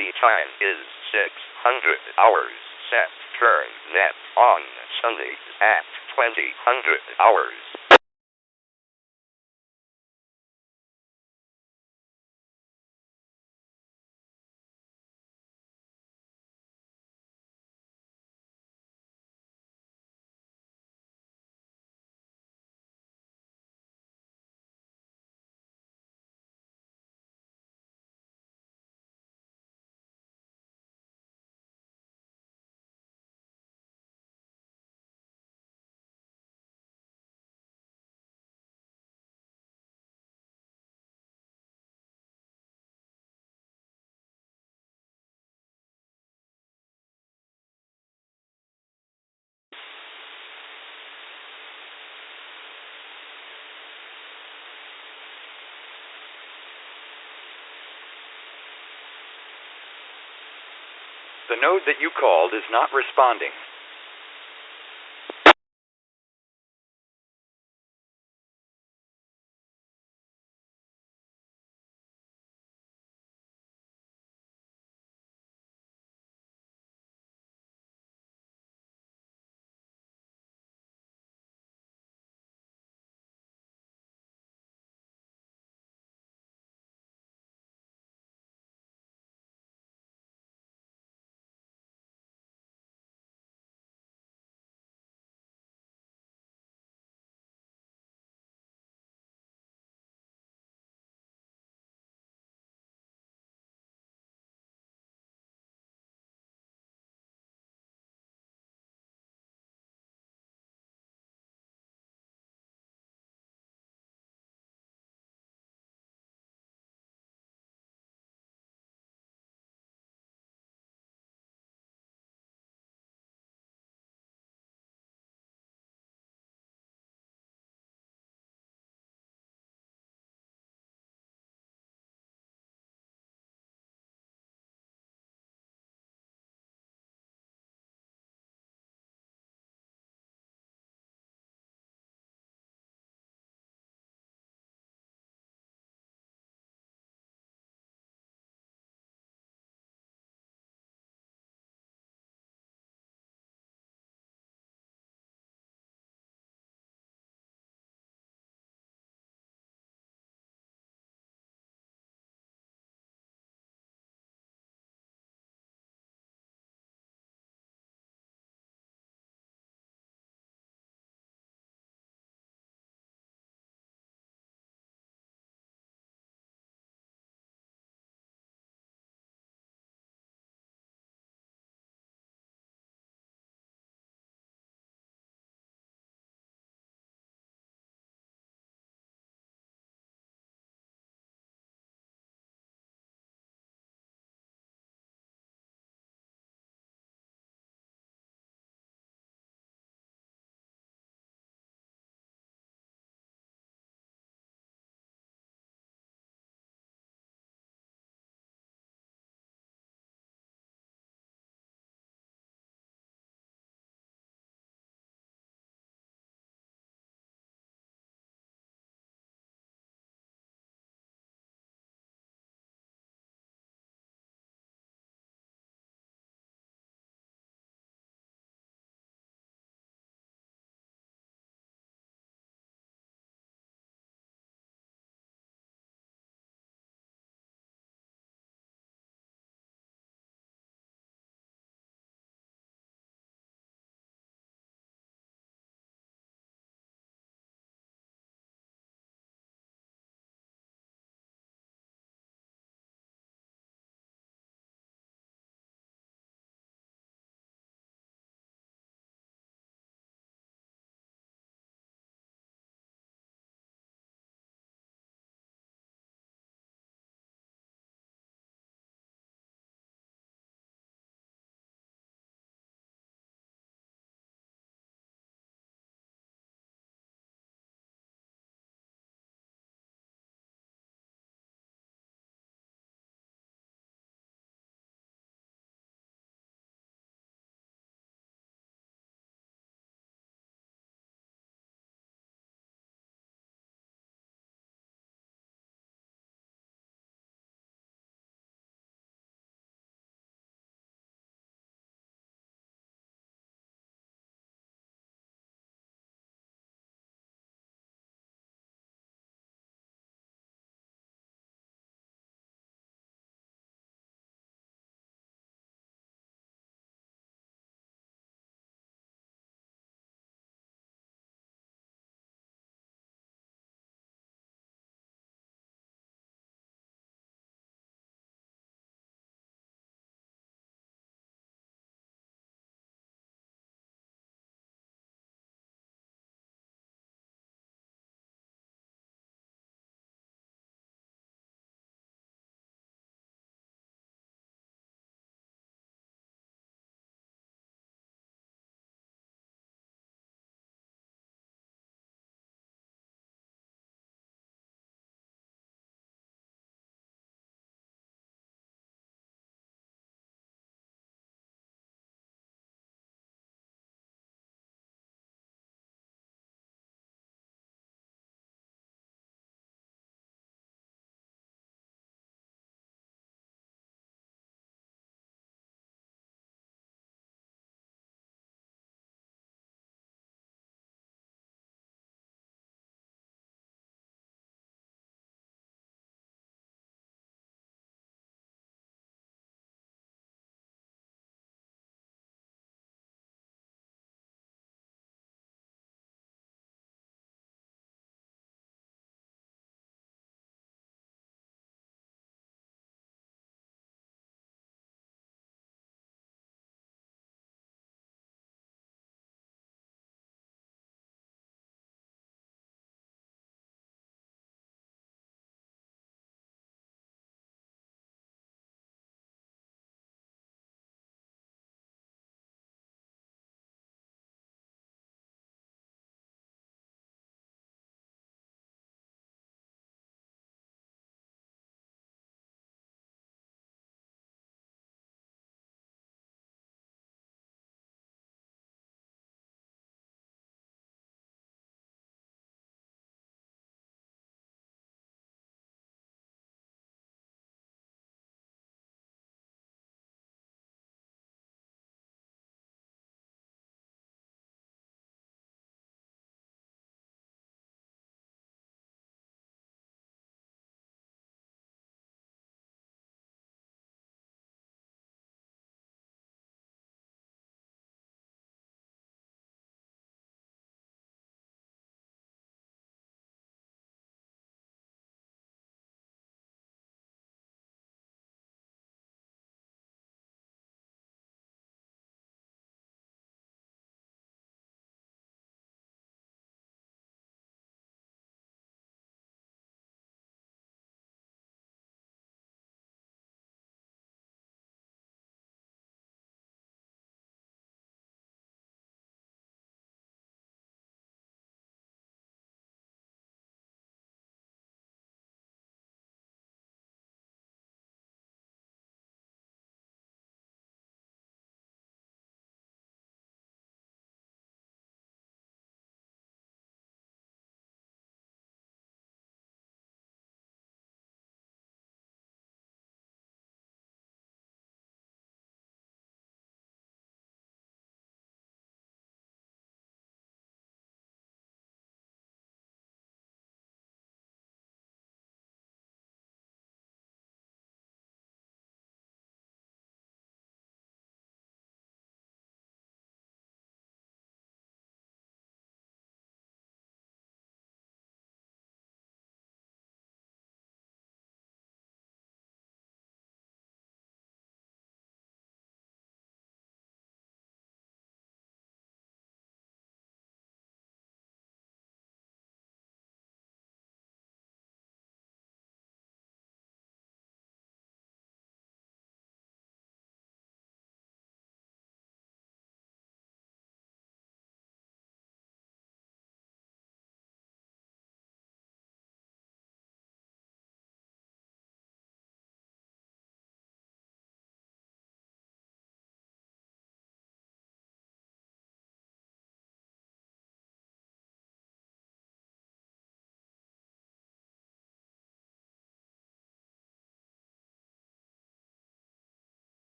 The time is 600 hours set. Turn net on Sundays at 2000 hours. The node that you called is not responding.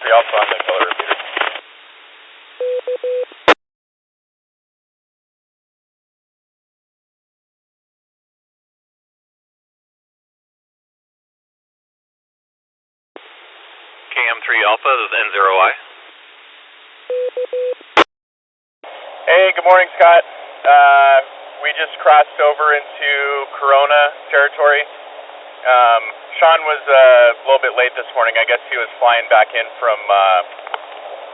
Alpha on the Keller Repeater. KM3 Alpha, this is N0Y. Hey, good morning, Scott. We just crossed over into Corona territory. Sean was a little bit late this morning. I guess he was flying back in from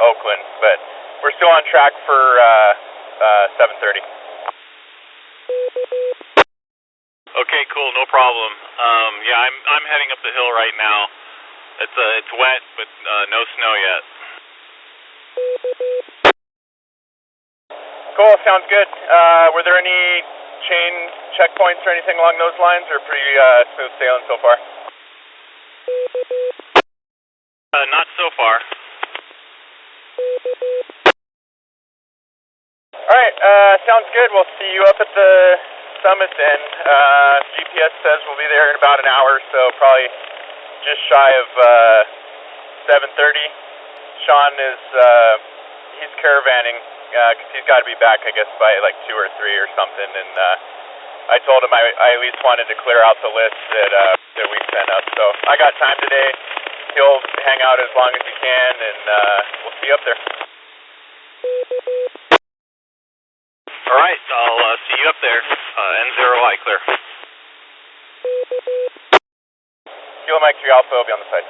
Oakland, but we're still on track for 7:30. Okay, cool, no problem. Yeah, I'm heading up the hill right now. It's wet, but no snow yet. Cool, sounds good. Were there any chain checkpoints or anything along those lines, or pretty smooth sailing so far? Not so far. Alright, sounds good. We'll see you up at the summit then. GPS says we'll be there in about an hour, so probably just shy of 7:30. Sean is, he's caravanning, because he's got to be back, I guess, by like 2 or 3 or something, and I told him I at least wanted to clear out the list that we sent up. So I got time today. He'll hang out as long as he can, and we'll see you up there. All right, I'll see you up there. N0I, clear. Kilo Mike 3 Alpha will be on the site.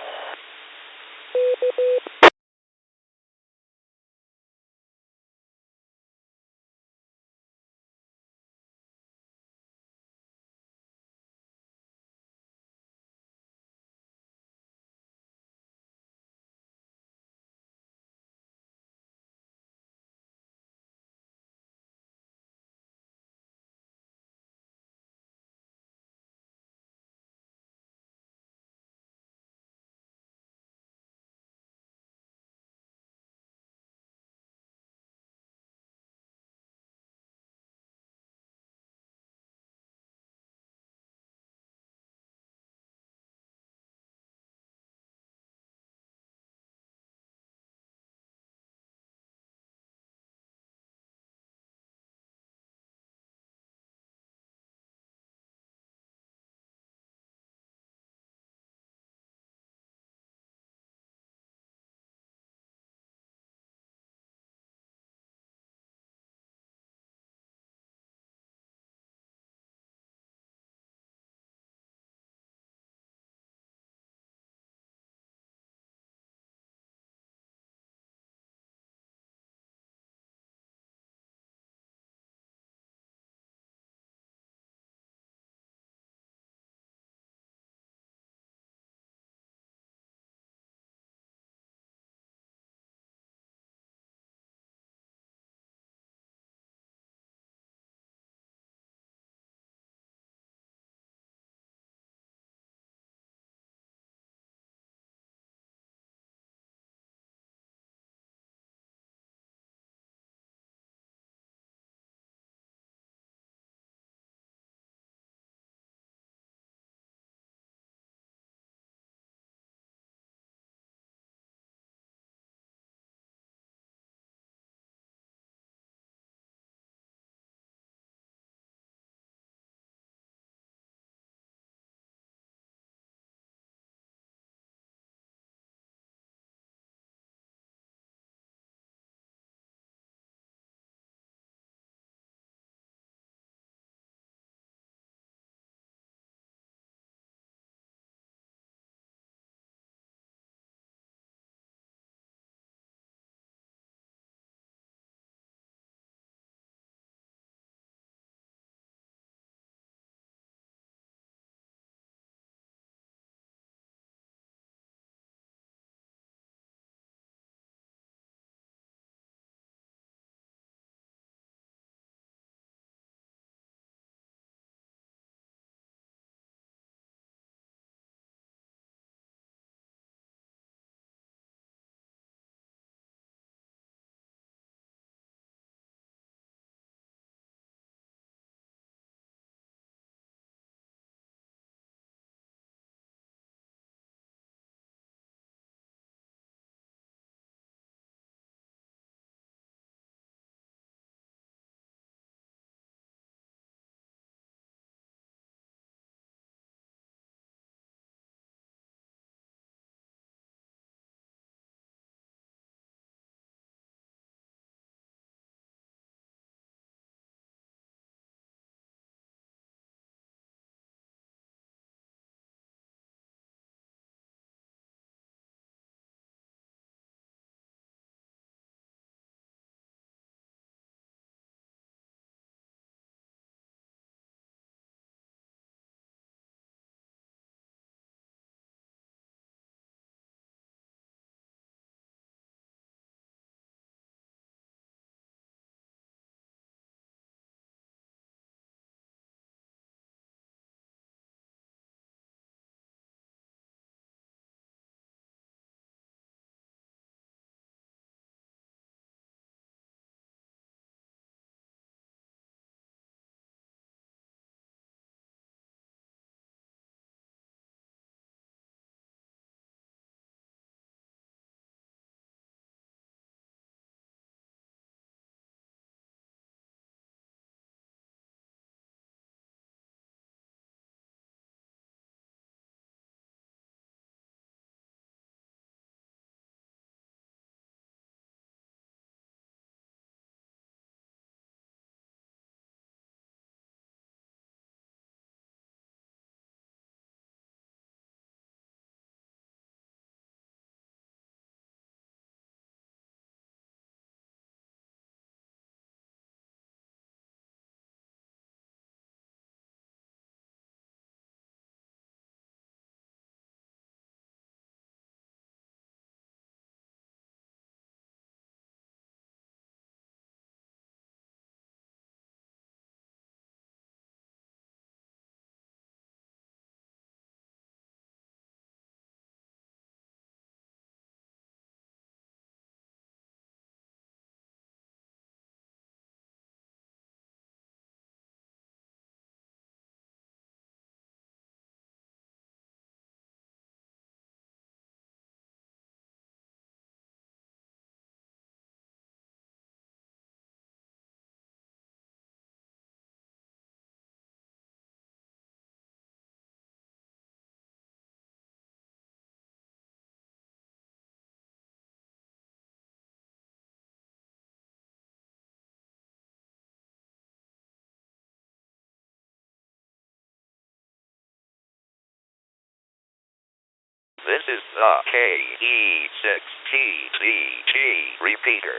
This is the KE6TZG repeater.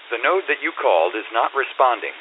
The node that you called is not responding.